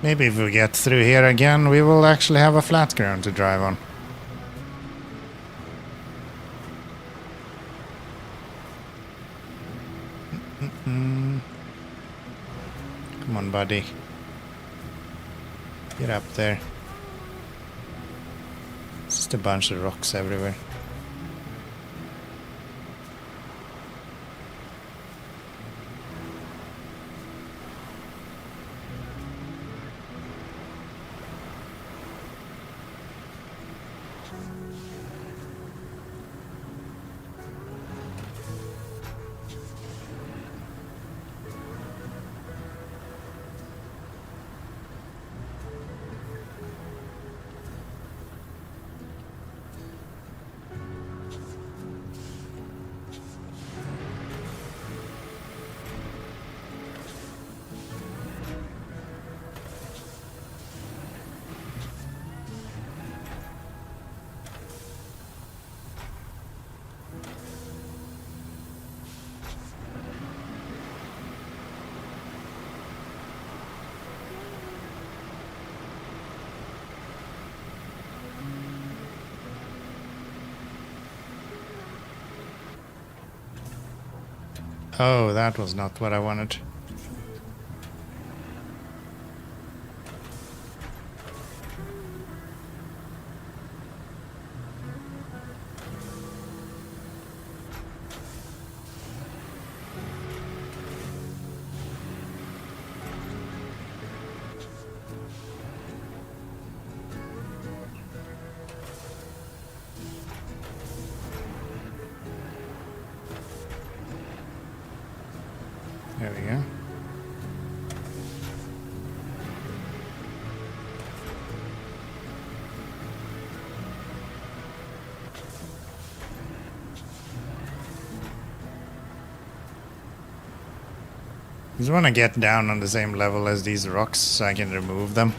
Maybe if we get through here again, we will actually have a flat ground to drive on. Come on, buddy. Get up there. It's just a bunch of rocks everywhere. Oh, that was not what I wanted. There we go. Just want to get down on the same level as these rocks so I can remove them.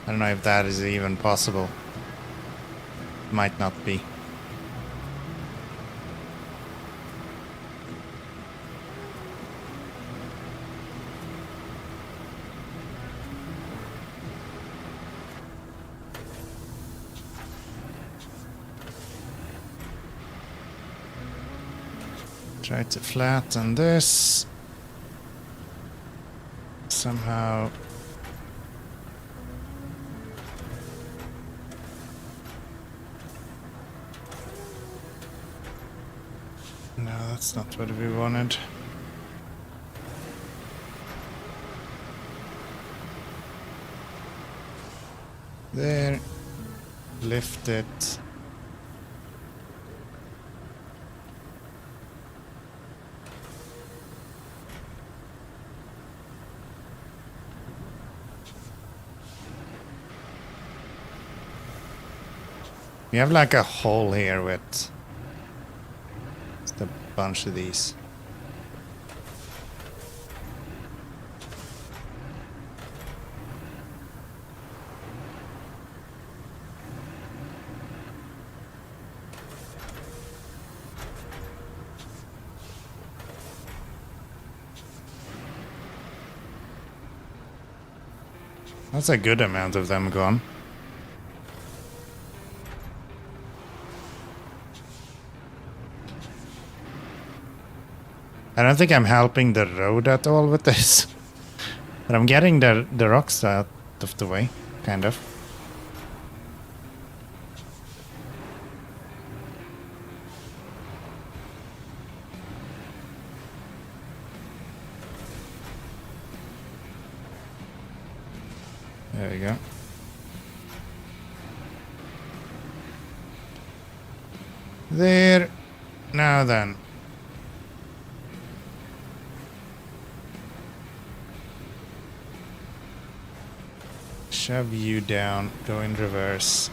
I don't know if that is even possible. Might not be. Try to flatten this. Somehow. No, that's not what we wanted. There. Lift it. We have like a hole here with just a bunch of these. That's a good amount of them gone. I don't think I'm helping the road at all with this. But I'm getting the rocks out of the way, kind of. There we go. There. Now then. Shove you down. Go in reverse.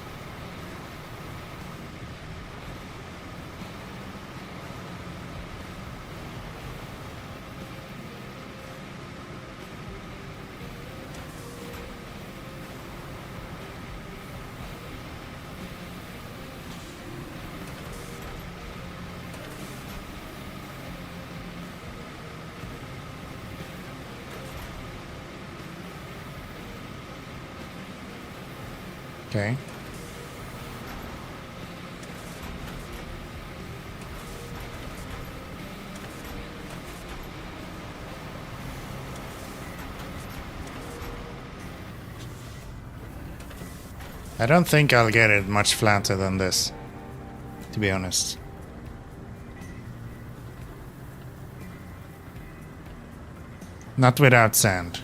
Okay. I don't think I'll get it much flatter than this, to be honest. Not without sand.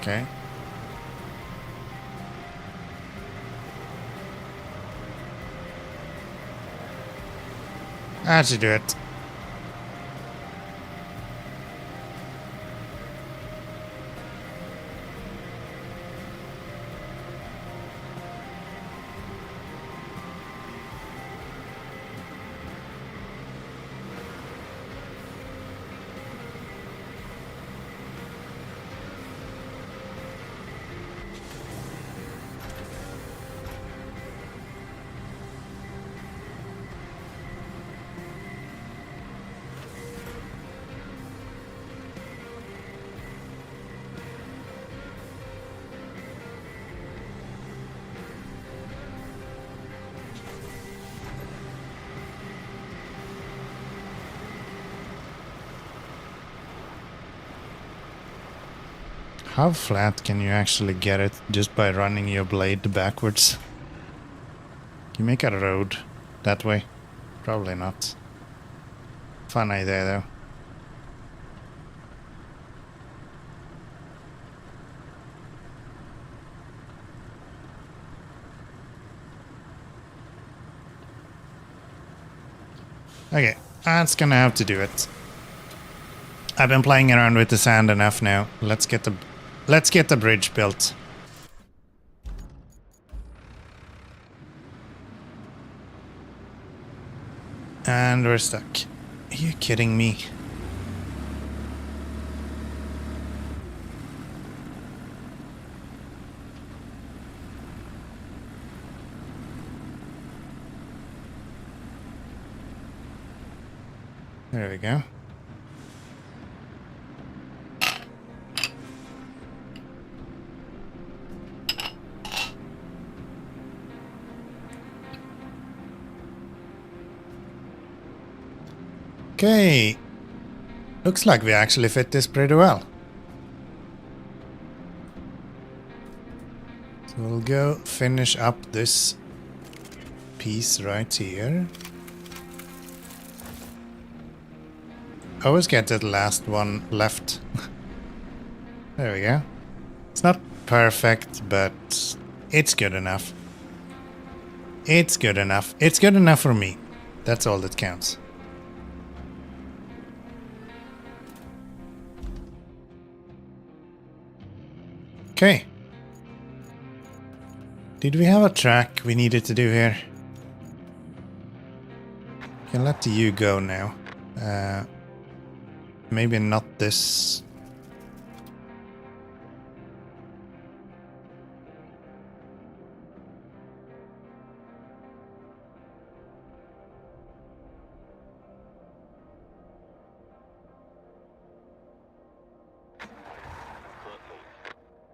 Okay. That should do it. How flat can you actually get it just by running your blade backwards? You make a road that way? Probably not. Fun idea though. Okay, that's gonna have to do it. I've been playing around with the sand enough now. Let's get the bridge built. And we're stuck. Are you kidding me? There we go. Okay. Looks like we actually fit this pretty well. So we'll go finish up this piece right here. Always get that last one left. There we go. It's not perfect, but it's good enough. It's good enough. It's good enough for me. That's all that counts. Okay. Did we have a track we needed to do here? Can let you go now. Maybe not this.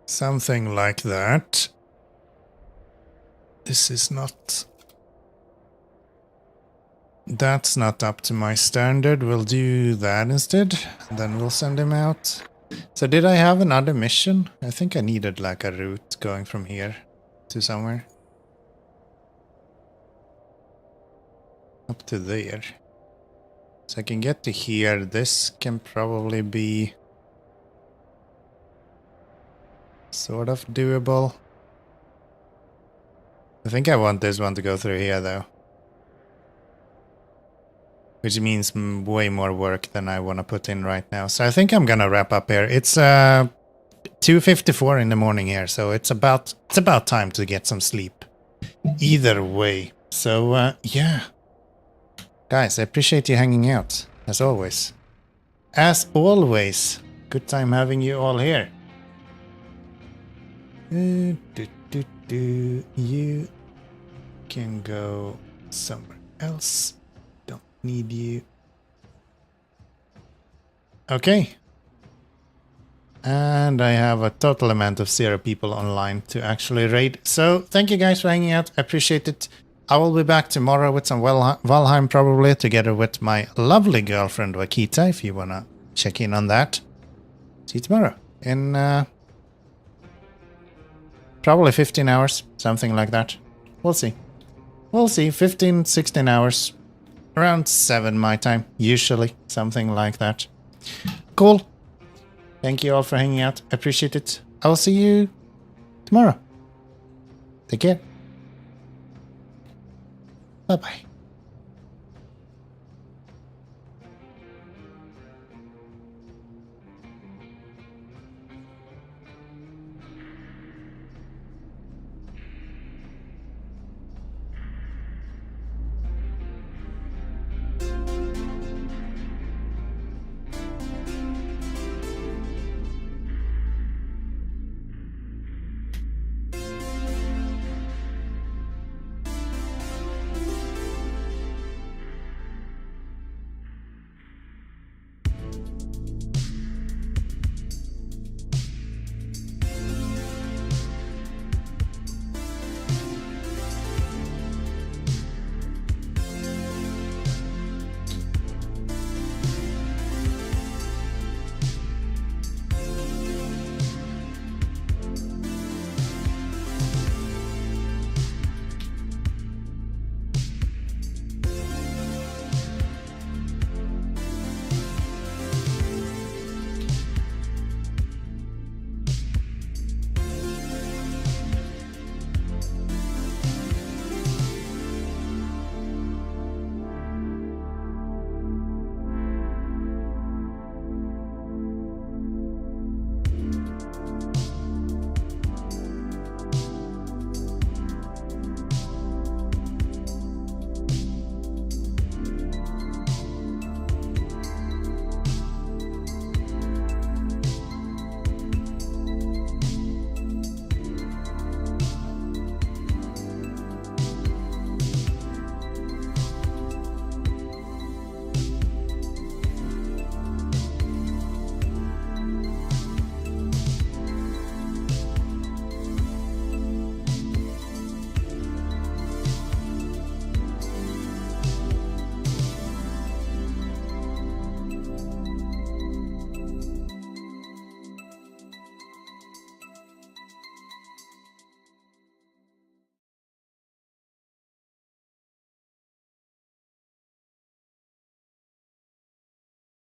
Something like that. This is not... That's not up to my standard. We'll do that instead. Then we'll send him out. So did I have another mission? I think I needed like a route going from here to somewhere. Up to there. So I can get to here. This can probably be sort of doable. I think I want this one to go through here though. Which means way more work than I want to put in right now. So I think I'm gonna wrap up here. It's 2:54 in the morning here, so it's about time to get some sleep. Either way. So yeah. Guys, I appreciate you hanging out, as always. As always, good time having you all here. You can go somewhere else. Don't need you. Okay. And I have a total amount of 0 people online to actually raid. So thank you guys for hanging out. I appreciate it. I will be back tomorrow with some Valheim probably, together with my lovely girlfriend Wakita, if you want to check in on that. See you tomorrow in probably 15 hours, something like that. We'll see. We'll see, 15, 16 hours. Around 7 my time, usually, something like that. Cool. Thank you all for hanging out. I appreciate it. I will see you tomorrow. Take care. Bye-bye.